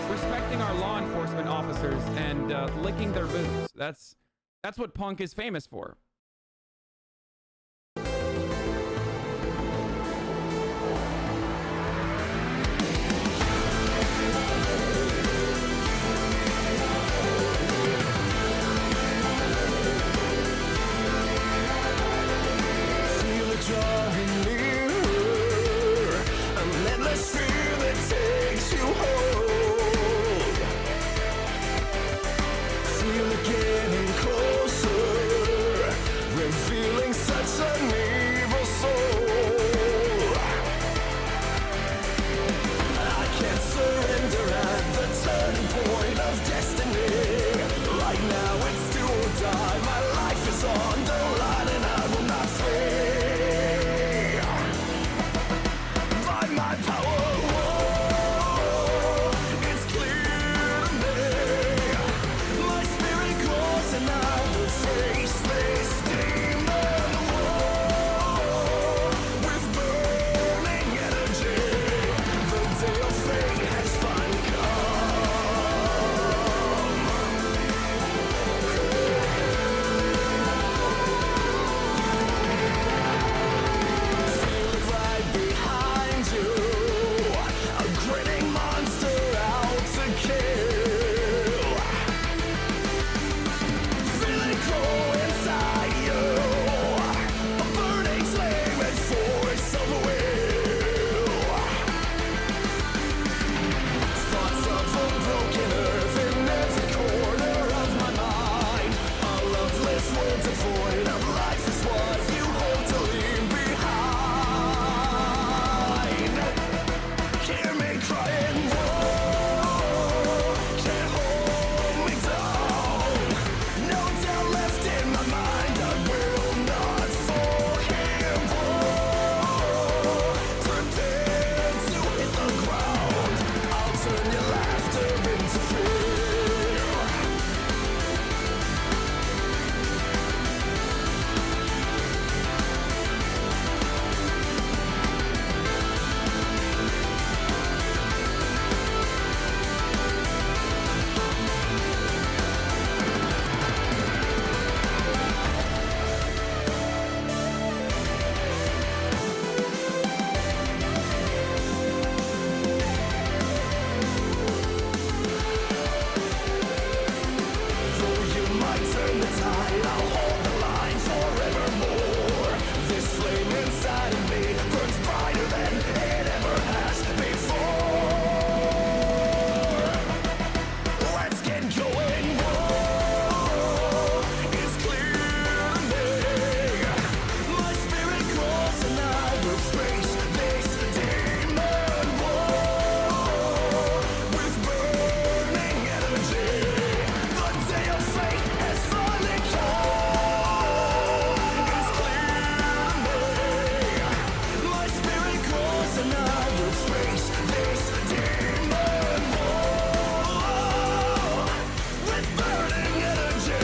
respecting our law enforcement officers and licking their boots. That's what punk is famous for. Drawing near, an endless fear that takes you home. Feel it getting closer, revealing such an evil soul. I can't surrender at the turning point of destiny. Right now it's do or die. My life is on the line and I will not flee. My power, whoa, it's clear to me. My spirit glows and I will face this demon war with burning energy. The day of fate has finally Feel it right behind you. A grinning monster out to kill. Feel it grow inside you. A burning flame and force of will. Thoughts of a broken earth in every corner of my mind. A loveless world devoid of life is what you hope to leave behind. Hear me crying, whoa, can't hold me down. No doubt left in my mind, I will not forgive. Whoa, prepare to hit the ground. I'll turn your laughter into fear. Though you might turn the tide, I'll hold the line forevermore. This flame inside of me burns brighter than it ever has before. Let's get going. Whoa, it's clear to me. My spirit grows and I will face this demon war with burning energy. The day of fate has finally come. It's clear to me. My spirit grows and I will face this demon war with burning energy.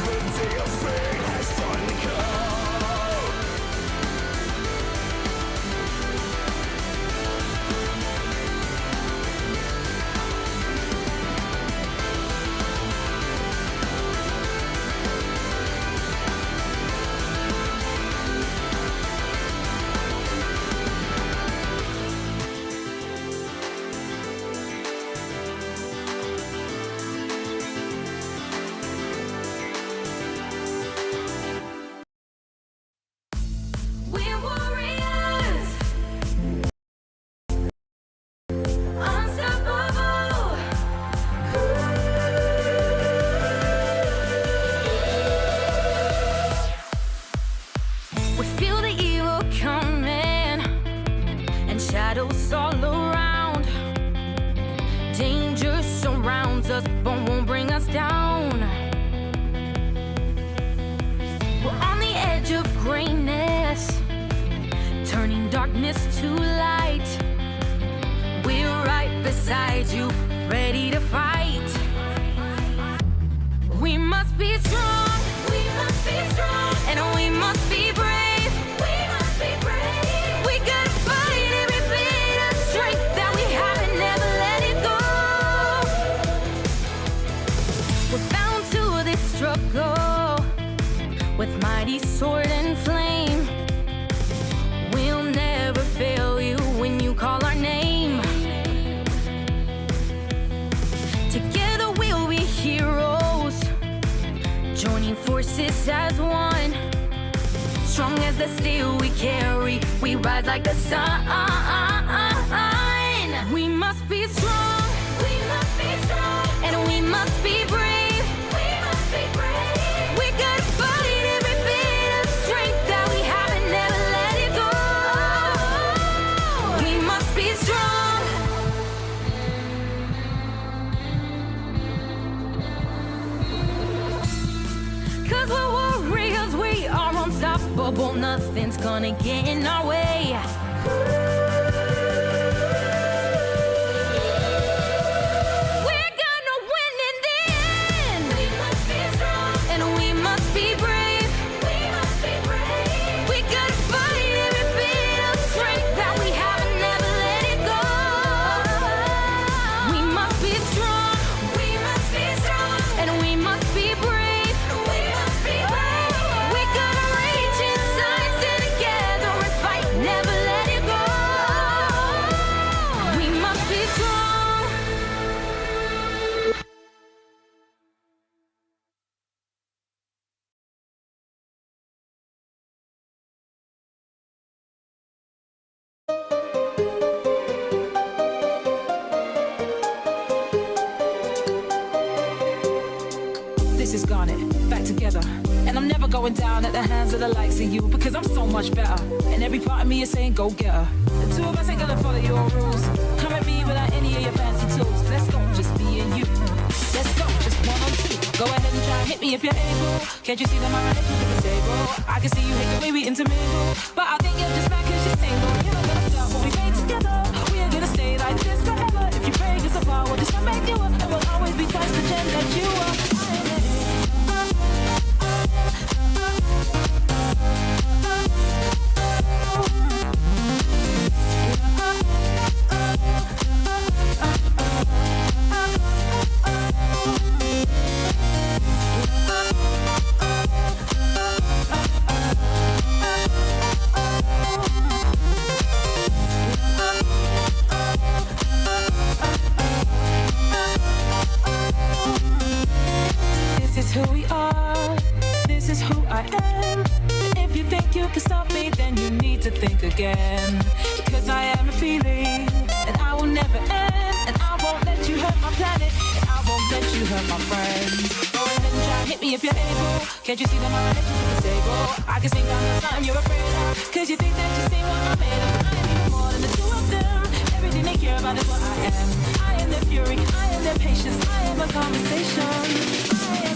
The day of fate has finally come. We're warriors, unstoppable. We feel the evil coming and shadows all around. Danger surrounds us but won't bring us down. We're on the edge of greatness, turning darkness to light. We're right beside you, ready to fight. We must be strong, and we must be brave. We gotta fight every bit of strength that we have and never let it but still we carry. We rise like the sun. We must be strong. We must be strong. And we must be brave. We must be brave. We gotta fight every bit of strength that we have and never let it go. We must be strong. 'Cause we're warriors, we are unstoppable. Nothing's gonna get in our way. We're gonna win in the end. We must be strong. And we must be brave. We must be brave. We gotta fight every bit of strength that we have and never let it go. We must be strong. We must be strong. And we must be brave. We must be brave. We gotta reach inside, stand together and fight, never let it go. We must be strong. This is Garnet, back together. And I'm never going down at the hands of the likes of you, because I'm so much better. And every part of me is saying go get her. The two of us ain't gonna follow your rules. Come at me without any of your fancy tools. Let's go, just me and you. Let's go, just one on two. Go ahead and try and hit me if you're able. Can't you see that my relationship is stable? I can see you hate the way we intermingle, but I think you're just mad 'cause you're single. You're not gonna stop what we made together. We ain't gonna stay like this forever. If you break us apart, we'll just make you up, and we'll always be twice the gem that you are. This is who we are, this is who I am. If you think you can stop me, then you need to think again. Because I am a feeling, and I will never end. And I won't let you hurt my planet, and I won't let you hurt my friends. Go ahead and try and hit me if you're able. Can't you see that my relationship is stable? I can sing down the something you're afraid of, 'cause you think that you see what I'm made of. I am even more than the two of them. Everything they care about is what I am. I am their fury, I am their patience, I am a conversation. I am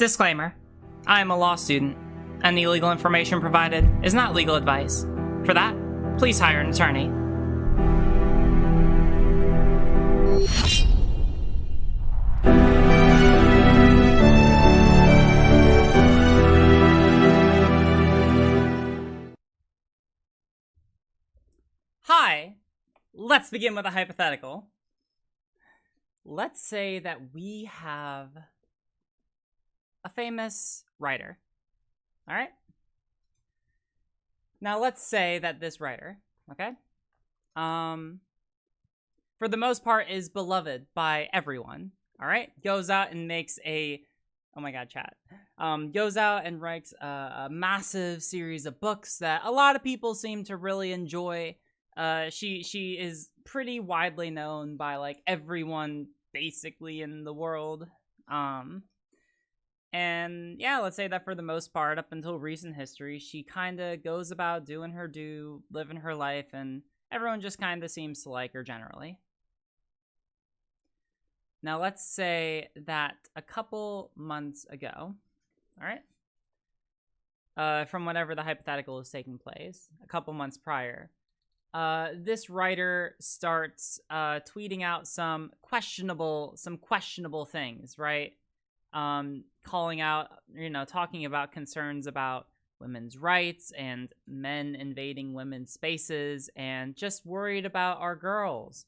Disclaimer. I am a law student, and the legal information provided is not legal advice. For that, please hire an attorney. Hi! Let's begin with a hypothetical. Let's say that we have a famous writer. All right? Now, let's say that this writer, okay, for the most part is beloved by everyone, all right? Goes out and makes a, oh my god, chat. Goes out and writes a massive series of books that a lot of people seem to really enjoy. She is pretty widely known by, like, everyone basically in the world. And yeah, let's say that for the most part, up until recent history, she kind of goes about doing her due, living her life, and everyone just kind of seems to like her generally. Now, let's say that a couple months ago, all right, from whenever the hypothetical is taking place, a couple months prior, this writer starts tweeting out some questionable things, right? Calling out, talking about concerns about women's rights and men invading women's spaces and just worried about our girls.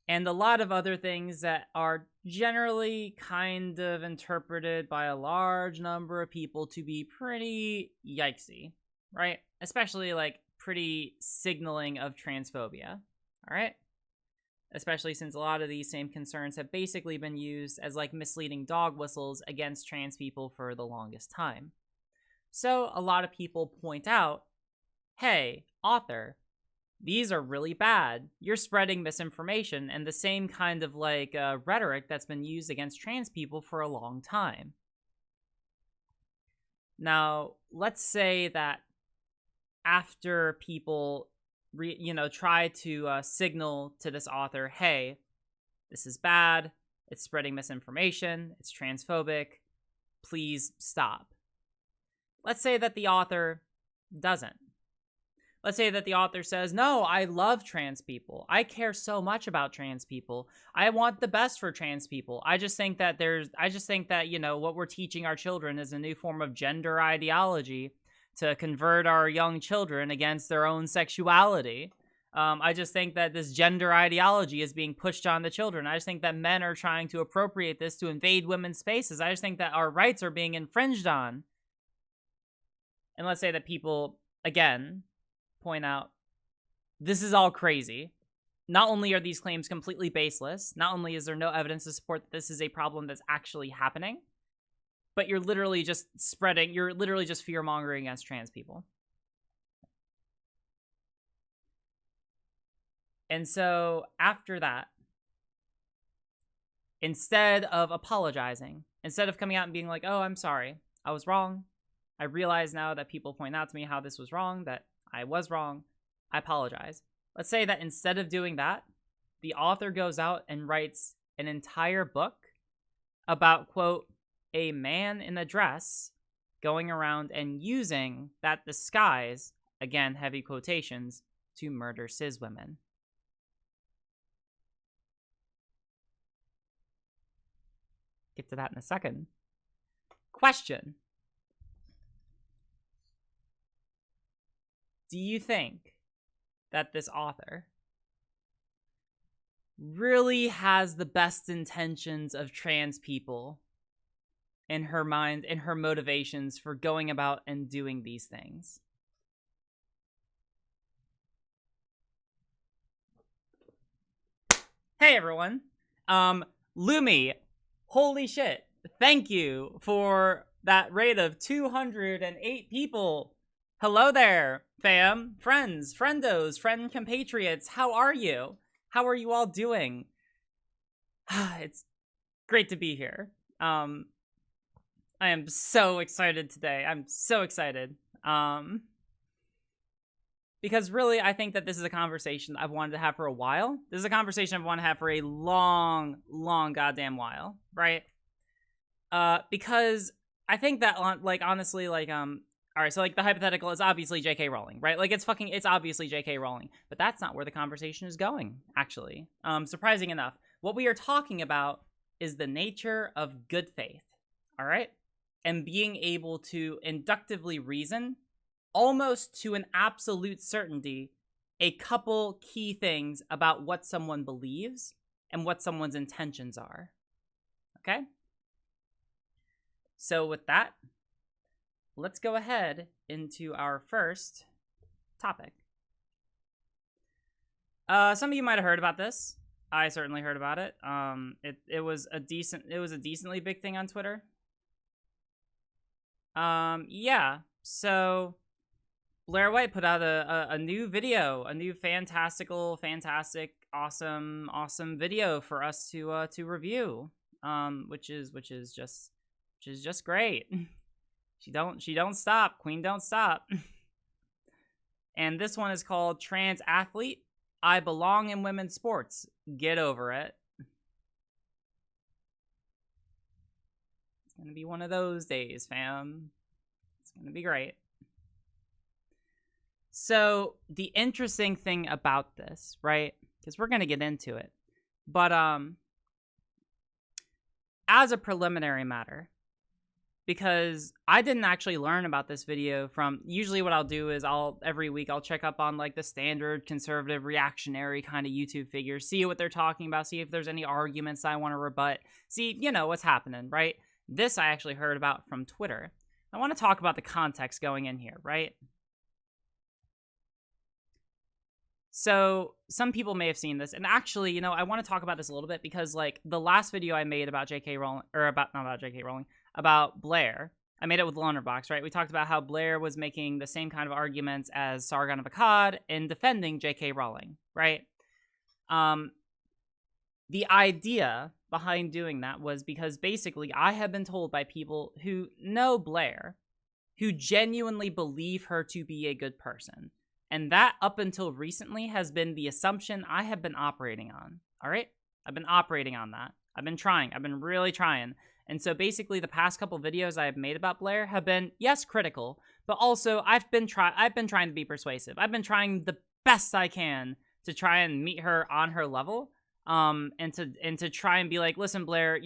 And a lot of other things that are generally kind of interpreted by a large number of people to be pretty yikesy, right? Especially, like, pretty signaling of transphobia, all right? Especially since a lot of these same concerns have basically been used as, like, misleading dog whistles against trans people for the longest time. So a lot of people point out, hey, author, these are really bad. You're spreading misinformation and the same kind of, like, rhetoric that's been used against trans people for a long time. Now, let's say that after people try to signal to this author, hey, this is bad, it's spreading misinformation, it's transphobic, please stop. Let's say that the author doesn't. Let's say that the author says, no, I love trans people. I care so much about trans people. I want the best for trans people. I just think that what we're teaching our children is a new form of gender ideology to convert our young children against their own sexuality. I just think that this gender ideology is being pushed on the children. I just think that men are trying to appropriate this to invade women's spaces. I just think that our rights are being infringed on. And let's say that people, again, point out, this is all crazy. Not only are these claims completely baseless, not only is there no evidence to support that this is a problem that's actually happening, but you're literally just fear-mongering against trans people. And so after that, instead of apologizing, instead of coming out and being like, oh, I'm sorry, I was wrong. I realize now that people point out to me how this was wrong, that I was wrong. I apologize. Let's say that instead of doing that, the author goes out and writes an entire book about, quote, a man in a dress going around and using that disguise, again, heavy quotations, to murder cis women. Get to that in a second. Question. Do you think that this author really has the best intentions of trans people in her mind, in her motivations for going about and doing these things? Hey everyone. Lumi, holy shit. Thank you for that rate of 208 people. Hello there, fam, friends, friendos, friend compatriots. How are you? How are you all doing? It's great to be here. I am so excited today. I'm so excited. Because really, I think that this is a conversation I've wanted to have for a while. This is a conversation I've wanted to have for a long, long goddamn while, right? Because I think that, like, honestly, like, all right, so, like, the hypothetical is obviously J.K. Rowling, right? Like, it's obviously J.K. Rowling, but that's not where the conversation is going, actually. Surprising enough, what we are talking about is the nature of good faith, all right? And being able to inductively reason, almost to an absolute certainty, a couple key things about what someone believes and what someone's intentions are, okay? So with that, let's go ahead into our first topic. Some of you might have heard about this. I certainly heard about it. It was a decently big thing on Twitter. Yeah. So Blaire White put out a new video, a new fantastic, awesome video for us to review. Which is just great. She don't stop. Queen don't stop. And this one is called Trans Athlete. I belong in women's sports. Get over it. It's gonna be one of those days, fam. It's gonna be great. So the interesting thing about this, right? Because we're gonna get into it, but as a preliminary matter, because I didn't actually learn about this video from, usually what I'll do is every week I'll check up on like the standard conservative reactionary kind of YouTube figures, see what they're talking about, see if there's any arguments I want to rebut, see, what's happening, right? This I actually heard about from Twitter. I want to talk about the context going in here, right? So some people may have seen this, and actually, I want to talk about this a little bit because, like, the last video I made about J.K. Rowling, or not about J.K. Rowling, about Blaire, I made it with Lonerbox, right? We talked about how Blaire was making the same kind of arguments as Sargon of Akkad in defending J.K. Rowling, right? The idea behind doing that was because basically I have been told by people who know Blaire, who genuinely believe her to be a good person. And that, up until recently, has been the assumption I have been operating on, all right? I've been operating on that. I've been trying. I've been really trying. And so basically the past couple videos I have made about Blaire have been, yes, critical, but also I've been trying to be persuasive. I've been trying the best I can to try and meet her on her level, and to try and be like, listen, Blaire,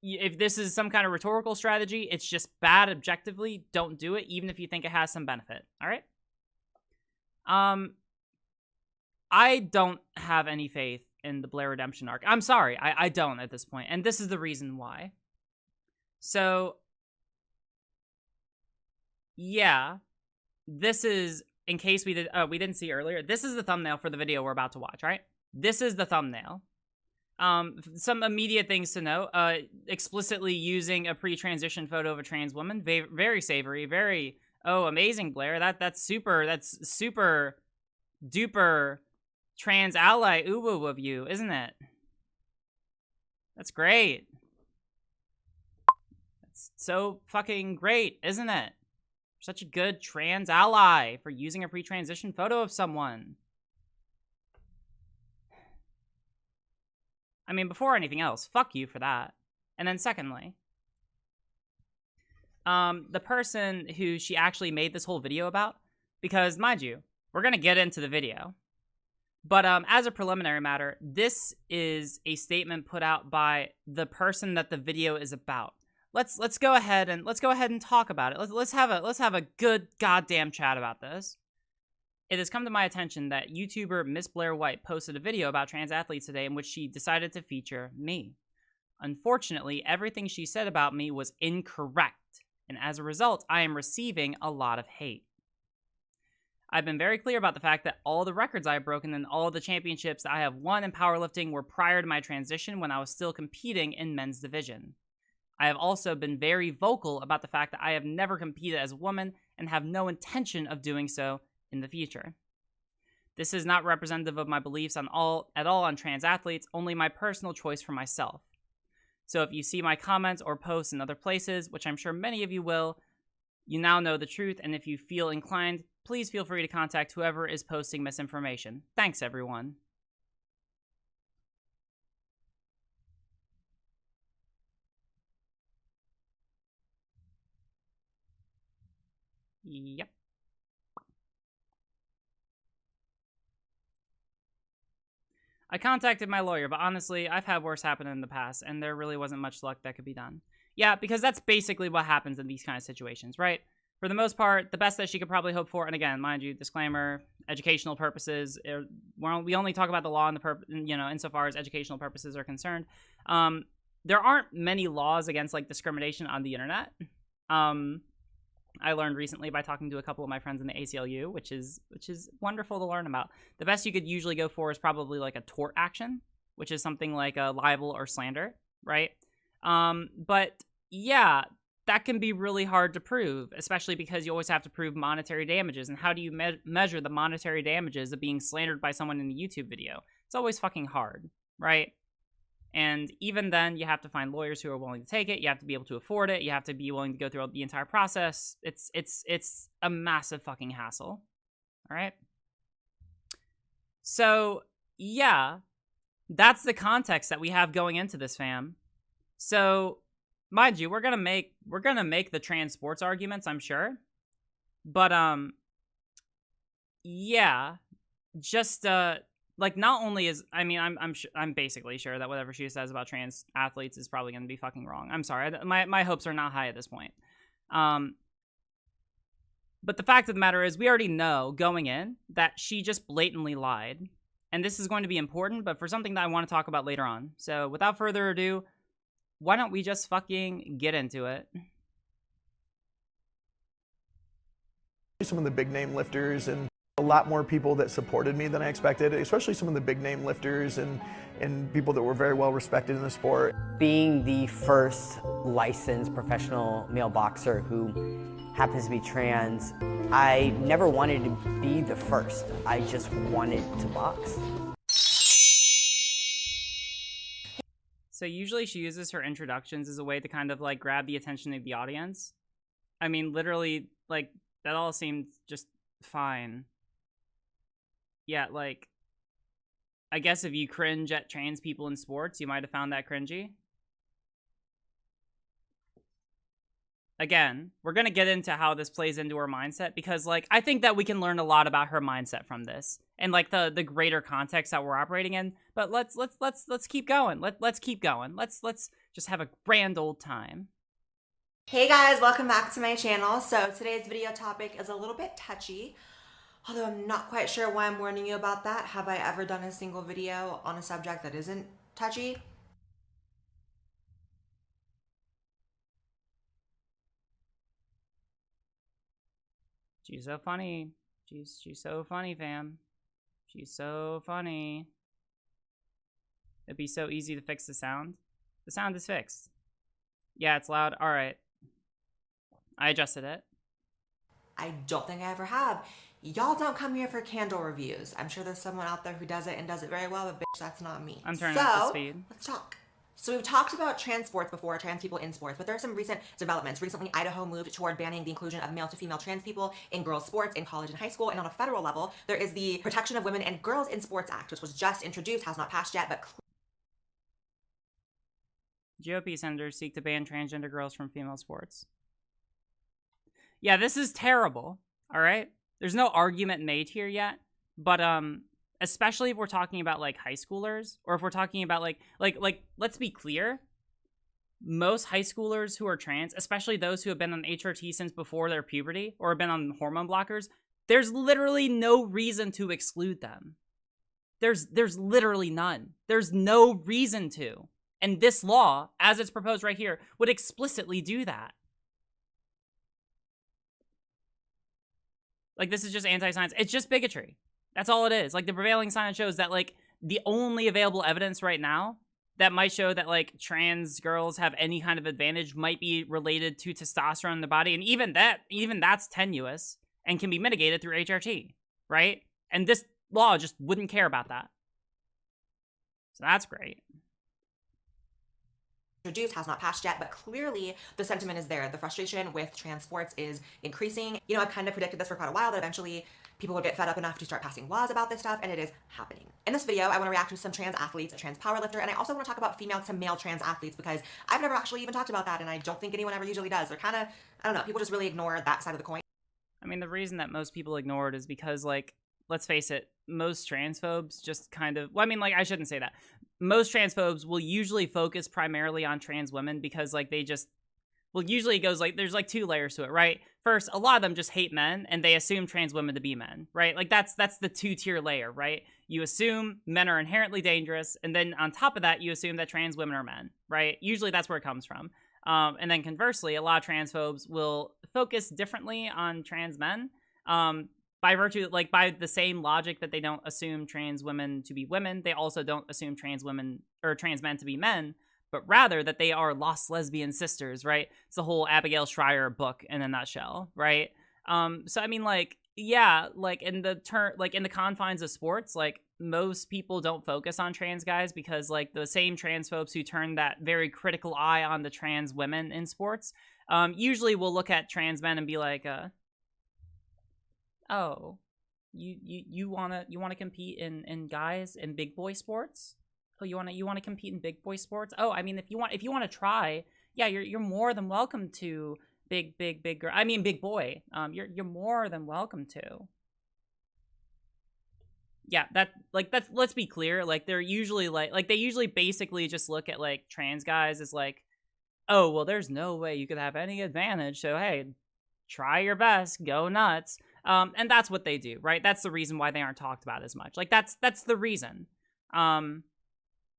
if this is some kind of rhetorical strategy, it's just bad objectively. Don't do it, even if you think it has some benefit, all right? I don't have any faith in the Blaire redemption arc. I'm sorry, I don't at this point, and this is the reason why. So, yeah, this is, in case we didn't see earlier, this is the thumbnail for the video we're about to watch, right? This is the thumbnail. Some immediate things to know, explicitly using a pre-transition photo of a trans woman, very savory, very, oh, amazing, Blaire, that's super duper trans ally uwu of you, isn't it? That's great. That's so fucking great, isn't it? Such a good trans ally for using a pre-transition photo of someone. I mean, before anything else, fuck you for that. And then secondly, the person who she actually made this whole video about, because mind you, we're going to get into the video, but as a preliminary matter, this is a statement put out by the person that the video is about. Let's go ahead and talk about it. Let's have a good goddamn chat about this. It has come to my attention that YouTuber Miss Blaire White posted a video about trans athletes today in which she decided to feature me. Unfortunately, everything she said about me was incorrect, and as a result, I am receiving a lot of hate. I've been very clear about the fact that all the records I have broken and all the championships that I have won in powerlifting were prior to my transition when I was still competing in men's division. I have also been very vocal about the fact that I have never competed as a woman and have no intention of doing so in the future. This is not representative of my beliefs at all on trans athletes, only my personal choice for myself. So if you see my comments or posts in other places, which I'm sure many of you will, you now know the truth, and if you feel inclined, please feel free to contact whoever is posting misinformation. Thanks, everyone. Yep. I contacted my lawyer, but honestly, I've had worse happen in the past, and there really wasn't much luck that could be done. Yeah, because that's basically what happens in these kind of situations, right? For the most part, the best that she could probably hope for, and again, mind you, disclaimer, educational purposes, we only talk about the law in insofar as educational purposes are concerned. There aren't many laws against like discrimination on the internet. I learned recently by talking to a couple of my friends in the ACLU, which is wonderful to learn about. The best you could usually go for is probably like a tort action, which is something like a libel or slander, right? But yeah, that can be really hard to prove, especially because you always have to prove monetary damages. And how do you measure the monetary damages of being slandered by someone in a YouTube video? It's always fucking hard, right? And even then, you have to find lawyers who are willing to take it. You have to be able to afford it. You have to be willing to go through the entire process. It's a massive fucking hassle. All right. So yeah, that's the context that we have going into this, fam. So mind you, we're gonna make the trans sports arguments, I'm sure. But yeah, just like, not only is, I mean, I'm basically sure that whatever she says about trans athletes is probably going to be fucking wrong. I'm sorry. My hopes are not high at this point. But the fact of the matter is, we already know going in that she just blatantly lied. And this is going to be important, but for something that I want to talk about later on. So without further ado, why don't we just fucking get into it? Some of the big name lifters and a lot more people that supported me than I expected, especially some of the big name lifters and people that were very well respected in the sport. Being the first licensed professional male boxer who happens to be trans, I never wanted to be the first. I just wanted to box. So usually she uses her introductions as a way to kind of like grab the attention of the audience. I mean, literally, like, that all seemed just fine. Yeah, like, I guess if you cringe at trans people in sports, you might have found that cringy. Again, we're going to get into how this plays into her mindset, because, like, I think that we can learn a lot about her mindset from this and, like, the greater context that we're operating in. But let's keep going. Let's keep going. Let's just have a grand old time. Hey guys, welcome back to my channel. So today's video topic is a little bit touchy, although I'm not quite sure why I'm warning you about that. Have I ever done a single video on a subject that isn't touchy? She's so funny. She's so funny, fam. She's so funny. It'd be so easy to fix the sound. The sound is fixed. Yeah, it's loud. All right. I adjusted it. I don't think I ever have. Y'all don't come here for candle reviews. I'm sure there's someone out there who does it and does it very well, but bitch, that's not me. I'm turning up the speed. Let's talk. So we've talked about trans sports before, trans people in sports, but there are some recent developments. Recently, Idaho moved toward banning the inclusion of male to female trans people in girls' sports in college and high school. And on a federal level, there is the Protection of Women and Girls in Sports Act, which was just introduced, has not passed yet, but GOP senators seek to ban transgender girls from female sports. Yeah, this is terrible. All right? There's no argument made here yet, but especially if we're talking about like high schoolers, or if we're talking about like let's be clear, most high schoolers who are trans, especially those who have been on HRT since before their puberty or have been on hormone blockers, there's literally no reason to exclude them. There's literally none. There's no reason to. And this law, as it's proposed right here, would explicitly do that. Like, this is just anti-science. It's just bigotry. That's all it is. Like, the prevailing science shows that, like, the only available evidence right now that might show that, like, trans girls have any kind of advantage might be related to testosterone in the body. And even that's tenuous and can be mitigated through HRT, right? And this law just wouldn't care about that. So that's great. introduced, has not passed yet, but clearly the sentiment is there. The frustration with trans sports is increasing. You know, I've kind of predicted this for quite a while, that eventually people would get fed up enough to start passing laws about this stuff, and it is happening. In this video, I want to react to some trans athletes, a trans powerlifter, and I also want to talk about female to male trans athletes, because I've never actually even talked about that, and I don't think anyone ever usually does. They're kind of, I don't know, people just really ignore that side of the coin. I mean, the reason that most people ignore it is because, like, let's face it, most transphobes just kind of, well, I mean, like, I shouldn't say that. Most transphobes will usually focus primarily on trans women because, like, they just, well, usually it goes like, there's like 2 layers to it, right? First, a lot of them just hate men and they assume trans women to be men, right? Like, that's the 2-tier layer, right? You assume men are inherently dangerous, and then on top of that, you assume that trans women are men, right? Usually that's where it comes from. And then conversely, a lot of transphobes will focus differently on trans men, by virtue, like, by the same logic that they don't assume trans women to be women, they also don't assume trans women or trans men to be men, but rather that they are lost lesbian sisters, right? It's the whole Abigail Schreier book in a nutshell, right? So I mean, like, yeah, like in the confines of sports, like, most people don't focus on trans guys because, like, the same trans folks who turn that very critical eye on the trans women in sports, usually will look at trans men and be like, oh, you wanna compete in guys in big boy sports? Oh, you wanna compete in big boy sports? Oh, I mean, if you want to try, yeah, you're more than welcome to. Big girl. I mean, big boy. You're more than welcome to. Yeah, that's, let's be clear. Like, they're usually like they usually basically just look at, like, trans guys as like, oh, well, there's no way you could have any advantage. So hey, try your best, go nuts. And that's what they do, right? That's the reason why they aren't talked about as much. Like, that's the reason.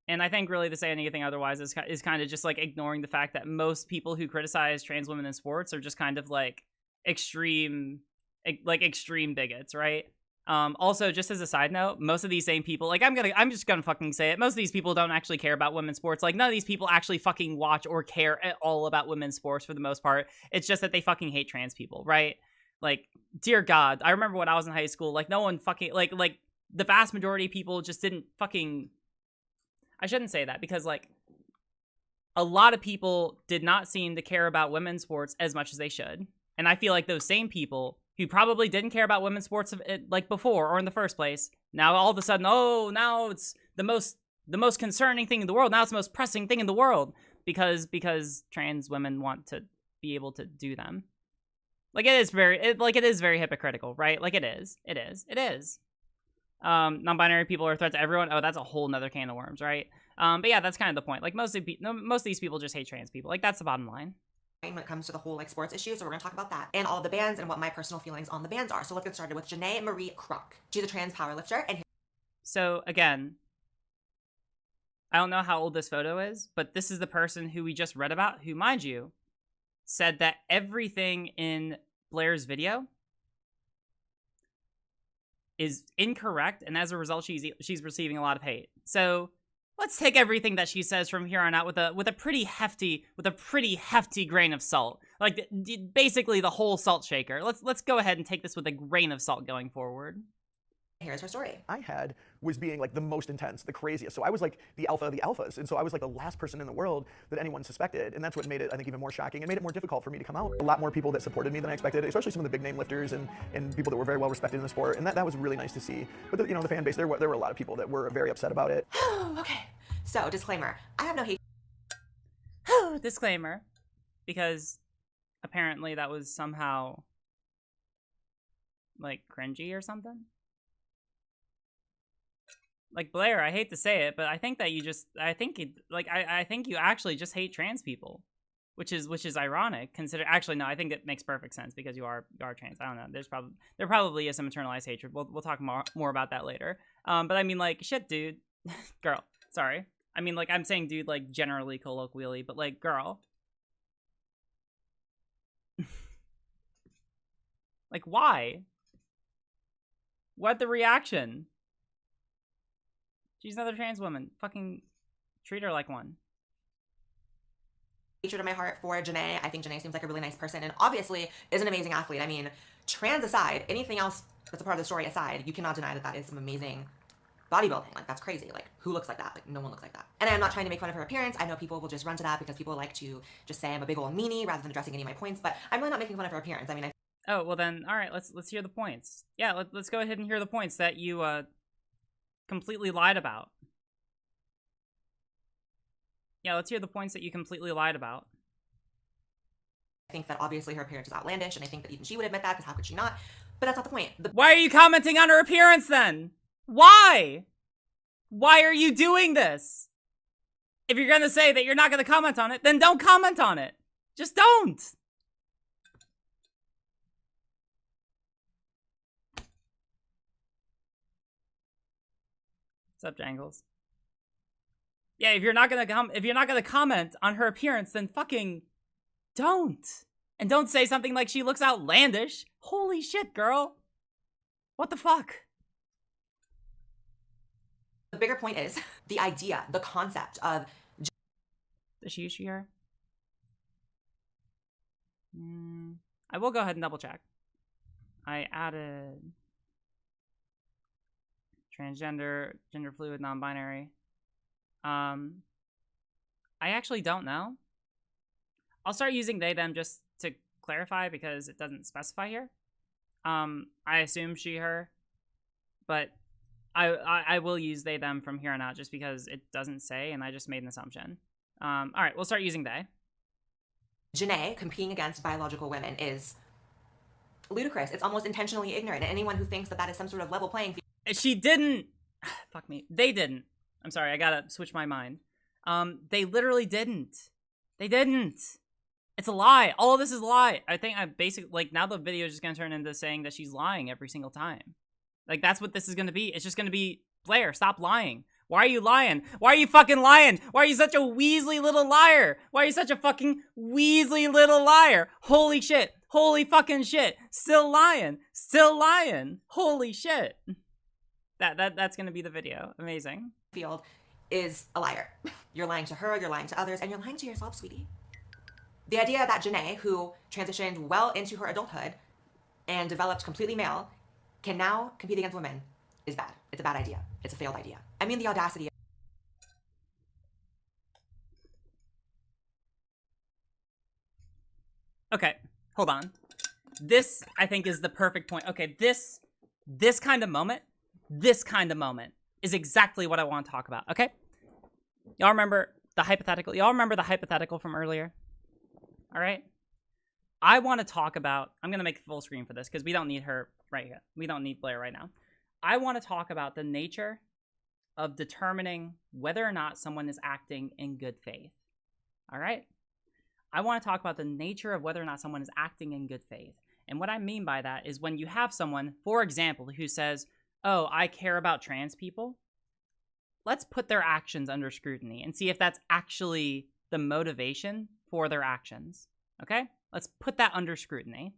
And I think really to say anything otherwise is kind of just, like, ignoring the fact that most people who criticize trans women in sports are just kind of, like, extreme bigots, right? Also, just as a side note, most of these same people, like, I'm just gonna fucking say it, most of these people don't actually care about women's sports. Like, none of these people actually fucking watch or care at all about women's sports for the most part. It's just that they fucking hate trans people, right? Like, dear God, I remember when I was in high school, like, no one fucking, like, the vast majority of people just didn't fucking, I shouldn't say that, because, like, a lot of people did not seem to care about women's sports as much as they should. And I feel like those same people who probably didn't care about women's sports, like, before or in the first place, now all of a sudden, oh, now it's the most concerning thing in the world. Now it's the most pressing thing in the world because trans women want to be able to do them. Like, it is very hypocritical, right? Like, it is. Non-binary people are a threat to everyone. Oh, that's a whole nother can of worms, right? But yeah, that's kind of the point. Like, most of these people just hate trans people. Like, that's the bottom line. When it comes to the whole, like, sports issue, so we're gonna talk about that and all of the bands and what my personal feelings on the bands are. So let's get started with Janae Marie Kroc. She's a trans powerlifter, and so again, I don't know how old this photo is, but this is the person who we just read about, who, mind you, said that everything in Blaire's video is incorrect, and as a result, she's receiving a lot of hate. So let's take everything that she says from here on out with a pretty hefty grain of salt. Like, basically the whole salt shaker. Let's go ahead and take this with a grain of salt going forward. here's her story. I had was being like the most intense, the craziest. So I was like the alpha of the alphas. And so I was like the last person in the world that anyone suspected. And that's what made it, I think, even more shocking and made it more difficult for me to come out. A lot more people that supported me than I expected, especially some of the big name lifters and people that were very well respected in the sport. And that was really nice to see. But the, the fan base, there were a lot of people that were very upset about it. Okay, so disclaimer, I have no hate. Disclaimer, because apparently that was somehow like cringy or something. Like, Blaire, I hate to say it, but I think that I think you actually just hate trans people, which is ironic. Actually, no, I think it makes perfect sense because you are trans. I don't know. There probably is some internalized hatred. We'll talk more about that later. But I mean, like, shit, dude, girl. Sorry. I mean, like, I'm saying dude, like, generally colloquially, but, like, girl. Like, why? What the reaction? She's another trans woman. Fucking treat her like one. Hatred in my heart for Janae. I think Janae seems like a really nice person and obviously is an amazing athlete. I mean, trans aside, anything else that's a part of the story aside, you cannot deny that is some amazing bodybuilding. Like, that's crazy. Like, who looks like that? Like, no one looks like that. And I'm not trying to make fun of her appearance. I know people will just run to that because people like to just say I'm a big old meanie rather than addressing any of my points, but I'm really not making fun of her appearance. I mean, oh, well then, all right, let's hear the points. Yeah, let's go ahead and hear the points that you completely lied about. Yeah, let's hear the points that you completely lied about. I think that obviously her appearance is outlandish, and I think that even she would admit that, because how could she not? But that's not the point. Why are you commenting on her appearance then? Why? Why are you doing this? If you're gonna say that you're not gonna comment on it, then don't comment on it. Just don't. What's up, Jangles? Yeah, if you're not gonna comment on her appearance, then fucking don't. And don't say something like she looks outlandish. Holy shit, girl. What the fuck? The bigger point is the idea, the concept of... Does she use she, her? I will go ahead and double check. I added transgender, gender fluid, non-binary. I actually don't know. I'll start using they, them just to clarify because it doesn't specify here. I assume she, her, but I will use they, them from here on out just because it doesn't say and I just made an assumption. All right, we'll start using they. Janae competing against biological women is ludicrous. It's almost intentionally ignorant. And anyone who thinks that that is some sort of level playing field... She didn't. Fuck me. They didn't. I'm sorry, I gotta switch my mind. They literally didn't. They didn't. It's a lie. All of this is a lie. I think I basically, like, now the video is just gonna turn into saying that she's lying every single time. Like, that's what this is gonna be. It's just gonna be, Blaire, stop lying. Why are you lying? Why are you fucking lying? Why are you such a Weasley little liar? Why are you such a fucking Weasley little liar? Holy shit. Holy fucking shit. Still lying. Still lying. Holy shit. That's gonna be the video. Amazing. Field is a liar. You're lying to her, you're lying to others, and you're lying to yourself, sweetie. The idea that Janae, who transitioned well into her adulthood and developed completely male, can now compete against women is bad. It's a bad idea. It's a failed idea. I mean, the audacity. Okay, hold on. This, I think, is the perfect point. Okay, this kind of moment is exactly what I want to talk about, okay? Y'all remember the hypothetical? Y'all remember the hypothetical from earlier? All right? I want to talk about, I'm going to make full screen for this because we don't need her right here. We don't need Blaire right now. I want to talk about the nature of determining whether or not someone is acting in good faith. All right? I want to talk about the nature of whether or not someone is acting in good faith. And what I mean by that is when you have someone, for example, who says, oh, I care about trans people, let's put their actions under scrutiny and see if that's actually the motivation for their actions. Okay? Let's put that under scrutiny.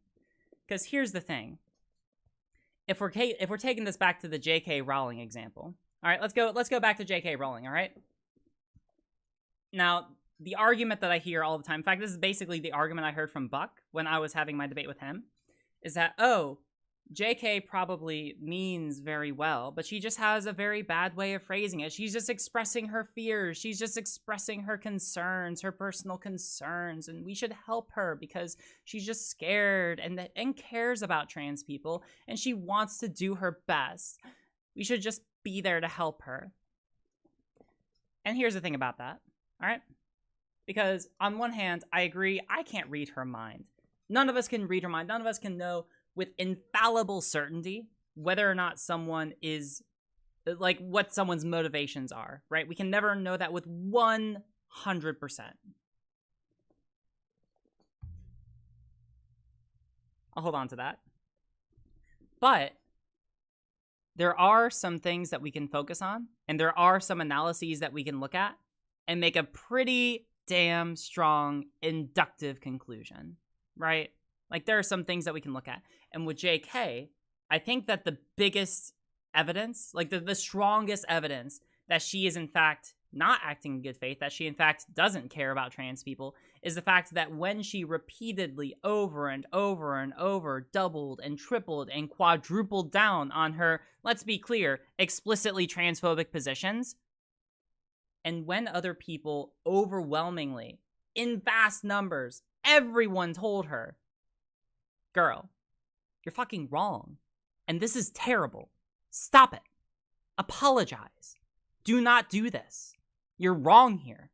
Because here's the thing. If we're taking this back to the J.K. Rowling example, all right, let's go back to J.K. Rowling, all right? Now, the argument that I hear all the time, in fact, this is basically the argument I heard from Buck when I was having my debate with him, is that, oh, J.K. probably means very well, but she just has a very bad way of phrasing it. She's just expressing her fears. She's just expressing her concerns, her personal concerns, and we should help her because she's just scared and cares about trans people, and she wants to do her best. We should just be there to help her. And here's the thing about that, all right? Because on one hand, I agree, I can't read her mind. None of us can read her mind. None of us can know with infallible certainty whether or not someone is, like, what someone's motivations are, right? We can never know that with 100%. I'll hold on to that. But there are some things that we can focus on, and there are some analyses that we can look at and make a pretty damn strong inductive conclusion, right? Like, there are some things that we can look at. And with JK, I think that the biggest evidence, like the strongest evidence that she is in fact not acting in good faith, that she in fact doesn't care about trans people, is the fact that when she repeatedly over and over and over doubled and tripled and quadrupled down on her, let's be clear, explicitly transphobic positions, and when other people overwhelmingly, in vast numbers, everyone told her, girl, you're fucking wrong. And this is terrible. Stop it. Apologize. Do not do this. You're wrong here.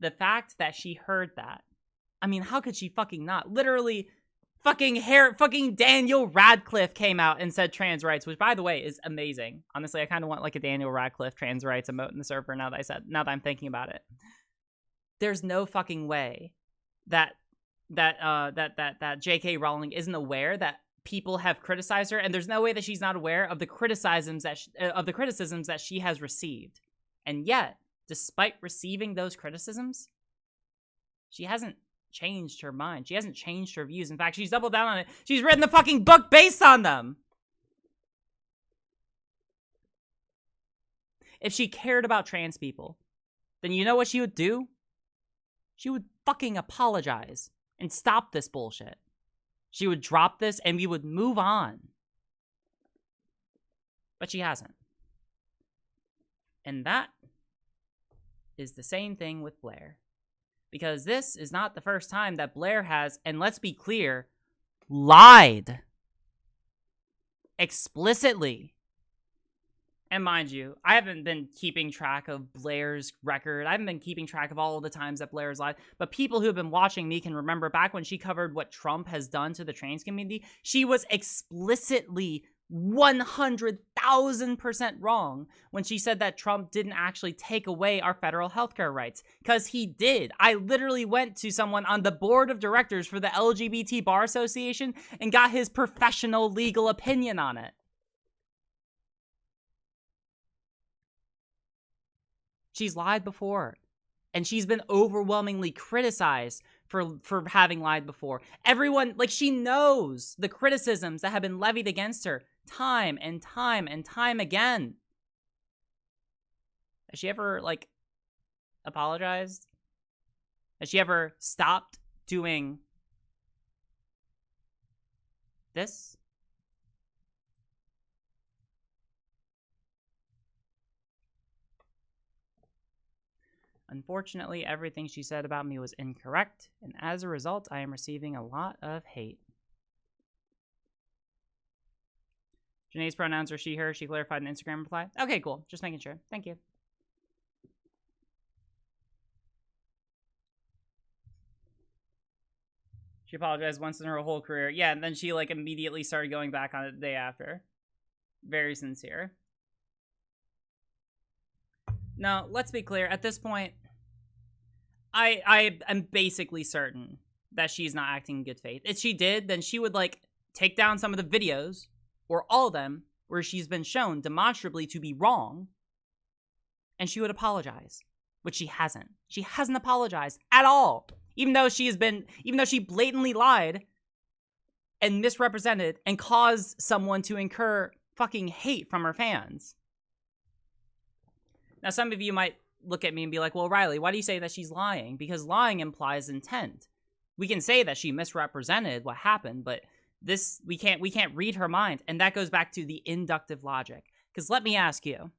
the fact that she heard that, I mean, how could she fucking not? Literally, fucking Daniel Radcliffe came out and said trans rights, which, by the way, is amazing. Honestly, I kind of want like a Daniel Radcliffe trans rights emote in the server now that I'm thinking about it. There's no fucking way that J.K. Rowling isn't aware that people have criticized her, and there's no way that she's not aware of the criticisms that she has received. And yet, despite receiving those criticisms, she hasn't changed her mind. She hasn't changed her views. In fact, she's doubled down on it. She's written the fucking book based on them. If she cared about trans people, then you know what she would do? She would fucking apologize and stop this bullshit. She would drop this and we would move on. But she hasn't. And that is the same thing with Blaire. Because this is not the first time that Blaire has, and let's be clear, lied. Explicitly. And mind you, I haven't been keeping track of Blaire's record. I haven't been keeping track of all of the times that Blaire's lied. But people who have been watching me can remember back when she covered what Trump has done to the trans community, she was explicitly 100,000% wrong when she said that Trump didn't actually take away our federal healthcare rights. Because he did. I literally went to someone on the board of directors for the LGBT Bar Association and got his professional legal opinion on it. She's lied before, and she's been overwhelmingly criticized for having lied before. Everyone, like, she knows the criticisms that have been levied against her time and time and time again. Has she ever, like, apologized? Has she ever stopped doing this? Unfortunately, everything she said about me was incorrect, and as a result, I am receiving a lot of hate. Janae's pronouns are she, her. She clarified an Instagram reply. Okay, cool. Just making sure. Thank you. She apologized once in her whole career. Yeah, and then she, like, immediately started going back on it the day after. Very sincere. Now, let's be clear. At this point, I am basically certain that she's not acting in good faith. If she did, then she would, like, take down some of the videos, or all of them, where she's been shown demonstrably to be wrong, and she would apologize, which she hasn't. She hasn't apologized at all, even though she blatantly lied and misrepresented and caused someone to incur fucking hate from her fans. Now, some of you might look at me and be like, well, Riley, why do you say that she's lying? Because lying implies intent. We can say that she misrepresented what happened, but this, we can't read her mind. And that goes back to the inductive logic. Because let me ask you,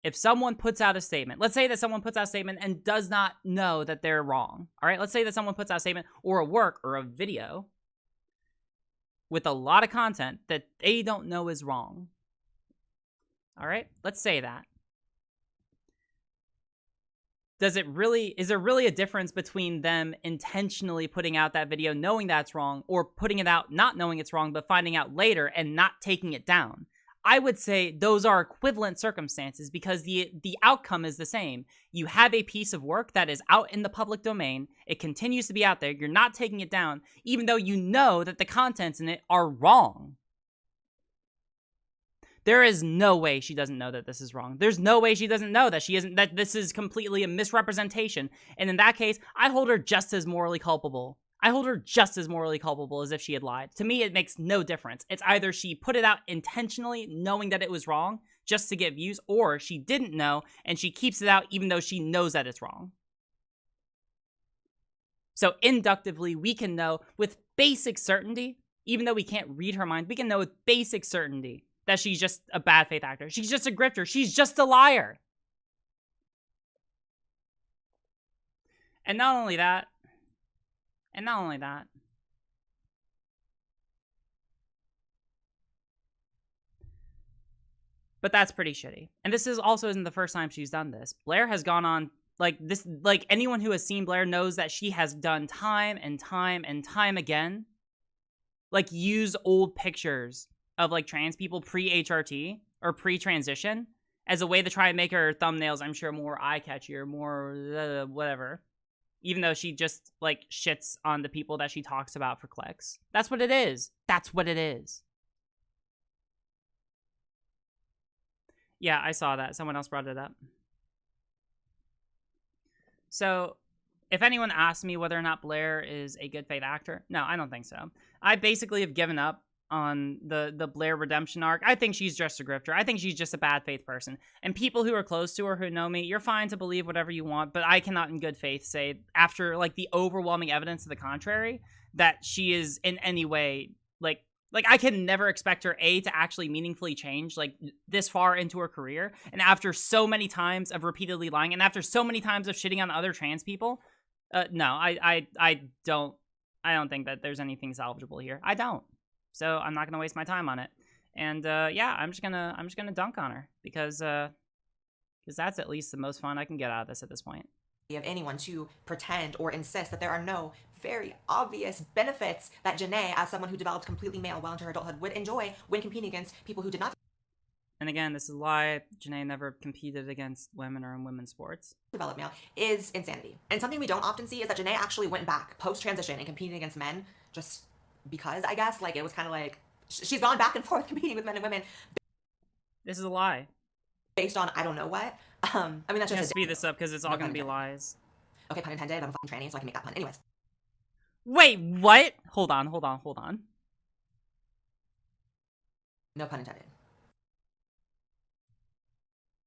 if someone puts out a statement, let's say that someone puts out a statement and does not know that they're wrong. All right, let's say that someone puts out a statement or a work or a video with a lot of content that they don't know is wrong. All right, let's say that. Is there really a difference between them intentionally putting out that video knowing that's wrong, or putting it out not knowing it's wrong but finding out later and not taking it down? I would say those are equivalent circumstances because the outcome is the same. You have a piece of work that is out in the public domain. It continues to be out there. You're not taking it down, even though you know that the contents in it are wrong. There is no way she doesn't know that this is wrong. There's no way she doesn't know that this is completely a misrepresentation. And in that case, I hold her just as morally culpable. I hold her just as morally culpable as if she had lied. To me, it makes no difference. It's either she put it out intentionally, knowing that it was wrong, just to get views, or she didn't know, and she keeps it out even though she knows that it's wrong. So inductively, we can know with basic certainty, even though we can't read her mind, we can know with basic certainty that she's just a bad faith actor. She's just a grifter. She's just a liar. And not only that, but that's pretty shitty. And this is also isn't the first time she's done this. Blaire has gone on Like this, like anyone who has seen Blaire knows that she has done time and time and time again, like use old pictures of like trans people pre-HRT or pre-transition as a way to try and make her thumbnails, I'm sure, more eye-catchy or more whatever. Even though she just like shits on the people that she talks about for clicks. That's what it is. That's what it is. Yeah, I saw that. Someone else brought it up. So, if anyone asks me whether or not Blaire is a good faith actor, no, I don't think so. I basically have given up on the Blaire redemption arc. I think she's just a grifter. I think she's just a bad faith person. And people who are close to her, who know me, you're fine to believe whatever you want, but I cannot in good faith say, after like the overwhelming evidence to the contrary, that she is in any way like I can never expect her to actually meaningfully change like this far into her career. And after so many times of repeatedly lying, and after so many times of shitting on other trans people, no, I don't think that there's anything salvageable here. I don't. So I'm not gonna waste my time on it. And yeah, I'm just gonna dunk on her because that's at least the most fun I can get out of this point. Of anyone to pretend or insist that there are no very obvious benefits that Janae, as someone who developed completely male well into her adulthood, would enjoy when competing against people who did not. And again, this is a lie. Janae never competed against women or in women's sports. Developed male is insanity. And something we don't often see is that Janae actually went back post-transition and competed against men just because, I guess, like it was kind of like she's gone back and forth competing with men and women. This is a lie. Based on I don't know what. I mean, that's just. Just speed this up because it's all gonna be lies. Okay, pun intended. I'm a fucking tranny, so I can make that pun. Anyways. Wait, what? Hold on. No pun intended.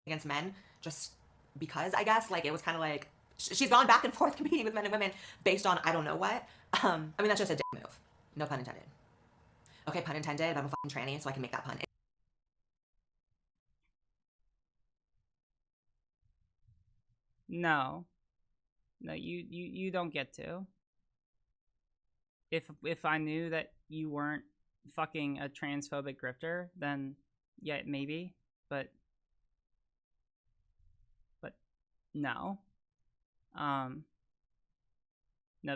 Against men, just because, I guess, like it was kind of like she's gone back and forth competing with men and women based on I don't know what. I mean, that's just a dick move. No pun intended. Okay, pun intended. I'm a fucking tranny, so I can make that pun. No, you don't get to. If I knew that you weren't fucking a transphobic grifter, then yeah, maybe, but no. No,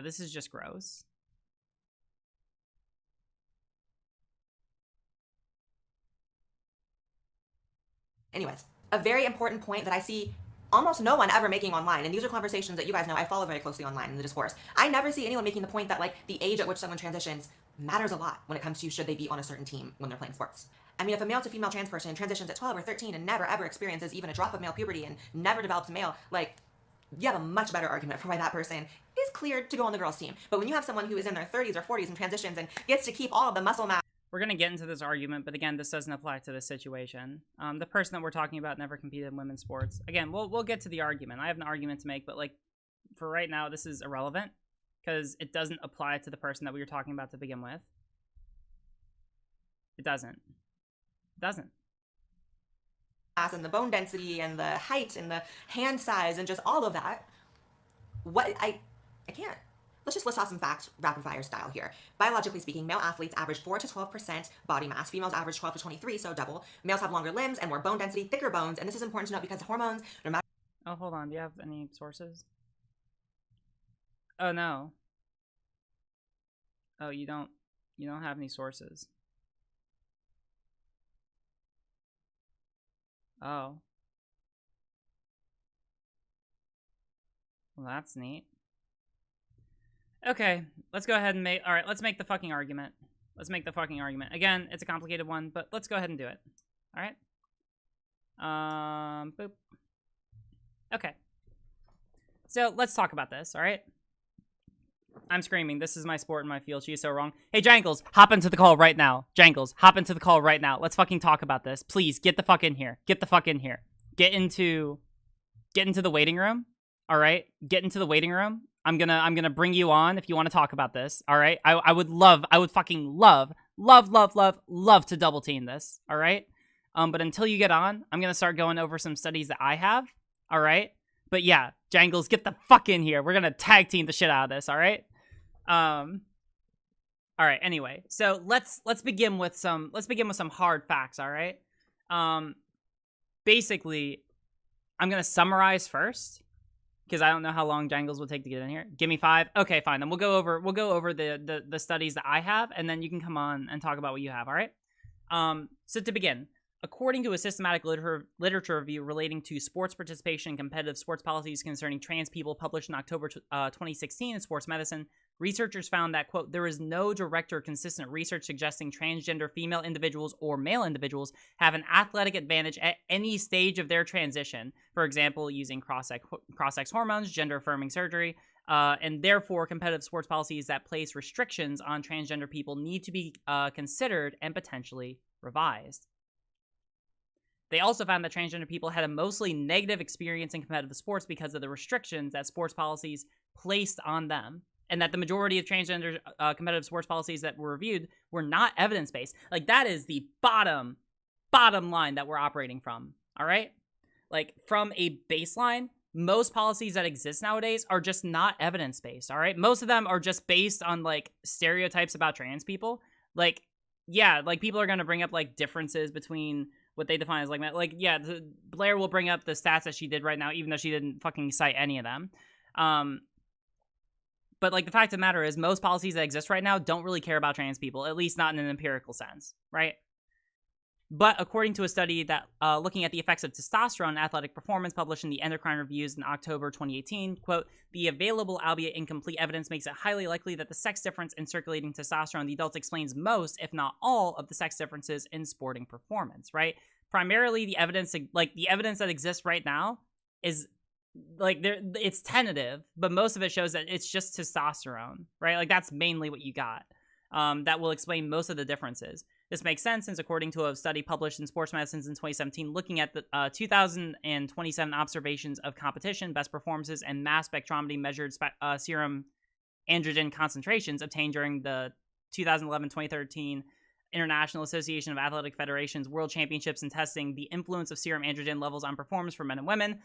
this is just gross. Anyways, a very important point that I see almost no one ever making online, and these are conversations that you guys know I follow very closely online in the discourse. I never see anyone making the point that like the age at which someone transitions matters a lot when it comes to should they be on a certain team when they're playing sports. I mean, if a male to female trans person transitions at 12 or 13 and never ever experiences even a drop of male puberty and never develops male, like you have a much better argument for why that person is cleared to go on the girls' team. But when you have someone who is in their 30s or 40s and transitions and gets to keep all of the muscle mass. We're going to get into this argument, but again, this doesn't apply to this situation. The person that we're talking about never competed in women's sports. Again, we'll get to the argument. I have an argument to make, but like for right now, this is irrelevant because it doesn't apply to the person that we were talking about to begin with. It doesn't. And the bone density and the height and the hand size and just all of that. What I can't. Let's just list off some facts, rapid fire style here. Biologically speaking, male athletes average 4 to 12% body mass. Females average 12 to 23, so double. Males have longer limbs and more bone density, thicker bones, and this is important to note because the hormones, no matter. Oh, hold on. Do you have any sources? Oh no. Oh, you don't have any sources. Oh. Well, that's neat. Okay, let's go ahead and let's make the fucking argument. Again, it's a complicated one, but let's go ahead and do it. All right? Boop. Okay. So, let's talk about this, all right? I'm screaming. This is my sport and my field. She is so wrong. Hey, Jangles, hop into the call right now. Let's fucking talk about this. Please, get the fuck in here. Get into the waiting room, all right? Get into the waiting room. I'm gonna bring you on if you want to talk about this, all right? I would fucking love to double team this, all right? But until you get on, I'm gonna start going over some studies that I have, all right? But yeah, Jangles, get the fuck in here. We're gonna tag team the shit out of this, all right? All right. Anyway, so let's begin with some hard facts, all right? Basically, I'm gonna summarize first. because I don't know how long Jangles will take to get in here. Give me 5. Okay, fine. Then we'll go over the studies that I have, and then you can come on and talk about what you have. All right. So to begin, according to a systematic literature review relating to sports participation and competitive sports policies concerning trans people published in October 2016 in Sports Medicine, researchers found that, quote, there is no direct or consistent research suggesting transgender female individuals or male individuals have an athletic advantage at any stage of their transition, for example, using cross-sex hormones, gender-affirming surgery, and therefore competitive sports policies that place restrictions on transgender people need to be considered and potentially revised. They also found that transgender people had a mostly negative experience in competitive sports because of the restrictions that sports policies placed on them, and that the majority of transgender competitive sports policies that were reviewed were not evidence-based. Like, that is the bottom line that we're operating from, all right? Like, from a baseline, most policies that exist nowadays are just not evidence-based, all right? Most of them are just based on, like, stereotypes about trans people. Like, yeah, like, people are going to bring up, like, differences between what they define as, like, yeah, Blaire will bring up the stats that she did right now, even though she didn't fucking cite any of them. But, like, the fact of the matter is most policies that exist right now don't really care about trans people, at least not in an empirical sense, right? But according to a study that looking at the effects of testosterone on athletic performance published in the Endocrine Reviews in October 2018, quote, the available, albeit incomplete evidence makes it highly likely that the sex difference in circulating testosterone in the adults explains most, if not all, of the sex differences in sporting performance, right? Primarily, the evidence that exists right now is, like, it's tentative, but most of it shows that it's just testosterone, right? Like, that's mainly what you got. That will explain most of the differences. This makes sense since, according to a study published in Sports Medicine in 2017, looking at the 2,027 observations of competition, best performances, and mass spectrometry measured serum androgen concentrations obtained during the 2011-2013 International Association of Athletic Federations World Championships in testing the influence of serum androgen levels on performance for men and women.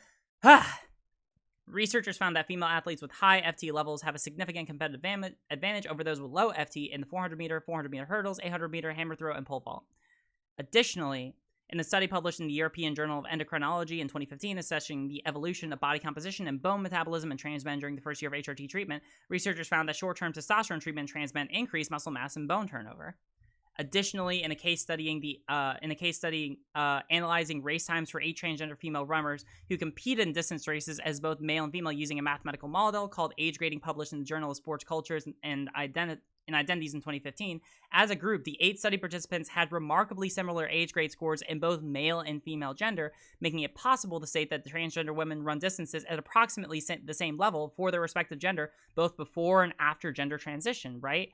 Researchers found that female athletes with high FT levels have a significant competitive advantage over those with low FT in the 400-meter hurdles, 800-meter hammer throw, and pole vault. Additionally, in a study published in the European Journal of Endocrinology in 2015 assessing the evolution of body composition and bone metabolism in trans men during the first year of HRT treatment, researchers found that short-term testosterone treatment in trans men increased muscle mass and bone turnover. Additionally, in a case study analyzing race times for 8 transgender female runners who competed in distance races as both male and female using a mathematical model called age grading, published in the Journal of Sports Cultures and Identities in 2015, as a group, the 8 study participants had remarkably similar age grade scores in both male and female gender, making it possible to state that the transgender women run distances at approximately the same level for their respective gender, both before and after gender transition, right?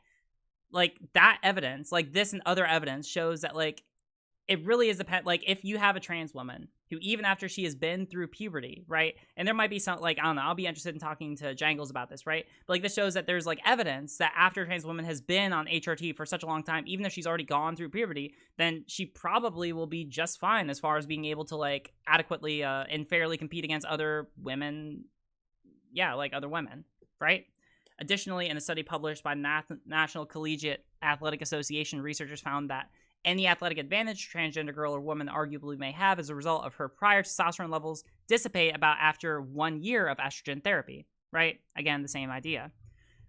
Like, that evidence, like this and other evidence, shows that, like, it really is like, if you have a trans woman who, even after she has been through puberty, right, and there might be some, like, I don't know, I'll be interested in talking to Jangles about this, right, but, like, this shows that there's, like, evidence that after a trans woman has been on HRT for such a long time, even if she's already gone through puberty, then she probably will be just fine as far as being able to, like, adequately and fairly compete against other women, like other women, right? Additionally, in a study published by National Collegiate Athletic Association, researchers found that any athletic advantage a transgender girl or woman arguably may have as a result of her prior testosterone levels dissipate about after 1 year of estrogen therapy, right? Again, the same idea.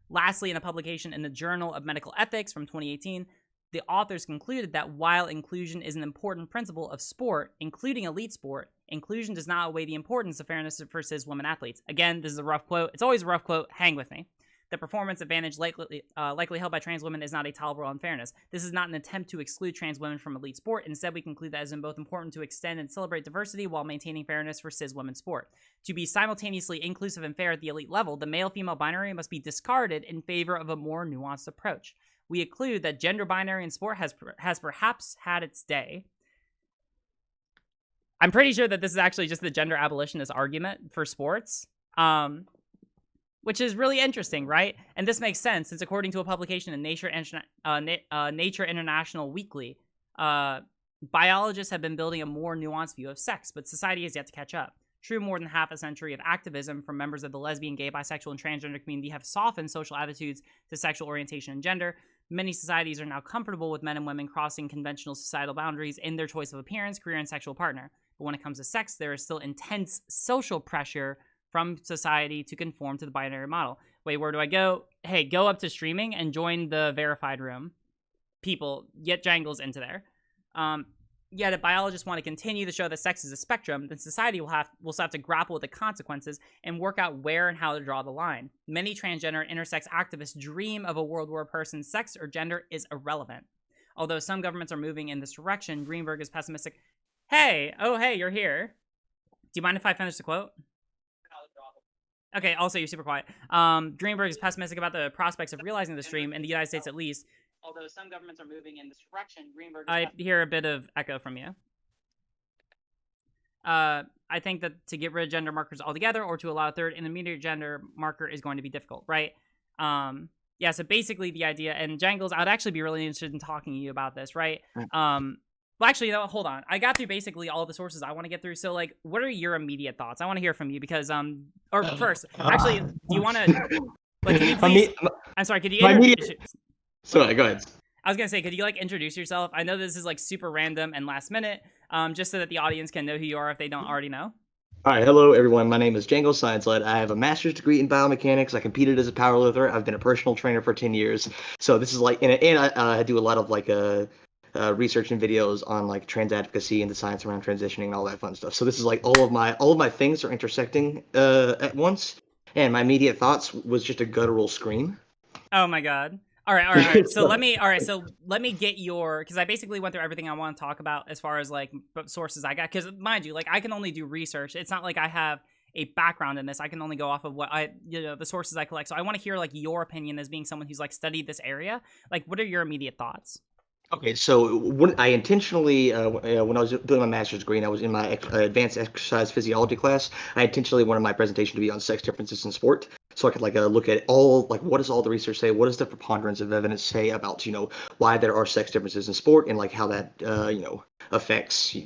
Lastly, in a publication in the Journal of Medical Ethics from 2018, the authors concluded that while inclusion is an important principle of sport, including elite sport, inclusion does not outweigh the importance of fairness for cis women athletes. Again, this is a rough quote. It's always a rough quote. Hang with me. The performance advantage likely held by trans women is not a tolerable unfairness. This is not an attempt to exclude trans women from elite sport. Instead, we conclude that it is both important to extend and celebrate diversity while maintaining fairness for cis women's sport. To be simultaneously inclusive and fair at the elite level, the male-female binary must be discarded in favor of a more nuanced approach. We conclude that gender binary in sport has perhaps had its day. I'm pretty sure that this is actually just the gender abolitionist argument for sports. Which is really interesting, right? And this makes sense since, according to a publication in Nature International Weekly, biologists have been building a more nuanced view of sex, but society has yet to catch up. True, more than half a century of activism from members of the lesbian, gay, bisexual, and transgender community have softened social attitudes to sexual orientation and gender. Many societies are now comfortable with men and women crossing conventional societal boundaries in their choice of appearance, career, and sexual partner. But when it comes to sex, there is still intense social pressure from society to conform to the binary model. Wait, where do I go? Hey, go up to streaming and join the verified room. People, get Jangles into there. Yet if biologists want to continue to show that sex is a spectrum, then society will still have to grapple with the consequences and work out where and how to draw the line. Many transgender and intersex activists dream of a world where a person's sex or gender is irrelevant. Although some governments are moving in this direction, Greenberg is pessimistic. Hey, you're here. Do you mind if I finish the quote? Okay, also, you're super quiet. Greenberg is pessimistic about the prospects of realizing this dream, in the United States at least. Although some governments are moving in this direction, Greenberg... I hear a bit of echo from you. I think that to get rid of gender markers altogether or to allow a third intermediate gender marker is going to be difficult, right? Yeah, so basically the idea... And Jangles, I would actually be really interested in talking to you about this, right? Well, actually, no, hold on. I got through basically all the sources I want to get through. So, like, what are your immediate thoughts? I want to hear from you because, or first, actually, do you want to, like, can you please, I'm sorry, could you Sorry, go ahead. I was going to say, could you, like, introduce yourself? I know this is, like, super random and last minute, just so that the audience can know who you are if they don't already know. All right, hello, everyone. My name is Django ScienceLed. I have a master's degree in biomechanics. I competed as a powerlifter. I've been a personal trainer for 10 years. So this is, like, and I do a lot of, like, research and videos on like trans advocacy and the science around transitioning and all that fun stuff. So this is like all of my things are intersecting at once. And my immediate thoughts was just a guttural scream. Oh my god! All right. So let me get your, because I basically went through everything I want to talk about as far as like sources I got. Because mind you, like I can only do research. It's not like I have a background in this. I can only go off of what the sources I collect. So I want to hear like your opinion as being someone who's like studied this area. Like, what are your immediate thoughts? Okay, so when I intentionally, when I was doing my master's degree and I was in my advanced exercise physiology class, I intentionally wanted my presentation to be on sex differences in sport. So I could like look at all, like, what does all the research say? What does the preponderance of evidence say about, why there are sex differences in sport and like how that, affects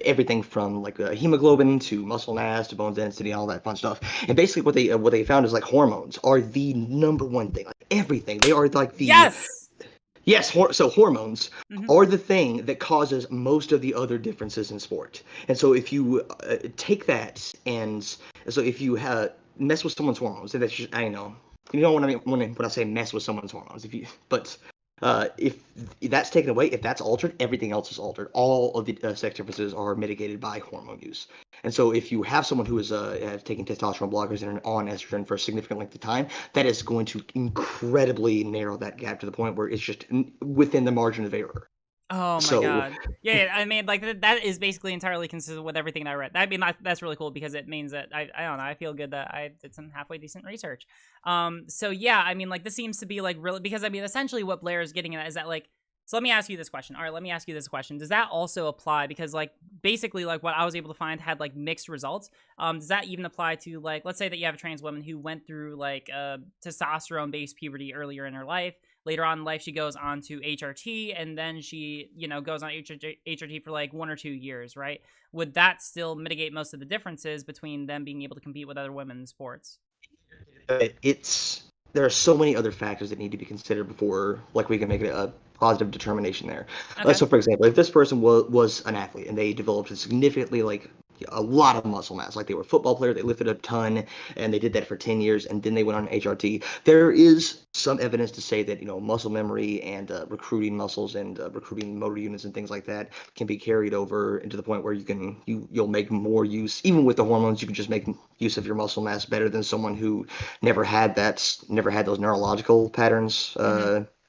everything from like hemoglobin to muscle mass to bone density, all that fun stuff. And basically what they found is like hormones are the number one thing, like everything. They are like the... Yes, so hormones are the thing that causes most of the other differences in sport. And so if you take that and so if you mess with someone's hormones, and that's just, I know, you know what I mean when I say mess with someone's hormones, if that's taken away, if that's altered, everything else is altered. All of the sex differences are mitigated by hormone use. And so if you have someone who is taking testosterone blockers and on estrogen for a significant length of time, that is going to incredibly narrow that gap to the point where it's just within the margin of error. Oh my god. Yeah, I mean, like that is basically entirely consistent with everything that I read. I mean, that's really cool because it means that I don't know, I feel good that I did some halfway decent research. So yeah, I mean, like this seems to be like really, because I mean, essentially what Blaire is getting at is that like, so let me ask you this question. All right, let me ask you this question. Does that also apply? Because like basically like what I was able to find had like mixed results. Does that even apply to like, let's say that you have a trans woman who went through like testosterone-based puberty earlier in her life. Later on in life, she goes on to HRT, and then she, goes on HRT for like 1 or 2 years, right? Would that still mitigate most of the differences between them being able to compete with other women in sports? There are so many other factors that need to be considered before, like, we can make a positive determination there. Okay. So, for example, if this person was an athlete and they developed a significantly, like, a lot of muscle mass, like they were a football player, they lifted a ton, and they did that for 10 years, and then they went on HRT. There is some evidence to say that, muscle memory and recruiting muscles and recruiting motor units and things like that can be carried over into the point where you'll make more use, even with the hormones, you can just make use of your muscle mass better than someone who never had those neurological patterns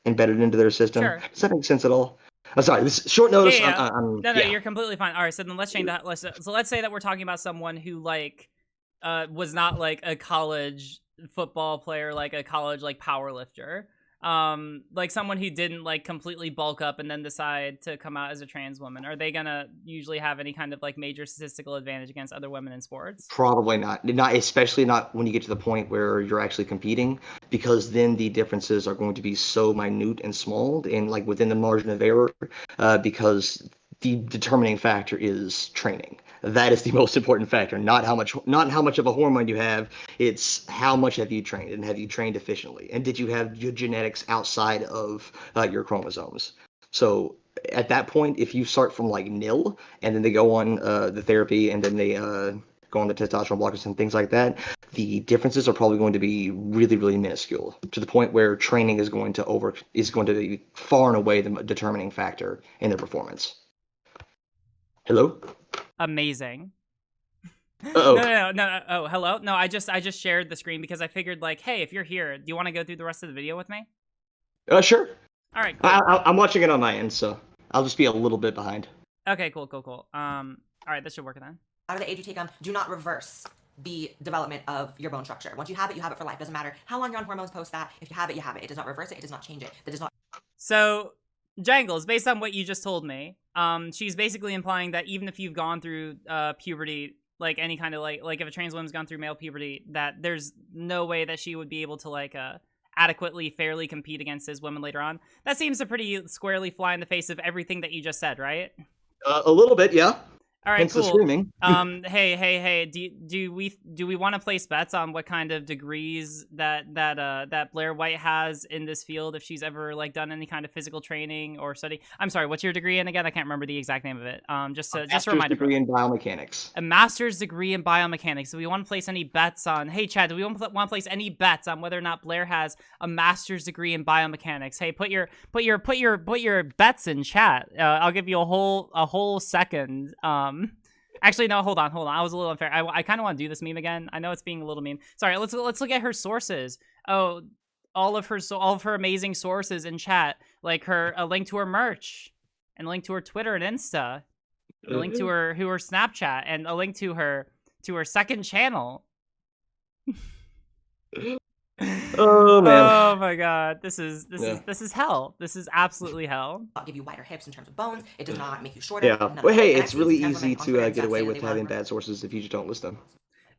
embedded into their system. Sure. Does that make sense at all? I'm sorry, this is short notice. Yeah. No, you're completely fine. All right, so then let's change that. So let's say that we're talking about someone who like was not like a college football player, like a college like power lifter. Like someone who didn't like completely bulk up and then decide to come out as a trans woman. Are they gonna usually have any kind of like major statistical advantage against other women in sports? Probably not. Especially not when you get to the point where you're actually competing, because then the differences are going to be so minute and small and like within the margin of error, because the determining factor is training. That is the most important factor, not how much of a hormone you have. It's how much have you trained, and have you trained efficiently, and did you have your genetics outside of your chromosomes. So at that point, if you start from like nil, and then they go on the therapy, and then they go on the testosterone blockers and things like that, the differences are probably going to be really, really minuscule, to the point where training is going to be far and away the determining factor in their performance. Hello? Amazing. Uh-oh. No. Oh, hello? No, I just shared the screen because I figured, like, hey, if you're here, do you want to go through the rest of the video with me? Sure. All right, cool. I'm watching it on my end, so I'll just be a little bit behind. Okay, cool. All right, this should work then. Out of the age you take them, do not reverse the development of your bone structure. Once you have it for life. Doesn't matter how long you're on hormones post that. If you have it, you have it. It does not reverse it. It does not change it. That does not. So, Jangles, based on what you just told me, she's basically implying that even if you've gone through puberty, like any kind of like if a trans woman's gone through male puberty, that there's no way that she would be able to like adequately, fairly compete against cis women later on. That seems to pretty squarely fly in the face of everything that you just said, right? A little bit, yeah. All right, Hence cool. the screaming. Hey. Do we want to place bets on what kind of degrees that Blaire White has in this field, if she's ever like done any kind of physical training or study? I'm sorry, what's your degree in again? I can't remember the exact name of it. Just a reminder. Degree in biomechanics. A master's degree in biomechanics. Do we want to place any bets on? Hey, Chad, do we want to place any bets on whether or not Blaire has a master's degree in biomechanics? Hey, put your bets in chat. I'll give you a whole second. Actually, no, hold on. I was a little unfair. I kind of want to do this meme again. I know it's being a little mean. Sorry, let's look at her sources. Oh, all of her amazing sources in chat, like a link to her merch, and a link to her Twitter and Insta, and a link to her Snapchat, and a link to her second channel. Oh man. Oh my god. This is hell. This is absolutely hell. Not give you wider hips in terms of bones. It does not make you shorter. Yeah. Well, hey, it's really easy to get away with having bad sources if you just don't list them.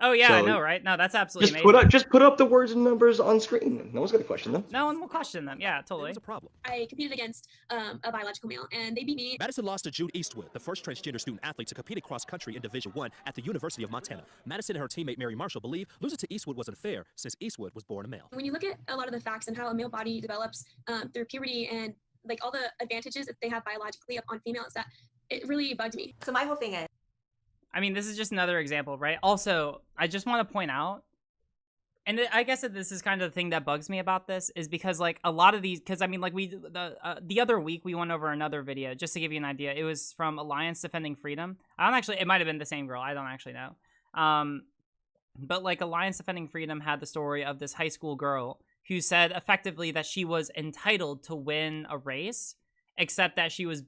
Oh yeah, So, I know, right? No, that's absolutely amazing. Just put up the words and numbers on screen. No one's gonna question them. No one will question them. Yeah, totally. It's a problem. I competed against a biological male, and they beat me. Madison lost to Jude Eastwood, the first transgender student athlete to compete cross country in Division I at the University of Montana. Madison and her teammate Mary Marshall believe losing to Eastwood was unfair since Eastwood was born a male. When you look at a lot of the facts and how a male body develops through puberty and like all the advantages that they have biologically on females, that it really bugged me. So my whole thing is, I mean, this is just another example, right? Also, I just want to point out, and I guess that this is kind of the thing that bugs me about this, is because like a lot of these, because I mean, like the other week we went over another video just to give you an idea. It was from Alliance Defending Freedom. It might have been the same girl. I don't actually know. But like Alliance Defending Freedom had the story of this high school girl who said effectively that she was entitled to win a race, except that she was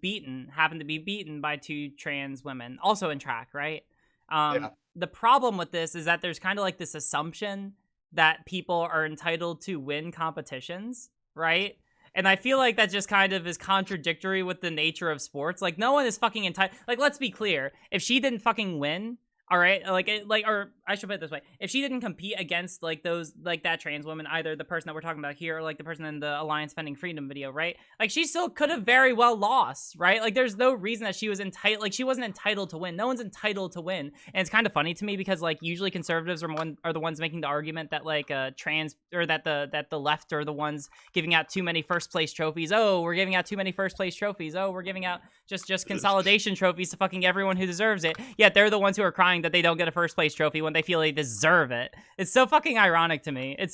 happened to be beaten by two trans women, also in track, right? Yeah. The problem with this is that there's kind of like this assumption that people are entitled to win competitions, right? And I feel like that just kind of is contradictory with the nature of sports. Like, no one is fucking entitled. Like, let's be clear. If she didn't fucking win, all right, or I should put it this way: if she didn't compete against like that trans woman, either the person that we're talking about here or like the person in the Alliance Defending Freedom video, right? Like, she still could have very well lost, right? Like, there's no reason that she was entitled. Like, she wasn't entitled to win. No one's entitled to win, and it's kind of funny to me because like usually conservatives are the ones making the argument that like trans or that the left are the ones giving out too many first place trophies. Oh, we're giving out too many first place trophies. Oh, we're giving out just consolidation trophies to fucking everyone who deserves it. Yet they're the ones who are crying that they don't get a first place trophy when they feel they deserve it. It's so fucking ironic to me. And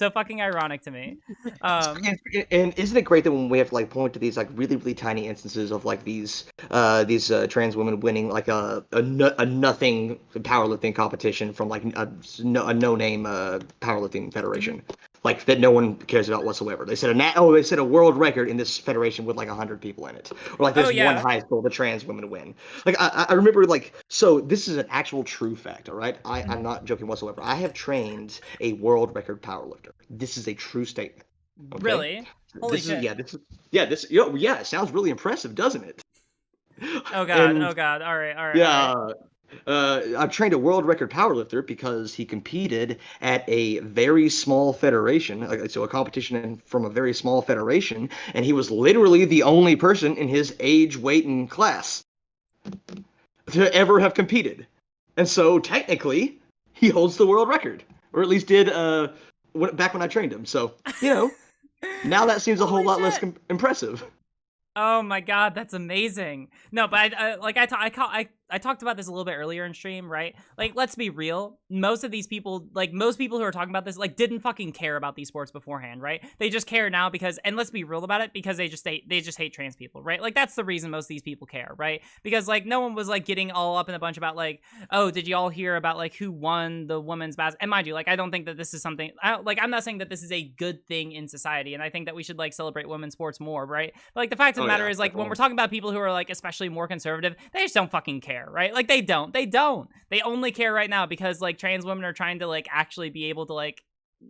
isn't it great that when we have to like point to these like really, really tiny instances of like these trans women winning like a nothing powerlifting competition from like a no-name powerlifting federation, like that no one cares about whatsoever. They said a world record in this federation with like 100 people in it, or like there's one high school the trans women win. Like I remember like, so this is an actual true fact. All right, I'm not joking whatsoever. I have trained a world record powerlifter. This is a true statement. Okay? Really? Holy shit. It sounds really impressive, doesn't it? Oh god. All right. Yeah. I've trained a world record powerlifter because he competed at a very small federation, so a competition from a very small federation, and he was literally the only person in his age, weight, and class to ever have competed. And so technically, he holds the world record, or at least did back when I trained him. So, now that seems a whole lot less impressive. Oh my god, that's amazing. No, but I talked about this a little bit earlier in stream, right? Like, let's be real. Most of these people, like most people who are talking about this, like didn't fucking care about these sports beforehand, right? They just care now because, and let's be real about it, because they just hate trans people, right? Like that's the reason most of these people care, right? Because like no one was like getting all up in a bunch about like, oh, did you all hear about like who won the women's basketball? And mind you, like I don't think that this is something, I'm not saying that this is a good thing in society, and I think that we should like celebrate women's sports more, right? But like the fact of the matter is like when we're talking about people who are like especially more conservative, they just don't fucking care, right? Like they don't. They only care right now because like trans women are trying to like actually be able to like,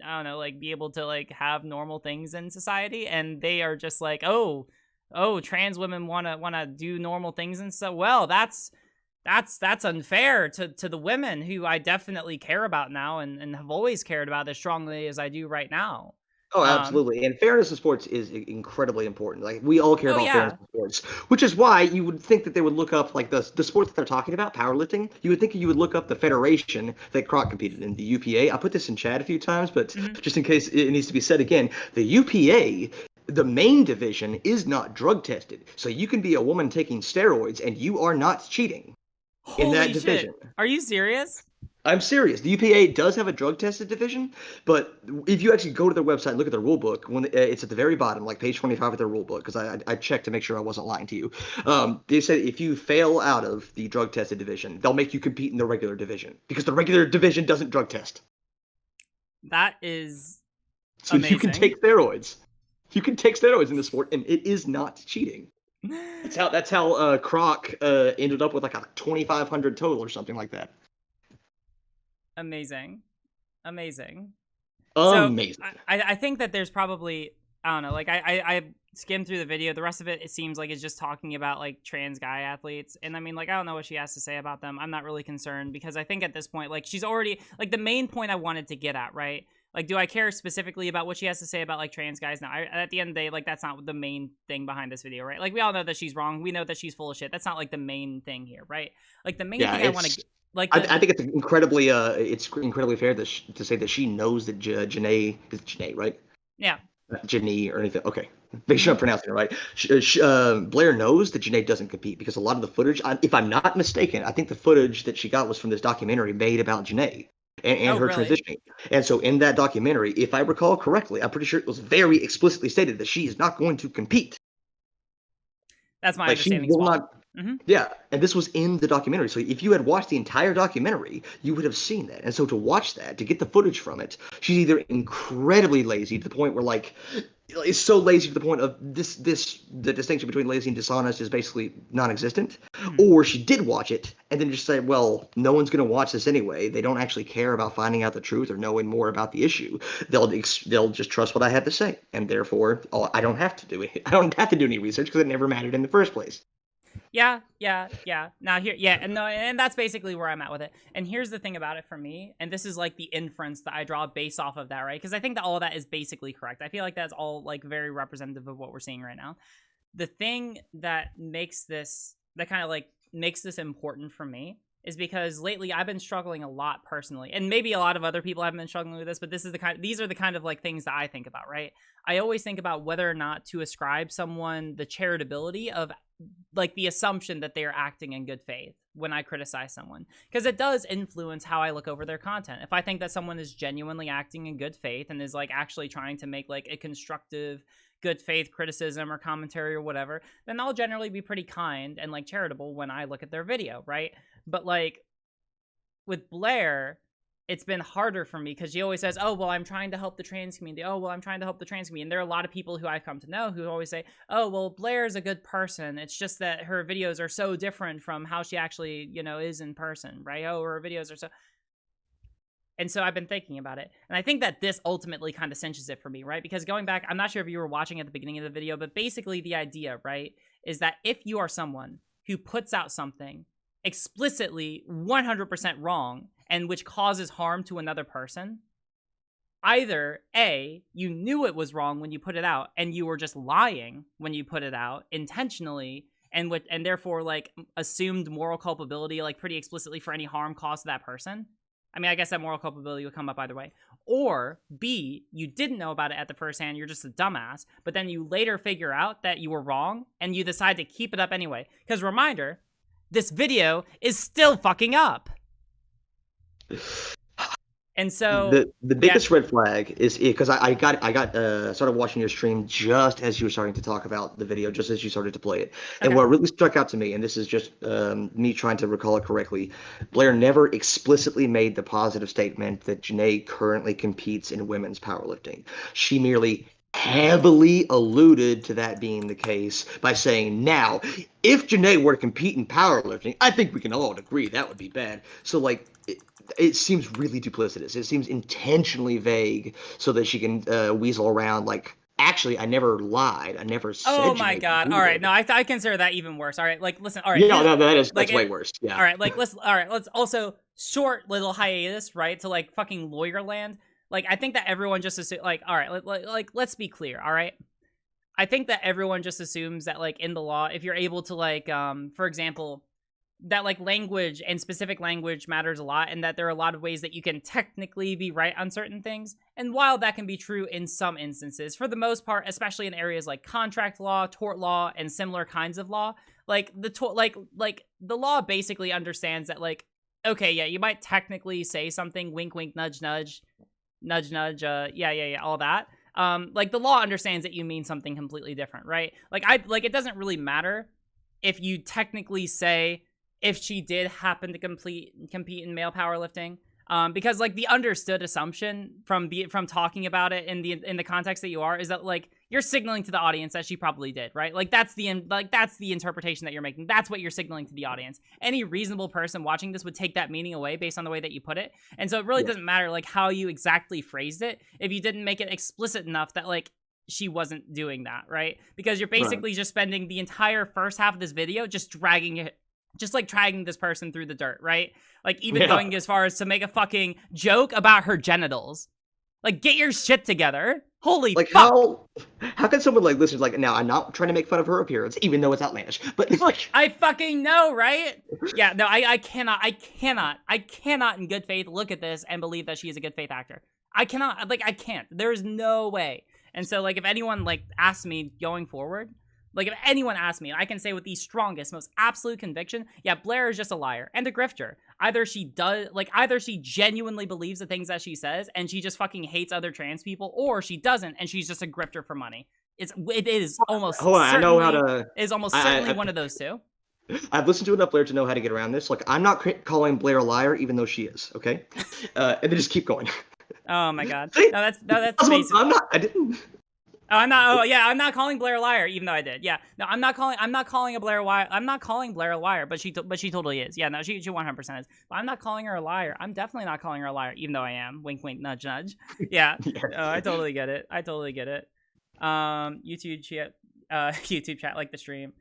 I don't know, like be able to like have normal things in society, and they are just like, oh, trans women wanna do normal things, and so well, that's unfair to the women who I definitely care about now and have always cared about as strongly as I do right now. Oh, absolutely. And fairness in sports is incredibly important. Like we all care about fairness in sports, which is why you would think that they would look up like the sport that they're talking about, powerlifting. You would think you would look up the federation that Croc competed in, the UPA. I put this in chat a few times, but just in case it needs to be said again, the UPA, the main division, is not drug tested. So you can be a woman taking steroids and you are not cheating in that division. Are you serious? I'm serious. The UPA does have a drug-tested division, but if you actually go to their website and look at their rule book, when it's at the very bottom, like page 25 of their rule book, because I checked to make sure I wasn't lying to you. They said if you fail out of the drug-tested division, they'll make you compete in the regular division because the regular division doesn't drug test. That is amazing. You can take steroids. You can take steroids in the sport, and it is not cheating. That's how Croc ended up with like a 2,500 total or something like that. Amazing. So, I think that there's probably, I don't know, like I skimmed through the video. The rest of it seems like it's just talking about like trans guy athletes. And I mean, like, I don't know what she has to say about them. I'm not really concerned because I think at this point, like she's already, like the main point I wanted to get at, right? Like, do I care specifically about what she has to say about like trans guys? No, at the end of the day, like that's not the main thing behind this video, right? Like we all know that she's wrong. We know that she's full of shit. That's not like the main thing here, right? Like the main thing I want to like. I think it's incredibly fair to say that she knows that Janae is Janae, right? Yeah. Janae or anything. Okay. Make sure I'm pronouncing it right. Blaire knows that Janae doesn't compete because a lot of the footage, if I'm not mistaken, I think the footage that she got was from this documentary made about Janae and her transitioning. And so in that documentary, if I recall correctly, I'm pretty sure it was very explicitly stated that she is not going to compete. That's my understanding as well. Yeah, and this was in the documentary. So if you had watched the entire documentary, you would have seen that. And so to watch that, to get the footage from it, she's either incredibly lazy to the point where like is so lazy to the point of the distinction between lazy and dishonest is basically non-existent, or she did watch it and then just say, well, no one's going to watch this anyway. They don't actually care about finding out the truth or knowing more about the issue. They'll just trust what I have to say, and therefore, I don't have to do it. I don't have to do any research because it never mattered in the first place. Yeah. Now here, and that's basically where I'm at with it. And here's the thing about it for me, and this is like the inference that I draw based off of that, right? Because I think that all of that is basically correct. I feel like that's all like very representative of what we're seeing right now. The thing that makes this important for me is because lately I've been struggling a lot personally, and maybe a lot of other people haven't been struggling with this, but these are the kind of like things that I think about, right? I always think about whether or not to ascribe someone the charitability of like the assumption that they are acting in good faith when I criticize someone, because it does influence how I look over their content. If I think that someone is genuinely acting in good faith and is like actually trying to make like a constructive good faith criticism or commentary or whatever, then I'll generally be pretty kind and like charitable when I look at their video, right? But like with Blaire, it's been harder for me because she always says, oh, well, I'm trying to help the trans community. Oh, well, I'm trying to help the trans community. And there are a lot of people who I've come to know who always say, oh, well, Blaire's a good person. It's just that her videos are so different from how she actually, is in person, right? Oh, her videos are so... And so I've been thinking about it. And I think that this ultimately kind of cinches it for me, right? Because going back, I'm not sure if you were watching at the beginning of the video, but basically the idea, right, is that if you are someone who puts out something explicitly 100% wrong and which causes harm to another person, either A, you knew it was wrong when you put it out and you were just lying when you put it out intentionally and therefore like assumed moral culpability like pretty explicitly for any harm caused to that person. I mean, I guess that moral culpability would come up either way. Or B, you didn't know about it at the first hand, you're just a dumbass, but then you later figure out that you were wrong and you decide to keep it up anyway. Because reminder, this video is still fucking up. And so the biggest red flag is because I started watching your stream just as you were starting to talk about the video, just as you started to play it. And what really struck out to me, and this is just me trying to recall it correctly, Blaire never explicitly made the positive statement that Janae currently competes in women's powerlifting. She merely heavily alluded to that being the case by saying, now, if Janae were to compete in powerlifting, I think we can all agree that would be bad. So like, it seems really duplicitous. It seems intentionally vague so that she can weasel around like, actually, I never lied. I never said. Oh my God. All right. No, I consider that even worse. All right. Like, listen. All right. Yeah, that's way worse. Yeah. All right. Like, let's also short little hiatus, right? To like fucking lawyer land. Like, I think that everyone just assumes, like, all right, like, let's be clear. All right. I think that everyone just assumes that like in the law, if you're able to like, for example, that like language and specific language matters a lot, and that there are a lot of ways that you can technically be right on certain things. And while that can be true in some instances, for the most part, especially in areas like contract law, tort law, and similar kinds of law, like the law basically understands that like, okay, yeah, you might technically say something, wink, wink, nudge, nudge, nudge, nudge, yeah, all that. Like the law understands that you mean something completely different, right? Like it doesn't really matter if you technically say if she did happen to compete in male powerlifting, because like the understood assumption from talking about it in the context that you are is that like you're signaling to the audience that she probably did, right? Like that's the interpretation that you're making. That's what you're signaling to the audience. Any reasonable person watching this would take that meaning away based on the way that you put it, and so it really doesn't matter like how you exactly phrased it if you didn't make it explicit enough that like she wasn't doing that, right? Because you're basically just spending the entire first half of this video just dragging this person through the dirt, right? Like even going as far as to make a fucking joke about her genitals. Like, get your shit together. Holy like fuck. How can someone like listen? Like, now I'm not trying to make fun of her appearance, even though it's outlandish. But like, I fucking know, right? Yeah, no, I cannot in good faith look at this and believe that she is a good faith actor. I cannot, like, I can't. There's no way. And so, like, if anyone like asks me going forward, like, if anyone asks me, I can say with the strongest, most absolute conviction, yeah, Blaire is just a liar and a grifter. Either she genuinely believes the things that she says and she just fucking hates other trans people, or she doesn't and she's just a grifter for money. It is almost certainly one of those two. I've listened to enough Blaire to know how to get around this. Like, I'm not calling Blaire a liar, even though she is, okay? And then just keep going. Oh my God. No, that's amazing. I didn't. I'm not calling Blaire a liar, even though I did. Yeah, no, I'm not calling Blaire a liar, but she totally is. Yeah, no, she 100% is. But I'm not calling her a liar. I'm definitely not calling her a liar, even though I am. Wink, wink, nudge, nudge. Yeah, I totally get it. YouTube chat, like the stream.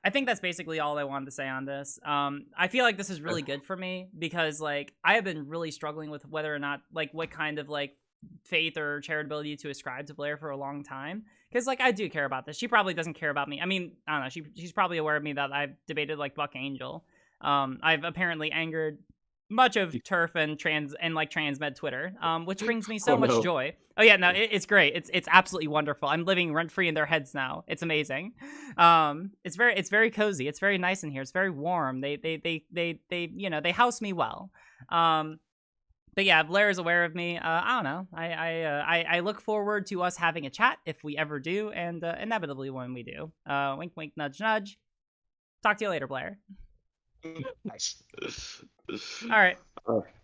I think that's basically all I wanted to say on this. I feel like this is really good for me because like I have been really struggling with whether or not like what kind of like faith or charitability to ascribe to Blaire for a long time, because like I do care about this. She probably doesn't care about me. I mean, I don't know, she's probably aware of me that I've debated like Buck Angel. I've apparently angered much of TERF and transmed Twitter, which brings me so much joy. Oh yeah, no, it's great. It's absolutely wonderful. I'm living rent free in their heads now. It's amazing. It's very cozy. It's very nice in here. It's very warm. They house me well. But yeah, Blaire is aware of me. I don't know. I look forward to us having a chat if we ever do, and inevitably when we do. Wink, wink, nudge, nudge. Talk to you later, Blaire. Nice. All right.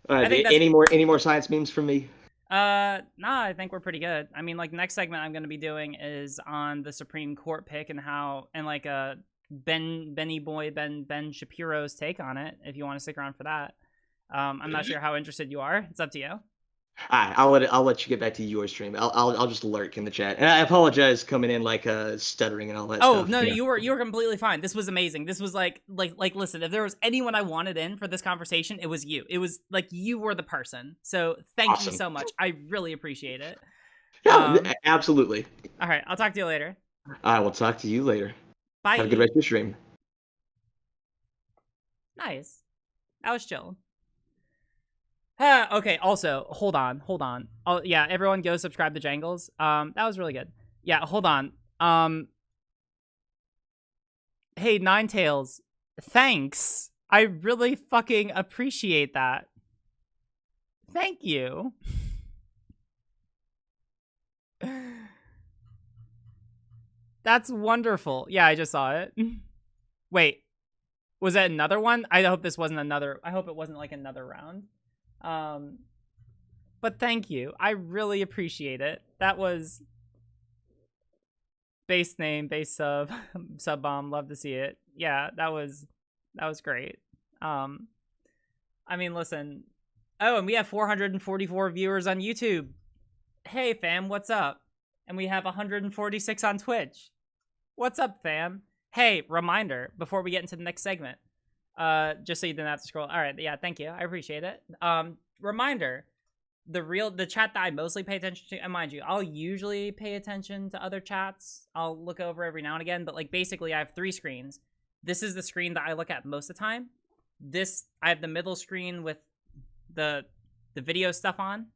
Any more science memes from me? Nah, I think we're pretty good. I mean, like next segment I'm gonna be doing is on the Supreme Court pick and Ben Shapiro's take on it. If you want to stick around for that. I'm not sure how interested you are. It's up to you. I'll let you get back to your stream. I'll just lurk in the chat. And I apologize coming in like stuttering and all that stuff. Oh no, you were completely fine. This was amazing. This was like listen, if there was anyone I wanted in for this conversation, it was you. It was like you were the person. So thank you so much. I really appreciate it. Yeah, absolutely. All right, I'll talk to you later. I will talk to you later. Bye. Have a good rest of your stream. Nice. That was chill. Okay, also, hold on. Oh, yeah, everyone go subscribe to Jangles. That was really good. Yeah, hold on. Hey, Ninetails, Thanks. I really fucking appreciate that. Thank you. That's wonderful. Yeah, I just saw it. Wait, was that another one? I hope this wasn't another. I hope it wasn't like another round. But thank you. I really appreciate it. That was base name, base sub, sub bomb. Love to see it. Yeah, that was great. I mean, listen. Oh, and we have 444 viewers on YouTube. Hey, fam, what's up? And we have 146 on Twitch. What's up, fam? Hey, reminder before we get into the next segment. Just so you didn't have to scroll. All right, yeah, thank you. I appreciate it. Reminder, the chat that I mostly pay attention to, and mind you, I'll usually pay attention to other chats. I'll look over every now and again, but like basically I have 3 screens. This is the screen that I look at most of the time. I have the middle screen with the video stuff on.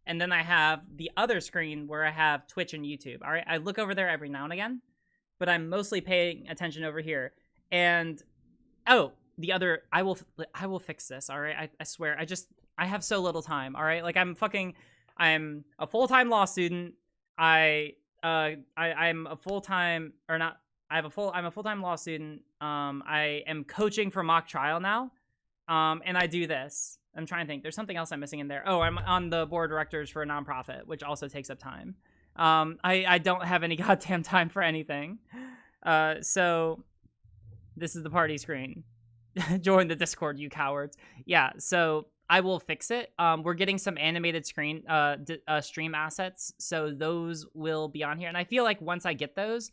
And then I have the other screen where I have Twitch and YouTube. All right, I look over there every now and again, but I'm mostly paying attention over here. And oh, the other, I will fix this. All right, I swear. I have so little time. All right, like I'm a full-time law student. I'm a full-time or not. I'm a full-time law student. I am coaching for mock trial now. And I do this. I'm trying to think. There's something else I'm missing in there. Oh, I'm on the board of directors for a nonprofit, which also takes up time. I don't have any goddamn time for anything. So this is the party screen. Join the Discord, you cowards. Yeah, so I will fix it. We're getting some animated stream assets, so those will be on here. And I feel like once I get those,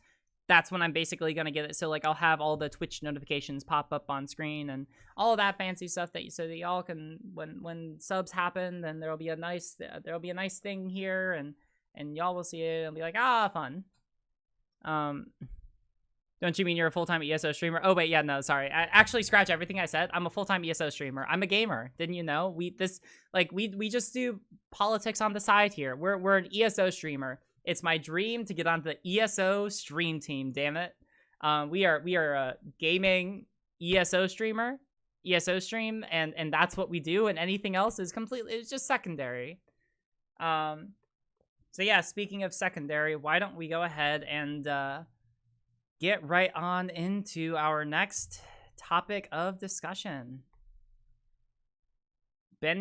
that's when I'm basically going to get it. So like I'll have all the Twitch notifications pop up on screen and all of that fancy stuff so that y'all can, when subs happen, then there'll be a nice thing here and y'all will see it and be like, fun. Don't you mean you're a full-time ESO streamer? Oh wait, yeah, no, sorry. I actually scratch everything I said. I'm a full-time ESO streamer. I'm a gamer. Didn't you know? We just do politics on the side here. We're an ESO streamer. It's my dream to get onto the ESO stream team, damn it. We are a gaming ESO streamer, ESO stream, and that's what we do, and anything else is it's just secondary. So yeah, speaking of secondary, why don't we go ahead and get right on into our next topic of discussion. Ben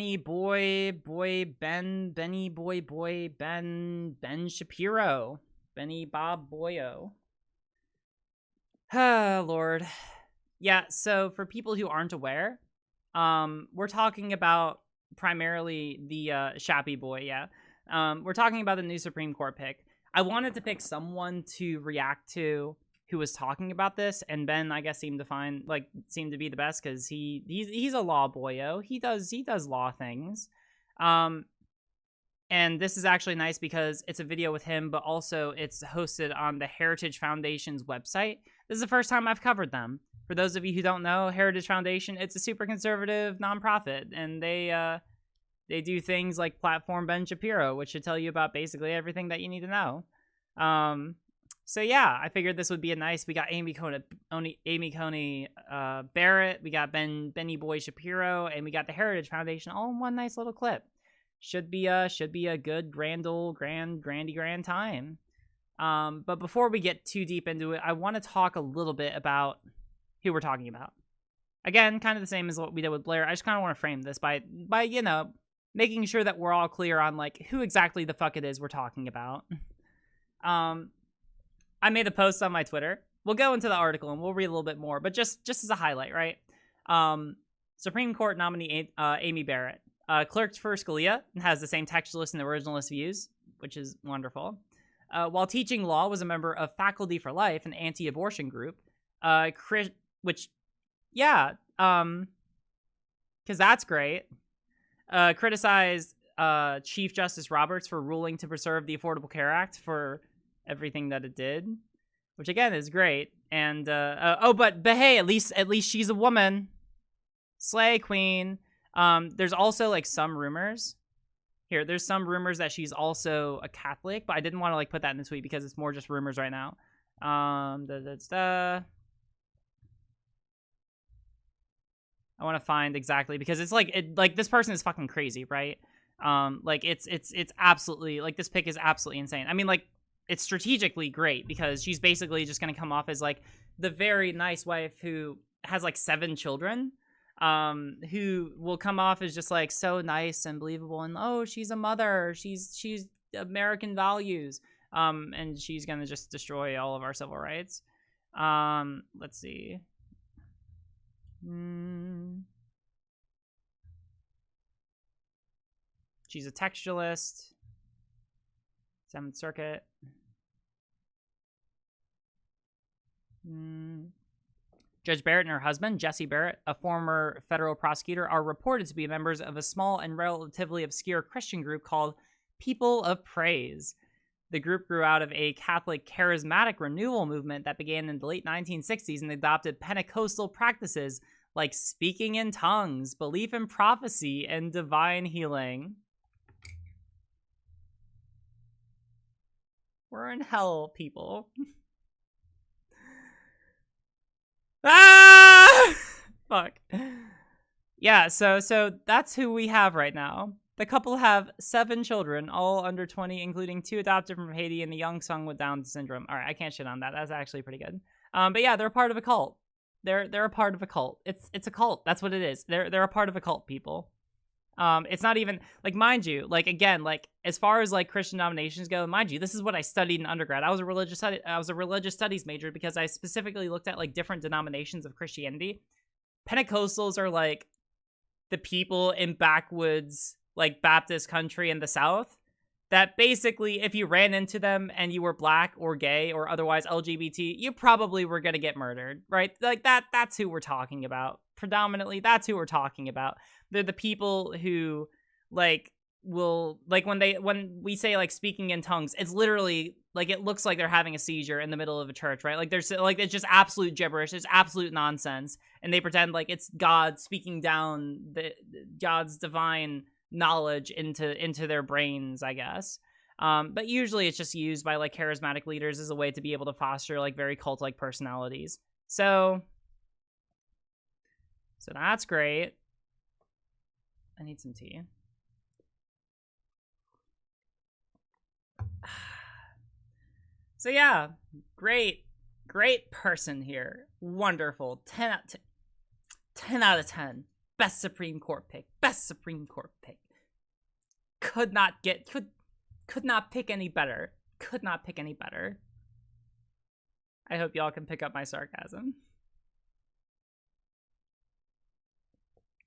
Shapiro. Benny Bob Boyo. Ah, Lord. Yeah, so for people who aren't aware, we're talking about primarily the Shappy boy, yeah. We're talking about the new Supreme Court pick. I wanted to pick someone to react to who was talking about this, and Ben, I guess, seemed to be the best because he's a law boyo. He does law things. And this is actually nice because it's a video with him, but also it's hosted on the Heritage Foundation's website. This is the first time I've covered them. For those of you who don't know, Heritage Foundation, it's a super conservative nonprofit, and they do things like Platform Ben Shapiro, which should tell you about basically everything that you need to know. So yeah, I figured this would be we got Amy Coney Barrett, we got Benny Boy Shapiro, and we got the Heritage Foundation all in one nice little clip. Should be a good grand time. But before we get too deep into it, I want to talk a little bit about who we're talking about. Again, kind of the same as what we did with Blaire. I just kind of want to frame this by making sure that we're all clear on like who exactly the fuck it is we're talking about. I made a post on my Twitter. We'll go into the article and we'll read a little bit more, but just as a highlight, right? Supreme Court nominee Amy Barrett clerked for Scalia and has the same textualist and originalist views, which is wonderful. While teaching law, was a member of Faculty for Life, an anti-abortion group, because that's great. Criticized Chief Justice Roberts for ruling to preserve the Affordable Care Act for everything that it did, which again is great. And but hey, at least she's a woman. Slay queen. There's also like some rumors here. There's some rumors that she's also a Catholic, but I didn't want to like put that in the tweet because it's more just rumors right now. I want to find exactly, because it's like this person is fucking crazy, right? Like it's absolutely, like, this pick is absolutely insane. I mean, like, it's strategically great because she's basically just going to come off as like the very nice wife who has like 7 children, who will come off as just like so nice and believable, and oh, she's a mother, she's American values, and she's going to just destroy all of our civil rights. Let's see. She's a textualist. 7th Circuit. Judge Barrett and her husband, Jesse Barrett, a former federal prosecutor, are reported to be members of a small and relatively obscure Christian group called People of Praise. The group grew out of a Catholic charismatic renewal movement that began in the late 1960s and adopted Pentecostal practices like speaking in tongues, belief in prophecy, and divine healing. We're in hell, people. Ah! Fuck. Yeah, so that's who we have right now. The couple have 7 children, all under 20, including 2 adopted from Haiti and a young son with Down syndrome. All right, I can't shit on that. That's actually pretty good. But yeah, they're a part of a cult. They're a part of a cult. It's a cult. That's what it is. They're a part of a cult, people. It's not even, like, mind you, like, again, like, as far as like Christian denominations go, mind you, this is what I studied in undergrad. I was a religious studies major because I specifically looked at like different denominations of Christianity. Pentecostals are like the people in backwoods, like, Baptist country in the South that basically, if you ran into them and you were black or gay or otherwise LGBT, you probably were going to get murdered, right? Like, that's who we're talking about. Predominantly, that's who we're talking about. They're the people who, like, will, like, when we say, like, speaking in tongues, it's literally, like, it looks like they're having a seizure in the middle of a church, right? Like, there's, like, it's just absolute gibberish. It's absolute nonsense. And they pretend like it's God speaking down God's divine knowledge into their brains, I guess. But usually it's just used by, like, charismatic leaders as a way to be able to foster, like, very cult-like personalities. So that's great. I need some tea. So yeah, great person here. Wonderful. 10 out of 10. Best Supreme Court pick. Could not pick any better. I hope y'all can pick up my sarcasm.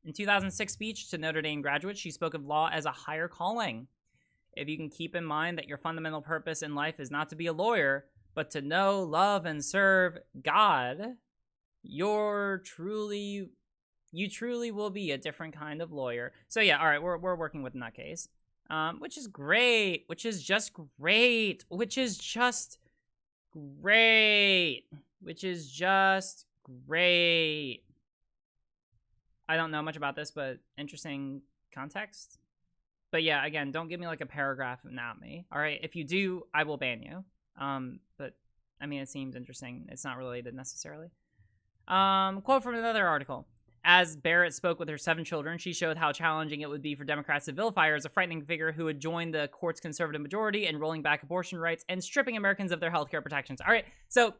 In 2006 speech to Notre Dame graduates, she spoke of law as a higher calling. If you can keep in mind that your fundamental purpose in life is not to be a lawyer, but to know, love, and serve God, you truly will be a different kind of lawyer. So yeah, all right, we're working with nutcase, which is great, which is just great. I don't know much about this, but interesting context. But yeah, again, don't give me like a paragraph and at me. All right, if you do, I will ban you. But I mean, it seems interesting. It's not related necessarily. Quote from another article. As Barrett spoke with her 7 children, she showed how challenging it would be for Democrats to vilify her as a frightening figure who would join the court's conservative majority in rolling back abortion rights and stripping Americans of their healthcare protections. All right, so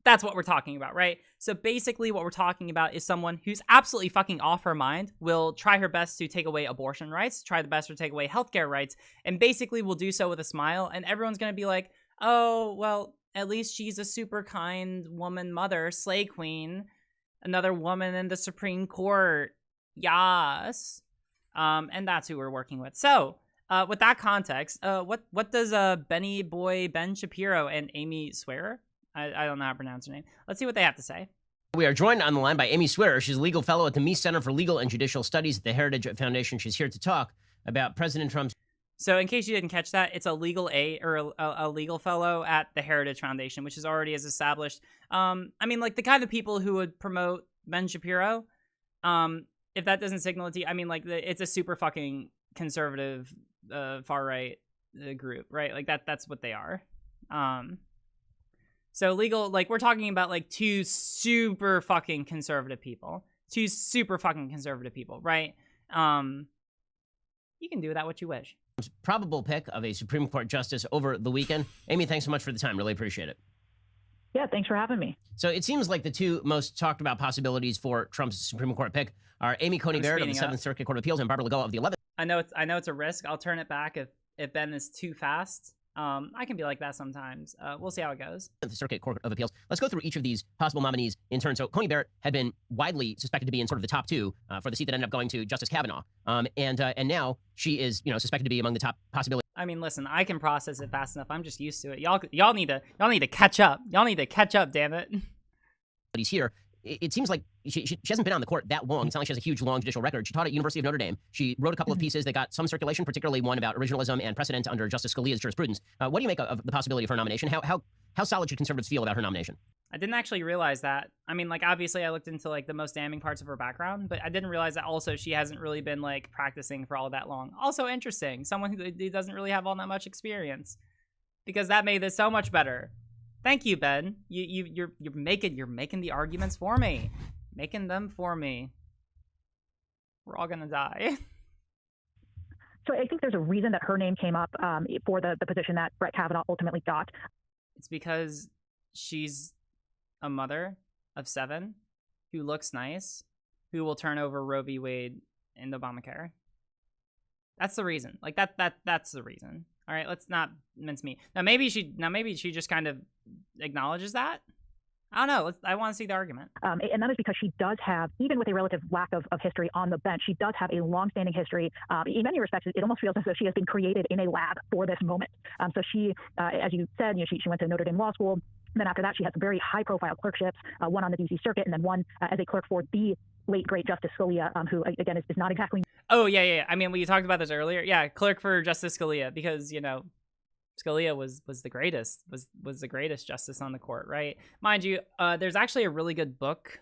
that's what we're talking about, right? So basically what we're talking about is someone who's absolutely fucking off her mind, will try her best to take away abortion rights, try the best to take away healthcare rights, and basically will do so with a smile, and everyone's going to be like, oh, well, at least she's a super kind woman mother, slay queen, another woman in the Supreme Court, yes. And that's who we're working with. So, with that context, what does Benny Boy Ben Shapiro and Amy Swearer, I don't know how to pronounce her name. Let's see what they have to say. We are joined on the line by Amy Swearer. She's a legal fellow at the Meese Center for Legal and Judicial Studies at the Heritage Foundation. She's here to talk about President Trump's... So in case you didn't catch that, it's a legal a legal fellow at the Heritage Foundation, which is already as established. I mean, like the kind of people who would promote Ben Shapiro, if that doesn't signal it to you, I mean, like it's a super fucking conservative, far-right group, right? Like that's what they are. So legal, like we're talking about like 2 super fucking conservative people. two super fucking conservative people, right? You can do with that what you wish. Probable pick of a Supreme Court justice over the weekend. Amy, thanks so much for the time. Really appreciate it. Yeah, thanks for having me. So it seems like the two most talked about possibilities for Trump's Supreme Court pick are Amy Coney Barrett of the 7th Circuit Court of Appeals and Barbara Lagoa of the 11th. I know it's a risk. I'll turn it back if Ben is too fast. I can be like that sometimes. We'll see how it goes. The Circuit Court of Appeals. Let's go through each of these possible nominees in turn. So Coney Barrett had been widely suspected to be in sort of the top two for the seat that ended up going to Justice Kavanaugh. And now she is, suspected to be among the top possibilities. I mean, listen, I can process it fast enough. I'm just used to it. Y'all need to catch up. Y'all need to catch up, damn it. Here. It seems like she hasn't been on the court that long. It's not like she has a huge, long judicial record. She taught at University of Notre Dame. She wrote a couple of pieces that got some circulation, particularly one about originalism and precedent under Justice Scalia's jurisprudence. What do you make of the possibility of her nomination? How solid should conservatives feel about her nomination? I didn't actually realize that. I mean, like, obviously I looked into, like, the most damning parts of her background, but I didn't realize that also she hasn't really been, like, practicing for all that long. Also interesting. Someone who doesn't really have all that much experience. Because that made this so much better. Thank you, Ben. You're making the arguments for me. Making them for me. We're all gonna die. So I think there's a reason that her name came up for the position that Brett Kavanaugh ultimately got. It's because she's a mother of 7 who looks nice, who will turn over Roe v. Wade and Obamacare. That's the reason. Like that's the reason. All right, let's not mince meat. Now maybe she just kind of acknowledges that. I don't know. I want to see the argument. And that is because she does have, even with a relative lack of history on the bench, she does have a long-standing history. In many respects, it almost feels as though she has been created in a lab for this moment. So she, as you said, she went to Notre Dame Law School. Then after that, she had some very high-profile clerkships, one on the D.C. Circuit, and then one as a clerk for the late, great Justice Scalia, who, again, is not exactly... Oh, yeah. I mean, we talked about this earlier. Yeah, clerk for Justice Scalia, because, Scalia was the greatest, was the greatest justice on the court, right? Mind you, there's actually a really good book,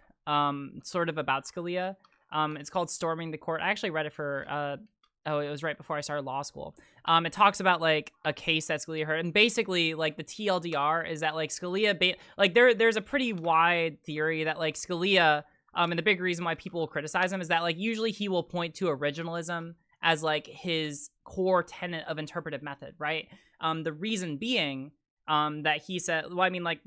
sort of about Scalia. It's called Storming the Court. I actually read it for... it was right before I started law school. It talks about, like, a case that Scalia heard. And basically, like, the TLDR is that, like, Scalia... there's a pretty wide theory that, like, Scalia... and the big reason why people will criticize him is that, like, usually he will point to originalism as, like, his core tenet of interpretive method, right? The reason being that he said... Well, I mean, like,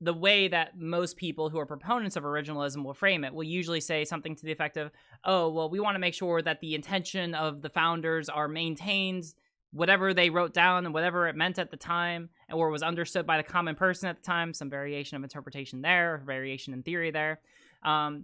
the way that most people who are proponents of originalism will frame it will usually say something to the effect of, oh, well, we want to make sure that the intention of the founders are maintained, whatever they wrote down and whatever it meant at the time, or was understood by the common person at the time, some variation of interpretation there, variation in theory there.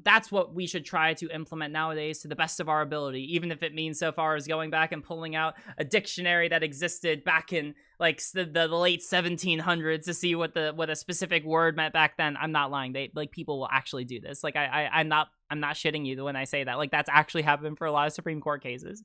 That's what we should try to implement nowadays to the best of our ability, even if it means so far as going back and pulling out a dictionary that existed back in like the late 1700s to see what a specific word meant back then. I'm not lying. People will actually do this. Like I'm not shitting you when I say that. Like that's actually happened for a lot of Supreme Court cases.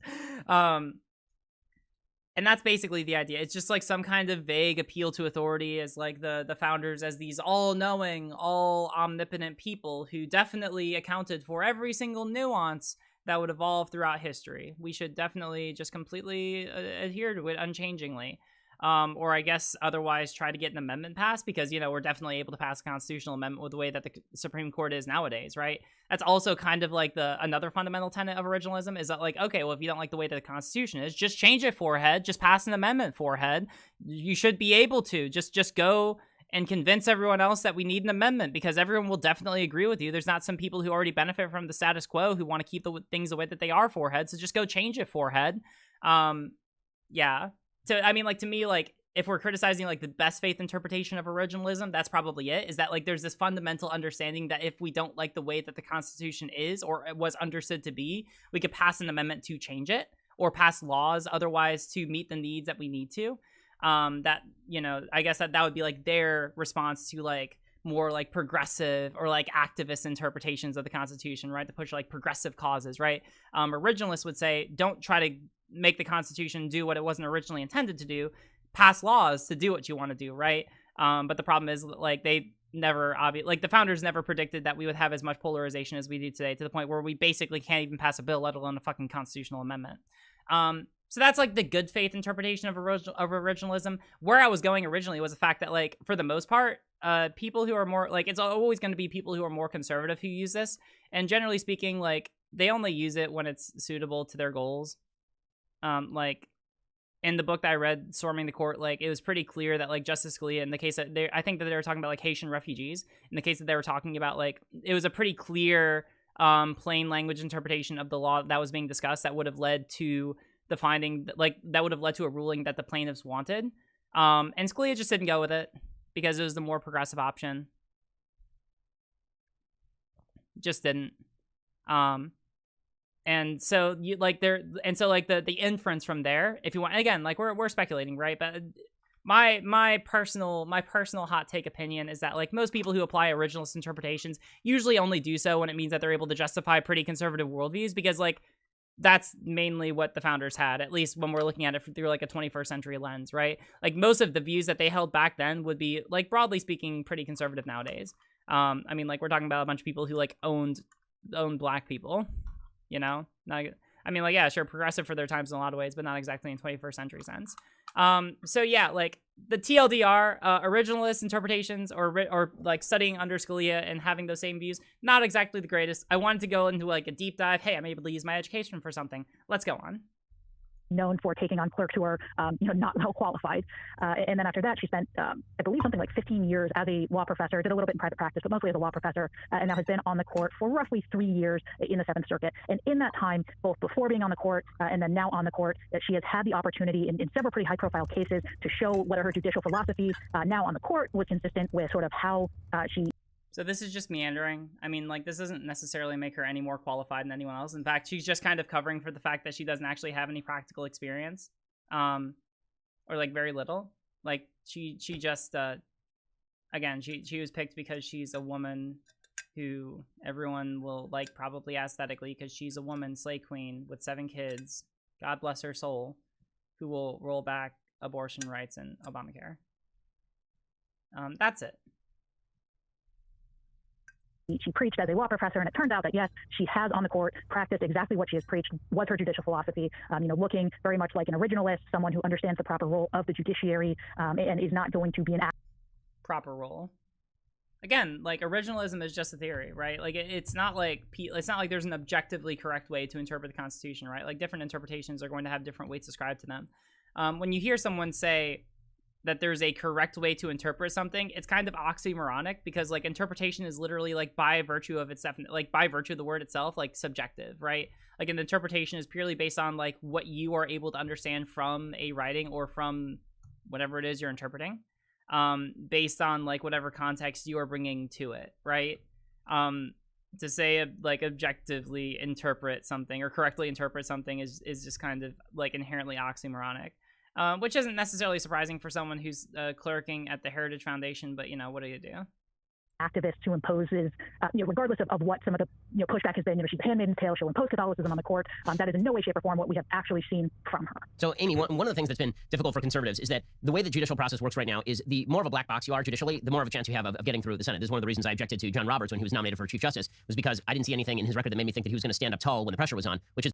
And that's basically the idea. It's just like some kind of vague appeal to authority as like the founders as these all-knowing, all-omnipotent people who definitely accounted for every single nuance that would evolve throughout history. We should definitely just completely adhere to it unchangingly. Or I guess otherwise try to get an amendment passed because, we're definitely able to pass a constitutional amendment with the way that the Supreme Court is nowadays, right? That's also kind of like another fundamental tenet of originalism is that like, okay, well, if you don't like the way that the Constitution is, just change it, forehead. Just pass an amendment, forehead. You should be able to just go and convince everyone else that we need an amendment because everyone will definitely agree with you. There's not some people who already benefit from the status quo who want to keep the things the way that they are, forehead. So just go change it, forehead. Yeah. So, I mean, like, to me, like, if we're criticizing, like, the best faith interpretation of originalism, that's probably it, is that, like, there's this fundamental understanding that if we don't like the way that the Constitution is or it was understood to be, we could pass an amendment to change it or pass laws otherwise to meet the needs that we need to. That, I guess that would be, like, their response to, like, more, like, progressive or, like, activist interpretations of the Constitution, right? To push, like, progressive causes, right? Originalists would say, don't try to make the Constitution do what it wasn't originally intended to do, pass laws to do what you want to do, right? But the problem is, like, they never, like, the founders never predicted that we would have as much polarization as we do today, to the point where we basically can't even pass a bill, let alone a fucking constitutional amendment. So that's like the good faith interpretation of originalism. Where I was going originally was the fact that, like, for the most part, people who are more like, it's always going to be people who are more conservative who use this, and generally speaking, like, they only use it when it's suitable to their goals. Like in the book that I read, Storming the Court, like, it was pretty clear that, like, Justice Scalia, in the case that I think that they were talking about, like, Haitian refugees, in the case that they were talking about, like, it was a pretty clear plain language interpretation of the law that was being discussed that would have led to the finding, like, that would have led to a ruling that the plaintiffs wanted. And Scalia just didn't go with it because it was the more progressive option. Just didn't. And so you like there, and so like the inference from there, if you want, again, like we're speculating, right? But my personal hot take opinion is that, like, most people who apply originalist interpretations usually only do so when it means that they're able to justify pretty conservative worldviews, because, like, that's mainly what the founders had, at least when we're looking at it through, like, a 21st century lens, right? Like, most of the views that they held back then would be, like, broadly speaking, pretty conservative nowadays. I mean, like, we're talking about a bunch of people who, like, owned black people, you know? I mean, like, yeah, sure, progressive for their times in a lot of ways, but not exactly in 21st century sense. So yeah, like, the TLDR, originalist interpretations, or like studying under Scalia and having those same views, not exactly the greatest. I wanted to go into, like, a deep dive. Hey, I'm able to use my education for something. Let's go on. Known for taking on clerks who are, not well qualified. And then after that, she spent, I believe, something like 15 years as a law professor, did a little bit in private practice, but mostly as a law professor, and now has been on the court for roughly 3 years in the Seventh Circuit. And in that time, both before being on the court and then now on the court, that she has had the opportunity in several pretty high-profile cases to show whether her judicial philosophy now on the court was consistent with sort of how she... So this is just meandering. I mean, like, this doesn't necessarily make her any more qualified than anyone else. In fact, she's just kind of covering for the fact that she doesn't actually have any practical experience, or, like, very little. Like, she just, again, she was picked because she's a woman who everyone will like, probably aesthetically, because she's a woman, slay queen with 7 kids, God bless her soul, who will roll back abortion rights and Obamacare. That's it. She preached as a law professor, and it turns out that, yes, she has on the court practiced exactly what she has preached was her judicial philosophy, looking very much like an originalist, someone who understands the proper role of the judiciary, and is not going to be an... Proper role. Again, like, originalism is just a theory, right? Like, it's not like there's an objectively correct way to interpret the Constitution, right? Like, different interpretations are going to have different weights ascribed to them. When you hear someone say that there's a correct way to interpret something, it's kind of oxymoronic, because, like, interpretation is literally, like, by virtue of its by virtue of the word itself, like, subjective, right? Like, an interpretation is purely based on, like, what you are able to understand from a writing or from whatever it is you're interpreting, based on, like, whatever context you are bringing to it, right? To say, like, objectively interpret something or correctly interpret something is just kind of, like, inherently oxymoronic. Which isn't necessarily surprising for someone who's clerking at the Heritage Foundation, but, what do you do? Activist who imposes, regardless of what some of the pushback has been, she's a handmaid's tale, she'll impose Catholicism on the court. That is in no way, shape, or form what we have actually seen from her. So, Amy, one of the things that's been difficult for conservatives is that the way the judicial process works right now is the more of a black box you are judicially, the more of a chance you have of getting through the Senate. This is one of the reasons I objected to John Roberts when he was nominated for Chief Justice, was because I didn't see anything in his record that made me think that he was going to stand up tall when the pressure was on, which is...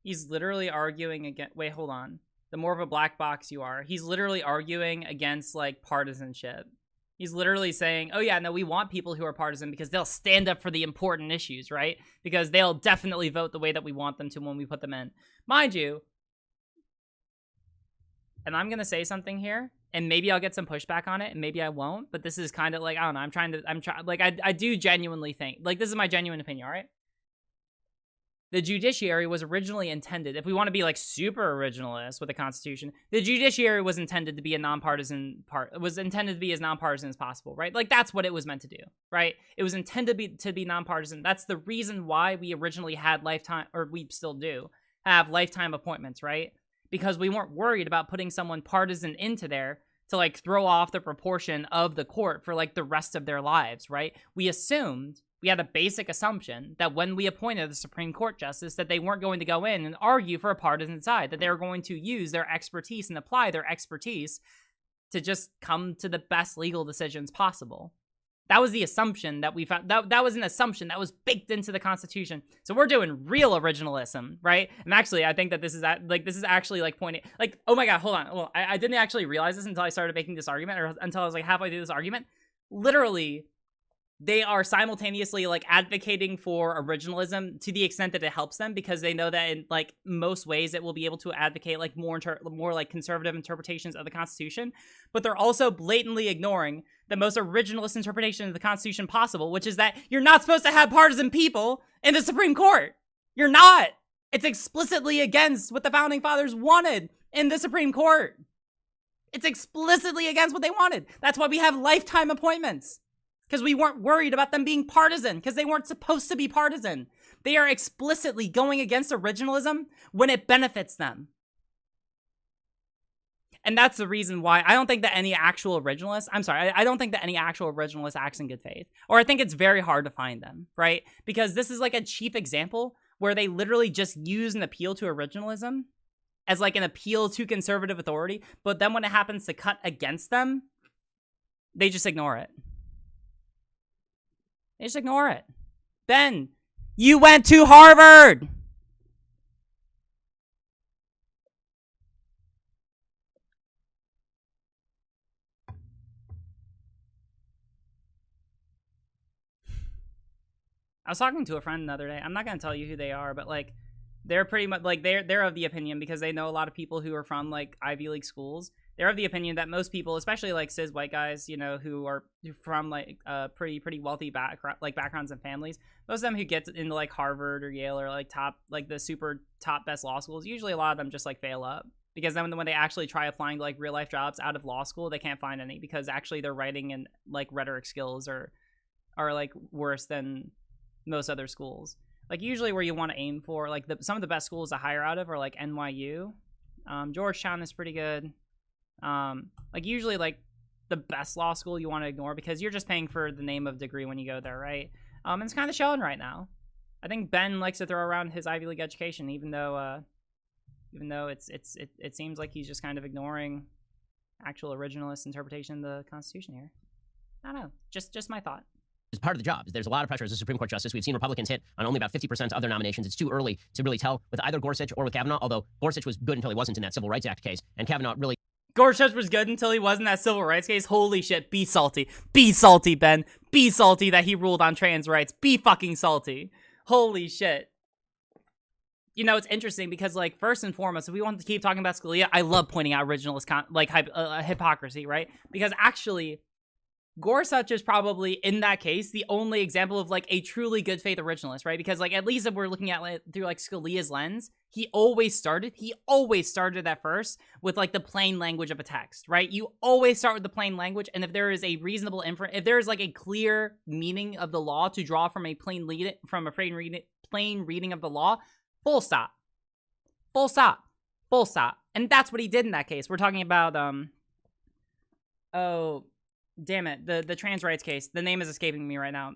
He's literally arguing against... Wait, hold on. The more of a black box you are. He's literally arguing against, like, partisanship. He's literally saying, oh, yeah, no, we want people who are partisan because they'll stand up for the important issues, right? Because they'll definitely vote the way that we want them to when we put them in. Mind you, and I'm going to say something here, and maybe I'll get some pushback on it, and maybe I won't, but this is kind of like, I don't know, I do genuinely think, like, this is my genuine opinion, all right? The judiciary was originally intended, if we want to be, like, super originalist with the Constitution, the judiciary was intended to be a nonpartisan as nonpartisan as possible, right? Like, that's what it was meant to do, right? It was intended to be nonpartisan. That's the reason why we originally had lifetime, or we still do, have lifetime appointments, right? Because we weren't worried about putting someone partisan into there to, like, throw off the proportion of the court for, like, the rest of their lives, right? We had a basic assumption that when we appointed the Supreme Court justice, that they weren't going to go in and argue for a partisan side, that they were going to use their expertise and apply their expertise to just come to the best legal decisions possible. That was the assumption that we found. That was an assumption that was baked into the Constitution. So we're doing real originalism, right? And actually, I think that this is actually like pointing, like, oh my God, hold on. Well, I didn't actually realize this until I started making this argument, or until I was like halfway through this argument. Literally, they are simultaneously like advocating for originalism to the extent that it helps them, because they know that in like most ways it will be able to advocate like more like conservative interpretations of the Constitution. But they're also blatantly ignoring the most originalist interpretation of the Constitution possible, which is that you're not supposed to have partisan people in the Supreme Court. You're not. It's explicitly against what the Founding Fathers wanted in the Supreme Court. It's explicitly against what they wanted. That's why we have lifetime appointments. Because we weren't worried about them being partisan, because they weren't supposed to be partisan. They are explicitly going against originalism when it benefits them. And that's the reason why I don't think that any actual originalist, I don't think that any actual originalist acts in good faith. Or I think it's very hard to find them, right? Because this is like a chief example where they literally just use an appeal to originalism as like an appeal to conservative authority, but then when it happens to cut against them, they just ignore it. They just ignore it. Ben, you went to Harvard! I was talking to a friend the other day. I'm not going to tell you who they are, but like, they're pretty much like, they're of the opinion, because they know a lot of people who are from like Ivy League schools. They're of the opinion that most people, especially like cis white guys, you know, who are from like pretty wealthy backgrounds and families, most of them who get into like Harvard or Yale or like the super top best law schools, usually a lot of them just like fail up, because then when they actually try applying to like real life jobs out of law school, they can't find any, because actually their writing and like rhetoric skills are like worse than most other schools. Like usually where you want to aim for, like some of the best schools to hire out of are like NYU, Georgetown is pretty good. Like usually like the best law school you want to ignore, because you're just paying for the name of degree when you go there, right? And it's kind of showing right now. I think Ben likes to throw around his Ivy League education, even though it seems like he's just kind of ignoring actual originalist interpretation of the Constitution here. I don't know, just my thought. Is part of the job. There's a lot of pressure as a Supreme Court justice. We've seen Republicans hit on only about 50% of other nominations. It's too early to really tell with either Gorsuch or with Kavanaugh, although Gorsuch was good until he wasn't in that Civil Rights Act case, and Kavanaugh really... Gorsuch was good until he was in that Civil Rights case. Holy shit, be salty. Be salty, Ben. Be salty that he ruled on trans rights. Be fucking salty. Holy shit. You know, it's interesting because, like, first and foremost, if we want to keep talking about Scalia, I love pointing out originalist, hypocrisy, right? Because actually... Gorsuch is probably, in that case, the only example of, like, a truly good faith originalist, right? Because, like, at least if we're looking at it through, like, Scalia's lens, he always started at first with, like, the plain language of a text, right? You always start with the plain language, and if there is a reasonable inference, if there is, like, a clear meaning of the law to draw from a plain reading of the law, full stop. Full stop. Full stop. And that's what he did in that case. We're talking about, oh... Damn it, the trans rights case. The name is escaping me right now.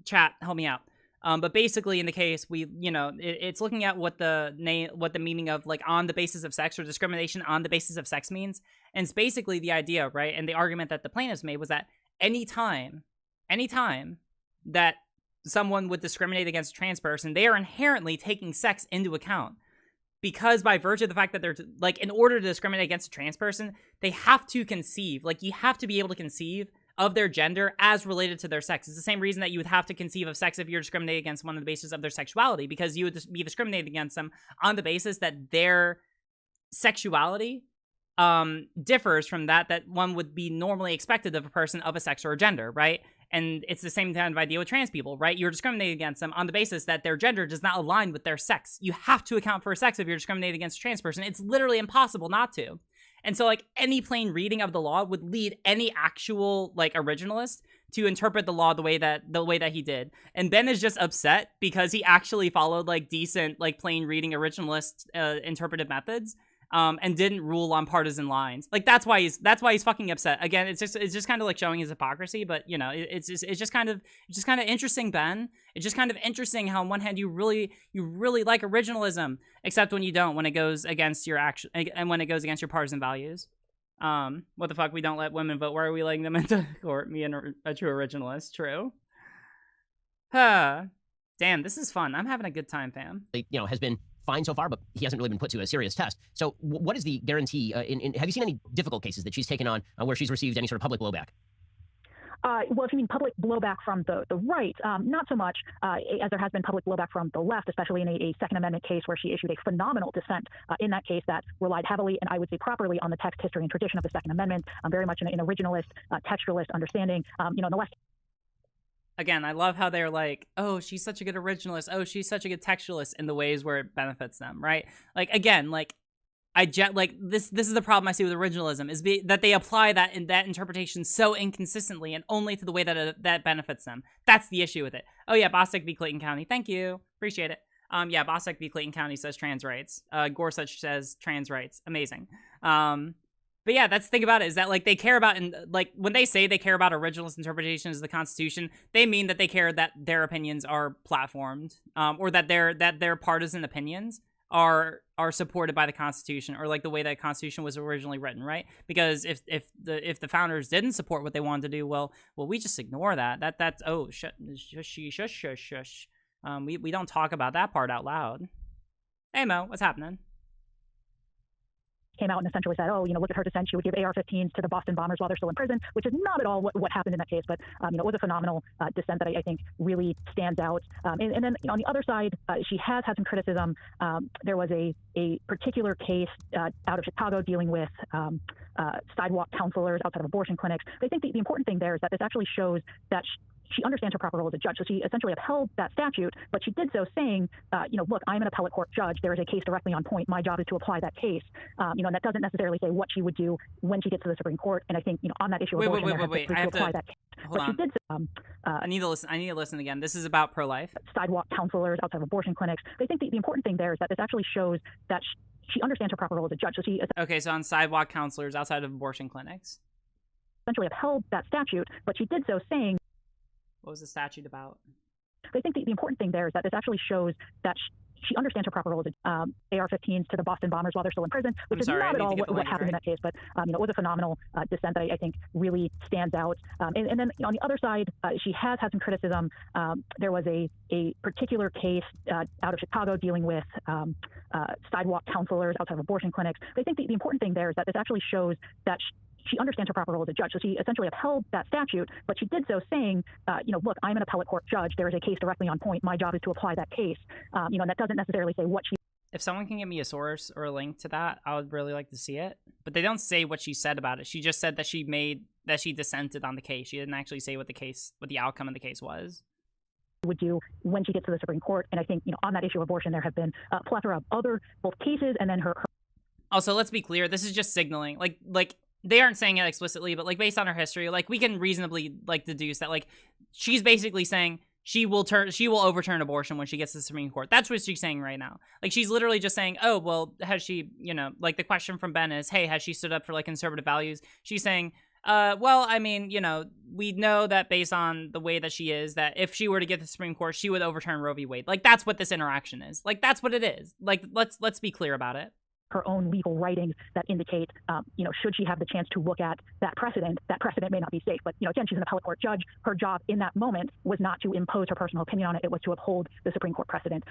Chat, help me out. But basically in the case, it's looking at what the meaning of, like, on the basis of sex or discrimination on the basis of sex means. And it's basically the idea, right? And the argument that the plaintiffs made was that anytime that someone would discriminate against a trans person, they are inherently taking sex into account. Because by virtue of the fact that they're, like, in order to discriminate against a trans person, they have to conceive, like, you have to be able to conceive of their gender as related to their sex. It's the same reason that you would have to conceive of sex if you're discriminating against one on the basis of their sexuality, because you would be discriminating against them on the basis that their sexuality differs from that one would be normally expected of a person of a sex or a gender, right? And it's the same kind of idea with trans people, right? You're discriminating against them on the basis that their gender does not align with their sex. You have to account for sex if you're discriminating against a trans person. It's literally impossible not to. And so, like, any plain reading of the law would lead any actual, like, originalist to interpret the law the way that he did. And Ben is just upset because he actually followed, like, decent, like, plain reading originalist interpretive methods. And didn't rule on partisan lines. Like, that's why he's fucking upset. Again, it's just kind of like showing his hypocrisy, but you know, it's just kind of interesting, Ben. It's just kind of interesting how on one hand you really like originalism, except when you don't, when it goes against your action and when it goes against your partisan values. What the fuck? We don't let women vote. Why are we letting them into court? Me and a true originalist. True. Damn, this is fun. I'm having a good time, fam. Has been fine so far, but he hasn't really been put to a serious test. So what is the guarantee? Have you seen any difficult cases that she's taken on where she's received any sort of public blowback? Well, if you mean public blowback from the right, not so much, as there has been public blowback from the left, especially in a Second Amendment case where she issued a phenomenal dissent in that case that relied heavily, and I would say properly, on the text, history, and tradition of the Second Amendment, very much an originalist, textualist understanding. In the left. Again, I love how they're like, oh, she's such a good originalist. Oh, she's such a good textualist in the ways where it benefits them, right? Like, again, like, this is the problem I see with originalism is that they apply that interpretation so inconsistently and only to the way that that benefits them. That's the issue with it. Oh yeah, Bostic v. Clayton County. Thank you. Appreciate it. Yeah, Bostic v. Clayton County says trans rights. Gorsuch says trans rights. Amazing. But yeah, that's the thing about it is that like they care about, and like when they say they care about originalist interpretations of the Constitution, they mean that they care that their opinions are platformed, or that their partisan opinions are supported by the Constitution, or like the way that Constitution was originally written, right? Because if the founders didn't support what they wanted to do, well, we just ignore that. That's oh shush. We don't talk about that part out loud. Hey Mo, what's happening? Came out and essentially said, oh, look at her dissent. She would give AR-15s to the Boston bombers while they're still in prison, which is not at all what happened in that case. But, it was a phenomenal dissent that I think really stands out. And then on the other side, she has had some criticism. There was a particular case out of Chicago dealing with sidewalk counselors outside of abortion clinics. But I think the important thing there is that this actually shows that she understands her proper role as a judge. So she essentially upheld that statute, but she did so saying, look, I'm an appellate court judge. There is a case directly on point. My job is to apply that case. And that doesn't necessarily say what she would do when she gets to the Supreme Court. And I think, on that issue of abortion, wait. I have to apply that case. Hold on. She did so, I need to listen again. This is about pro-life. Sidewalk counselors outside of abortion clinics. I think the important thing there is that this actually shows that she understands her proper role as a judge. So she okay, so on sidewalk counselors outside of abortion clinics. Essentially upheld that statute, but she did so saying, what was the statute about? I think the important thing there is that this actually shows that she understands her proper role as AR-15s to the Boston bombers while they're still in prison, which is not at all what happened in that case. But it was a phenomenal dissent that I think really stands out. And then on the other side, she has had some criticism. There was a particular case out of Chicago dealing with sidewalk counselors outside of abortion clinics. I think the important thing there is that this actually shows that she understands her proper role as a judge. So she essentially upheld that statute, but she did so saying, look, I'm an appellate court judge. There is a case directly on point. My job is to apply that case. And that doesn't necessarily say what she... If someone can give me a source or a link to that, I would really like to see it. But they don't say what she said about it. She just said that she dissented on the case. She didn't actually say what the outcome of the case was. Would do when she gets to the Supreme Court. And I think, on that issue of abortion, there have been a plethora of other both cases and then her... Also, let's be clear. This is just signaling. Like they aren't saying it explicitly, but like based on her history, like we can reasonably like deduce that like she's basically saying she will overturn abortion when she gets to the Supreme Court. That's what she's saying right now. Like she's literally just saying, oh, well, has she, like the question from Ben is, hey, has she stood up for like conservative values? She's saying, well, I mean, we know that based on the way that she is, that if she were to get to the Supreme Court, she would overturn Roe v. Wade. Like that's what this interaction is. Like that's what it is. Like let's be clear about it. Her own legal writings that indicate, should she have the chance to look at that precedent may not be safe. But, again, she's an appellate court judge. Her job in that moment was not to impose her personal opinion on it. It was to uphold the Supreme Court precedent.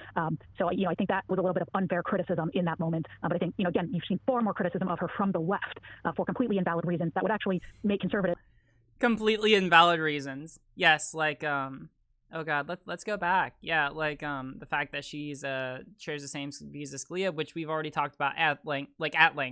So, I think that was a little bit of unfair criticism in that moment. But I think, again, you've seen far more criticism of her from the left for completely invalid reasons that would actually make conservative. Completely invalid reasons. Yes, like, oh God, let's go back. Yeah, like the fact that she's shares the same views as Scalia, which we've already talked about at length.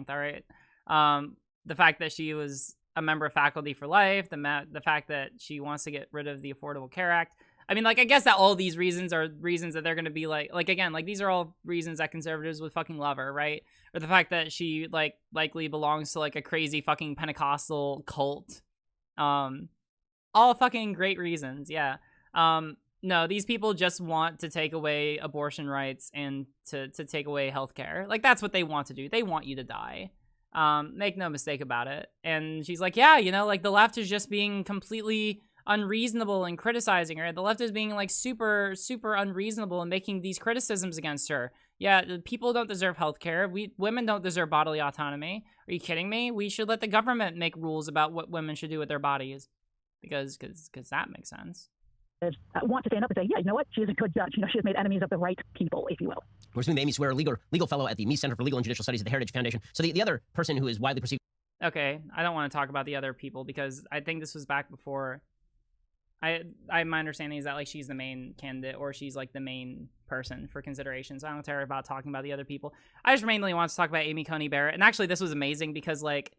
All right. The fact that she was a member of faculty for life. The fact that she wants to get rid of the Affordable Care Act. I mean, like I guess that all these reasons are reasons that they're gonna be like again, like these are all reasons that conservatives would fucking love her, right? Or the fact that she like likely belongs to like a crazy fucking Pentecostal cult. All fucking great reasons, yeah. No, these people just want to take away abortion rights and to take away healthcare. Like, that's what they want to do. They want you to die. Make no mistake about it. And she's like, yeah, like the left is just being completely unreasonable and criticizing her. The left is being like super, super unreasonable and making these criticisms against her. Yeah, people don't deserve health care. Women don't deserve bodily autonomy. Are you kidding me? We should let the government make rules about what women should do with their bodies, because that makes sense. Want to stand up and say, yeah, you know what? She is a good judge. You know, she has made enemies of the right people, if you will. We're speaking with Amy Swear, legal fellow at the Meese Center for Legal and Judicial Studies at the Heritage Foundation. So the other person who is widely perceived. Okay, I don't want to talk about the other people because I think this was back before. My understanding is that like she's the main candidate or she's like the main person for consideration. So I don't care about talking about the other people. I just mainly want to talk about Amy Coney Barrett. And actually, this was amazing because like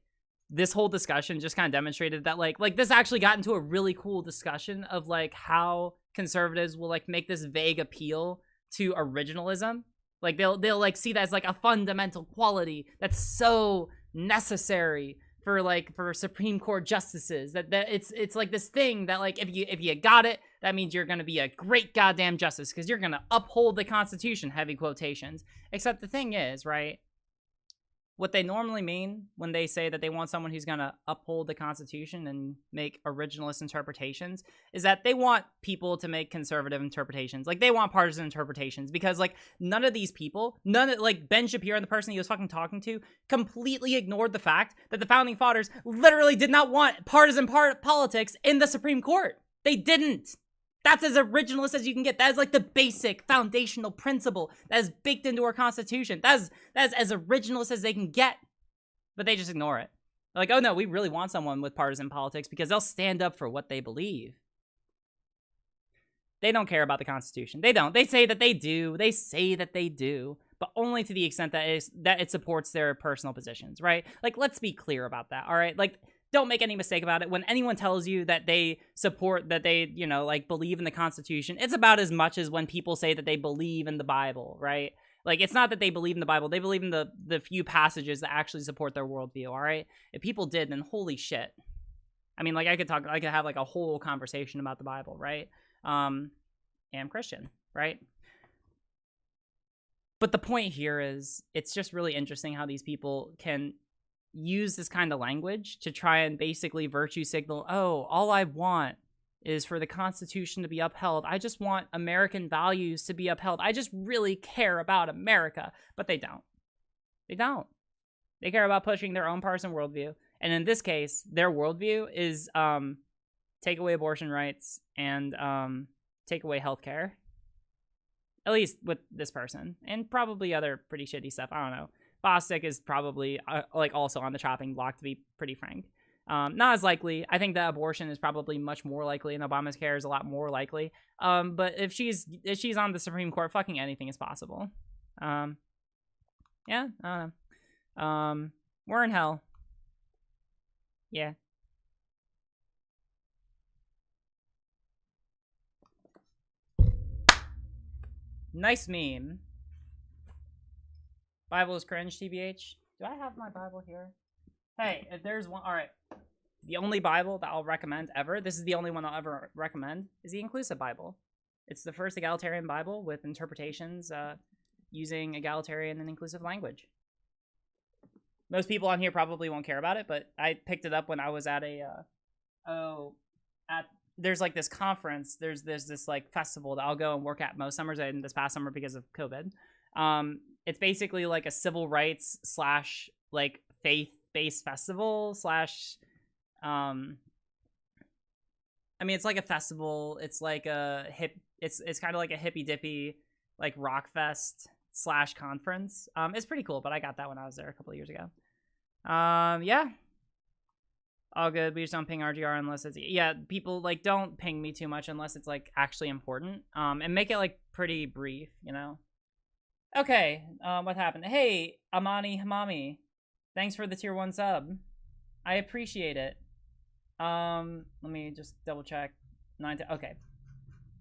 this whole discussion just kind of demonstrated that like this actually got into a really cool discussion of like how conservatives will like make this vague appeal to originalism. Like they'll like see that as like a fundamental quality that's so necessary for Supreme Court justices, that it's like this thing that like if you got it, that means you're gonna be a great goddamn justice because you're gonna uphold the Constitution, heavy quotations. Except the thing is, right, what they normally mean when they say that they want someone who's gonna uphold the Constitution and make originalist interpretations is that they want people to make conservative interpretations. Like they want partisan interpretations because like none of these people, like Ben Shapiro and the person he was fucking talking to completely ignored the fact that the founding fathers literally did not want partisan politics in the Supreme Court. They didn't. That's as originalist as you can get. That is like the basic foundational principle that is baked into our Constitution. That is as originalist as they can get. But they just ignore it. They're like, oh no, we really want someone with partisan politics because they'll stand up for what they believe. They don't care about the Constitution. They don't. They say that they do. They say that they do. But only to the extent that it supports their personal positions, right? Like, let's be clear about that, all right? Like, don't make any mistake about it. When anyone tells you that they support, that they, you know, like believe in the Constitution, it's about as much as when people say that they believe in the Bible, right? Like, it's not that they believe in the Bible. They believe in the few passages that actually support their worldview, all right? If people did, then holy shit. I mean, like, I could have like a whole conversation about the Bible, right? And I'm Christian, right? But the point here is, it's just really interesting how these people can use this kind of language to try and basically virtue signal, oh, all I want is for the Constitution to be upheld. I just want American values to be upheld. I just really care about America. But they don't. They don't. They care about pushing their own partisan worldview. And in this case, their worldview is take away abortion rights and take away healthcare. At least with this person. And probably other pretty shitty stuff. I don't know. Bostic is probably like also on the chopping block, to be pretty frank. Not as likely. I think that abortion is probably much more likely, and Obamacare is a lot more likely. But if she's on the Supreme Court, fucking anything is possible. Yeah, I don't know. We're in hell. Yeah. Nice meme. Bible is cringe, TBH. Do I have my Bible here? Hey, if there's one, all right. The only Bible that I'll recommend ever, this is the only one I'll ever recommend, is the Inclusive Bible. It's the first egalitarian Bible with interpretations using egalitarian and inclusive language. Most people on here probably won't care about it, but I picked it up when I was at there's like this conference, there's this like festival that I'll go and work at most summers, and this past summer because of COVID. It's basically like a civil rights / like faith-based festival / I mean, it's like a festival. It's like a it's kind of like a hippy dippy like rock fest / conference. It's pretty cool, but I got that when I was there a couple of years ago. Yeah. All good. We just don't ping RGR unless it's, yeah, people like don't ping me too much unless it's like actually important. And make it like pretty brief, you know? Okay, what happened? Hey, Amani Hamami, thanks for the tier 1 sub. I appreciate it. Let me just double check. Okay.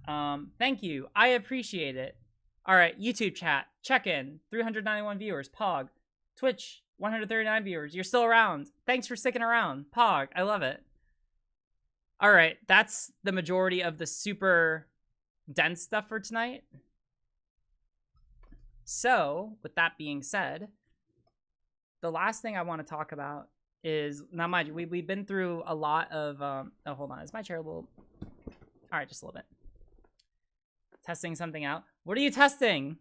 Thank you. I appreciate it. All right, YouTube chat, check in. 391 viewers, Pog. Twitch, 139 viewers. You're still around. Thanks for sticking around. Pog, I love it. All right, that's the majority of the super dense stuff for tonight. So, with that being said, the last thing I want to talk about is, now mind you, we've been through a lot of, oh, hold on, is my chair a little, all right, just a little bit. Testing something out. What are you testing?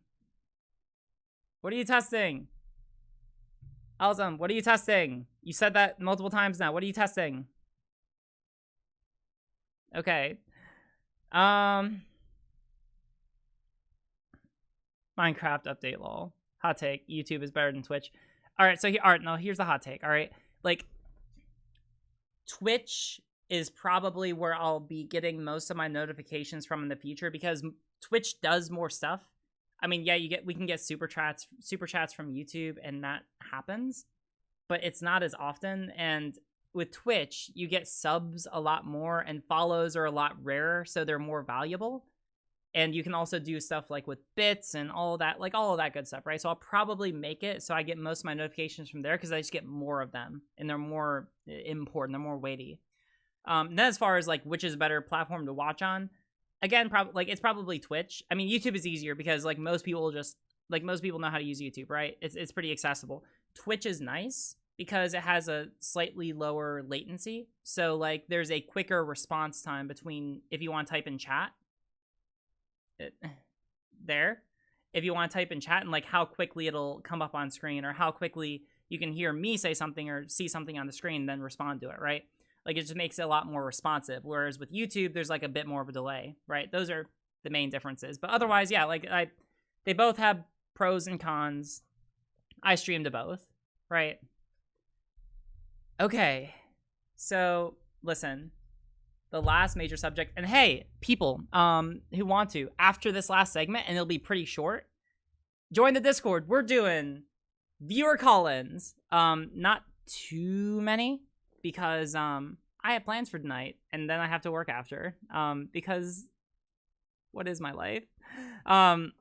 What are you testing? Alzum, what are you testing? You said that multiple times now. What are you testing? Okay. Minecraft update lol. Hot take. YouTube is better than Twitch. Alright, so here's the hot take, alright? Like, Twitch is probably where I'll be getting most of my notifications from in the future because Twitch does more stuff. I mean, yeah, we can get super chats from YouTube and that happens, but it's not as often. And with Twitch, you get subs a lot more and follows are a lot rarer, so they're more valuable. And you can also do stuff like with bits and all of that, like all of that good stuff, right? So I'll probably make it so I get most of my notifications from there because I just get more of them and they're more important, they're more weighty. Then as far as like which is a better platform to watch on, again, it's probably Twitch. I mean, YouTube is easier because like most people know how to use YouTube, right? It's pretty accessible. Twitch is nice because it has a slightly lower latency. So like there's a quicker response time between if you want to type in chat if you want to type in chat and like how quickly it'll come up on screen or how quickly you can hear me say something or see something on the screen, then respond to it, right? Like it just makes it a lot more responsive. Whereas with YouTube, there's like a bit more of a delay, right? Those are the main differences. But otherwise, yeah, like they both have pros and cons. I stream to both, right? Okay, so listen, the last major subject, and hey, people who want to, after this last segment, and it'll be pretty short, join the Discord. We're doing viewer call-ins. Not too many, because I have plans for tonight, and then I have to work after, because what is my life? But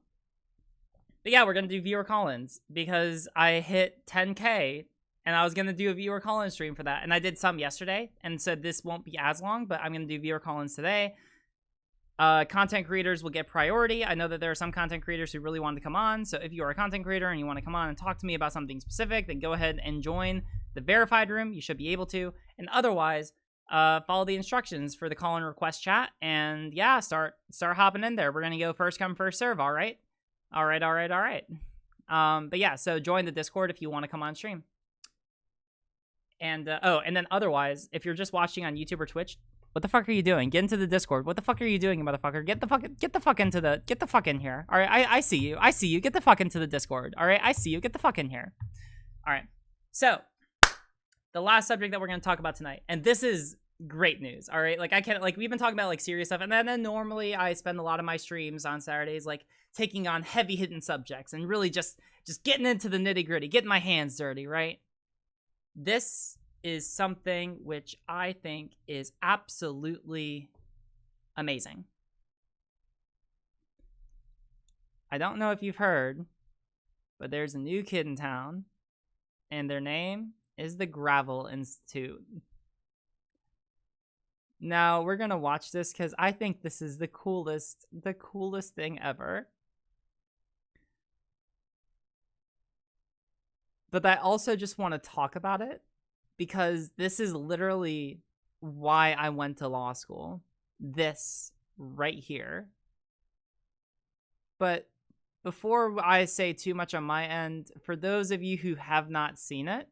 yeah, we're gonna do viewer call-ins, because I hit 10K, and I was going to do a viewer call-in stream for that. And I did some yesterday, and so this won't be as long, but I'm going to do viewer call-ins today. Content creators will get priority. I know that there are some content creators who really want to come on, so if you are a content creator and you want to come on and talk to me about something specific, then go ahead and join the verified room. You should be able to. And otherwise, follow the instructions for the call-in request chat, and yeah, start hopping in there. We're going to go first come, first serve, all right? All right. But yeah, so join the Discord if you want to come on stream. And and then otherwise, if you're just watching on YouTube or Twitch, what the fuck are you doing? Get into the Discord. What the fuck are you doing, motherfucker? Get the fuck in here. All right, I see you. Get the fuck into the Discord. All right, I see you. Get the fuck in here. All right. So, the last subject that we're gonna talk about tonight, and this is great news. All right, like we've been talking about like serious stuff, and then normally I spend a lot of my streams on Saturdays like taking on heavy hitting subjects and really just getting into the nitty gritty, getting my hands dirty, right? This is something which I think is absolutely amazing. I don't know if you've heard, but there's a new kid in town, and their name is the Gravel Institute. Now, we're going to watch this because I think this is the coolest thing ever. But I also just want to talk about it because this is literally why I went to law school. This right here. But before I say too much on my end, for those of you who have not seen it,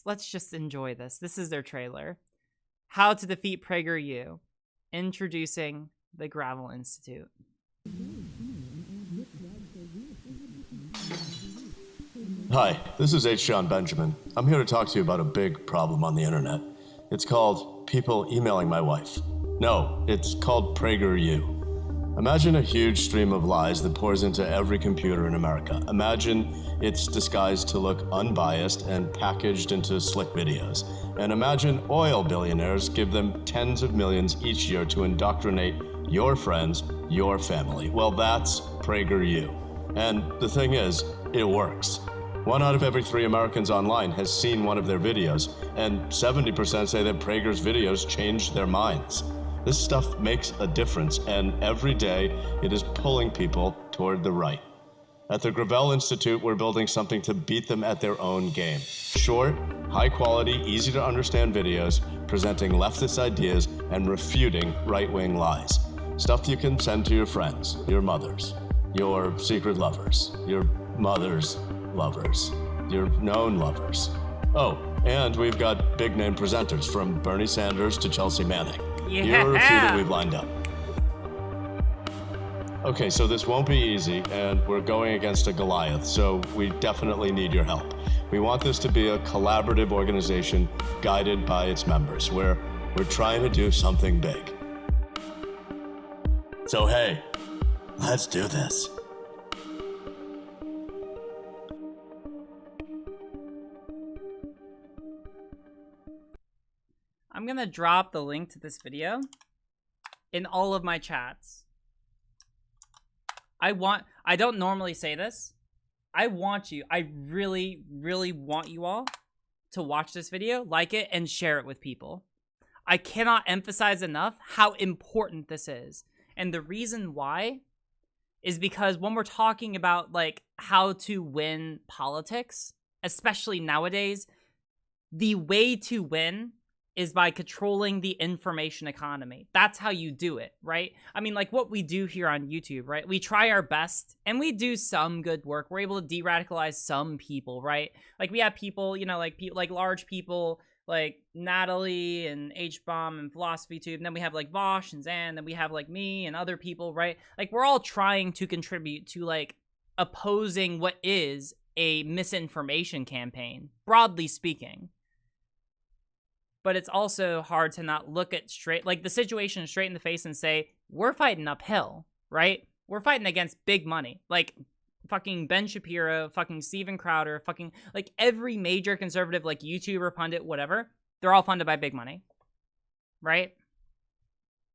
let's just enjoy this. This is their trailer. How to Defeat PragerU. Introducing the Gravel Institute. Hi, this is H. Sean Benjamin. I'm here to talk to you about a big problem on the internet. It's called people emailing my wife. No, it's called PragerU. Imagine a huge stream of lies that pours into every computer in America. Imagine it's disguised to look unbiased and packaged into slick videos. And imagine oil billionaires give them tens of millions each year to indoctrinate your friends, your family. Well, that's PragerU. And the thing is, it works. 1 out of every 3 Americans online has seen one of their videos, and 70% say that Prager's videos changed their minds. This stuff makes a difference, and every day it is pulling people toward the right. At the Gravel Institute, we're building something to beat them at their own game. Short, high-quality, easy-to-understand videos presenting leftist ideas and refuting right-wing lies. Stuff you can send to your friends, your mothers, your secret lovers, your mother's lovers, your known lovers. Oh, and we've got big name presenters from Bernie Sanders to Chelsea Manning. Yeah. Here are a few that we've lined up. Okay, so this won't be easy, and we're going against a Goliath, so we definitely need your help. We want this to be a collaborative organization guided by its members, where we're trying to do something big. So hey, let's do this. I'm gonna drop the link to this video in all of my chats. I don't normally say this. I really, really want you all to watch this video, like it, and share it with people. I cannot emphasize enough how important this is. And the reason why is because when we're talking about, like, how to win politics, especially nowadays, the way to win is by controlling the information economy. That's how you do it, right? I mean, like what we do here on YouTube, right? We try our best and we do some good work. We're able to de-radicalize some people, right? Like we have people, you know, like large people like Natalie and H-Bomb and Philosophy Tube. And then we have like Vosh and Zan. Then we have like me and other people, right? Like we're all trying to contribute to like opposing what is a misinformation campaign, broadly speaking. But it's also hard to not look at the situation straight in the face and say, we're fighting uphill, right? We're fighting against big money. Like, fucking Ben Shapiro, fucking Steven Crowder, fucking, like, every major conservative, like, YouTuber, pundit, whatever, they're all funded by big money, right?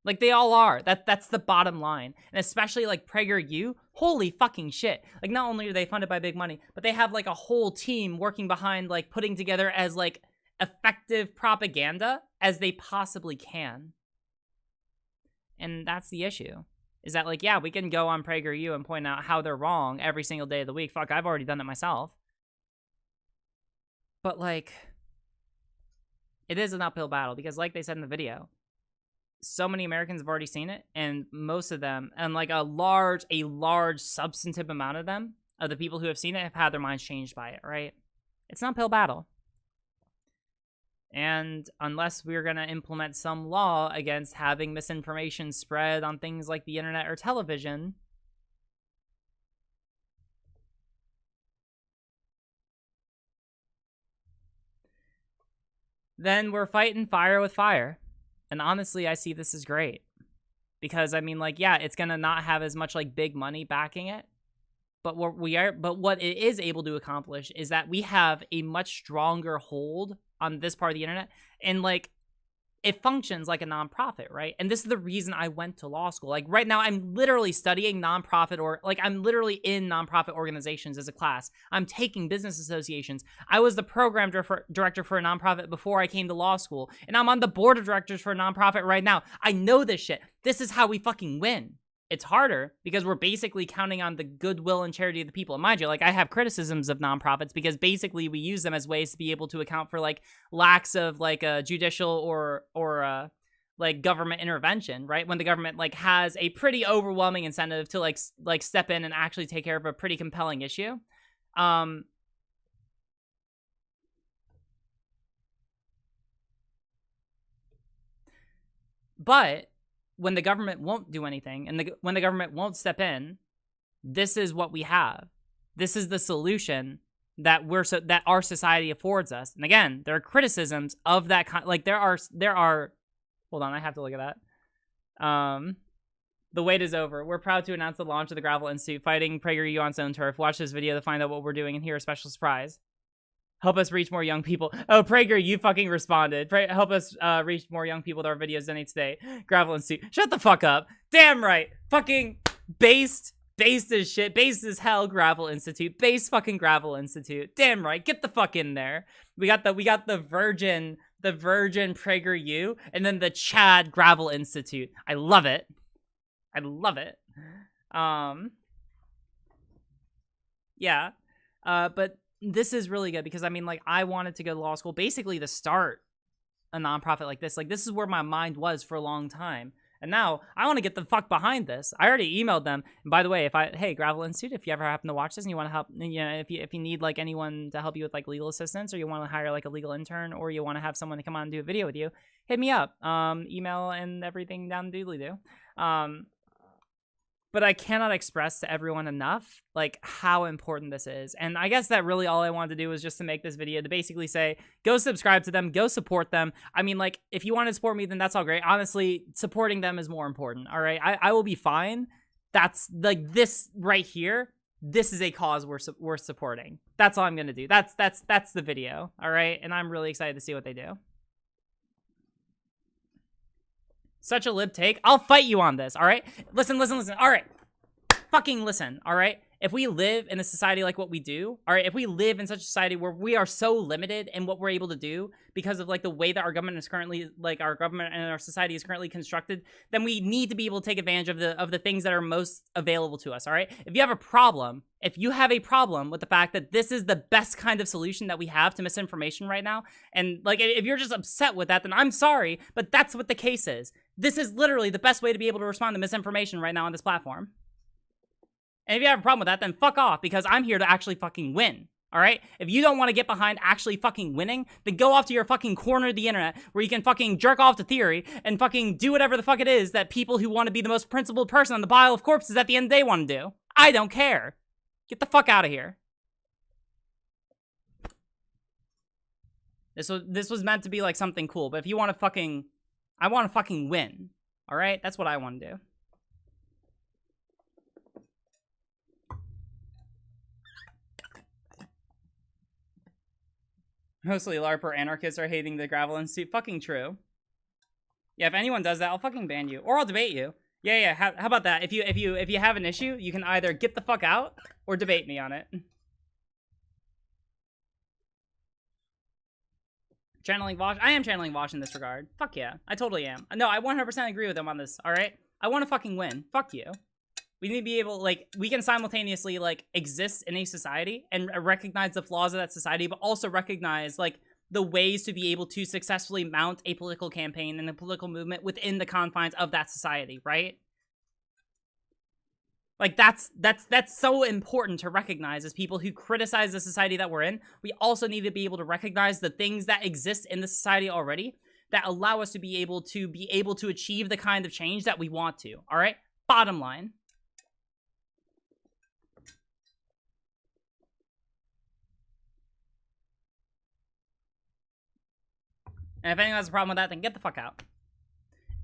Like, they all are. That's the bottom line. And especially, like, PragerU, holy fucking shit. Like, not only are they funded by big money, but they have, like, a whole team working behind, like, putting together as, like, effective propaganda as they possibly can. And that's the issue. Is that, like, yeah, we can go on PragerU and point out how they're wrong every single day of the week. Fuck, I've already done it myself. But, like, it is an uphill battle because, like they said in the video, so many Americans have already seen it, and most of them, and like a large substantive amount of them, of the people who have seen it, have had their minds changed by it, right? It's an uphill battle. And unless we're going to implement some law against having misinformation spread on things like the internet or television, then we're fighting fire with fire. And honestly, I see this as great. Because, I mean, like, yeah, it's going to not have as much, like, big money backing it. But what it is able to accomplish is that we have a much stronger hold on this part of the internet, and like it functions like a nonprofit, right? And this is the reason I went to law school. Like right now, I'm literally studying nonprofit, or like I'm literally in nonprofit organizations as a class. I'm taking business associations. I was the program director for a nonprofit before I came to law school, and I'm on the board of directors for a nonprofit right now. I know this shit. This is how we fucking win. It's harder because we're basically counting on the goodwill and charity of the people. And mind you, like I have criticisms of nonprofits because basically we use them as ways to be able to account for like lacks of like a judicial or like government intervention, right? When the government like has a pretty overwhelming incentive to like step in and actually take care of a pretty compelling issue. But when the government won't do anything and when the government won't step in, this is what we have. This is the solution that that our society affords us. And again, there are criticisms of that kind. Like there are. Hold on, I have to look at that. The wait is over. We're proud to announce the launch of the Gravel Institute, fighting PragerU on its own turf. Watch this video to find out what we're doing and hear a special surprise. Help us reach more young people. Oh, Prager, you fucking responded. Help us reach more young people with our videos donate today. Gravel Institute. Shut the fuck up. Damn right. Fucking based as shit. Based as hell, Gravel Institute. Based fucking Gravel Institute. Damn right. Get the fuck in there. We got the virgin PragerU, and then the Chad Gravel Institute. I love it. I love it. Yeah. But this is really good because I mean, like, I wanted to go to law school basically to start a nonprofit like this. Like, this is where my mind was for a long time. And now I want to get the fuck behind this. I already emailed them. And by the way, hey, Gravel Institute, if you ever happen to watch this and you want to help, if you need like anyone to help you with like legal assistance, or you want to hire like a legal intern, or you want to have someone to come on and do a video with you, hit me up. Email and everything down the doodly do. But I cannot express to everyone enough like how important this is. And I guess that really all I wanted to do was just to make this video to basically say, go subscribe to them, go support them. I mean, like, if you want to support me, then that's all great. Honestly, supporting them is more important, all right? I will be fine. That's like this right here. This is a cause we're supporting. That's all I'm going to do. That's the video, all right? And I'm really excited to see what they do. Such a lib take. I'll fight you on this, all right? Listen. All right. Fucking listen, all right? If we live in a society like what we do, all right, if we live in such a society where we are so limited in what we're able to do because of like the way that our government is currently, like our government and our society is currently constructed, then we need to be able to take advantage of the things that are most available to us, all right? If you have a problem with the fact that this is the best kind of solution that we have to misinformation right now, and like if you're just upset with that, then I'm sorry, but that's what the case is. This is literally the best way to be able to respond to misinformation right now on this platform. And if you have a problem with that, then fuck off, because I'm here to actually fucking win, all right? If you don't want to get behind actually fucking winning, then go off to your fucking corner of the internet where you can fucking jerk off to theory and fucking do whatever the fuck it is that people who want to be the most principled person on the pile of corpses at the end of the day want to do. I don't care. Get the fuck out of here. This was meant to be like something cool, but if you want to fucking... I want to fucking win, all right? That's what I want to do. Mostly LARPer anarchists are hating the Gravel Institute. Fucking true. Yeah, if anyone does that, I'll fucking ban you. Or I'll debate you. Yeah, how about that? If you have an issue, you can either get the fuck out or debate me on it. Channeling Vosh? I am channeling Vosh in this regard. Fuck yeah. I totally am. No, I 100% agree with him on this, alright? I want to fucking win. Fuck you. We need to be able, like, we can simultaneously, like, exist in a society and recognize the flaws of that society, but also recognize, like, the ways to be able to successfully mount a political campaign and a political movement within the confines of that society, right? Like, that's so important to recognize as people who criticize the society that we're in. We also need to be able to recognize the things that exist in the society already that allow us to be able to achieve the kind of change that we want to, all right? Bottom line. And if anyone has a problem with that, then get the fuck out.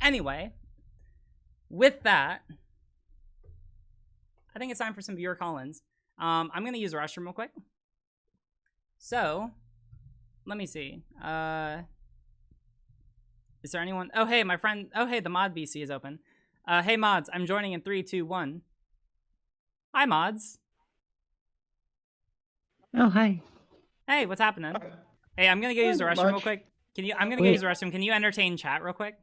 Anyway, with that, I think it's time for some viewer call-ins. I'm going to use the restroom real quick. So, let me see. Is there anyone? Oh, hey, my friend. Oh, hey, the mod BC is open. Hey, mods. I'm joining in 3, 2, 1. Hi, mods. Oh, hi. Hey, what's happening? Hey, I'm going to go use the restroom real quick. I'm going to go use the restroom. Can you entertain chat real quick?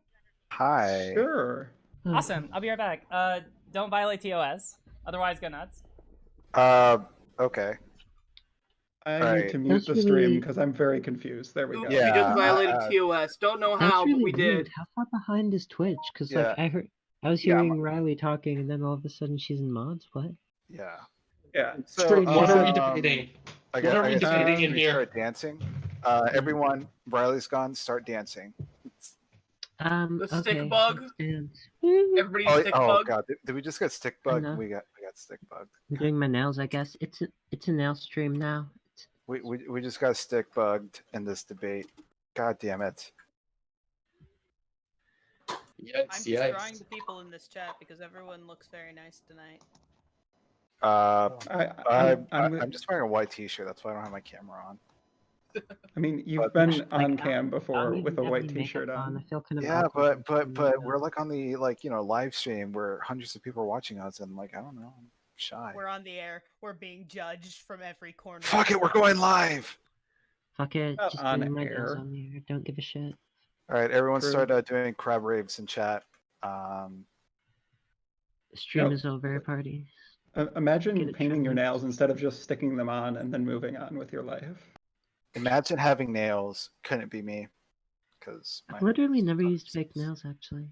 Hi. Sure. Awesome. I'll be right back. Don't violate TOS. Otherwise, go nuts. Okay. I need to mute the stream because I'm very confused. There we go. Yeah, we just violated TOS. Don't know how, really but we weird. did. How far behind is Twitch? Because like I was hearing Riley talking, and then all of a sudden she's in mods. What? Yeah. Yeah. So, what are we debating? What are we debating in here? Start dancing. Everyone, Riley's gone. Start dancing. The okay. stick bug. Everybody's stick bug. Oh god, did we just get stick bug? We got stick bug. I'm doing my nails. I guess it's a nail stream now. We just got stick bugged in this debate. God damn it. I'm destroying the people in this chat because everyone looks very nice tonight. I'm just wearing a white t-shirt. That's why I don't have my camera on. I mean, you've been on cam before with a white t-shirt on. I feel kind of Yeah, but we're like on the live stream where hundreds of people are watching us, and like I don't know, I'm shy. We're on the air. We're being judged from every corner. Fuck it, we're going live. Fuck it, just on doing my air. nails on the air. Don't give a shit. All right, everyone, start doing crab raves in chat. The stream is over, party. Imagine painting your nails instead of just sticking them on and then moving on with your life. Imagine having nails. Couldn't be me. Because I've literally never used fake nails, actually.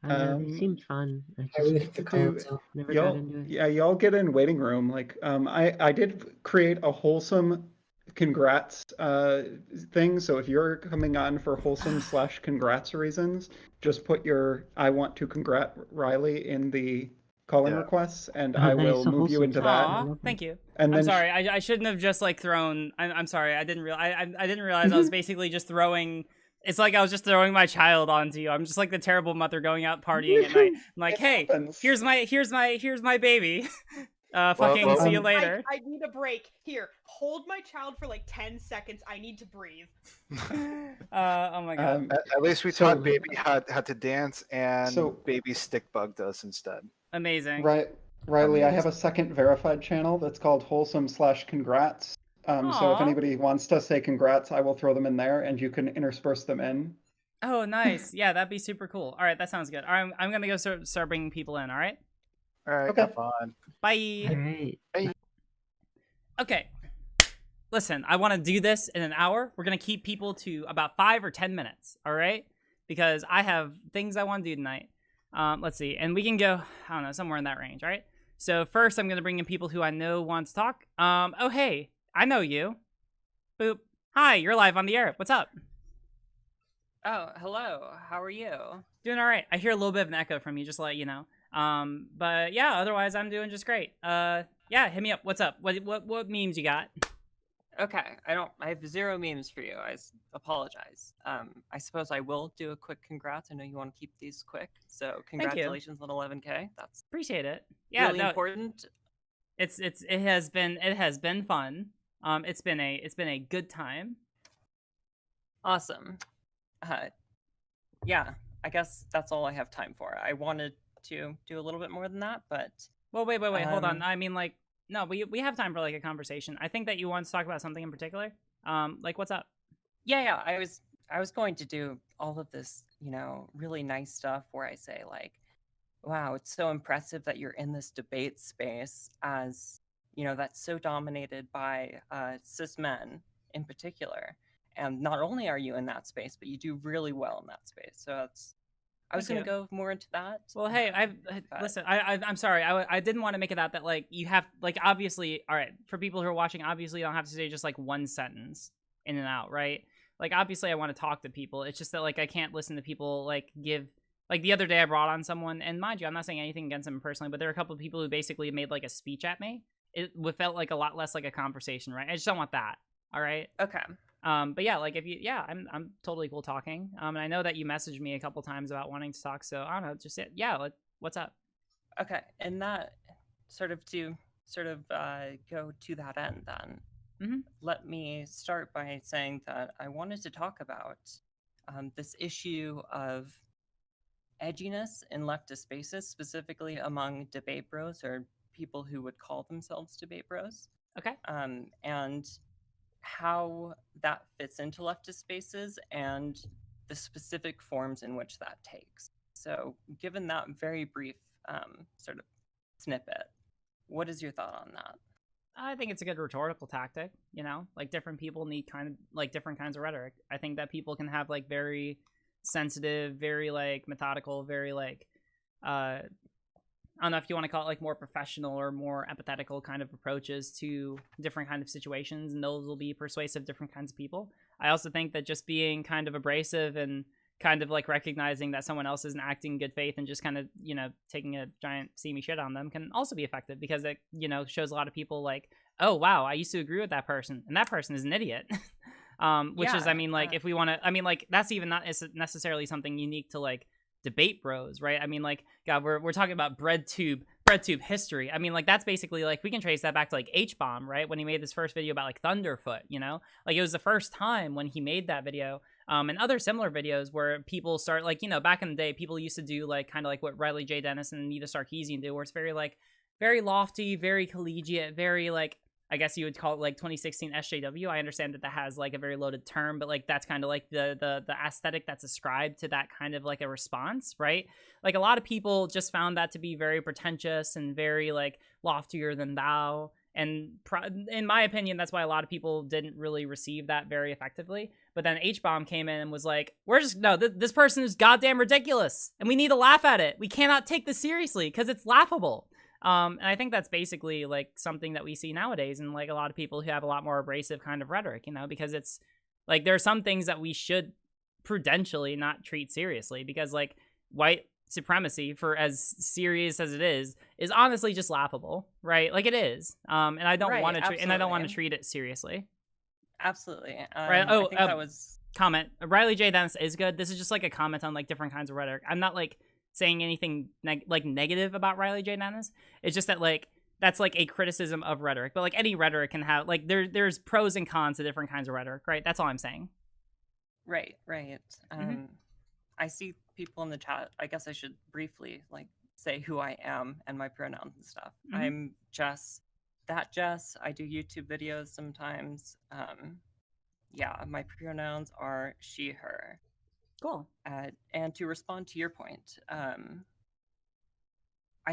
I don't know, they seemed fun. I would never got into it. Yeah, y'all get in waiting room. Like, I did create a wholesome congrats thing. So if you're coming on for wholesome / congrats reasons, just put your I want to congrat Riley in the calling requests, and I will move you into that. Aw, thank you. And I'm then sorry. I shouldn't have just like thrown. I'm sorry. I didn't realize. I didn't realize I was basically just throwing. It's like I was just throwing my child onto you. I'm just like the terrible mother going out partying at night. I'm like, hey, here's my baby. See you later. I need a break. Here, hold my child for like 10 seconds. I need to breathe. Oh my god. At least we taught baby how to dance, and baby stick bugged us instead. Amazing. Right, Riley, I have a second verified channel that's called wholesome / congrats. So if anybody wants to say congrats, I will throw them in there, and you can intersperse them in. Oh, nice. Yeah, that'd be super cool. All right, that sounds good. All right, I'm gonna go start bringing people in. All right. All right. Okay. Have fun. Bye. All right. Bye. Okay. Listen, I want to do this in an hour. We're gonna keep people to about 5 or 10 minutes. All right, because I have things I want to do tonight. Let's see, and we can go. I don't know, somewhere in that range. All right. So first, I'm gonna bring in people who I know want to talk. Oh hey. I know you. Boop. Hi, you're live on the air. What's up? Oh, hello. How are you? Doing all right. I hear a little bit of an echo from you, just to let you know. But yeah, otherwise I'm doing just great. Yeah, hit me up. What's up? What memes you got? Okay, I have 0 memes for you. I apologize. I suppose I will do a quick congrats. I know you want to keep these quick, so congratulations on 11K. That's appreciate it. Yeah, really important. It has been fun. It's been a good time. Awesome. Yeah, I guess that's all I have time for. I wanted to do a little bit more than that, but well, wait, hold on. I mean, like, no, we have time for like a conversation. I think that you want to talk about something in particular. Like, what's up? Yeah. I was going to do all of this, really nice stuff where I say like, wow, it's so impressive that you're in this debate space, as that's so dominated by cis men in particular. And not only are you in that space, but you do really well in that space. So I was going to go more into that. Well, hey, listen, I'm sorry. I didn't want to make it out that like you have like, obviously, all right, for people who are watching, obviously you don't have to say just like one sentence in and out, right? Like, obviously I want to talk to people. It's just that like I can't listen to people like give. Like the other day I brought on someone, and mind you, I'm not saying anything against them personally, but there are a couple of people who basically made like a speech at me. It felt like a lot less like a conversation, right? I just don't want that. All right. Okay. But yeah, like I'm totally cool talking. And I know that you messaged me a couple times about wanting to talk, so I don't know, just what's up? Okay, and that go to that end then. Let me start by saying that I wanted to talk about this issue of edginess in leftist spaces, specifically among debate bros or people who would call themselves debate bros. Okay. And how that fits into leftist spaces and the specific forms in which that takes. So given that very brief sort of snippet, what is your thought on that? I think it's a good rhetorical tactic, like different people need kind of like different kinds of rhetoric. I think that people can have like very sensitive, very like methodical, very like I don't know if you want to call it like more professional or more empathetical kind of approaches to different kind of situations, and those will be persuasive different kinds of people. I also think that just being kind of abrasive and kind of like recognizing that someone else isn't acting in good faith and just kind of, taking a giant steamy shit on them can also be effective, because it, shows a lot of people like, oh wow, I used to agree with that person and that person is an idiot. Which is, I mean, like, if we want to, I mean, like, that's even not necessarily something unique to like debate bros, right? I mean, like, God, we're talking about bread tube history. I mean, like, that's basically like, we can trace that back to like H-Bomb, right? When he made this first video about like Thunderfoot, like it was the first time when he made that video. And other similar videos where people start like, back in the day, people used to do like kind of like what Riley J. Dennis and Anita Sarkeesian do, where it's very like, very lofty, very collegiate, very like, I guess you would call it like 2016 SJW. I understand that has like a very loaded term, but like that's kind of like the aesthetic that's ascribed to that kind of like a response, right? Like a lot of people just found that to be very pretentious and very like loftier than thou. And in my opinion, that's why a lot of people didn't really receive that very effectively. But then H-Bomb came in and was like, this person is goddamn ridiculous, and we need to laugh at it. We cannot take this seriously because it's laughable. And I think that's basically like something that we see nowadays, and like a lot of people who have a lot more abrasive kind of rhetoric, you know, because it's like there are some things that we should prudentially not treat seriously, because like white supremacy, for as serious as it is honestly just laughable, right? Like it is. And I don't want to treat it seriously. Absolutely. Right. I think that was comment. Riley J. Dennis is good. This is just like a comment on like different kinds of rhetoric. I'm not like saying anything negative about Riley J. Dennis. It's just that like that's like a criticism of rhetoric. But like any rhetoric can have like there's pros and cons to different kinds of rhetoric, right? That's all I'm saying. Right. I see people in the chat. I guess I should briefly like say who I am and my pronouns and stuff. I'm Jess. Jess. I do YouTube videos sometimes. Yeah, my pronouns are she, her. Cool. And to respond to your point, I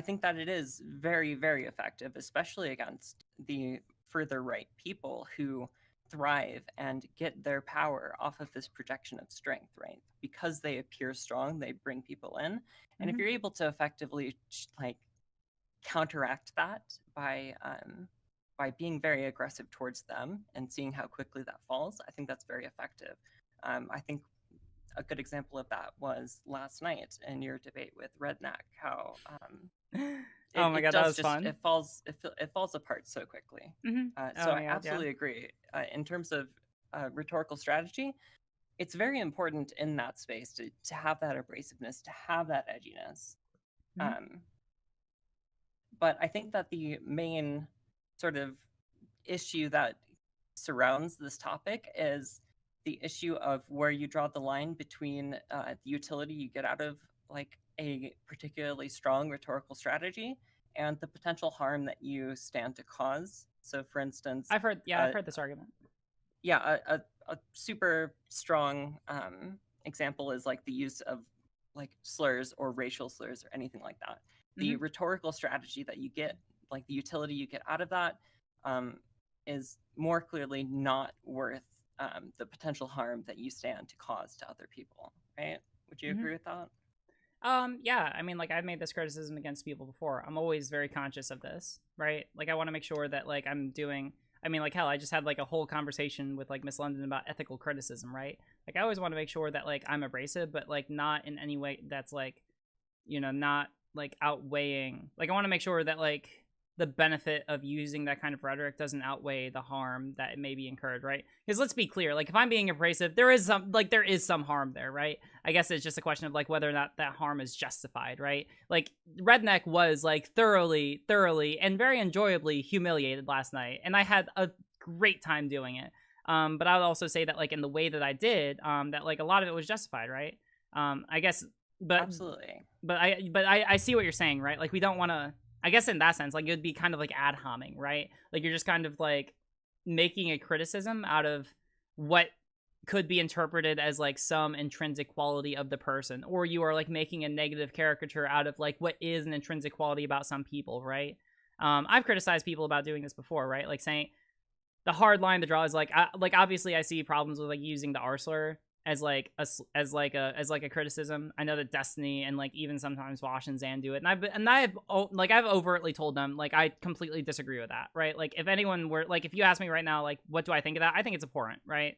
think that it is very, very effective, especially against the further right people who thrive and get their power off of this projection of strength, right? Because they appear strong, they bring people in. And if you're able to effectively like counteract that by being very aggressive towards them and seeing how quickly that falls, I think that's very effective. I think a good example of that was last night in your debate with Redneck, how oh my god, that was fun. It falls apart so quickly. So I absolutely agree. In terms of rhetorical strategy, it's very important in that space to have that abrasiveness, to have that edginess. But I think that the main sort of issue that surrounds this topic is the issue of where you draw the line between the utility you get out of like a particularly strong rhetorical strategy and the potential harm that you stand to cause. So for instance, I've heard this argument. Yeah, a super strong example is like the use of like slurs or racial slurs or anything like that. The rhetorical strategy that you get, like the utility you get out of that, is more clearly not worth the potential harm that you stand to cause to other people, right? Would you agree with that? Yeah, I mean, like I've made this criticism against people before. I'm always very conscious of this, right? Like I want to make sure that like I'm doing, I mean, like hell, I just had like a whole conversation with like Miss London about ethical criticism, right? Like I always want to make sure that like I'm abrasive, but like not in any way that's like, you know, not like outweighing, like I want to make sure that like the benefit of using that kind of rhetoric doesn't outweigh the harm that it may be incurred, right? Because let's be clear, like if I'm being abrasive, there is some harm there, right? I guess it's just a question of like whether or not that harm is justified, right? Like Redneck was like thoroughly and very enjoyably humiliated last night, and I had a great time doing it. But I would also say that like in the way that I did, that like a lot of it was justified, right? I guess, but absolutely. But I see what you're saying, right? Like we don't want to. I guess in that sense, like it would be kind of like ad homing, right? Like you're just kind of like making a criticism out of what could be interpreted as like some intrinsic quality of the person, or you are like making a negative caricature out of like what is an intrinsic quality about some people, right? I've criticized people about doing this before, right? Like saying the hard line to draw is like obviously I see problems with like using the R slur as like a criticism. I know that Destiny and like even sometimes Wash and Zan do it, and I've overtly told them like I completely disagree with that, right? Like if anyone were like, if you ask me right now like what do I think of that, I think it's abhorrent, right?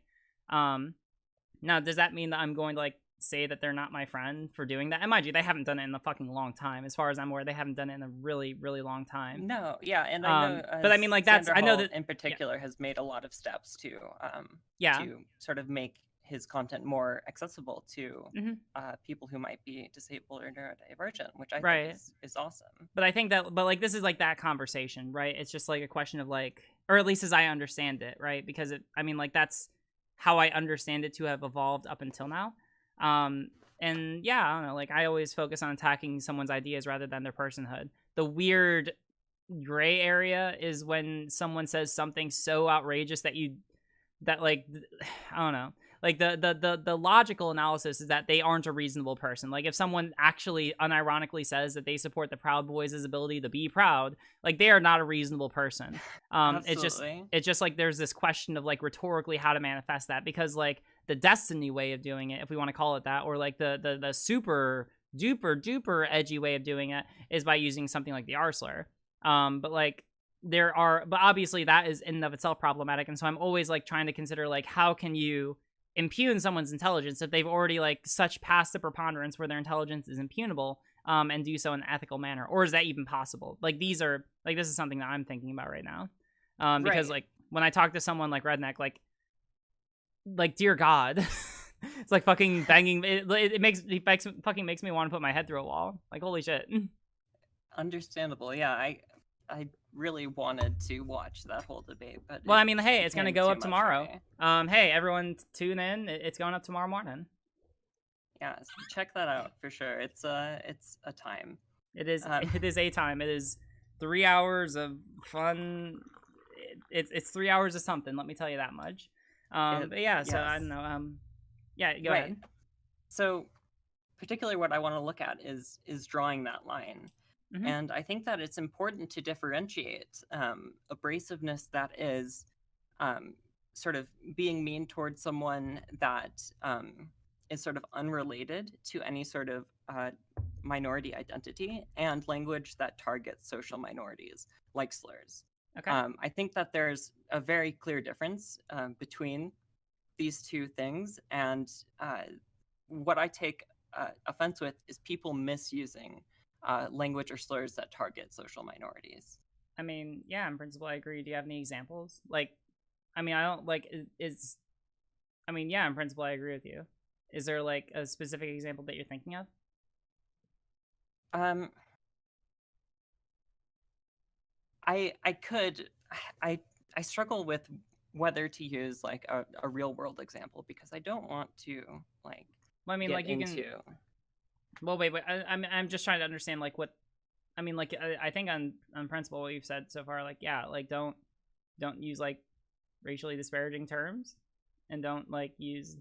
Now does that mean that I'm going to like say that they're not my friend for doing that? And mind you, they haven't done it in a fucking long time. As far as I'm aware, they haven't done it in a really, really long time. No, yeah, and I know, but I mean, like that's Sandra I know Hall that in particular has made a lot of steps to yeah, to sort of make his content more accessible to people who might be disabled or neurodivergent, which I think is awesome. But I think that, but like this is like that conversation, right? It's just like a question of like, or at least as I understand it, right? Because I mean, like that's how I understand it to have evolved up until now. And yeah, I don't know, like I always focus on attacking someone's ideas rather than their personhood. The weird gray area is when someone says something so outrageous that like, I don't know. Like the logical analysis is that they aren't a reasonable person. Like if someone actually unironically says that they support the Proud Boys' ability to be proud, like they are not a reasonable person. It's just like there's this question of like rhetorically how to manifest that, because like Destiny way of doing it, if we want to call it that, or like the super duper edgy way of doing it is by using something like the R slur. But like but obviously that is in and of itself problematic, and so I'm always like trying to consider like how can you impugn someone's intelligence if they've already like such past the preponderance where their intelligence is impugnable, and do so in an ethical manner, or is that even possible? Like this is something that I'm thinking about right now, because like when I talk to someone like Redneck, like dear God, it's like fucking banging. It makes me want to put my head through a wall. Like holy shit. Understandable. Yeah, I really wanted to watch that whole debate, but well, I mean, hey, it's gonna go up tomorrow. Hey, everyone, tune in. It's going up tomorrow morning. Yeah, so check that out for sure. It's a time. It is. It is a time. It is 3 hours of fun. It's 3 hours of something. Let me tell you that much. But yeah, so I don't know. Yeah, go ahead. So, particularly what I want to look at is drawing that line. Mm-hmm. And I think that it's important to differentiate abrasiveness that is sort of being mean towards someone that is sort of unrelated to any sort of minority identity, and language that targets social minorities, like slurs. Okay. I think that there's a very clear difference between these two things, and what I take offense with is people misusing language or slurs that target social minorities. I mean, yeah, in principle, I agree. Do you have any examples? Like, I mean, I don't like I mean, yeah, in principle, I agree with you. Is there like a specific example that you're thinking of? I struggle with whether to use like a real world example, because I don't want to like. Well, I mean, get like you into... can. Well, wait. I'm just trying to understand like what. I mean, like I think on principle, what you've said so far, like yeah, like don't use like racially disparaging terms, and don't like use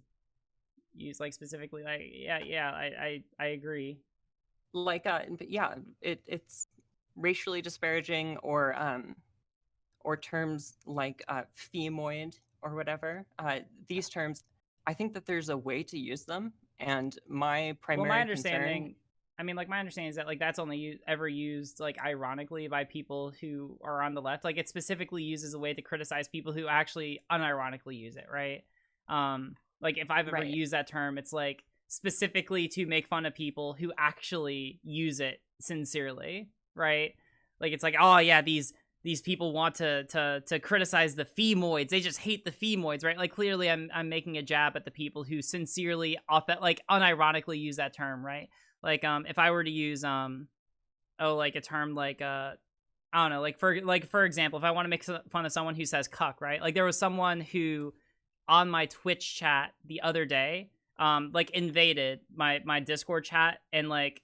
like specifically like yeah I agree. Like but yeah, it's racially disparaging, or terms like femoid or whatever. These terms, I think that there's a way to use them, and my primary my understanding concern... I mean, like my understanding is that like that's only ever used like ironically by people who are on the left. Like it specifically uses a way to criticize people who actually unironically use it, right? Like if I've ever used that term, it's like specifically to make fun of people who actually use it sincerely, right? Like it's like, oh yeah, these people want to criticize the femoids. They just hate the femoids, right? Like clearly I'm making a jab at the people who sincerely like unironically use that term, right? Like if I were to use like a term like I don't know, like for example, if I want to make fun of someone who says cuck, right? Like there was someone who on my Twitch chat the other day like invaded my Discord chat and like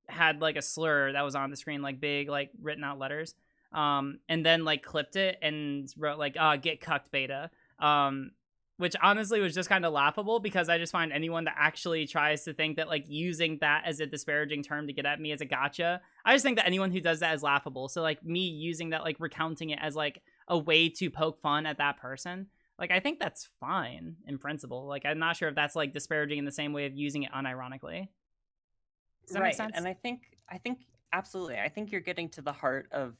had like a slur that was on the screen, like big like written out letters, and then like clipped it and wrote like get cucked beta, which honestly was just kind of laughable, because I just find anyone that actually tries to think that like using that as a disparaging term to get at me as a gotcha, I just think that anyone who does that is laughable. So like me using that, like recounting it as like a way to poke fun at that person, like I think that's fine in principle. Like I'm not sure if that's like disparaging in the same way of using it unironically. Does that make sense? And I think absolutely, I think you're getting to the heart of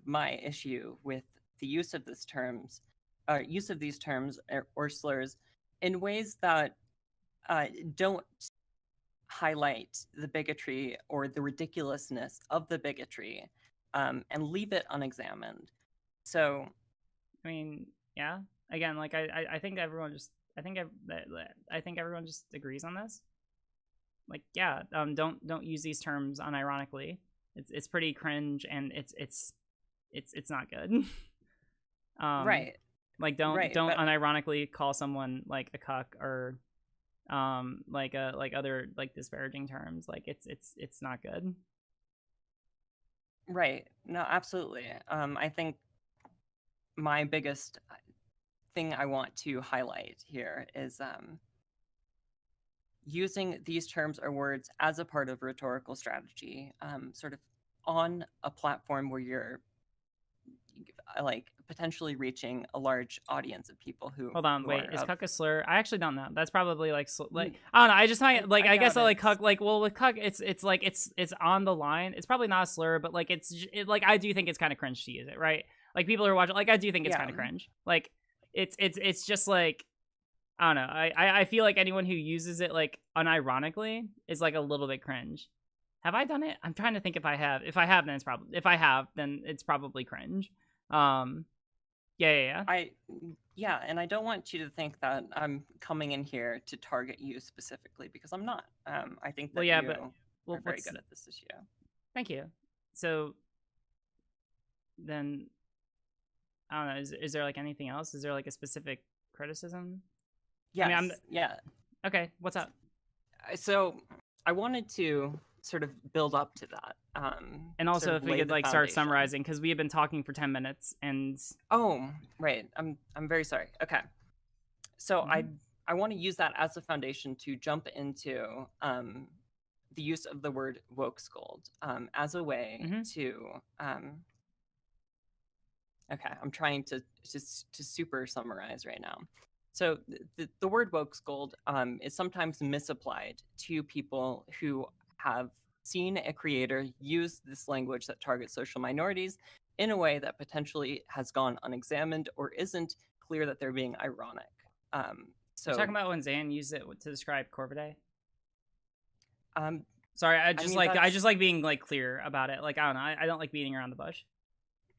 my issue with the use of these terms or slurs in ways that don't highlight the bigotry or the ridiculousness of the bigotry, and leave it unexamined. So, I mean, yeah. Again, like I think everyone just I think everyone just agrees on this. Like, yeah, don't use these terms unironically. It's pretty cringe, and it's not good. Right. Like don't unironically call someone like a cuck or like other like disparaging terms. Like it's not good. Right. No, absolutely. I think my biggest thing I want to highlight here is using these terms or words as a part of rhetorical strategy, sort of on a platform where you're like potentially reaching a large audience of people who Hold on, who wait, are is of- cuck a slur? I actually don't know. That's probably like I don't know. I just find like I guess doubt like it's- cuck, like, well, with cuck it's like it's on the line. It's probably not a slur, but like like I do think it's kind of cringe to use it, right? Like people who are watching, like I do think it's Yeah. kind of cringe. Like it's just like I don't know. I feel like anyone who uses it like unironically is like a little bit cringe. Have I done it? I'm trying to think if I have. If I have, then it's probably cringe. Yeah. Yeah, and I don't want you to think that I'm coming in here to target you specifically because I'm not. I think that Well, yeah, you but are very what's good at this issue. Thank you. So then I don't know. Is there like anything else? Is there like a specific criticism? Yes. I mean, yeah. Okay. What's up? So I wanted to sort of build up to that. And also, sort of if we lay could the like start foundation. summarizing, because we have been talking for 10 minutes, and Oh, right. I'm very sorry. Okay. So Mm-hmm. I want to use that as a foundation to jump into the use of the word woke scold as a way Mm-hmm. to okay, I'm trying to super summarize right now. So the word woke scold is sometimes misapplied to people who have seen a creator use this language that targets social minorities in a way that potentially has gone unexamined or isn't clear that they're being ironic. So You're talking about when Zan used it to describe Corvidae? Um, Sorry, I mean, just like being like clear about it. Like I don't know, I don't like beating around the bush.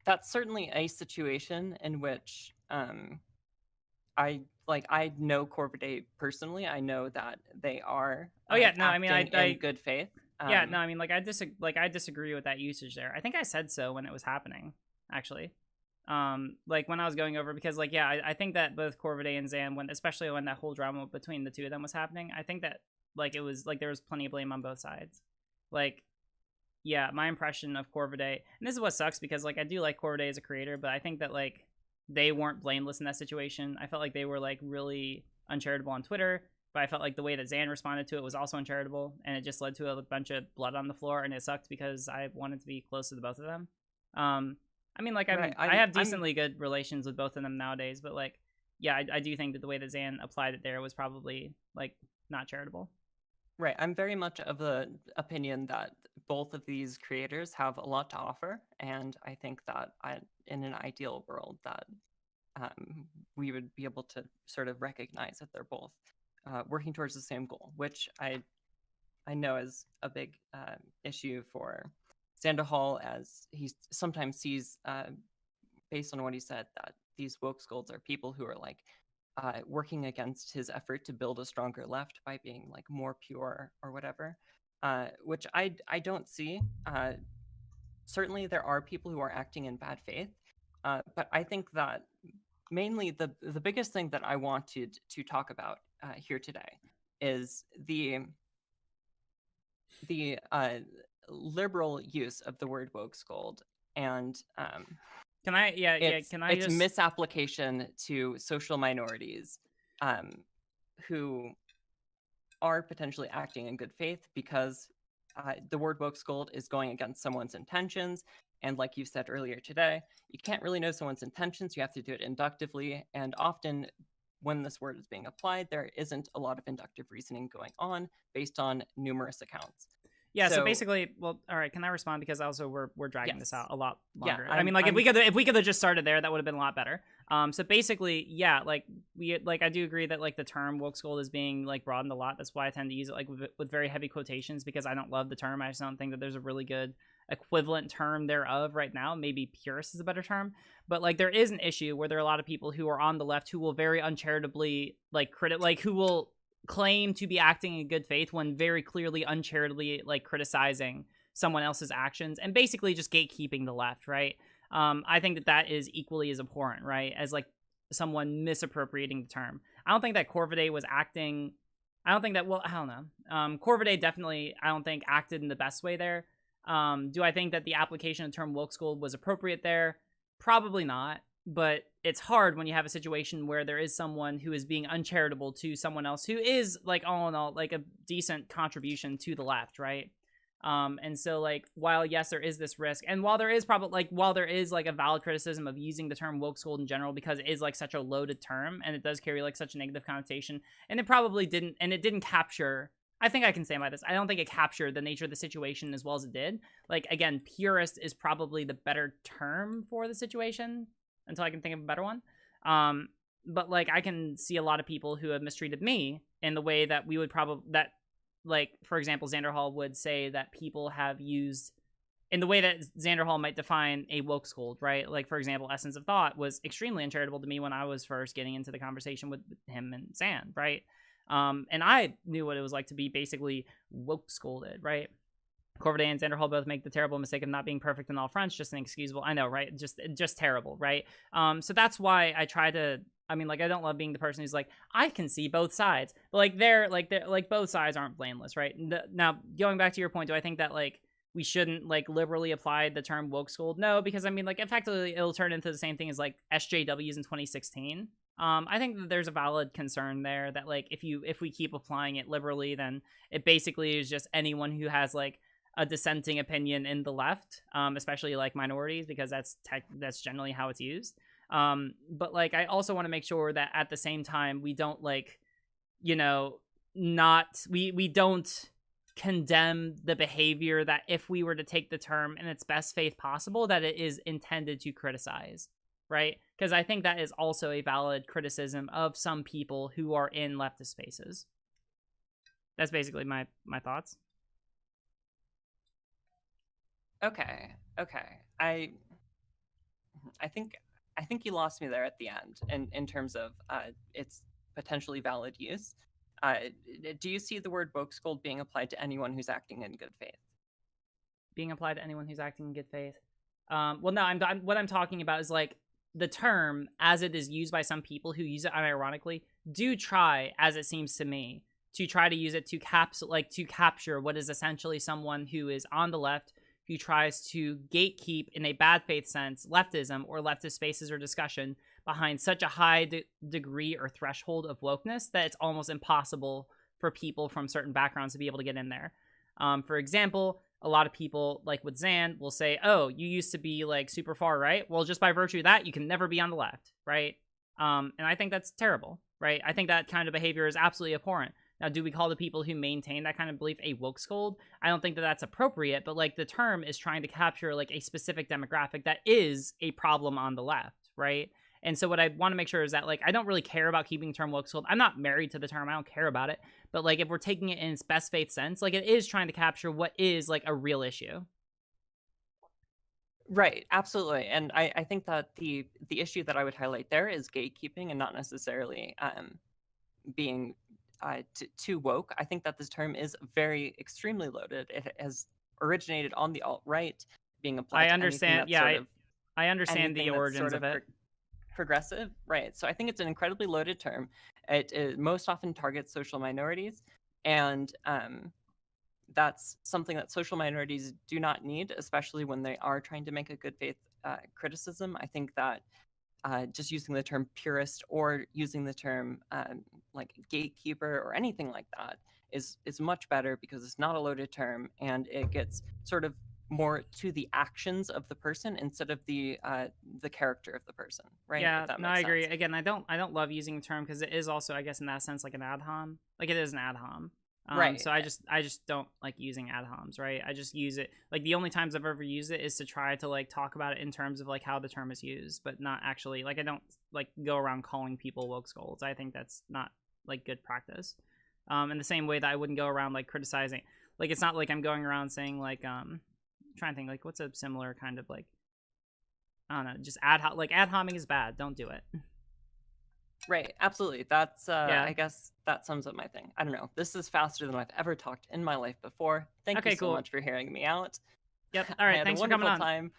that's certainly a situation in which I know Corvidae personally. I know that they are. Oh yeah, no, I mean acting I in good faith. Yeah, no, I mean I disagree with that usage there. I think I said so when it was happening, actually. Like when I was going over, because like yeah, I think that both Corvidae and Zan, especially when that whole drama between the two of them was happening, I think that like it was like there was plenty of blame on both sides. Like yeah, my impression of Corvidae, and this is what sucks because like I do like Corvidae as a creator, but I think that like they weren't blameless in that situation. I felt like they were like really uncharitable on Twitter, but I felt like the way that Zan responded to it was also uncharitable, and it just led to a bunch of blood on the floor, and it sucked because I wanted to be close to the both of them. I mean, like Right, I have decently good relations with both of them nowadays, but like, yeah, I do think that the way that Zan applied it there was probably like not charitable. Right. I'm very much of the opinion that both of these creators have a lot to offer, and I think that in an ideal world that we would be able to sort of recognize that they're both working towards the same goal, which I know is a big issue for Sandoval, as he sometimes sees, based on what he said, that these woke scolds are people who are like working against his effort to build a stronger left by being like more pure or whatever, which I don't see. Certainly, there are people who are acting in bad faith, but I think that mainly the biggest thing that I wanted to talk about here today is the liberal use of the word woke scold, and Can I? Yeah. Can I? It's just... misapplication to social minorities, who are potentially acting in good faith because the word woke scold is going against someone's intentions. And like you said earlier today, you can't really know someone's intentions. You have to do it inductively. And often when this word is being applied, there isn't a lot of inductive reasoning going on based on numerous accounts. Yeah, so basically, well, all right, can I respond? Because also we're dragging this out a lot longer. Yeah, I mean, like if we could have just started there, that would have been a lot better. So basically, yeah, like I do agree that like the term woke scold is being like broadened a lot. That's why I tend to use it like with very heavy quotations, because I don't love the term. I just don't think that there's a really good equivalent term thereof right now. Maybe purist is a better term, but like there is an issue where there are a lot of people who are on the left who will very uncharitably who will claim to be acting in good faith when very clearly uncharitably like criticizing someone else's actions and basically just gatekeeping the left, right? I think that is equally as abhorrent, right, as like someone misappropriating the term. I don't think that Corvidae was acting. I don't think that. Well, I don't know. Corvidae definitely, I don't think, acted in the best way there. Do I think that the application of the term woke scold was appropriate there? Probably not. But it's hard when you have a situation where there is someone who is being uncharitable to someone else who is, like, all in all, like a decent contribution to the left, right? And so like, while yes, there is this risk, and while there is like a valid criticism of using the term woke school in general, because it is like such a loaded term and it does carry like such a negative connotation, and it probably didn't capture, I think I can say by this, I don't think it captured the nature of the situation as well as it did. Like, again, purist is probably the better term for the situation until I can think of a better one. But like, I can see a lot of people who have mistreated me in the way that we would like, for example, Xander Hall would say that people have used, in the way that Xander Hall might define a woke scold, right? Like, for example, Essence of Thought was extremely uncharitable to me when I was first getting into the conversation with him and Zan, right? And I knew what it was like to be basically woke scolded, right? Corviday and Xander Hall both make the terrible mistake of not being perfect on all fronts, just inexcusable. I know, right? Just terrible, right? So that's why I try to, I mean, like, I don't love being the person who's like, I can see both sides, but like both sides aren't blameless, right? Now, going back to your point, do I think that like we shouldn't like liberally apply the term woke scold? No, because I mean, like, effectively it'll turn into the same thing as like SJWs in 2016. I think that there's a valid concern there that like if we keep applying it liberally, then it basically is just anyone who has like a dissenting opinion in the left, especially like minorities, because that's generally how it's used. But like, I also want to make sure that at the same time we don't like, you know, we don't condemn the behavior that if we were to take the term in its best faith possible, that it is intended to criticize, right? Because I think that is also a valid criticism of some people who are in leftist spaces. That's basically my thoughts. Okay. I think you lost me there at the end in terms of its potentially valid use. Do you see the word woke scold being applied to anyone who's acting in good faith? Being applied to anyone who's acting in good faith? Well, no, what I'm talking about is like the term as it is used by some people who use it unironically do try, as it seems to me, to try to use it to capture what is essentially someone who is on the left who tries to gatekeep, in a bad faith sense, leftism or leftist spaces or discussion behind such a high degree or threshold of wokeness that it's almost impossible for people from certain backgrounds to be able to get in there. For example, a lot of people, like with Zan, will say, oh, you used to be like super far right. Well, just by virtue of that, you can never be on the left, right? And I think that's terrible, right? I think that kind of behavior is absolutely abhorrent. Now, do we call the people who maintain that kind of belief a woke scold? I don't think that that's appropriate, but like the term is trying to capture like a specific demographic that is a problem on the left, right? And so what I want to make sure is that like I don't really care about keeping the term woke scold. I'm not married to the term. I don't care about it. But like if we're taking it in its best faith sense, like it is trying to capture what is like a real issue. Right, absolutely. And I think that the issue that I would highlight there is gatekeeping and not necessarily being too woke. I think that this term is very extremely loaded. It has originated on the alt-right, being applied. I understand. Yeah, I understand the origins of it. Progressive, right? So I think it's an incredibly loaded term. It most often targets social minorities, and that's something that social minorities do not need, especially when they are trying to make a good faith criticism. I think that just using the term purist or using the term like gatekeeper or anything like that is much better, because it's not a loaded term and it gets sort of more to the actions of the person instead of the character of the person, right? Yeah, no, I agree. Again, I don't love using the term because it is also, I guess, in that sense, like an ad hom. Like it is an ad hom. Right. So I just don't like using ad homs, right? I just use it, like the only times I've ever used it is to try to like talk about it in terms of like how the term is used, but not actually, like I don't like go around calling people woke scolds. I think that's not like good practice. In the same way that I wouldn't go around like criticizing, like it's not like I'm going around saying like trying to think like what's a similar kind of like, I don't know, just ad homing is bad. Don't do it. Right, absolutely. That's I guess that sums up my thing. I don't know. This is faster than I've ever talked in my life before. Thank you so much for hearing me out. Yep. All right. Thanks for coming on. Time.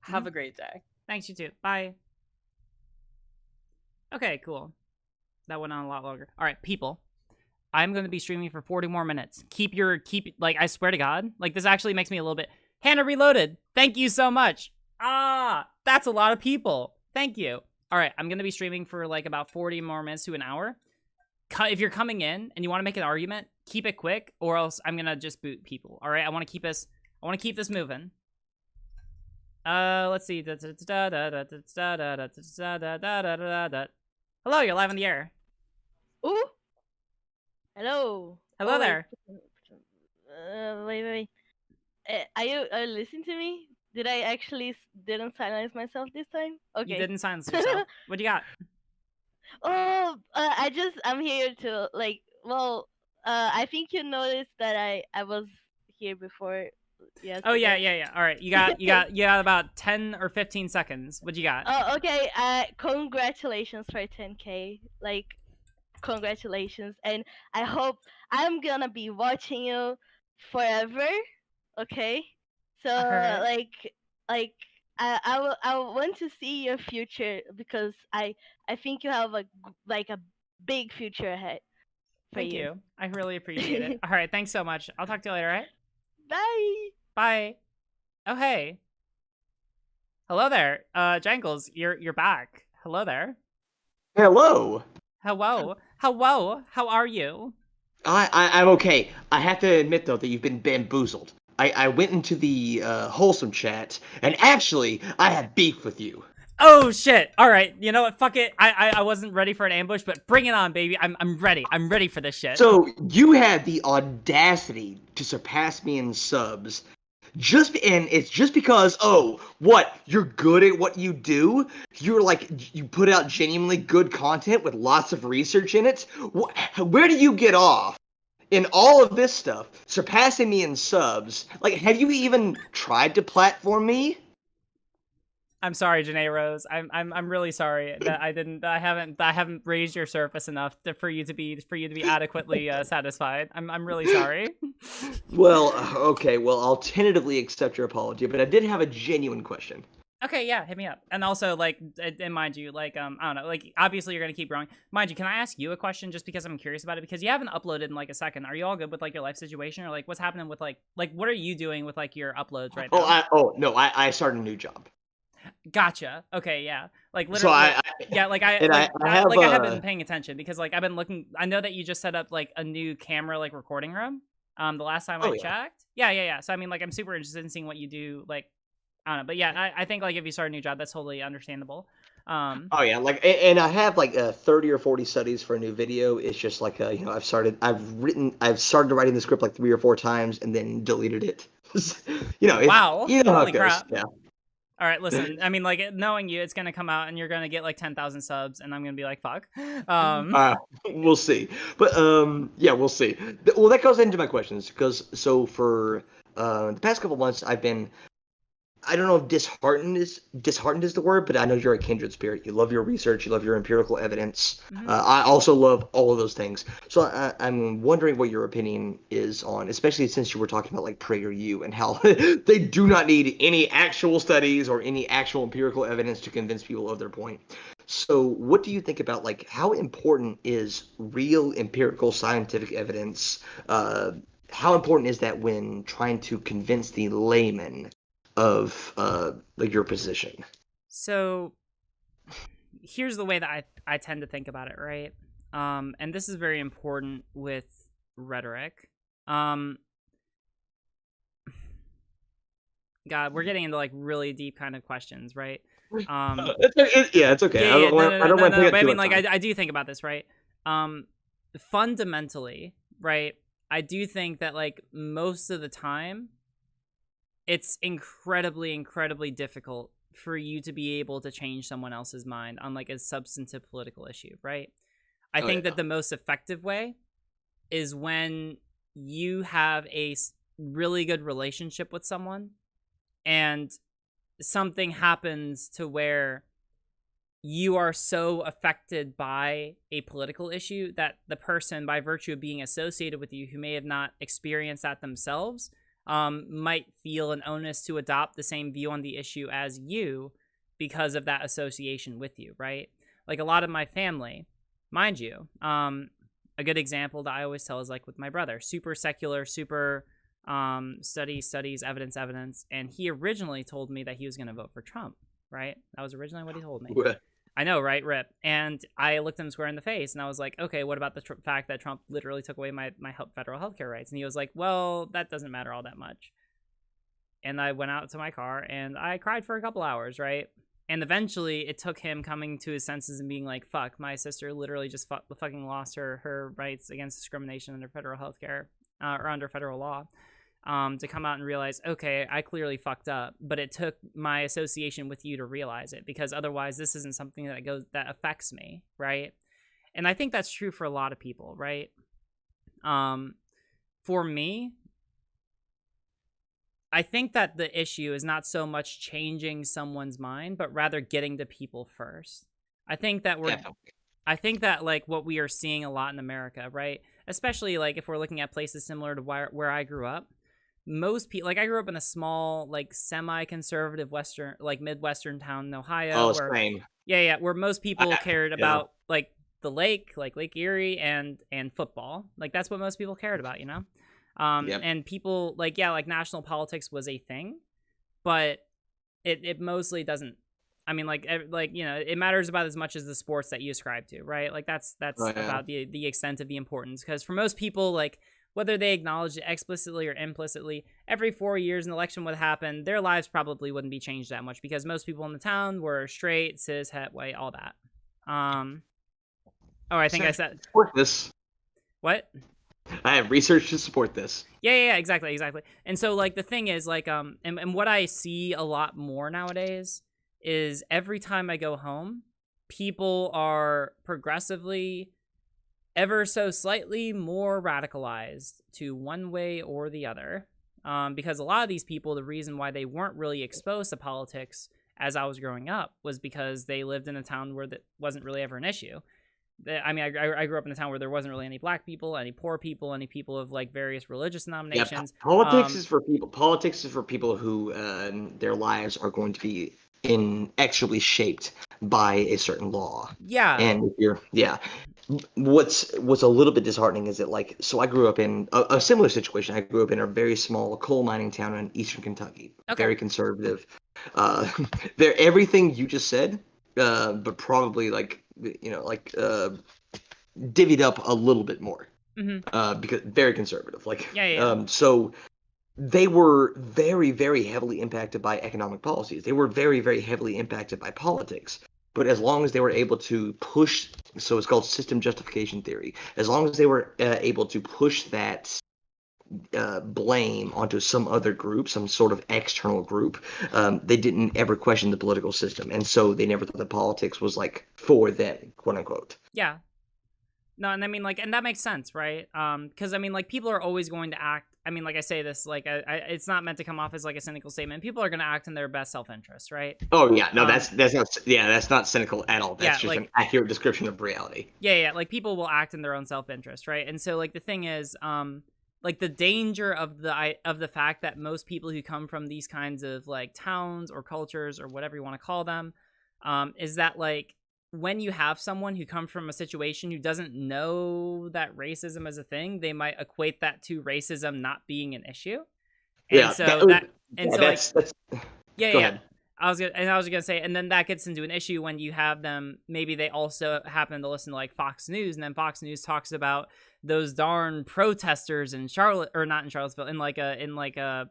Have a great day. Thanks, you too. Bye. Okay, cool. That went on a lot longer. All right, people. I'm going to be streaming for 40 more minutes. Keep like, I swear to God, like this actually makes me a little bit. Hannah Reloaded. Thank you so much. That's a lot of people. Thank you. All right, I'm going to be streaming for like about 40 more minutes to an hour. If you're coming in and you want to make an argument, keep it quick, or else I'm gonna just boot people. All right, I want to keep this moving. Let's see. Hello, you're live on the air. Ooh. Hello. Hello there. Wait. Are you listening to me? Did I actually didn't silence myself this time? Okay. You didn't silence yourself. What do you got? I'm here to like. Well, I think you noticed that I was here before. Yes. Oh yeah. All right, you got about 10 or 15 seconds. What do you got? Oh, okay. Congratulations for 10K. Like, congratulations, and I hope I'm gonna be watching you forever. Okay. So Alright. I want to see your future because I think you have a big future ahead for Thank you. I really appreciate it. All right, thanks so much. I'll talk to you later, all right? Bye. Bye. Oh, hey. Hello there. Jangles, you're back. Hello there. Hello. Hello. How are you? I'm okay. I have to admit though that you've been bamboozled. I went into the wholesome chat, and actually, I had beef with you. Oh shit! All right, you know what? Fuck it. I wasn't ready for an ambush, but bring it on, baby. I'm ready. I'm ready for this shit. So you had the audacity to surpass me in subs, and it's just because you're good at what you do. You put out genuinely good content with lots of research in it. Where do you get off in all of this stuff, surpassing me in subs? Like, have you even tried to platform me? I'm sorry, Janae Rose. I'm really sorry that I haven't raised your surface enough for you to be adequately satisfied. I'm really sorry. Well, okay. Well, I'll tentatively accept your apology, but I did have a genuine question. Okay, yeah, hit me up. And also, like, and mind you, like, I don't know, like, obviously you're gonna keep growing. Mind you, can I ask you a question just because I'm curious about it? Because you haven't uploaded in like a second. Are you all good with like your life situation, or like what's happening with like what are you doing with like your uploads right now? I started a new job. Gotcha. Okay, yeah. Like So literally, I have been paying attention because like I've been looking. I know that you just set up like a new camera like recording room. The last time I checked. Yeah. So I mean, like, I'm super interested in seeing what you do. Like, I don't know, but yeah, I think like if you start a new job, that's totally understandable. Oh yeah, like, and I have like 30 or 40 studies for a new video. It's just like I've started writing the script like 3 or 4 times and then deleted it. Wow. You know how Holy it goes. crap. Yeah. All right, listen. I mean, like, knowing you, it's gonna come out, and you're gonna get like 10,000 subs, and I'm gonna be like, "Fuck." We'll see. But yeah, we'll see. Well, that goes into my questions because for the past couple months, I've been. I don't know if disheartened is the word, but I know you're a kindred spirit. You love your research. You love your empirical evidence. I also love all of those things. So I'm wondering what your opinion is on, especially since you were talking about like PragerU and how they do not need any actual studies or any actual empirical evidence to convince people of their point. So what do you think about like how important is real empirical scientific evidence? How important is that when trying to convince the layman of like your position? So here's the way that I tend to think about it, right? And this is very important with rhetoric. God, we're getting into like really deep kind of questions, right? It's okay. I don't want to take but I mean, like, I do think about this, right? Fundamentally, right? I do think that like most of the time, it's incredibly difficult for you to be able to change someone else's mind on like a substantive political issue, right? I think that the most effective way is when you have a really good relationship with someone and something happens to where you are so affected by a political issue that the person, by virtue of being associated with you, who may have not experienced that themselves, might feel an onus to adopt the same view on the issue as you because of that association with you, right? Like a lot of my family, mind you, a good example that I always tell is like with my brother, super secular, super studies, evidence, and he originally told me that he was going to vote for Trump, right? That was originally what he told me. I know, right? Rip. And I looked him square in the face, and I was like, okay, what about the fact that Trump literally took away my federal healthcare rights? And he was like, well, that doesn't matter all that much. And I went out to my car, and I cried for a couple hours, right? And eventually, it took him coming to his senses and being like, fuck, my sister literally just fucking lost her rights against discrimination under federal healthcare, or under federal law. To come out and realize, okay, I clearly fucked up, but it took my association with you to realize it, because otherwise this isn't something that affects me, right? And I think that's true for a lot of people, right? For me, I think that the issue is not so much changing someone's mind, but rather getting to people first. I think that like what we are seeing a lot in America, right? Especially like if we're looking at places similar to where I grew up. Most people, like I grew up in a small, like semi-conservative Midwestern town in Ohio. Oh, where, same. Yeah, where most people cared about like the lake, like Lake Erie and football. Like that's what most people cared about, you know? And people like national politics was a thing, but it mostly doesn't. I mean, it matters about as much as the sports that you ascribe to, right? Like that's about the extent of the importance, because for most people, like whether they acknowledge it explicitly or implicitly, every 4 years an election would happen, their lives probably wouldn't be changed that much, because most people in the town were straight, cis, het, white, all that. I think I said support this. What? I have research to support this. Yeah, exactly. And so like the thing is like and what I see a lot more nowadays is every time I go home, people are progressively ever so slightly more radicalized to one way or the other. Because a lot of these people, the reason why they weren't really exposed to politics as I was growing up was because they lived in a town where that wasn't really ever an issue. I grew up in a town where there wasn't really any black people, any poor people, any people of like various religious denominations. Yeah, politics is for people. Politics is for people who their lives are going to be inexorably shaped by a certain law. Yeah. And what's a little bit disheartening is that I grew up in a similar situation. I grew up in a very small coal mining town in eastern Kentucky. Okay. Very conservative. Everything you just said, but probably divvied up a little bit more. Mm-hmm. Because very conservative. So they were very, very heavily impacted by economic policies. They were very, very heavily impacted by politics. But as long as they were able to push, so it's called system justification theory, as long as they were able to push that blame onto some other group, some sort of external group, they didn't ever question the political system. And so they never thought that politics was like for them, quote unquote. Yeah. No, and I mean, and that makes sense, right? Because I mean, people are always going to act. I mean, I say this, it's not meant to come off as a cynical statement. People are going to act in their best self-interest, right? Oh yeah, no, that's not cynical at all. That's just an accurate description of reality. Yeah, people will act in their own self-interest, right? And so, the thing is, the danger of the fact that most people who come from these kinds of towns or cultures or whatever you want to call them, is that when you have someone who comes from a situation who doesn't know that racism is a thing, they might equate that to racism not being an issue. And I was gonna say, and then that gets into an issue when you have them. Maybe they also happen to listen to Fox News, and then Fox News talks about those darn protesters in Charlotte, or not in Charlottesville, in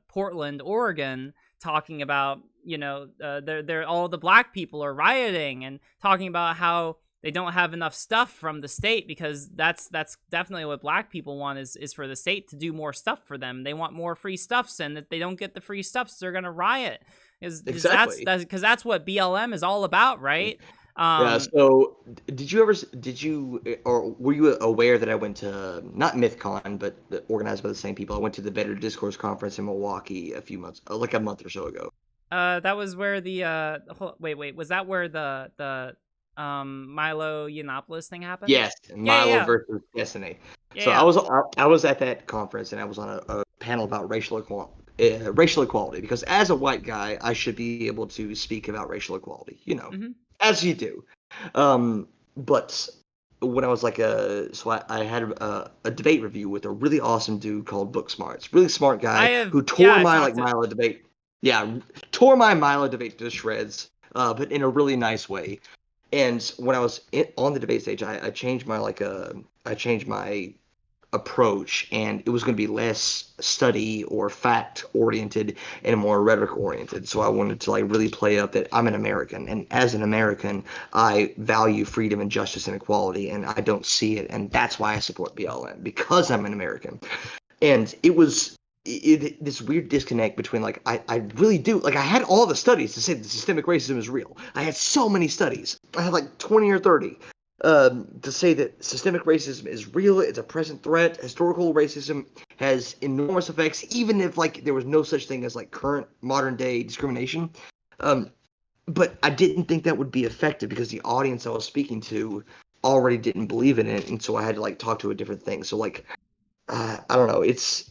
Portland, Oregon, talking about they're all the black people are rioting and talking about how they don't have enough stuff from the state, because that's definitely what black people want is for the state to do more stuff for them. They want more free stuffs, and that they don't get the free stuffs, they're gonna riot. Exactly. Because that's what BLM is all about, right? So were you aware that I went to, not MythCon, but organized by the same people? I went to the Better Discourse Conference in Milwaukee a month or so ago. That was where the wait, was that where the Milo Yiannopoulos thing happened? Yes, Milo versus Destiny. I was at that conference, and I was on a panel about racial equality, because as a white guy, I should be able to speak about racial equality, as you do. But when I was I had a debate review with a really awesome dude called Book Smarts, really smart guy who tore my Milo debate. Yeah, tore my Milo debate to shreds, but in a really nice way. And when I was on the debate stage, I changed my approach, and it was going to be less study or fact oriented and more rhetoric oriented. So I wanted to like really play up that I'm an American, and as an American, I value freedom and justice and equality, and I don't see it, and that's why I support BLM, because I'm an American. And it was this weird disconnect between like I really do like I had all the studies to say that systemic racism is real. I had so many studies. I had like 20 or 30 to say that systemic racism is real. It's a present threat. Historical racism has enormous effects, even if like there was no such thing as like current modern day discrimination. But I didn't think that would be effective because the audience I was speaking to already didn't believe in it, and so I had to like talk to a different thing. So like I don't know. It's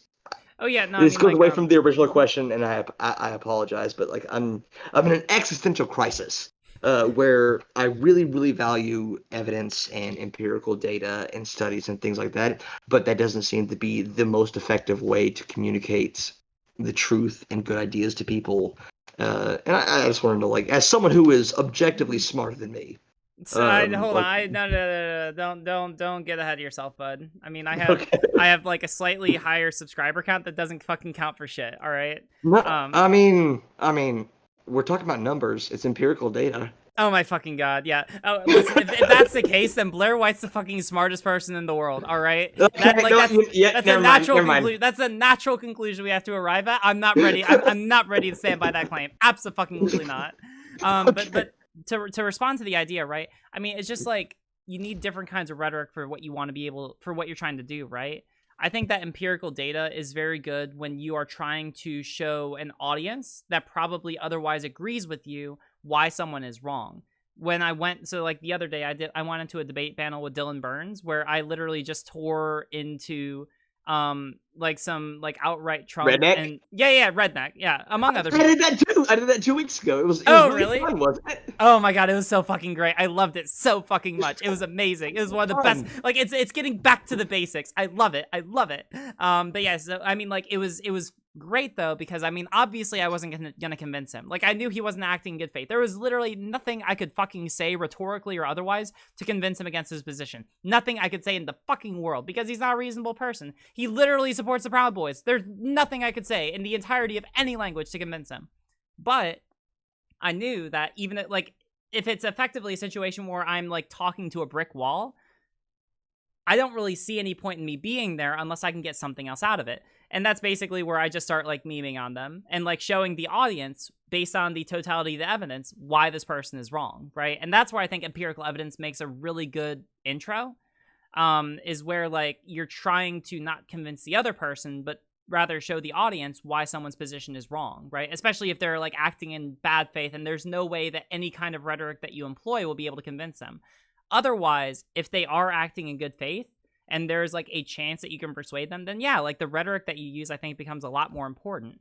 Oh yeah, no, this I mean, goes like, away from the original question, and I apologize, but like I'm in an existential crisis where I really value evidence and empirical data and studies and things like that, but that doesn't seem to be the most effective way to communicate the truth and good ideas to people. And I just want to know, like, as someone who is objectively smarter than me. So hold on, no, don't get ahead of yourself, bud. I mean, I have like a slightly higher subscriber count that doesn't fucking count for shit. All right. No, I mean, we're talking about numbers. It's empirical data. Oh my fucking god, yeah. Oh, listen, if that's the case, then Blaire White's the fucking smartest person in the world. All right. Okay, That's a natural conclusion. That's a natural conclusion we have to arrive at. I'm not ready. I'm not ready to stand by that claim. Absolutely not. But to respond to the idea, right? I mean, it's just like you need different kinds of rhetoric for what you want to be able for what you're trying to do, right? I think that empirical data is very good when you are trying to show an audience that probably otherwise agrees with you why someone is wrong. When I went, so like the other day I went into a debate panel with Dylan Burns where I literally just tore into like some like outright Trump redneck? And yeah, redneck, yeah, among other people. I did that too. I did that 2 weeks ago. It was really fun, wasn't it? Oh my god, it was so fucking great. I loved it so fucking much. It was amazing. It was one of the best. Like it's getting back to the basics. I love it. But yeah, so I mean, like it was great though, because I mean, obviously I wasn't gonna convince him. Like I knew he wasn't acting in good faith. There was literally nothing I could fucking say rhetorically or otherwise to convince him against his position. Nothing I could say in the fucking world, because he's not a reasonable person. He literally supports the Proud Boys. There's nothing I could say in the entirety of any language to convince him. But I knew that even like if it's effectively a situation where I'm like talking to a brick wall, I don't really see any point in me being there unless I can get something else out of it. And that's basically where I just start like memeing on them and like showing the audience based on the totality of the evidence why this person is wrong, right? And that's where I think empirical evidence makes a really good intro, is where like you're trying to not convince the other person, but rather show the audience why someone's position is wrong, right? Especially if they're like acting in bad faith and there's no way that any kind of rhetoric that you employ will be able to convince them. Otherwise, if they are acting in good faith and there's like a chance that you can persuade them, then yeah, like the rhetoric that you use, I think becomes a lot more important,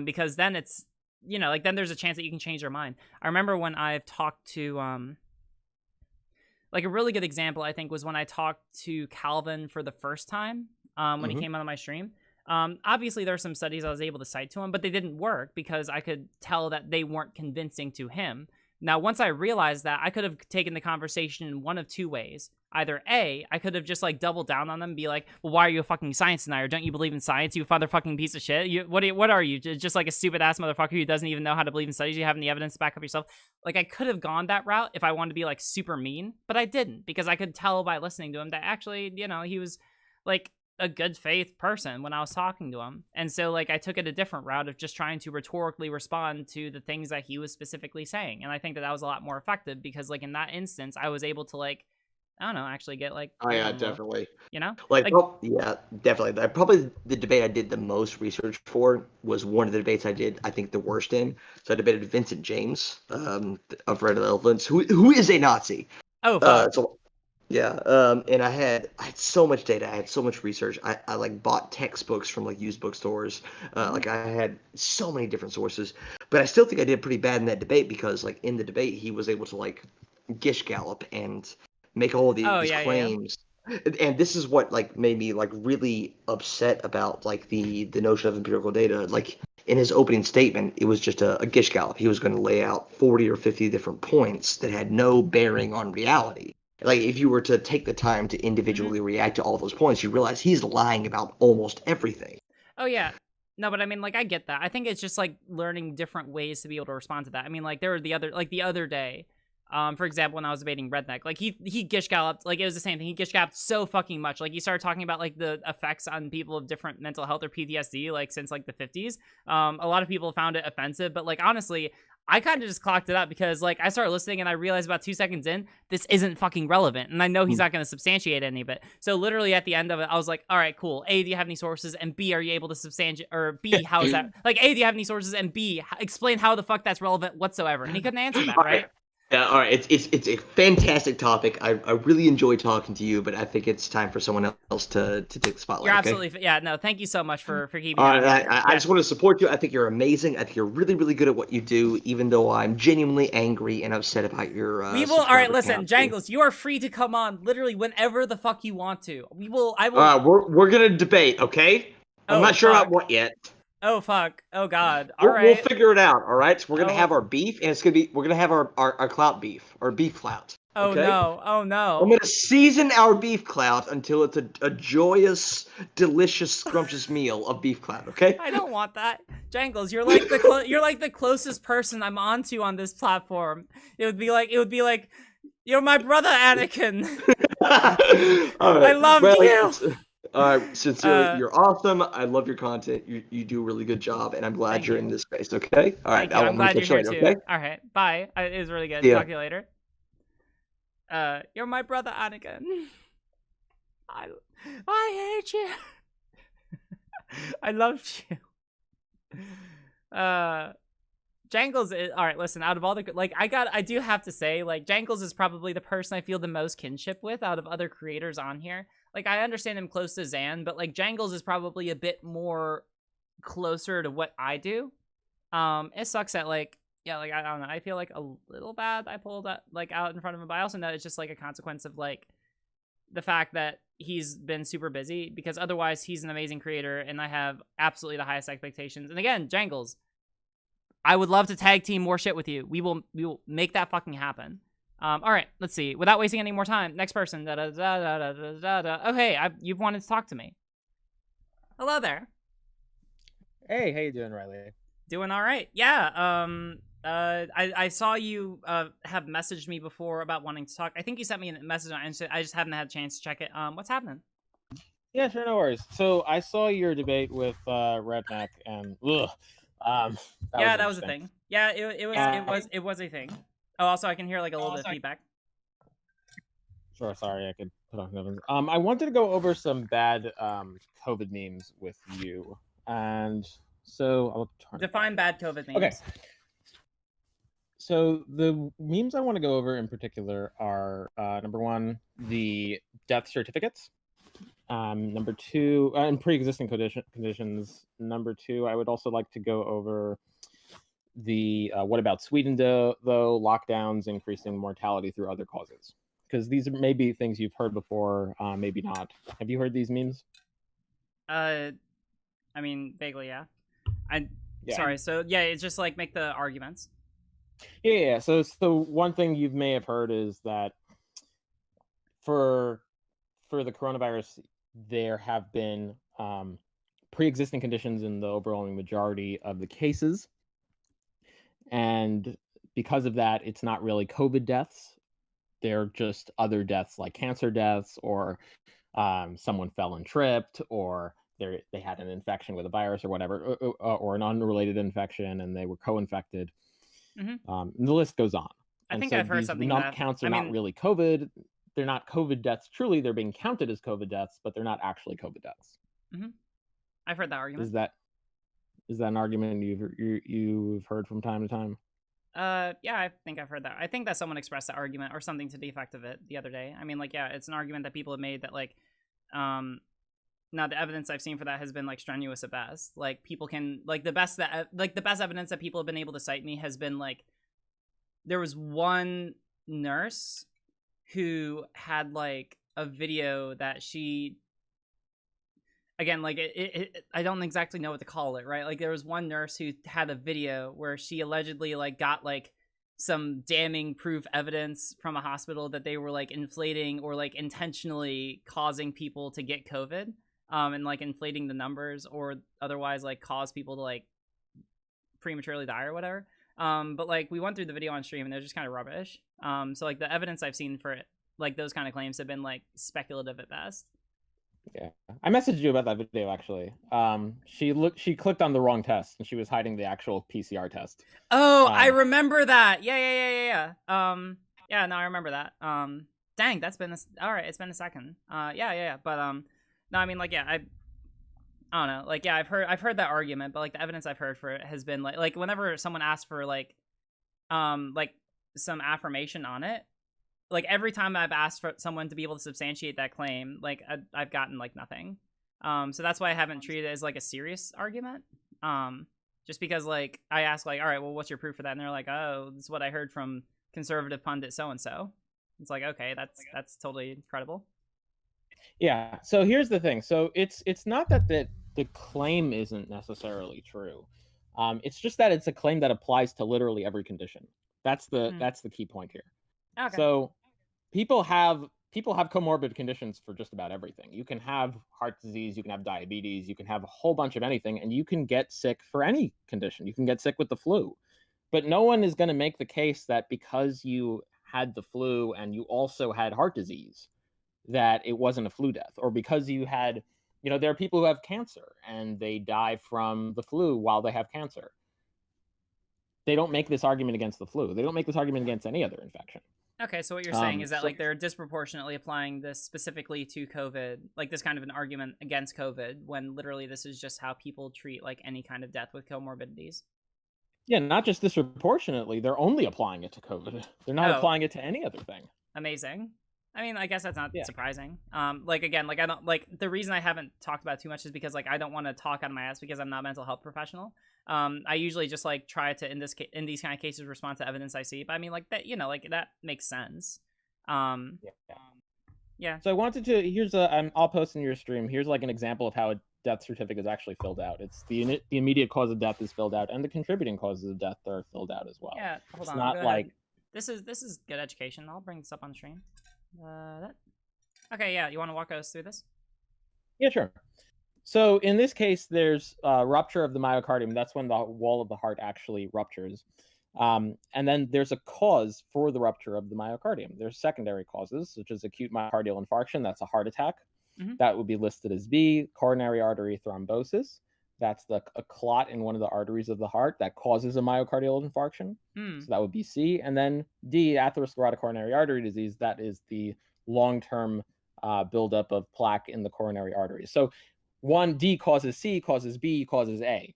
because then it's, you know, like then there's a chance that you can change their mind. I remember when I've talked to, like a really good example, I think, was when I talked to Calvin for the first time, when he came on my stream. Obviously there were some studies I was able to cite to him, but they didn't work because I could tell that they weren't convincing to him. Now, once I realized that, I could have taken the conversation in one of two ways. Either A, I could have just like doubled down on them and be like, well, why are you a fucking science denier? Don't you believe in science, you motherfucking piece of shit? What are you? Just like a stupid ass motherfucker who doesn't even know how to believe in studies? You have any evidence to back up yourself? Like, I could have gone that route if I wanted to be like super mean, but I didn't, because I could tell by listening to him that actually, you know, he was like a good faith person when I was talking to him. And so like I took it a different route of just trying to rhetorically respond to the things that he was specifically saying. And I think that that was a lot more effective because like in that instance, I was able to like, I don't know, actually get like, oh yeah, definitely. You know, like yeah, definitely. Probably the debate I did the most research for was one of the debates I did, I think, the worst in. So I debated Vincent James of Red Elephants, who is a Nazi. Oh, fuck. Yeah, and I had so much data, I had so much research. I like bought textbooks from like used bookstores. Like I had so many different sources, but I still think I did pretty bad in that debate because like in the debate he was able to like gish gallop and make all these claims. Yeah. And this is what like made me like really upset about like the notion of empirical data. Like in his opening statement, it was just a gish gallop. He was going to lay out 40 or 50 different points that had no bearing on reality. Like, if you were to take the time to individually react to all those points, you realize he's lying about almost everything. Oh, yeah. No, but I mean, like, I get that. I think it's just, like, learning different ways to be able to respond to that. I mean, like, there were the other day, for example, when I was debating Redneck, like, he gish galloped, like, it was the same thing. He gish galloped so fucking much. Like, he started talking about, like, the effects on people of different mental health or PTSD, like, since, like, the 50s. A lot of people found it offensive, but, like, honestly, I kind of just clocked it up because, like, I started listening and I realized about 2 seconds in, this isn't fucking relevant. And I know he's not going to substantiate any of it. So literally at the end of it, I was like, all right, cool. A, do you have any sources? And B, are you able to substantiate, or B, how is that? Like, A, do you have any sources? And B, explain how the fuck that's relevant whatsoever. And he couldn't answer that, right? Yeah, all right. It's a fantastic topic. I really enjoy talking to you, but I think it's time for someone else to take the spotlight. You're okay? absolutely yeah. No, thank you so much for keeping. All right, I just want to support you. I think you're amazing. I think you're really, really good at what you do, even though I'm genuinely angry and upset about your. We will. All right, listen, Jangles, you are free to come on literally whenever the fuck you want to. We will. I will. All right, we're gonna debate, okay? I'm not sure about what yet. Oh fuck! Oh god! We'll figure it out. All right, so we're gonna have our beef, and we're gonna have our clout beef, or beef clout. Oh okay? no! Oh no! I'm gonna season our beef clout until it's a joyous, delicious, scrumptious meal of beef clout. Okay? I don't want that, Jangles. You're like the closest person I'm onto on this platform. It would be like you're my brother, Anakin. All right. I love you. Sincerely, you're awesome. I love your content. You do a really good job, and I'm glad you're in this space. Okay. All right. I'm glad you're here too. Okay? All right. Bye. It was really good. Yeah. Talk to you later. You're my brother, Anakin. I hate you. I loved you. Jangles is all right. Listen, out of all the I do have to say, like, Jangles is probably the person I feel the most kinship with out of other creators on here. Like, I understand him close to Zan, but like Jangles is probably a bit more closer to what I do. It sucks that like I don't know. I feel like a little bad I pulled that like out in front of him, but I also know it's just like a consequence of like the fact that he's been super busy, because otherwise he's an amazing creator and I have absolutely the highest expectations. And again, Jangles, I would love to tag team more shit with you. We will make that fucking happen. All right, let's see. Without wasting any more time, next person. Oh, hey, you've wanted to talk to me. Hello there. Hey, how you doing, Riley? Doing all right. Yeah. I saw you have messaged me before about wanting to talk. I think you sent me a message on Instagram. I just haven't had a chance to check it. What's happening? Yeah, sure, no worries. So I saw your debate with Redneck, and that was a thing. Yeah, it was a thing. Oh, also I can hear like a little bit of feedback. Sure, sorry, I could put on headphones. I wanted to go over some bad COVID memes with you, and so I'll define bad COVID memes. Okay. So the memes I want to go over in particular are number one, the death certificates. Number two, and pre-existing conditions. Number two, I would also like to go over the what about Sweden though lockdowns increasing mortality through other causes, because these may be things you've heard before, maybe not. Have you heard these memes? I mean, vaguely, yeah. Sorry. So yeah, it's just like make the arguments. Yeah. So one thing you may have heard is that for the coronavirus, there have been pre-existing conditions in the overwhelming majority of the cases. And because of that, it's not really COVID deaths. They're just other deaths like cancer deaths, or someone fell and tripped, or they had an infection with a virus or whatever, or an unrelated infection and they were co-infected. And the list goes on. I think I've heard something like that. Counts are not really COVID. They're not COVID deaths. Truly, they're being counted as COVID deaths, but they're not actually COVID deaths. I've heard that argument. Is that an argument you've heard from time to time? Yeah, I think I've heard that. I think that someone expressed that argument or something to the effect of it the other day. I mean, like, yeah, it's an argument that people have made that, like, now the evidence I've seen for that has been like strenuous at best. Like, people can the best evidence that people have been able to cite me has been like, there was one nurse who had like a video that she, again, like I don't exactly know what to call it, right? Like there was one nurse who had a video where she allegedly like got like some damning proof evidence from a hospital that they were like inflating or like intentionally causing people to get COVID, and like inflating the numbers or otherwise like cause people to like prematurely die or whatever. But like we went through the video on stream and they're just kind of rubbish. So like the evidence I've seen for it, like those kind of claims have been like speculative at best. Yeah, I messaged you about that video actually. She clicked on the wrong test and she was hiding the actual PCR test. Oh, I remember that. Yeah. Yeah, no, I remember that. Dang, that's been all right. It's been a second. Yeah. But no, I mean, like, yeah, I don't know. Like, yeah, I've heard that argument, but like the evidence I've heard for it has been like whenever someone asks for like some affirmation on it, like every time I've asked for someone to be able to substantiate that claim, like I've gotten like nothing. So that's why I haven't treated it as like a serious argument. Just because like I ask like, all right, well, what's your proof for that? And they're like, oh, this is what I heard from conservative pundit so and so. It's like, okay, that's totally credible. Yeah. So here's the thing. So it's not that the claim isn't necessarily true. It's just that it's a claim that applies to literally every condition. That's the key point here. Okay. So people have comorbid conditions for just about everything. You can have heart disease, you can have diabetes, you can have a whole bunch of anything, and you can get sick for any condition. You can get sick with the flu. But no one is going to make the case that because you had the flu and you also had heart disease, that it wasn't a flu death. Or because you had, there are people who have cancer and they die from the flu while they have cancer. They don't make this argument against the flu. They don't make this argument against any other infection. Okay, so what you're saying is that like they're disproportionately applying this specifically to COVID, like this kind of an argument against COVID, when literally this is just how people treat like any kind of death with comorbidities. Yeah, not just disproportionately, they're only applying it to COVID. They're not applying it to any other thing. Amazing. I mean, I guess that's not surprising. Like again, like I don't like the reason I haven't talked about it too much is because like I don't want to talk out of my ass because I'm not a mental health professional. I usually just like try to in these kind of cases respond to evidence I see. But I mean, like that, like that makes sense. Yeah. So I wanted to I'll post in your stream. Here's like an example of how a death certificate is actually filled out. It's the immediate cause of death is filled out, and the contributing causes of death are filled out as well. Yeah. Hold on. Not like this is good education. I'll bring this up on stream. Okay, yeah, you want to walk us through this? Yeah, sure. So in this case, there's rupture of the myocardium. That's when the wall of the heart actually ruptures. And then there's a cause for the rupture of the myocardium. There's secondary causes, such as acute myocardial infarction. That's a heart attack. Mm-hmm. That would be listed as B. Coronary artery thrombosis. That's a clot in one of the arteries of the heart that causes a myocardial infarction. So that would be C. And then D, atherosclerotic coronary artery disease. That is the long-term buildup of plaque in the coronary arteries. So 1D causes C, causes B, causes A.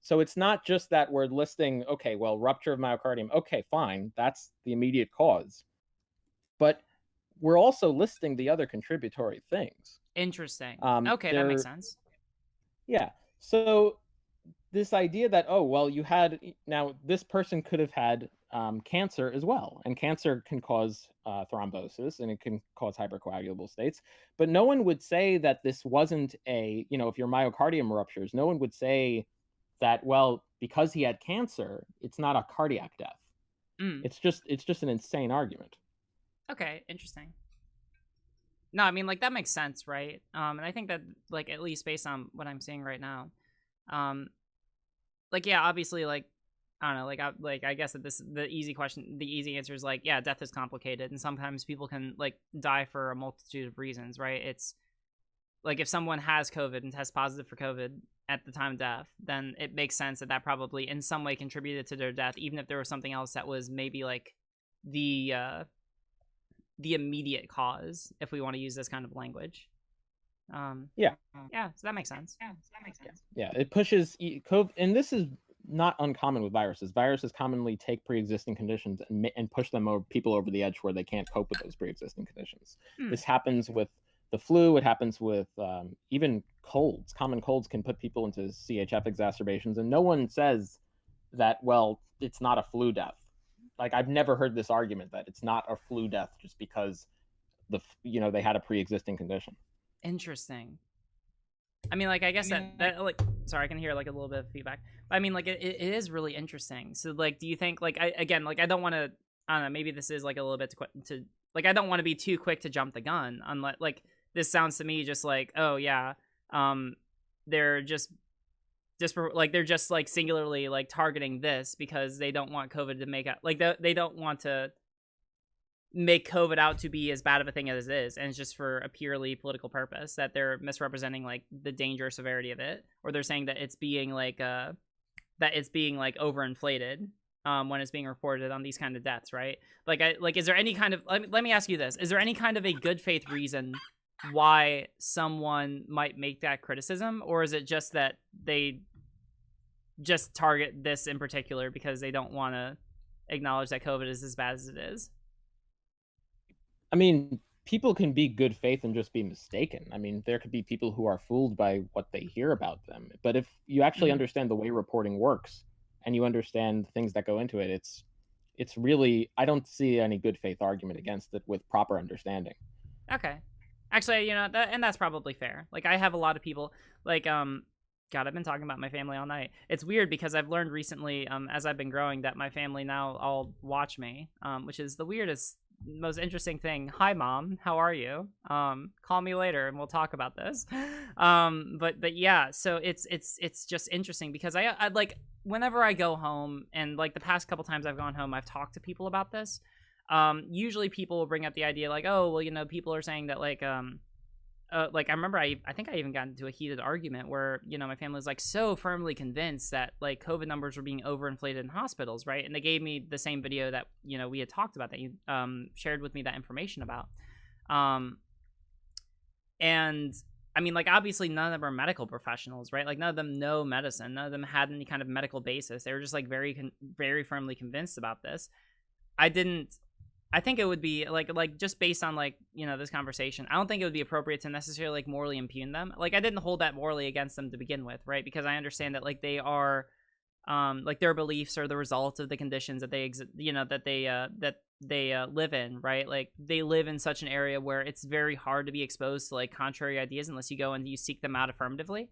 So it's not just that we're listing, okay, well, rupture of myocardium. Okay, fine. That's the immediate cause. But we're also listing the other contributory things. Interesting. Okay, that makes sense. Yeah. So this idea that, oh, well, now this person could have had cancer as well. And cancer can cause thrombosis and it can cause hypercoagulable states. But no one would say that this wasn't if your myocardium ruptures, no one would say that, well, because he had cancer, it's not a cardiac death. It's just an insane argument. Okay, interesting. No, I mean, like, that makes sense, right? And I think that, like, at least based on what I'm seeing right now, like, yeah, obviously, like, I don't know, I guess that the easy answer is, like, yeah, death is complicated, and sometimes people can, like, die for a multitude of reasons, right? It's, like, if someone has COVID and tests positive for COVID at the time of death, then it makes sense that probably in some way contributed to their death, even if there was something else that was maybe, like, the immediate cause, if we want to use this kind of language. Yeah, so that makes sense. Yeah, it pushes COVID, and this is not uncommon with viruses. Viruses commonly take pre-existing conditions and push people over the edge where they can't cope with those pre-existing conditions. This happens with the flu. It happens with even colds. Common colds can put people into CHF exacerbations, and no one says that, well, it's not a flu death. Like, I've never heard this argument that it's not a flu death just because they had a pre-existing condition. Interesting. I mean, like, I guess that like, sorry, I can hear like a little bit of feedback. But I mean, like, it is really interesting. So, like, do you think, like, I don't want to, I don't know, maybe this is like a little bit to like, I don't want to be too quick to jump the gun. Unless, like, this sounds to me just like, oh yeah, they're just like, they're just like singularly like targeting this because they don't want COVID to make out, like, they don't want to make COVID out to be as bad of a thing as it is, and it's just for a purely political purpose that they're misrepresenting like the danger severity of it, or they're saying that it's being like overinflated when it's being reported on these kind of deaths, right? Like, is there any kind of, let me ask you this, is there any kind of a good faith reason why someone might make that criticism, or is it just that they just target this in particular because they don't want to acknowledge that COVID is as bad as it is? I mean, people can be good faith and just be mistaken. I mean, there could be people who are fooled by what they hear about them. But if you actually understand the way reporting works and you understand things that go into it, it's really, I don't see any good faith argument against it with proper understanding. Okay. Actually, you know, that's probably fair. Like, I have a lot of people, like, God, I've been talking about my family all night. It's weird because I've learned recently, as I've been growing, that my family now all watch me, which is the weirdest, most interesting thing. Hi, Mom. How are you? Call me later and we'll talk about this. But yeah, so it's just interesting because I like, whenever I go home, and like the past couple times I've gone home, I've talked to people about this. Usually people will bring up the idea like, oh, well, you know, people are saying that like I remember I think I even got into a heated argument where, you know, my family was like so firmly convinced that like COVID numbers were being overinflated in hospitals, right? And they gave me the same video that, you know, we had talked about, that you shared with me that information about. And I mean, like, obviously none of them are medical professionals, right? Like, none of them know medicine. None of them had any kind of medical basis. They were just like very firmly convinced about this. I think it would be like just based on like, you know, this conversation, I don't think it would be appropriate to necessarily like morally impugn them. Like, I didn't hold that morally against them to begin with, right? Because I understand that like they are, like, their beliefs are the result of the conditions that they live in, right? Like, they live in such an area where it's very hard to be exposed to like contrary ideas unless you go and you seek them out affirmatively.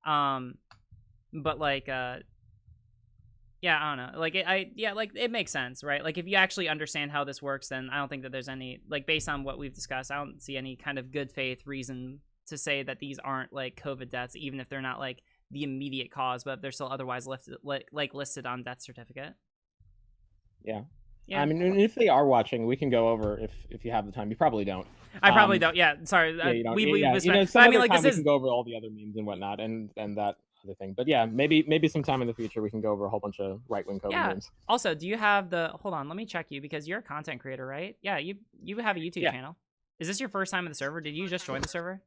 But like, yeah, I don't know. Like, like, it makes sense, right? Like, if you actually understand how this works, then I don't think that there's any, like, based on what we've discussed, I don't see any kind of good faith reason to say that these aren't, like, COVID deaths, even if they're not, like, the immediate cause, but if they're still otherwise listed on death certificate. Yeah. Yeah. I mean, if they are watching, we can go over if you have the time. You probably don't. I probably don't. Yeah, sorry. Yeah, you don't. We You know, I mean, like, this this is, we can go over all the other memes and whatnot, and that other thing. But yeah, maybe sometime in the future we can go over a whole bunch of right-wing COVID memes. Also, do you have hold on, let me check you, because you're a content creator, right? Yeah, you have a YouTube channel. Is this your first time in the server? Did you just join the server?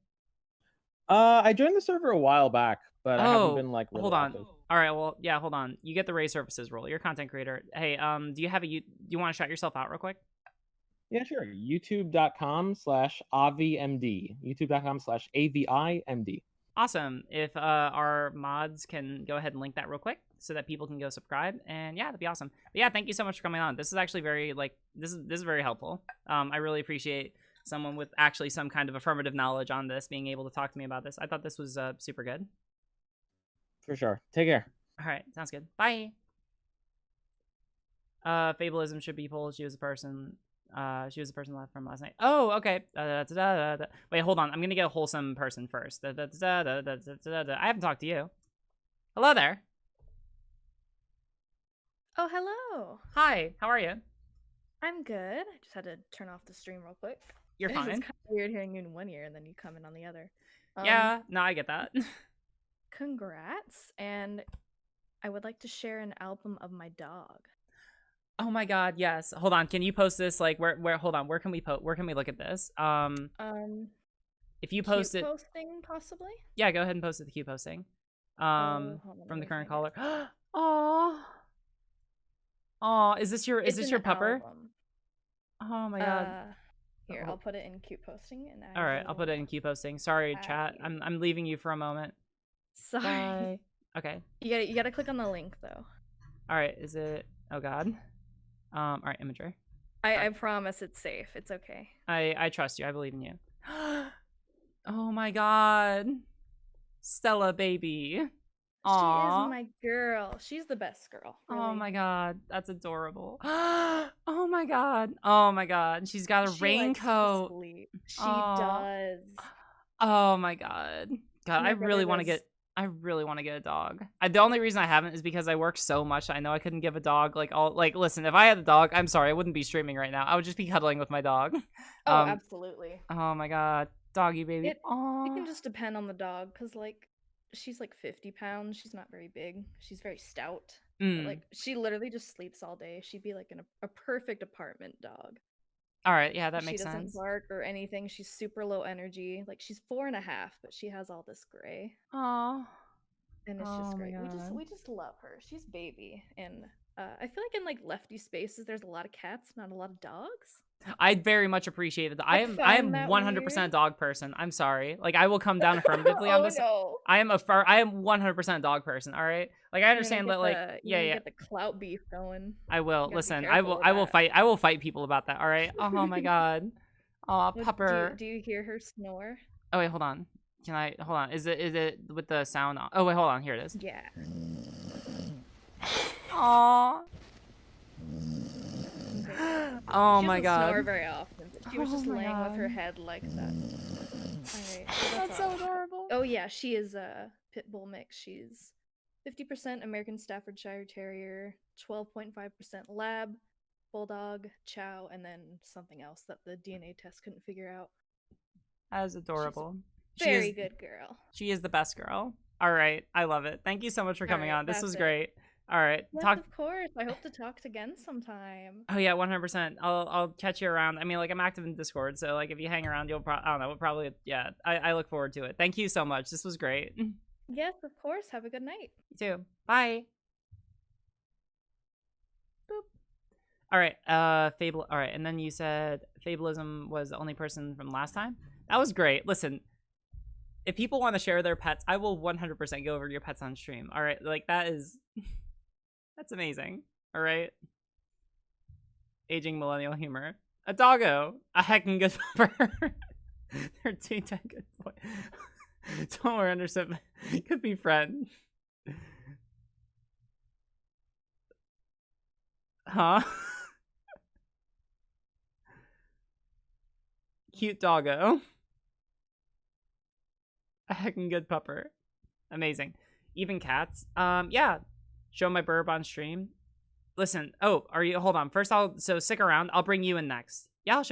I joined the server a while back, but I haven't been like really hold on. active. All right, well, yeah, hold on. You get the raise services role. You're a content creator. Hey, do you want to shout yourself out real quick? Yeah, sure. YouTube.com/AVIMD. YouTube.com/AVIMD. Awesome. If our mods can go ahead and link that real quick so that people can go subscribe, and yeah, that'd be awesome. But yeah, thank you so much for coming on. This is actually very this is very helpful. I really appreciate someone with actually some kind of affirmative knowledge on this being able to talk to me about this. I thought this was super good. For sure. Take care. All right, sounds good. Bye. Fableism should be pulled. She was a person. She was the person left from last night. Oh, okay. Wait, hold on. I'm gonna get a wholesome person first. I haven't talked to you. Hello there. Oh, hello. Hi. How are you? I'm good. I just had to turn off the stream real quick. You're fine. It's kind of weird hearing you in one ear and then you come in on the other. Yeah. No, I get that. Congrats. And I would like to share an album of my dog. Oh my god, yes. Hold on. Can you post this? Like, where hold on, where can we look at this? If you post it posting possibly? Yeah, go ahead and post it to Q posting. From the current caller. Oh, is this your pupper? Album. Oh my god. Here, I'll put it in Q posting and all right, I'll put it in Q posting. Sorry, chat. I'm leaving you for a moment. Sorry. Bye. Okay. You gotta click on the link though. All right, is it? Oh god. All right, Imager. I promise it's safe. It's okay. I trust you. I believe in you. Oh my god. Stella baby. She Aww. is my girl. She's the best girl. Really. Oh my god, that's adorable. Oh my god. Oh my god. She's got a She raincoat. likes to sleep. She Aw. does. Oh my god. God, My I really brother want to does. get a dog. The only reason I haven't is because I work so much. I know I couldn't give a dog listen, if I had a dog, I'm sorry, I wouldn't be streaming right now. I would just be cuddling with my dog. Oh, absolutely. Oh my god. Doggy baby. It can just depend on the dog, because like she's like 50 pounds. She's not very big. She's very stout. But, like she literally just sleeps all day. She'd be like a perfect apartment dog. All right, yeah, that She makes doesn't sense. bark or anything. She's super low energy. Like she's 4.5, but she has all this gray. Aw. And it's Oh just my great. God. We just love her. She's baby. And I feel like in like lefty spaces there's a lot of cats, not a lot of dogs. I very much appreciate it. I am find that 100% weird. dog person. I'm sorry. Like I will come down affirmatively on Oh, this. no. I am 100% dog person, all right? Like I understand that Get the clout beef going. I will. You gotta be Listen, I careful will with I will that. I will fight people about that, all right? Oh my god. Aw, What- pupper. Do you hear her snore? Oh wait, hold on. Can I hold on? Is it with the sound on? Oh wait, hold on. Here it is. Yeah. Aw. Oh She my doesn't god. snore very often. But she was Oh just my laying with her God. head like that. Alright, That's so adorable. Oh yeah, she is a pit bull mix. She's 50% American Staffordshire Terrier, 12.5% Lab, Bulldog, Chow, and then something else that the DNA test couldn't figure out. That is adorable. Very good girl. She is the best girl. All right, I love it. Thank you so much for coming Alright, on. This that's was it. great. All right, Yes, talk. of course. I hope to talk again sometime. Oh yeah, 100%. I'll catch you around. I mean, like I'm active in Discord, so like if you hang around, I don't know. We'll probably yeah. I look forward to it. Thank you so much. This was great. You Yes, of course. Have a good night. too. Bye. Boop. All right. Fable. All right, and then you said Fableism was the only person from last time. That was great. Listen, if people want to share their pets, I will 100% go over your pets on stream. All right, like that is. That's amazing. All right. Aging millennial humor. A doggo. A heckin' good pupper. They're two good boys. Don't worry, understood. Could be friend. Huh? Cute doggo. A heckin' good pupper. Amazing. Even cats. Yeah. Show my burb on stream. Listen. Oh, are you? Hold on. First, so stick around. I'll bring you in next. Yeah, I'll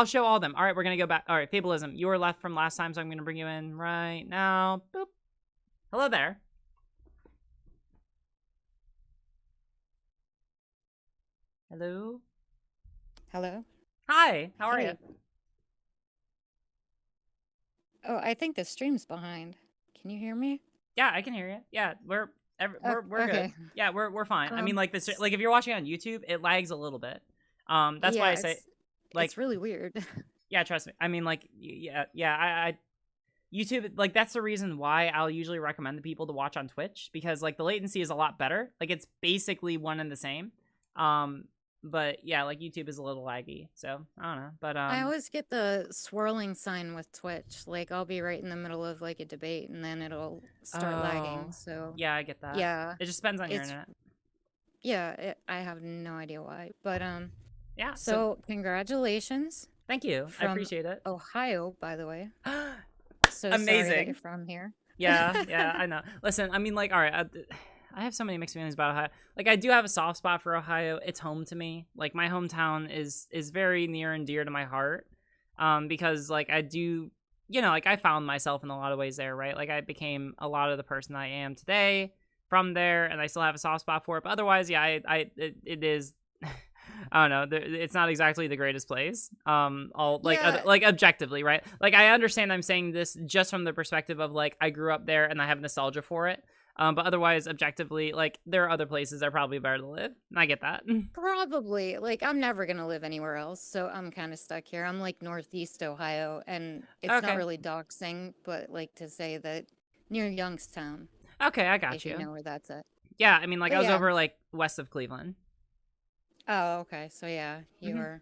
show all of them. All right, we're gonna go back. All right, Fableism. You were left from last time, so I'm gonna bring you in right now. Boop. Hello there. Hello. Hello. Hi. How are Hey. you? Oh, I think the stream's behind. Can you hear me? Yeah, I can hear you. Yeah, we're good. okay. Yeah, we're fine. I mean, like this, like if you're watching on YouTube, it lags a little bit. That's why I say, like, it's really weird. yeah, trust me. I mean, like, yeah. I YouTube, like that's the reason why I'll usually recommend to people to watch on Twitch, because like the latency is a lot better. Like it's basically one and the same. But yeah, like YouTube is a little laggy, so I don't know. But I always get the swirling sign with Twitch. Like I'll be right in the middle of like a debate, and then it'll start lagging. Oh, So yeah, I get that. yeah, It just depends on your it's- internet. Yeah, I have no idea why, but Yeah. So congratulations. Thank you. I From appreciate it. Ohio, by the way. So Amazing. sorry that you're from here. Yeah, I know. Listen, I mean, like, all right, I have so many mixed feelings about Ohio. Like, I do have a soft spot for Ohio. It's home to me. Like, my hometown is very near and dear to my heart. Because like I do, you know, like I found myself in a lot of ways there, right? Like I became a lot of the person I am today from there, and I still have a soft spot for it. But otherwise, yeah, it is. I don't know. It's not exactly the greatest place. All like Yeah. like objectively, right? Like I understand I'm saying this just from the perspective of like I grew up there and I have nostalgia for it. But otherwise, objectively, like there are other places that are probably better to live. And I get that. Probably. Like, I'm never gonna live anywhere else, so I'm kind of stuck here. I'm like Northeast Ohio, and it's Okay. not really doxing, but like to say that near Youngstown. Okay, I got if you. you know where that's at. Yeah, I mean, like But I was yeah. over like west of Cleveland, Oh, okay. So yeah, you Mhm. were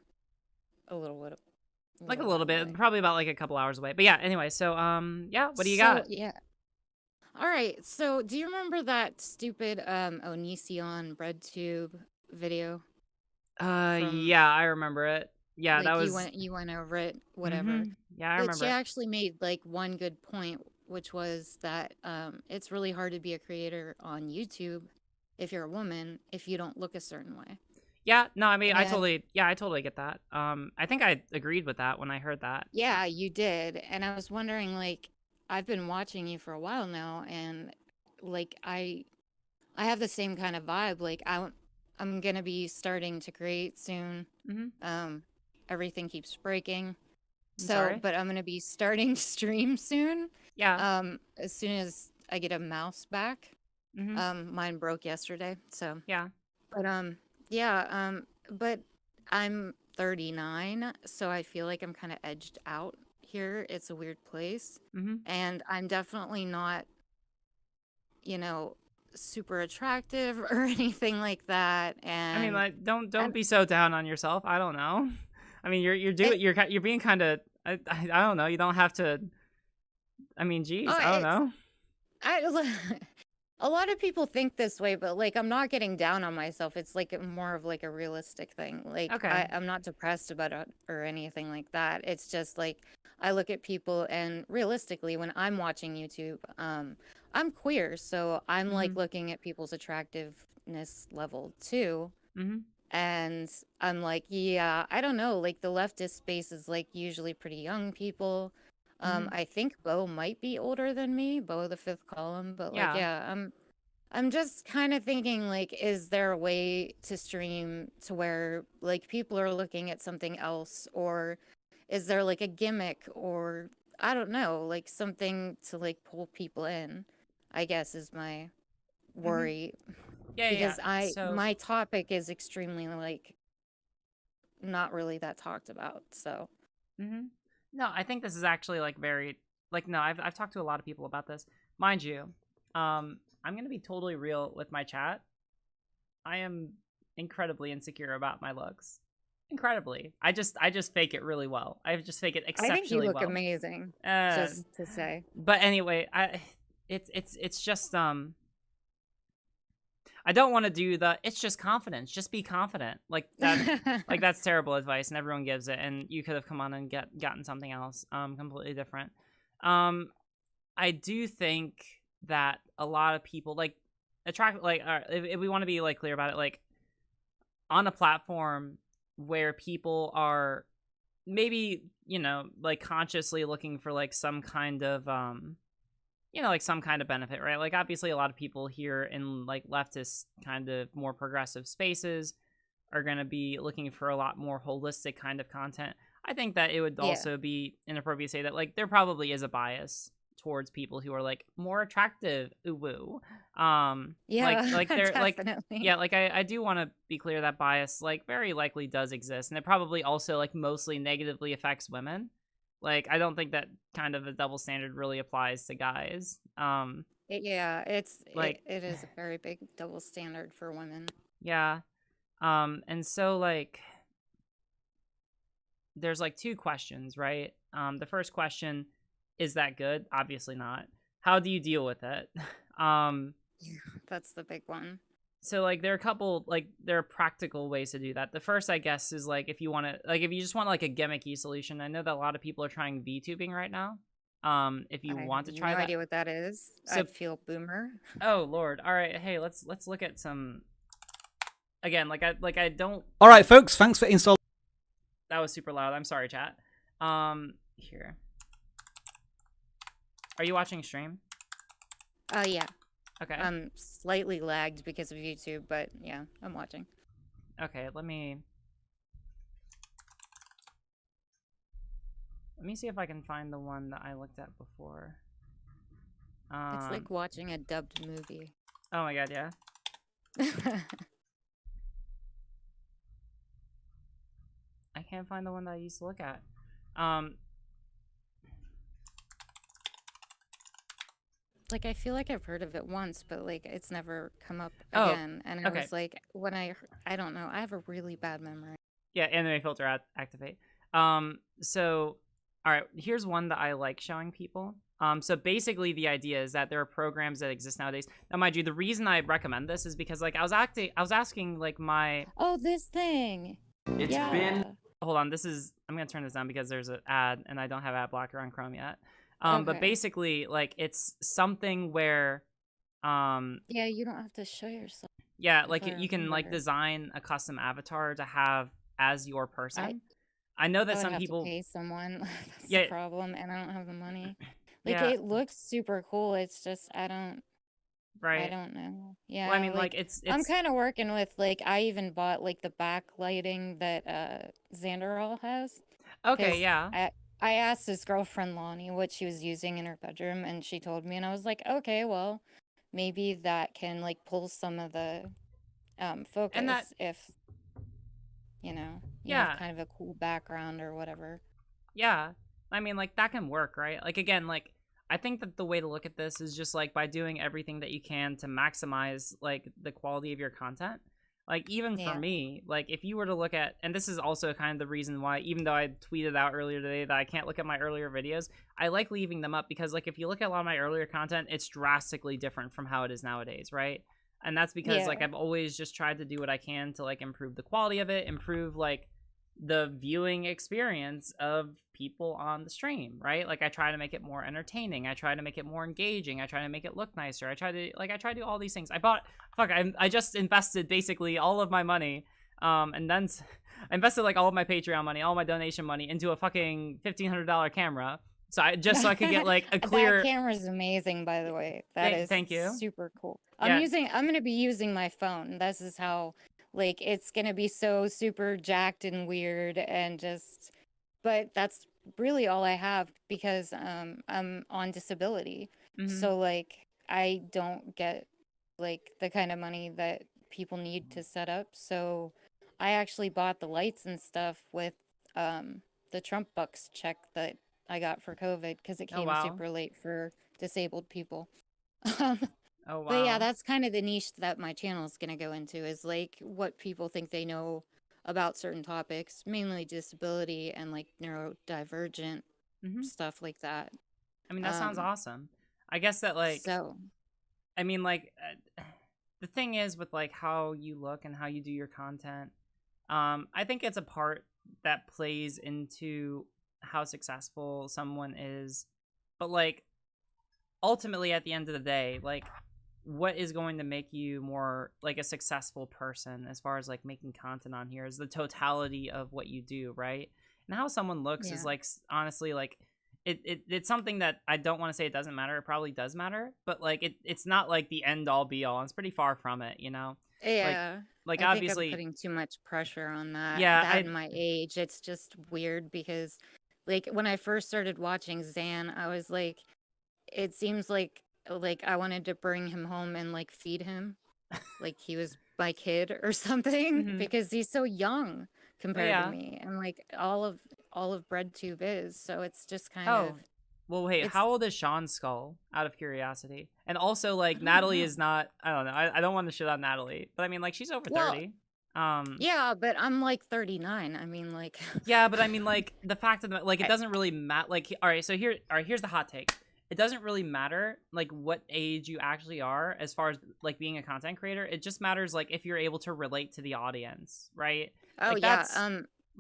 a little bit. like a little bit, probably about like a couple hours away. But yeah, anyway, so yeah, what do you got? Yeah. All right. So, do you remember that stupid Onision bread tube video? Yeah, I remember it. Yeah, Like that was. you went over it, whatever. Yeah, I But remember she it. actually made like one good point, which was that it's really hard to be a creator on YouTube if you're a woman if you don't look a certain way. Yeah, no, I mean, I And totally get that. I think I agreed with that when I heard that. yeah, you did. And I was wondering, like, I've been watching you for a while now, and like I have the same kind of vibe. Like I'm gonna be starting to create soon. Everything keeps breaking. So, sorry? but I'm gonna be starting to stream soon. Yeah. As soon as I get a mouse back. Mine broke yesterday, so yeah. But yeah, but I'm 39, so I feel like I'm kind of edged out here. It's a weird place, and I'm definitely not, you know, super attractive or anything like that. And I mean, like, don't be so down on yourself. I don't know. I mean, you're being kind of. I don't know. You don't have to. I mean, geez, I don't know. A lot of people think this way, but like I'm not getting down on myself. It's like more of like a realistic thing. Like I'm not depressed about it or anything like that. It's just like I look at people, and realistically, when I'm watching YouTube, I'm queer, so I'm like looking at people's attractiveness level too. And I'm like, yeah, I don't know. Like the leftist space is like usually pretty young people. I think Bo might be older than me, Bo the fifth column, but like, yeah, I'm just kind of thinking like, is there a way to stream to where like people are looking at something else, or is there like a gimmick, or I don't know, like something to like pull people in, I guess is my worry. Yeah, because So my topic is extremely like not really that talked about, so. No, I think this is actually like very like no, I've talked to a lot of people about this. Mind you, I'm gonna be totally real with my chat. I am incredibly insecure about my looks. Incredibly. I just fake it really well. I just fake it exceptionally well. I think you look amazing, just to say. But anyway, it's just I don't want to do it's just confidence. Just be confident. Like that, like that's terrible advice, and everyone gives it. And you could have come on and gotten something else, completely different. I do think that a lot of people like attract, like, if we want to be like clear about it, like on a platform where people are maybe, you know, like consciously looking for like some kind of you know, like some kind of benefit, right? Like obviously a lot of people here in like leftist kind of more progressive spaces are going to be looking for a lot more holistic kind of content. I think that it would also be inappropriate to say that like there probably is a bias towards people who are like more attractive. Ooh woo. Like they're like, yeah, like I do want to be clear that bias like very likely does exist, and it probably also like mostly negatively affects women. Like, I don't think that kind of a double standard really applies to guys. Yeah, it's like it is a very big double standard for women. Yeah. And so like there's like two questions, right? The first question, is that good? Obviously not. How do you deal with it? That's the big one. So like there are practical ways to do that. The first, I guess, is like if you want to, like if you just want like a gimmicky solution. I know that a lot of people are trying VTubing right now. If you want to try no that, idea what that is. So, I feel boomer. Oh Lord! All right, hey, let's look at some. Again, like I don't. All right, folks. Thanks for installing. That was super loud. I'm sorry, chat. Here. Are you watching stream? Yeah. Okay. I'm slightly lagged because of YouTube, but yeah, I'm watching. Okay, let me see if I can find the one that I looked at before. It's like watching a dubbed movie. Oh my god, yeah. I can't find the one that I used to look at. Like, I feel like I've heard of it once, but, like, it's never come up again. And I was like, when I don't know, I have a really bad memory. Yeah, anime filter activate. So, all right, here's one that I like showing people. So basically, the idea is that there are programs that exist nowadays. Now, mind you, the reason I recommend this is because, like, I was asking, like, my... Oh, this thing. Hold on, I'm gonna turn this down because there's an ad, and I don't have ad blocker on Chrome yet. Okay. But basically, like, it's something where... Yeah, you don't have to show yourself. Yeah, if like, I you can, like, remember. design a custom avatar to have as your person. I know I that would some have people... to pay someone. That's Yeah. the problem, and I don't have the money. Like, Yeah. it looks super cool. It's just I don't Right. know. Yeah, Well, I mean, like, I'm kind of working with, like, I even bought, like, the backlighting that Xanderall has. Okay, 'cause yeah. I asked his girlfriend Lonnie what she was using in her bedroom, and she told me, and I was like, okay, well, maybe that can, like, pull some of the focus if, you Yeah. have kind of a cool background or whatever. Yeah. I mean, like, that can work, right? Like, again, like, I think that the way to look at this is just, like, by doing everything that you can to maximize, like, the quality of your content. Like, even for me, like, if you were to look at, and this is also kind of the reason why, even though I tweeted out earlier today that I can't look at my earlier videos, I like leaving them up because, like, if you look at a lot of my earlier content, it's drastically different from how it is nowadays, right? And that's because, like, I've always just tried to do what I can to, like, improve the quality of it, improve, like, the viewing experience of people on the stream, right? Like, I try to make it more entertaining. I try to make it more engaging. I try to make it look nicer. I try to do all these things. I just invested basically all of my money, and then I invested, like, all of my Patreon money, all my donation money into a fucking $1,500 camera. So I could get, like, a clear... That camera's amazing, by the way. That is thank you. super cool. Yeah. I'm gonna be using my phone. This is how, like, it's gonna be so super jacked and weird and just, but that's really all I have because I'm on disability. So, like, I don't get, like, the kind of money that people need to set up. So I actually bought the lights and stuff with the Trump bucks check that I got for COVID because it Oh, came wow. super late for disabled people. Oh, wow. But yeah, that's kind of the niche that my channel is going to go into is, like, what people think they know about certain topics, mainly disability and, like, neurodivergent stuff like that. I mean, that sounds awesome. I guess that, like... I mean, like, the thing is with, like, how you look and how you do your content, I think it's a part that plays into how successful someone is. But, like, ultimately, at the end of the day, like, what is going to make you more, like, a successful person as far as, like, making content on here is the totality of what you do, right? And how someone looks is, like, honestly, like, it's something that I don't want to say it doesn't matter. It probably does matter, but, like, it's not, like, the end all be all. It's pretty far from it, you know? Yeah. Like I obviously... think I'm putting too much pressure on that. Yeah, That and my age, it's just weird because, like, when I first started watching Zan, I was like, it seems like I wanted to bring him home and, like, feed him like he was my kid or something because he's so young compared to me, and, like, all of BreadTube is, so it's just kind of... Well, wait, how old is Sean Skull, out of curiosity? And also, like, Natalie is not... I don't know. I don't want to shit on Natalie, but I mean, like, she's over 30. Yeah, but I'm, like, 39. I mean, like... Yeah, but I mean, like, the fact of the... Like, it doesn't really matter. Like, all right, so here's the hot take. It doesn't really matter, like, what age you actually are as far as, like, being a content creator. It just matters, like, if you're able to relate to the audience, right? Oh, like, yeah.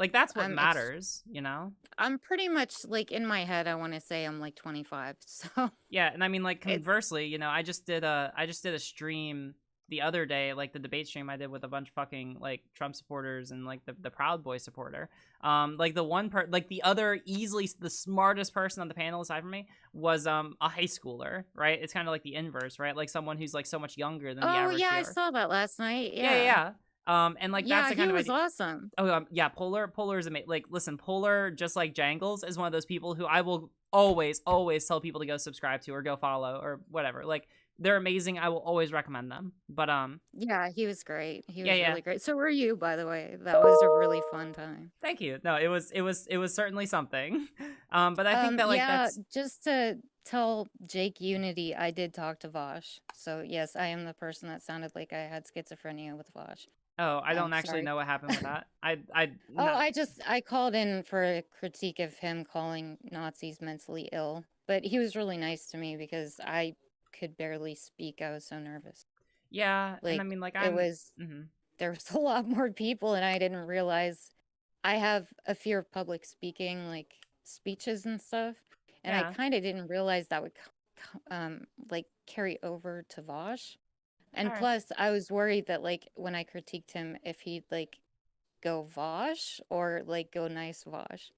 That's what matters, you know? I'm pretty much, like, in my head, I want to say I'm, like, 25, so... Yeah, and I mean, like, conversely, you know, I just did a stream the other day, like, the debate stream I did with a bunch of fucking, like, Trump supporters and, like, the Proud Boy supporter. Like, the other easily the smartest person on the panel aside from me was a high schooler, right? It's kind of like the inverse, right? Like, someone who's, like, so much younger than the average Oh, yeah, I viewer. saw that last night. Yeah. And, like, that's the kind he of was awesome. Oh, yeah, Polar is amazing. Like, listen, Polar, just like Jangles, is one of those people who I will always tell people to go subscribe to or go follow or whatever. Like, they're amazing. I will always recommend them. But yeah, he was great. He was Yeah. really great. So were you, by the way. That was a really fun time. Thank you. No, it was certainly something. But I think that, like, that's... just to tell Jake Unity, I did talk to Vosh. So yes, I am the person that sounded like I had schizophrenia with Vosh. Oh, I don't actually know what happened with that. I called in for a critique of him calling Nazis mentally ill But he was really nice to me because I could barely speak. I was so nervous. Yeah, and Like I mean, like, it was there was a lot more people, and I didn't realize I have a fear of public speaking, like speeches and stuff, and I Yeah. kind of didn't realize that would like carry over to Vosh. And Alright. plus, I was worried that like when I critiqued him, if he'd like go Vosh or like go nice Vosh.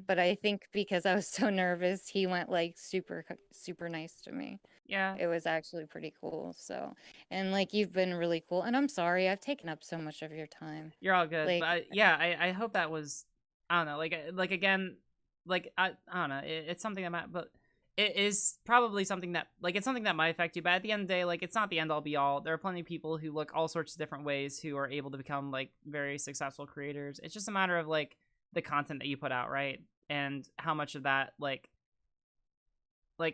But I think because I was so nervous, he went like super nice to me. Yeah. It was actually pretty cool. So, and like you've been really cool. And I'm sorry I've taken up so much of your time. You're all good, Like, but I hope that was, I don't know, like again, like I don't know, it's something that might, but it is probably something that, like, it's something that might affect you, but at the end of the day, like, it's not the end all be all. There are plenty of people who look all sorts of different ways who are able to become like very successful creators. It's just a matter of like the content that you put out, right? And how much of that, like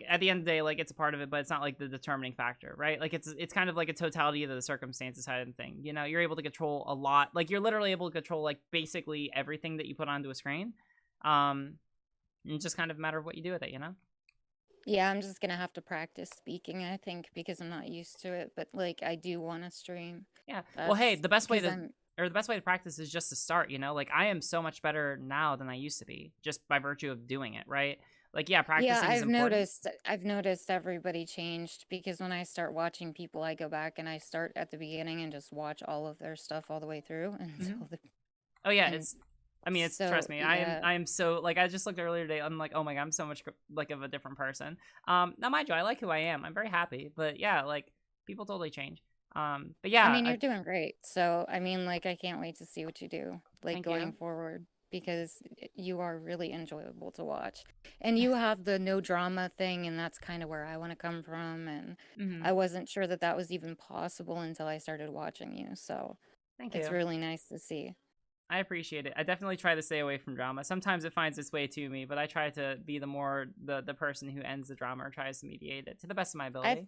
at the end of the day, like, it's a part of it, but it's not like the determining factor, right? Like it's kind of like a totality of the circumstances side of the thing. You know, you're able to control a lot. Like, you're literally able to control like basically everything that you put onto a screen. It's just kind of a matter of what you do with it, you know? yeah, I'm just gonna have to practice speaking, I think, because I'm not used to it. But like, I do want to stream. Yeah. Well, hey, the best way because to practice is just to start, you know? Like, I am so much better now than I used to be, just by virtue of doing it, right? Like, yeah, practicing Yeah, is important. I've noticed everybody changed because when I start watching people, I go back and I start at the beginning and just watch all of their stuff all the way through until the Oh yeah, and it's. I mean, it's so, trust me. yeah. I am so, like, I just looked earlier today. I'm like, oh my god, I'm so much like of a different person. Now mind you, I like who I am. I'm very happy, but yeah, like, people totally change. But yeah, I mean, you're doing great. So, I mean, like, I can't wait to see what you do, like, Thank going you. forward, because you are really enjoyable to watch. And you have the no drama thing, and that's kind of where I want to come from. And Mhm. I wasn't sure that that was even possible until I started watching you. So, Thank it's you. really nice to see. I appreciate it. I definitely try to stay away from drama. Sometimes it finds its way to me, but I try to be the person who ends the drama or tries to mediate it to the best of my ability.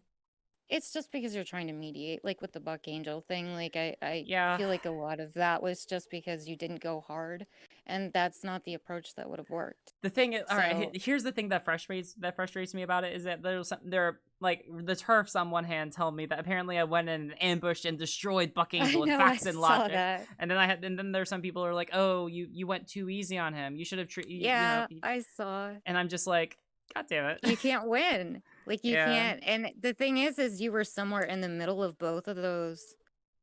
It's just because you're trying to mediate, like with the Buck Angel thing. Like, I Yeah. feel like a lot of that was just because you didn't go hard, and that's not the approach that would have worked. The thing is, all right, So- here's the thing that frustrates me about it is that there like the turfs on one hand tell me that apparently I went in and ambushed and destroyed Buck Angel with know, facts I and saw logic, that. and then there's some people who are like, oh, you went too easy on him. You should have Yeah, I saw. And I'm just like, god damn it. You can't win. Like, you Yeah. can't. And the thing is you were somewhere in the middle of both of those.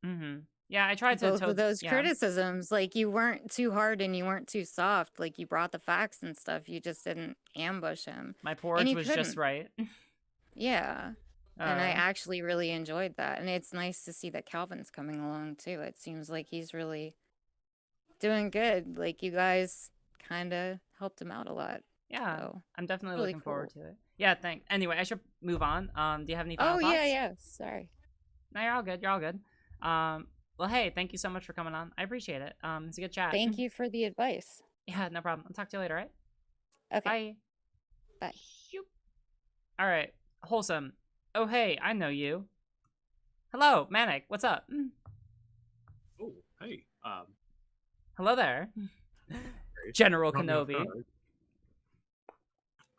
Yeah, I tried to Both of those yeah. criticisms. Like, you weren't too hard and you weren't too soft. Like, you brought the facts and stuff. You just didn't ambush him. My And porridge you was just couldn't. right. Yeah. And I Uh. actually really enjoyed that. And it's nice to see that Calvin's coming along too. It seems like he's really doing good. Like, you guys kind of helped him out a lot. Yeah, So, I'm definitely really looking forward cool. to it. Yeah, thanks. Anyway, I should move on. Do you have any Oh, final thoughts? yeah. Sorry. No, you're all good. You're all good. Well, hey, thank you so much for coming on. I appreciate it. It's a good chat. Thank you for the advice. Yeah, no problem. I'll talk to you later, all right? Okay. Bye. Bye. Shoop. All right, Wholesome. Oh, hey, I know you. Hello, Manic. What's up? Oh, hey. Hello there, Great. General Caught me off Kenobi. guard.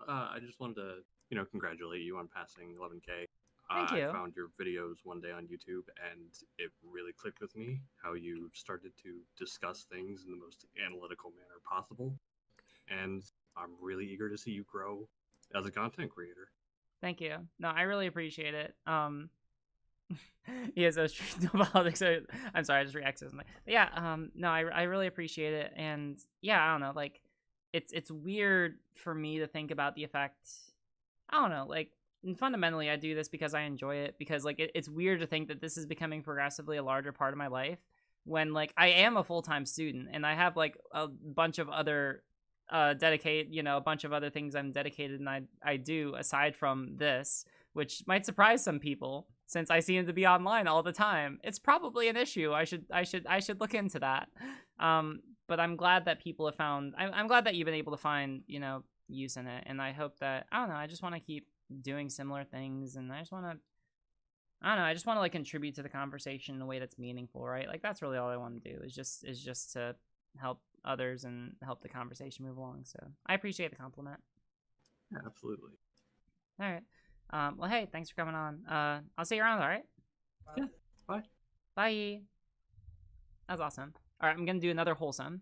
I just wanted to, congratulate you on passing 11K. Thank you. I found your videos one day on YouTube, and it really clicked with me how you started to discuss things in the most analytical manner possible. And I'm really eager to see you grow as a content creator. Thank you. No, I really appreciate it. He has a street no politics. I'm sorry, I just reacted to something. But yeah, no, I really appreciate it, and yeah, I don't know, like, it's weird for me to think about the effect. I don't know, like, fundamentally, I do this because I enjoy it, because like it's weird to think that this is becoming progressively a larger part of my life when like I am a full-time student and I have like a bunch of other a bunch of other things I'm dedicated and I do aside from this, which might surprise some people since I seem to be online all the time. It's probably an issue. I should look into that. But I'm glad that people have found. I'm glad that you've been able to find use in it, and I hope that I don't know. I just want to keep doing similar things, and I just want to like contribute to the conversation in a way that's meaningful, right? Like that's really all I want to do is just to help others and help the conversation move along. So I appreciate the compliment. Yeah, absolutely. All right. Well, hey, thanks for coming on. I'll see you around, all right? Yeah. Bye. Bye. That was awesome. All right, I'm gonna do another wholesome.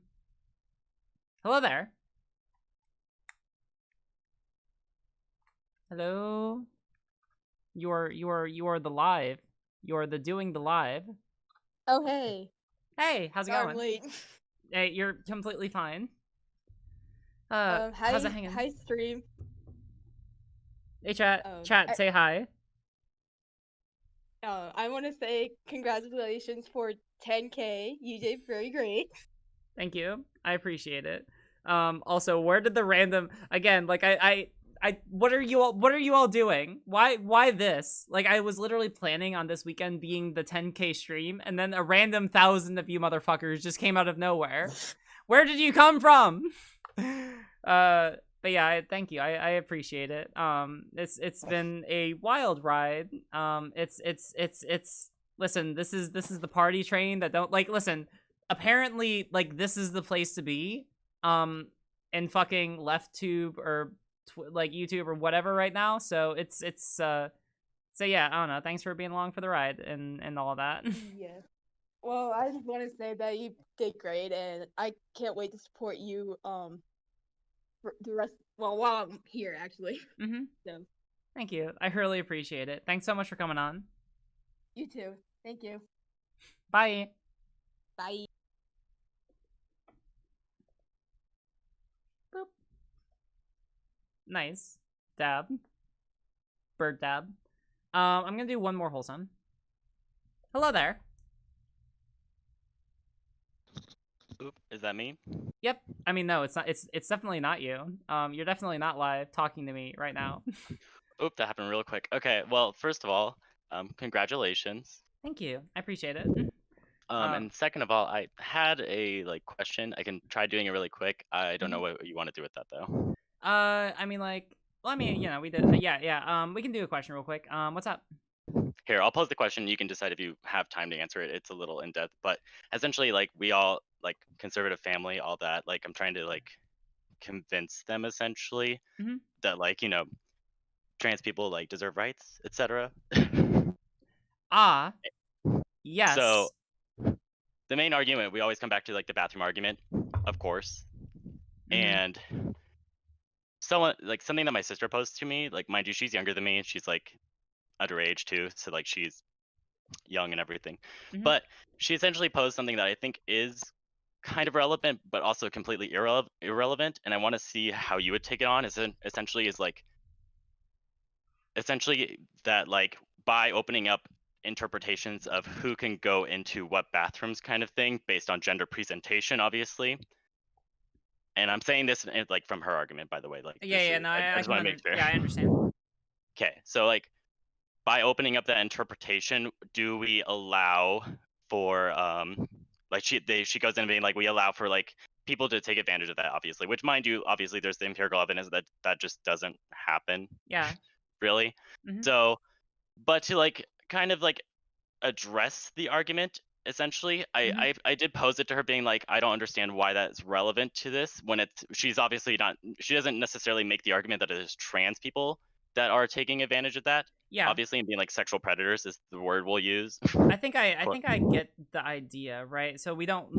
Hello there. Hello. You're the live. You're the doing the live. Oh, hey. Hey, how's it Sorry going? I'm late. Hey, you're completely fine. How's it hanging? Hi, stream. Hey, chat. Chat, say hi. I want to say congratulations for 10K. You did very great. Thank you. I appreciate it. Also, where did the random again? Like, what are you all doing? Why this? Like, I was literally planning on this weekend being the 10K stream, and then a random 1,000 of you motherfuckers just came out of nowhere. Where did you come from? But yeah, thank you. I appreciate it. It's been a wild ride. Listen, this is the party train that don't like listen. Apparently, like, this is the place to be. In fucking LeftTube or like YouTube or whatever right now. So so yeah, I don't know. Thanks for being along for the ride and all that. Yeah. Well, I just want to say that you did great, and I can't wait to support you for the rest. Well, while I'm here, actually. Mm-hmm. So. Thank you. I really appreciate it. Thanks so much for coming on. You too. Thank you. Bye. Bye. Boop. Nice. Dab. Bird dab. I'm gonna do one more wholesome. Hello there. Oop, is that me? Yep. I mean, no, it's not. It's definitely not you. You're definitely not live talking to me right now. Oop, that happened real quick. Okay, well, first of all, congratulations. Thank you. I appreciate it. And second of all, I had a question. I can try doing it really quick. I don't know what you want to do with that though. I mean, like, well, I mean, you know, we did. Yeah. We can do a question real quick. What's up? Here, I'll pose the question. You can decide if you have time to answer it. It's a little in depth, but essentially, like, we all conservative family, all that. Like, I'm trying to convince them essentially that trans people deserve rights, etc. Yes. So the main argument, we always come back to the bathroom argument, of course. And someone something that my sister posed to me, mind you, she's younger than me, she's underage too, so she's young and everything. But she essentially posed something that I think is kind of relevant, but also completely irrelevant, and I want to see how you would take it on. Essentially that by opening up interpretations of who can go into what bathrooms kind of thing based on gender presentation, obviously. And I'm saying this from her argument, by the way. I just want to make sure. Yeah, I understand. Okay, so by opening up that interpretation, do we allow for she goes in being we allow for people to take advantage of that, obviously, which, mind you, obviously there's the empirical evidence that just doesn't happen. Yeah. Really. So, but to kind of address the argument, essentially, I did pose it to her being I don't understand why that's relevant to this when she doesn't necessarily make the argument that it is trans people that are taking advantage of that. Yeah. Obviously, and being sexual predators is the word we'll use. I think I get the idea, right? So we don't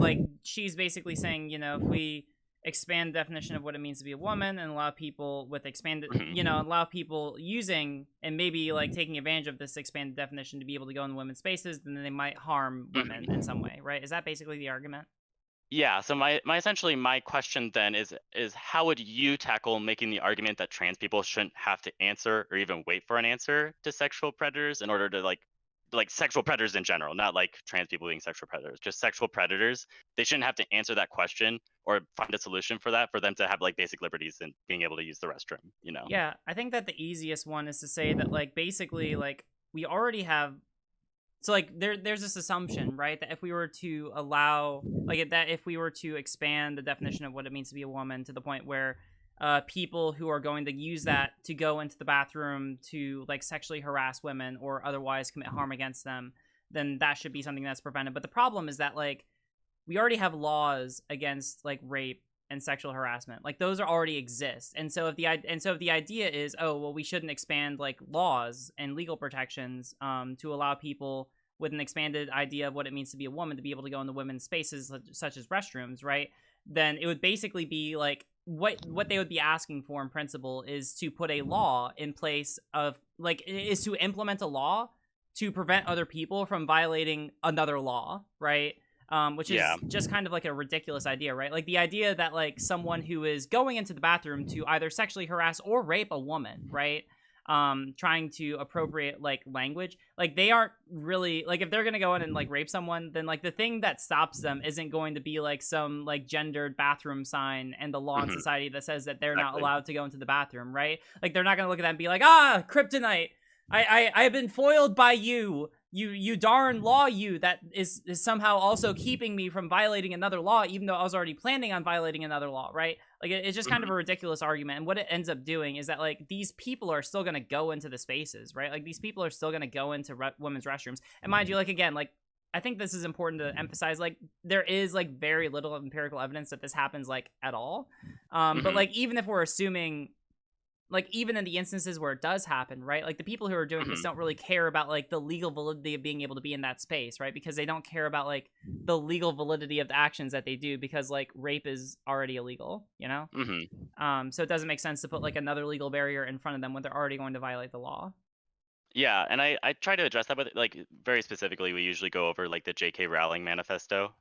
she's basically saying, if we expand the definition of what it means to be a woman and allow people with expanded, allow people using and maybe taking advantage of this expanded definition to be able to go in women's spaces, then they might harm women in some way, right? Is that basically the argument? Yeah, so my question then is how would you tackle making the argument that trans people shouldn't have to answer or even wait for an answer to sexual predators in order to sexual predators in general, not trans people being sexual predators, just sexual predators. They shouldn't have to answer that question or find a solution for that for them to have basic liberties and being able to use the restroom, Yeah, I think that the easiest one is to say that basically we already have. So there's this assumption, right, that if we were to allow if we were to expand the definition of what it means to be a woman to the point where people who are going to use that to go into the bathroom to sexually harass women or otherwise commit harm against them, then that should be something that's prevented. But the problem is that we already have laws against rape and sexual harassment. Like those are already exist. And so if the idea is, oh, well, we shouldn't expand like laws and legal protections to allow people with an expanded idea of what it means to be a woman to be able to go into women's spaces such as restrooms, right? Then it would basically be like what they would be asking for in principle is to put a law in place of like is to implement a law to prevent other people from violating another law, right? Which is just kind of like a ridiculous idea, right? Like the idea that like someone who is going into the bathroom to either sexually harass or rape a woman, right? Trying to appropriate like language, like they aren't really like if they're gonna go in and like rape someone, then like the thing that stops them isn't going to be like some like gendered bathroom sign and the law in society that says that they're not allowed to go into the bathroom, right? Like they're not gonna look at that and be like, ah, kryptonite. I have been foiled by you darn law, you that is somehow also keeping me from violating another law, even though I was already planning on violating another law, right? Like it's just kind of a ridiculous argument. And what it ends up doing is that like these people are still going to go into the spaces, right? Like these people are still going to go into women's restrooms. And mind you, like again, like I think this is important to emphasize, like there is like very little empirical evidence that this happens like at all. But like even if we're assuming, like even in the instances where it does happen, right? Like the people who are doing this don't really care about like the legal validity of being able to be in that space, right? Because they don't care about like the legal validity of the actions that they do because like rape is already illegal, you know? So it doesn't make sense to put like another legal barrier in front of them when they're already going to violate the law. Yeah, and I try to address that with like very specifically. We usually go over like the J.K. Rowling manifesto,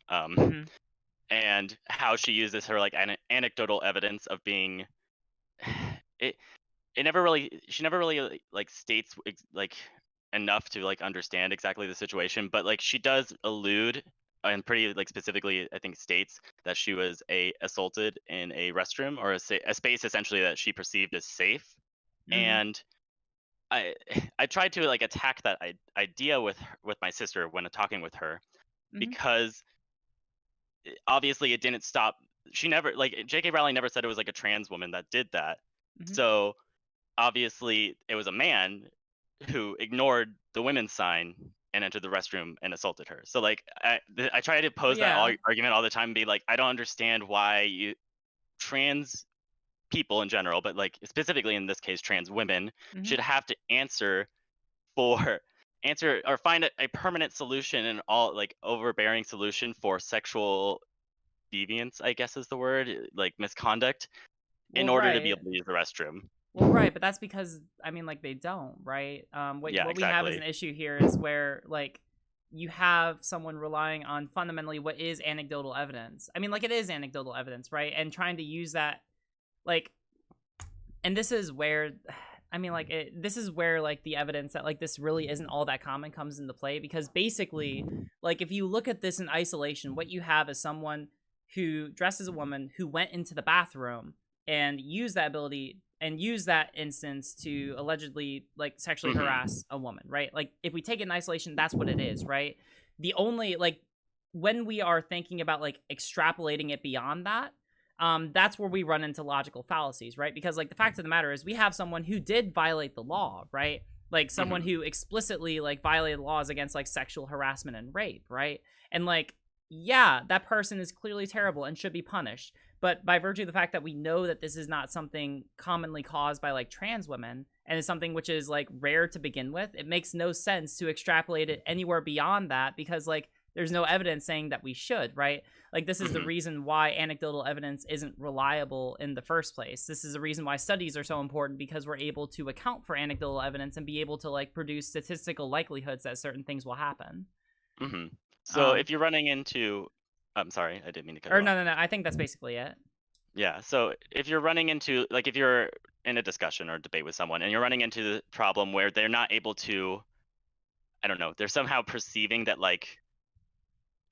and how she uses her like anecdotal evidence of being it. She never really like states like enough to like understand exactly the situation, but like she does allude and pretty like specifically I think states that she was assaulted in a restroom or a space essentially that she perceived as safe. And I tried to like attack that idea with my sister when talking with her, because obviously it didn't stop. She never like J.K. Rowling never said it was like a trans woman that did that. So obviously it was a man who ignored the women's sign and entered the restroom and assaulted her. So like I try to pose that argument all the time and be like, I don't understand why trans people in general, but like specifically in this case trans women should have to answer or find a permanent solution and all like overbearing solution for sexual deviance, I guess is the word, like misconduct, in order to be able to use the restroom. Well, right, but that's because I mean, like they don't, right? What we have as an issue here is where like you have someone relying on fundamentally what is anecdotal evidence. I mean, like it is anecdotal evidence, right? And trying to use that, like, and this is where, I mean, like this is where like the evidence that like this really isn't all that common comes into play, because basically, like if you look at this in isolation, what you have is someone who dressed as a woman who went into the bathroom and used that ability and use that instance to allegedly like sexually harass a woman, right? Like if we take it in isolation, that's what it is, right? The only like when we are thinking about like extrapolating it beyond that, that's where we run into logical fallacies, right? Because like the fact of the matter is we have someone who did violate the law, right? Like someone who explicitly like violated laws against like sexual harassment and rape, right? And like, yeah, that person is clearly terrible and should be punished. But by virtue of the fact that we know that this is not something commonly caused by like trans women and is something which is like rare to begin with, it makes no sense to extrapolate it anywhere beyond that, because like there's no evidence saying that we should, right? Like this is the reason why anecdotal evidence isn't reliable in the first place. This is the reason why studies are so important, because we're able to account for anecdotal evidence and be able to like produce statistical likelihoods that certain things will happen. So if you're running into, I'm sorry, I didn't mean to cut you off. No, I think that's basically it. Yeah, so if you're running into, like if you're in a discussion or debate with someone and you're running into the problem where they're not able to, I don't know, they're somehow perceiving that like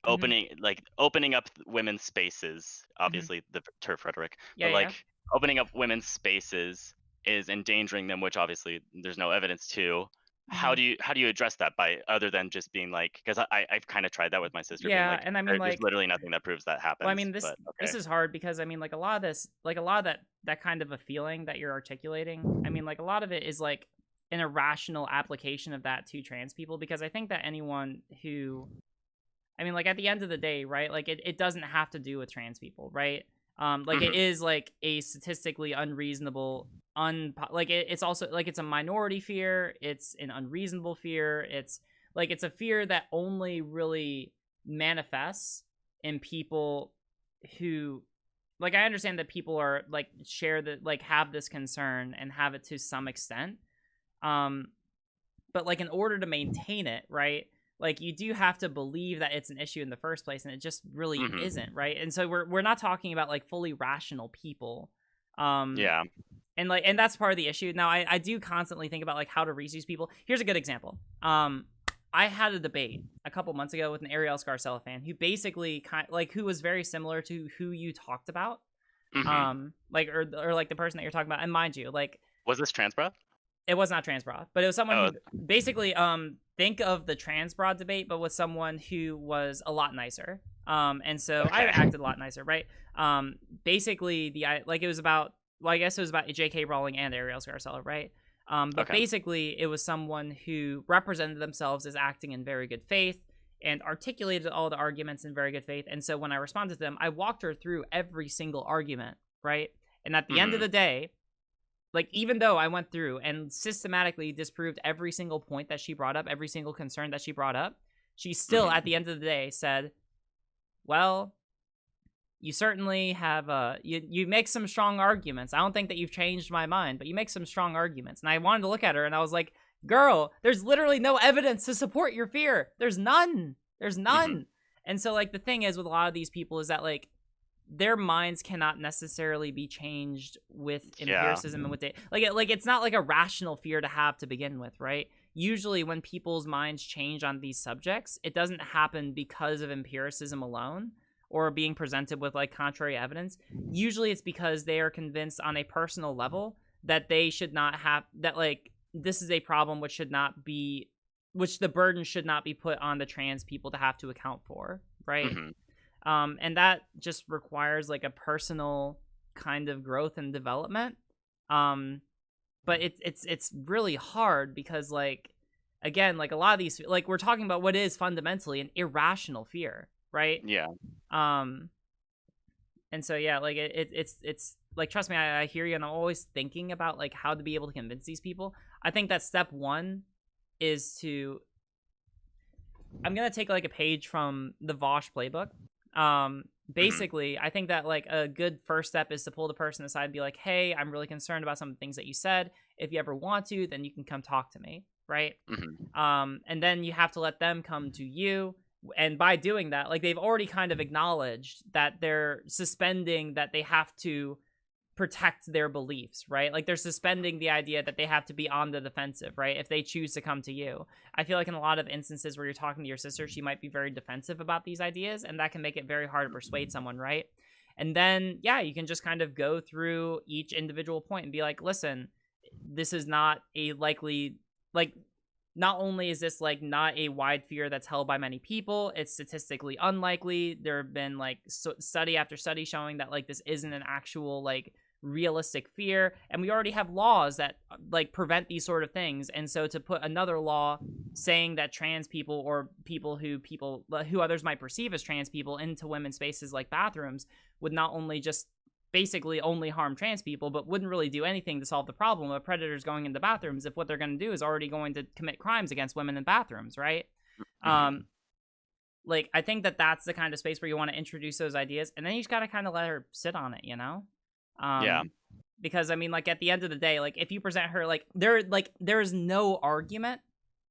opening up women's spaces, obviously the turf rhetoric, but like opening up women's spaces is endangering them, which obviously there's no evidence to. How do you address that by other than just being like, because I've kind of tried that with my sister. Yeah, being like, and I mean there's like literally nothing that proves that happens. Well, I mean this is hard because I mean like a lot of that kind of a feeling that you're articulating. I mean like a lot of it is like an irrational application of that to trans people, because I think that anyone who, I mean like at the end of the day, right? Like it doesn't have to do with trans people, right? Like it is like a statistically unreasonable, it's also like it's a minority fear. It's an unreasonable fear. It's like it's a fear that only really manifests in people who, like, I understand that people are like share that, like, have this concern and have it to some extent. But like in order to maintain it, right? Like you do have to believe that it's an issue in the first place, and it just really isn't, right? And so we're not talking about like fully rational people. Yeah. And that's part of the issue. Now I do constantly think about like how to reach these people. Here's a good example. I had a debate a couple months ago with an Ariel Scarcella fan who basically who was very similar to who you talked about. Like or like the person that you're talking about. And mind you, like, was this trans bra? It was not trans bra, but it was someone who basically think of the trans bra debate, but with someone who was a lot nicer. And so I acted a lot nicer, right? Basically it was about, well, I guess it was about J.K. Rowling and Ariel Scarcella, right? But basically it was someone who represented themselves as acting in very good faith and articulated all the arguments in very good faith. And so when I responded to them, I walked her through every single argument, right? And at the end of the day, like, even though I went through and systematically disproved every single point that she brought up, every single concern that she brought up, she still, at the end of the day, said, well, you certainly have, you make some strong arguments. I don't think that you've changed my mind, but you make some strong arguments. And I wanted to look at her, and I was like, girl, there's literally no evidence to support your fear. There's none. There's none. And so, like, the thing is with a lot of these people is that, like, their minds cannot necessarily be changed with empiricism and with data. Like it's not like a rational fear to have to begin with, right? Usually when people's minds change on these subjects, it doesn't happen because of empiricism alone or being presented with like contrary evidence. Usually it's because they are convinced on a personal level that they should not have, that like this is a problem which should not be, which the burden should not be put on the trans people to have to account for, right? And that just requires like a personal kind of growth and development. But it's really hard because, like, again, like a lot of these, like, we're talking about what is fundamentally an irrational fear, right? Yeah. And so yeah, like it's like, trust me, I hear you, and I'm always thinking about like how to be able to convince these people. I think that step one is to, I'm gonna take like a page from the Vosh playbook. Basically, I think that like a good first step is to pull the person aside and be like, hey, I'm really concerned about some of the things that you said. If you ever want to, then you can come talk to me, right? And then you have to let them come to you. And by doing that, like, they've already kind of acknowledged that they're suspending that they have to protect their beliefs, right? Like, they're suspending the idea that they have to be on the defensive, right? If they choose to come to you. I feel like in a lot of instances where you're talking to your sister, she might be very defensive about these ideas, and that can make it very hard to persuade someone, right? And then, yeah, you can just kind of go through each individual point and be like, listen, this is not a likely, like, not only is this like not a wide fear that's held by many people, it's statistically unlikely. There have been like study after study showing that like this isn't an actual like realistic fear, and we already have laws that like prevent these sort of things. And so to put another law saying that trans people or people who others might perceive as trans people into women's spaces like bathrooms would not only just basically only harm trans people, but wouldn't really do anything to solve the problem of predators going into bathrooms if what they're going to do is already going to commit crimes against women in bathrooms, right? Like, I think that that's the kind of space where you want to introduce those ideas, and then you just got to kind of let her sit on it, you know? Yeah. Because, I mean, like, at the end of the day, like, if you present her, like, there's no argument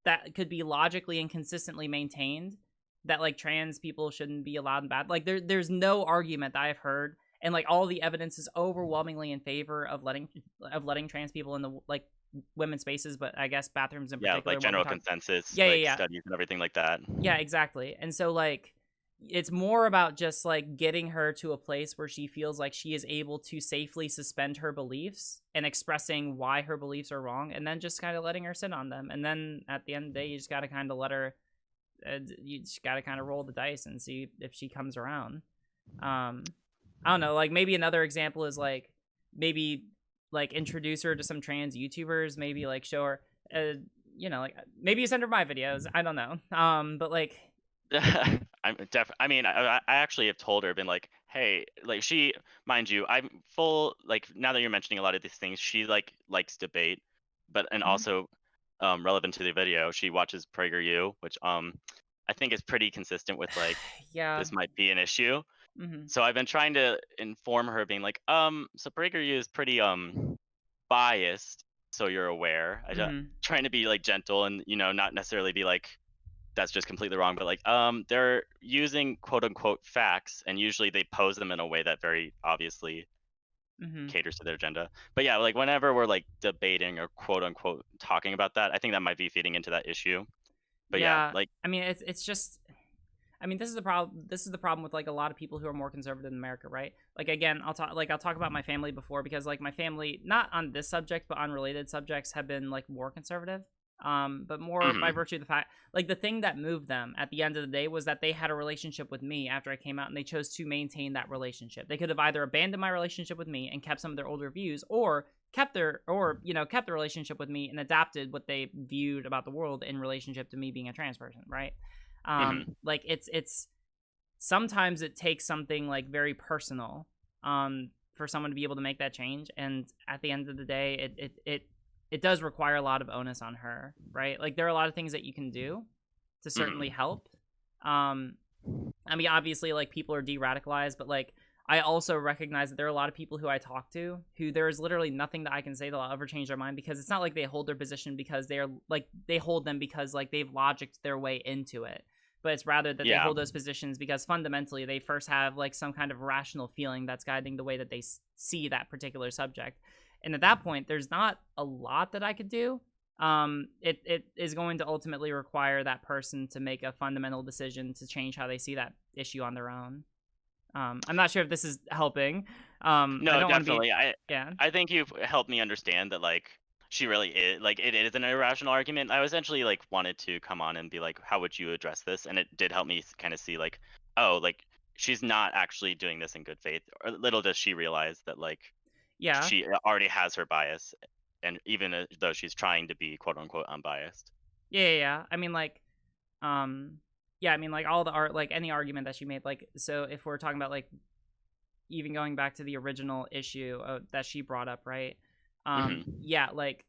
that could be logically and consistently maintained that, like, trans people shouldn't be allowed in bad. Like, there's no argument that I've heard, and like all the evidence is overwhelmingly in favor of letting trans people in the like women's spaces, but I guess bathrooms in particular. Yeah, like general consensus, studies and everything like that. Yeah, exactly. And so like it's more about just like getting her to a place where she feels like she is able to safely suspend her beliefs and expressing why her beliefs are wrong, and then just kind of letting her sit on them. And then at the end of the day, you just got to kind of let her. You just got to kind of roll the dice and see if she comes around. I don't know, like, maybe another example is, like, maybe, like, introduce her to some trans YouTubers, maybe, like, show her, you know, like, maybe you send her my videos, I don't know, but, like... I mean, I actually have told her, been like, hey, like she, mind you, I'm full, like now that you're mentioning a lot of these things, she like likes debate, but and also relevant to the video, she watches PragerU, which I think is pretty consistent with like Yeah. this might be an issue. Mhm. So I've been trying to inform her, being like, so PragerU is pretty biased, so you're aware. Mhm. Trying to be like gentle and not necessarily be like that's just completely wrong, but like they're using quote unquote facts, and usually they pose them in a way that very obviously Mhm. caters to their agenda. But yeah, like whenever we're like debating or quote unquote talking about that, I think that might be feeding into that issue. But yeah, like I mean, it's just, I mean, this is the problem. This is the problem with like a lot of people who are more conservative in America, right? Like again, I'll talk about my family before, because like my family, not on this subject but on related subjects, have been like more conservative. But more by virtue of the fact, like the thing that moved them at the end of the day was that they had a relationship with me after I came out, and they chose to maintain that relationship. They could have either abandoned my relationship with me and kept some of their older views, or kept the relationship with me and adapted what they viewed about the world in relationship to me being a trans person, right? Like it's sometimes it takes something like very personal for someone to be able to make that change, and at the end of the day it does require a lot of onus on her, right? Like there are a lot of things that you can do to certainly help. I mean, obviously like people are de-radicalized, but like I also recognize that there are a lot of people who I talk to who there is literally nothing that I can say that'll ever change their mind, because it's not like they hold their position because they're like they hold them because like they've logicked their way into it, but it's rather that they hold those positions because fundamentally they first have like some kind of rational feeling that's guiding the way that they see that particular subject. And at that point, there's not a lot that I could do. It is going to ultimately require that person to make a fundamental decision to change how they see that issue on their own. I'm not sure if this is helping. no, I don't definitely. I think you've helped me understand that like she really is like it is an irrational argument. I essentially like wanted to come on and be like, how would you address this? And it did help me kind of see like, oh, like she's not actually doing this in good faith. Or little does she realize that like she already has her bias, and even though she's trying to be quote unquote unbiased. Yeah. I mean like yeah, I mean like all the art, like any argument that she made, like so if we're talking about like even going back to the original issue that she brought up, right? Yeah, like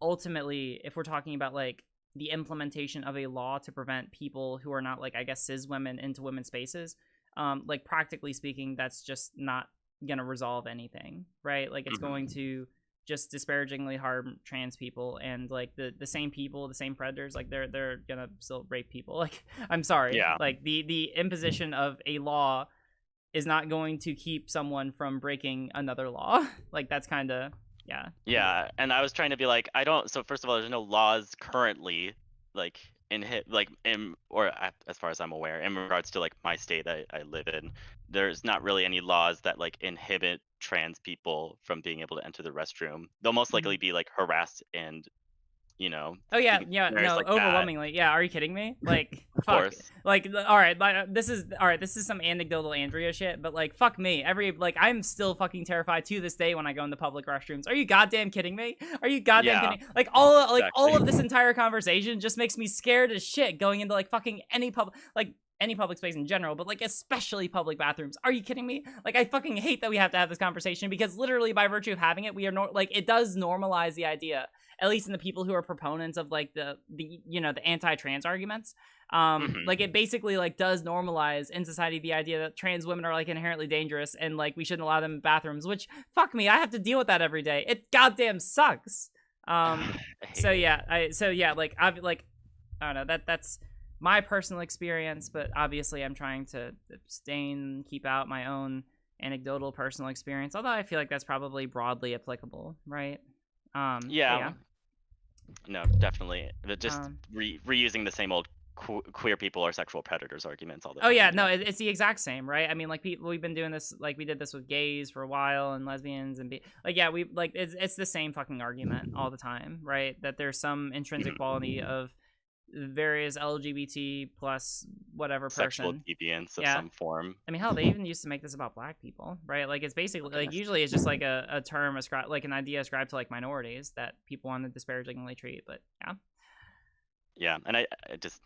ultimately if we're talking about like the implementation of a law to prevent people who are not like I guess cis women into women's spaces, like practically speaking that's just not gonna resolve anything, right? Like it's going to just disparagingly harm trans people, and like the same people, the same predators, like they're gonna still rape people. Like I'm sorry, like the imposition of a law is not going to keep someone from breaking another law. Like that's kind of yeah. And I was trying to be like, I don't, so first of all, there's no laws currently like as far as I'm aware, in regards to like my state I live in, there's not really any laws that like inhibit trans people from being able to enter the restroom. They'll most likely be like harassed and no, overwhelmingly. Yeah, are you kidding me? Like of fuck. course. Like all right, this is some anecdotal Andrea shit, but like fuck me. I'm still fucking terrified to this day when I go in the public restrooms. Are you goddamn kidding me? Are you goddamn kidding? Like all of this entire conversation just makes me scared as shit going into like fucking any public space in general, but like especially public bathrooms. Are you kidding me? Like I fucking hate that we have to have this conversation, because literally by virtue of having it, we are it does normalize the idea, at least in the people who are proponents of like the anti-trans arguments. Like it basically like does normalize in society the idea that trans women are like inherently dangerous and like we shouldn't allow them in bathrooms, which fuck me, I have to deal with that every day. It goddamn sucks. I don't know, that's my personal experience, but obviously I'm trying to abstain, keep out my own anecdotal personal experience, although I feel like that's probably broadly applicable, right? No, definitely. But just reusing the same old queer people are sexual predators arguments all the time. Oh yeah, no, it's the exact same, right? I mean, like we've been doing this, like we did this with gays for a while and lesbians and it's the same fucking argument all the time, right? That there's some intrinsic quality of various LGBT plus whatever person. Sexual deviance of some form. I mean, hell, they even used to make this about black people, right? Like it's basically like usually it's just like a term ascribed, like an idea ascribed to like minorities that people want to disparagingly treat, but Yeah, and I just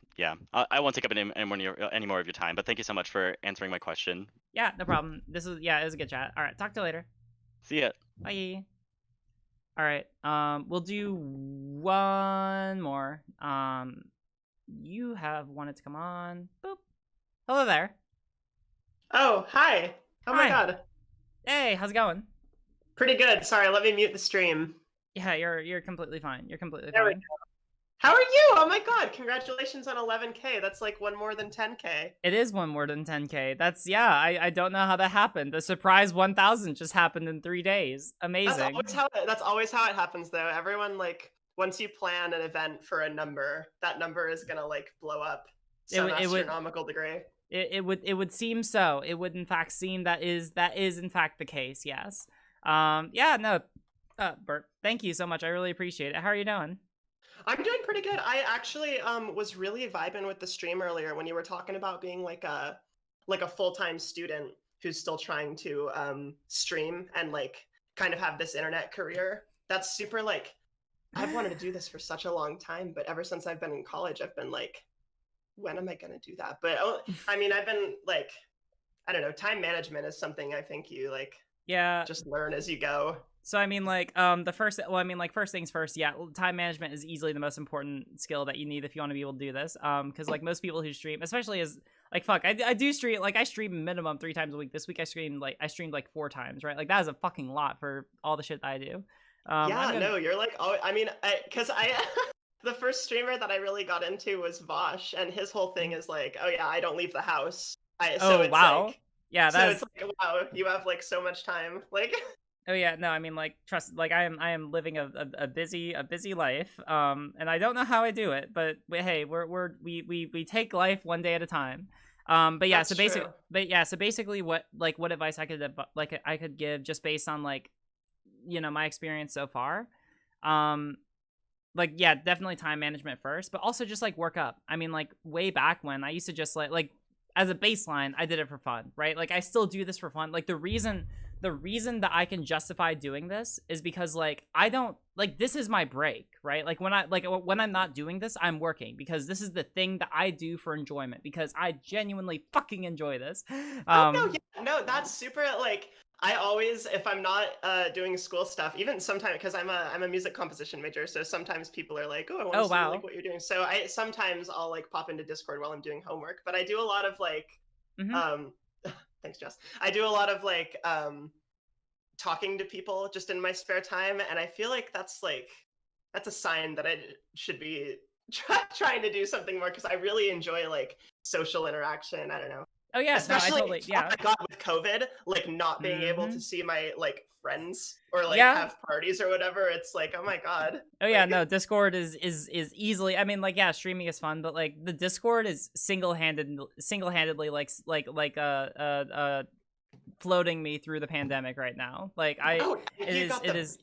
I won't take up any more of your time. But thank you so much for answering my question. Yeah, no problem. It was a good chat. All right, talk to you later. See ya. Bye. All right. We'll do one more. You have wanted to come on. Boop. Hello there. Oh, hi. Oh my Hi. god. Hey, how's it going? Pretty good. Sorry, let me mute the stream. Yeah, you're completely fine. You're completely There we fine. go. How are you? Oh my god, congratulations on 11K. That's like one more than 10K. It is one more than 10K. That's I don't know how that happened. The surprise 1000 just happened in 3 days. Amazing. That's always how it happens though. Everyone like once you plan an event for a number, that number is gonna like blow up some astronomical degree. It would seem so. It would in fact seem that is in fact the case. Yes. Yeah. No. Bert, thank you so much. I really appreciate it. How are you doing? I'm doing pretty good. I actually was really vibing with the stream earlier when you were talking about being like a full-time student who's still trying to stream and like kind of have this internet career. That's super like I've wanted to do this for such a long time, but ever since I've been in college, I've been like, when am I going to do that? But I mean, I've been like, I don't know, time management is something I think you like just learn as you go. So I mean, like, first things first. Yeah, time management is easily the most important skill that you need if you want to be able to do this. Because like most people who stream, especially as like I do stream, like I stream minimum 3 times a week. This week I streamed like 4 times, right? Like that is a fucking lot for all the shit that I do. No, you're like, I mean, because I the first streamer that I really got into was Vosh, and his whole thing is like, oh yeah, I don't leave the house. Wow. Like, yeah, that's so it's like, wow, you have like so much time, like. Oh yeah, no, I mean like trust, like I am living a busy life, and I don't know how I do it, but hey, we take life one day at a time, but yeah, so basically what advice I could give just based on like, you know, my experience so far, like yeah, definitely time management first, but also just like work up. I mean like way back when I used to just like as a baseline, I did it for fun, right? Like I still do this for fun. Like the reason that I can justify doing this is because like I don't like this is my break, right? Like when I'm not doing this, I'm working because this is the thing that I do for enjoyment because I genuinely fucking enjoy this. No, that's super like I always, if I'm not doing school stuff, even sometimes because I'm a music composition major, so sometimes people are like, oh, I want to see like what you're doing. So sometimes I'll like pop into Discord while I'm doing homework, but I do a lot of like thanks, Jess. I do a lot of like talking to people just in my spare time, and I feel like that's a sign that I should be trying to do something more because I really enjoy like social interaction. I don't know. Oh yeah, especially no, I totally, yeah. I got with COVID, like not being able to see my like friends or like have parties or whatever. It's like, oh my god. Oh yeah, no, Discord is easily. I mean, like yeah, streaming is fun, but like the Discord is single-handedly like floating me through the pandemic right now. Like it is.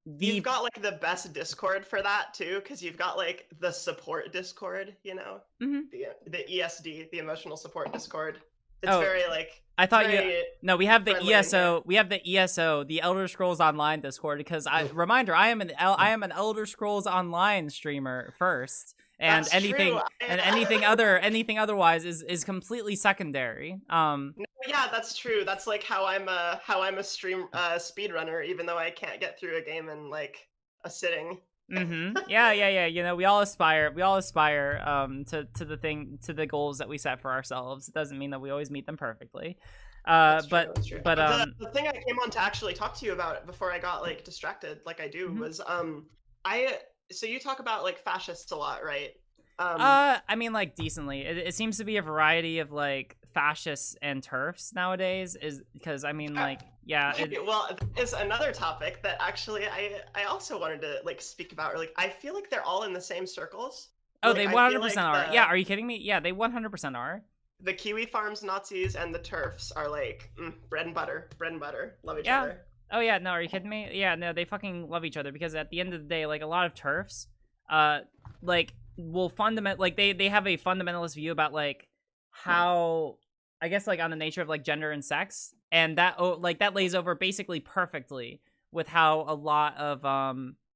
You've got like the best Discord for that too, because you've got like the support Discord, you know, the ESD, the emotional support Discord. It's very like. I thought we have the ESO. We have the ESO, the Elder Scrolls Online Discord, because I am an Elder Scrolls Online streamer first, and anything otherwise is completely secondary. Yeah, that's true. That's like how I'm a speedrunner, even though I can't get through a game in like a sitting. Yeah. You know, we all aspire to the goals that we set for ourselves. It doesn't mean that we always meet them perfectly. But the thing I came on to actually talk to you about before I got like distracted, like I do, was so you talk about like fascists a lot, right? I mean, like decently. It seems to be a variety of like fascists and TERFs nowadays. Is because I mean, like, yeah. Well, it's another topic that actually I also wanted to like speak about. Or, like, I feel like they're all in the same circles. Oh, they 100% are. Yeah, are you kidding me? Yeah, they 100% are. The Kiwi Farms Nazis and the TERFs are like bread and butter. Love each other. Oh yeah, no, are you kidding me? Yeah, no, they fucking love each other because at the end of the day, like a lot of TERFs, like will they have a fundamentalist view about like how I guess like on the nature of like gender and sex, and that that lays over basically perfectly with how a lot of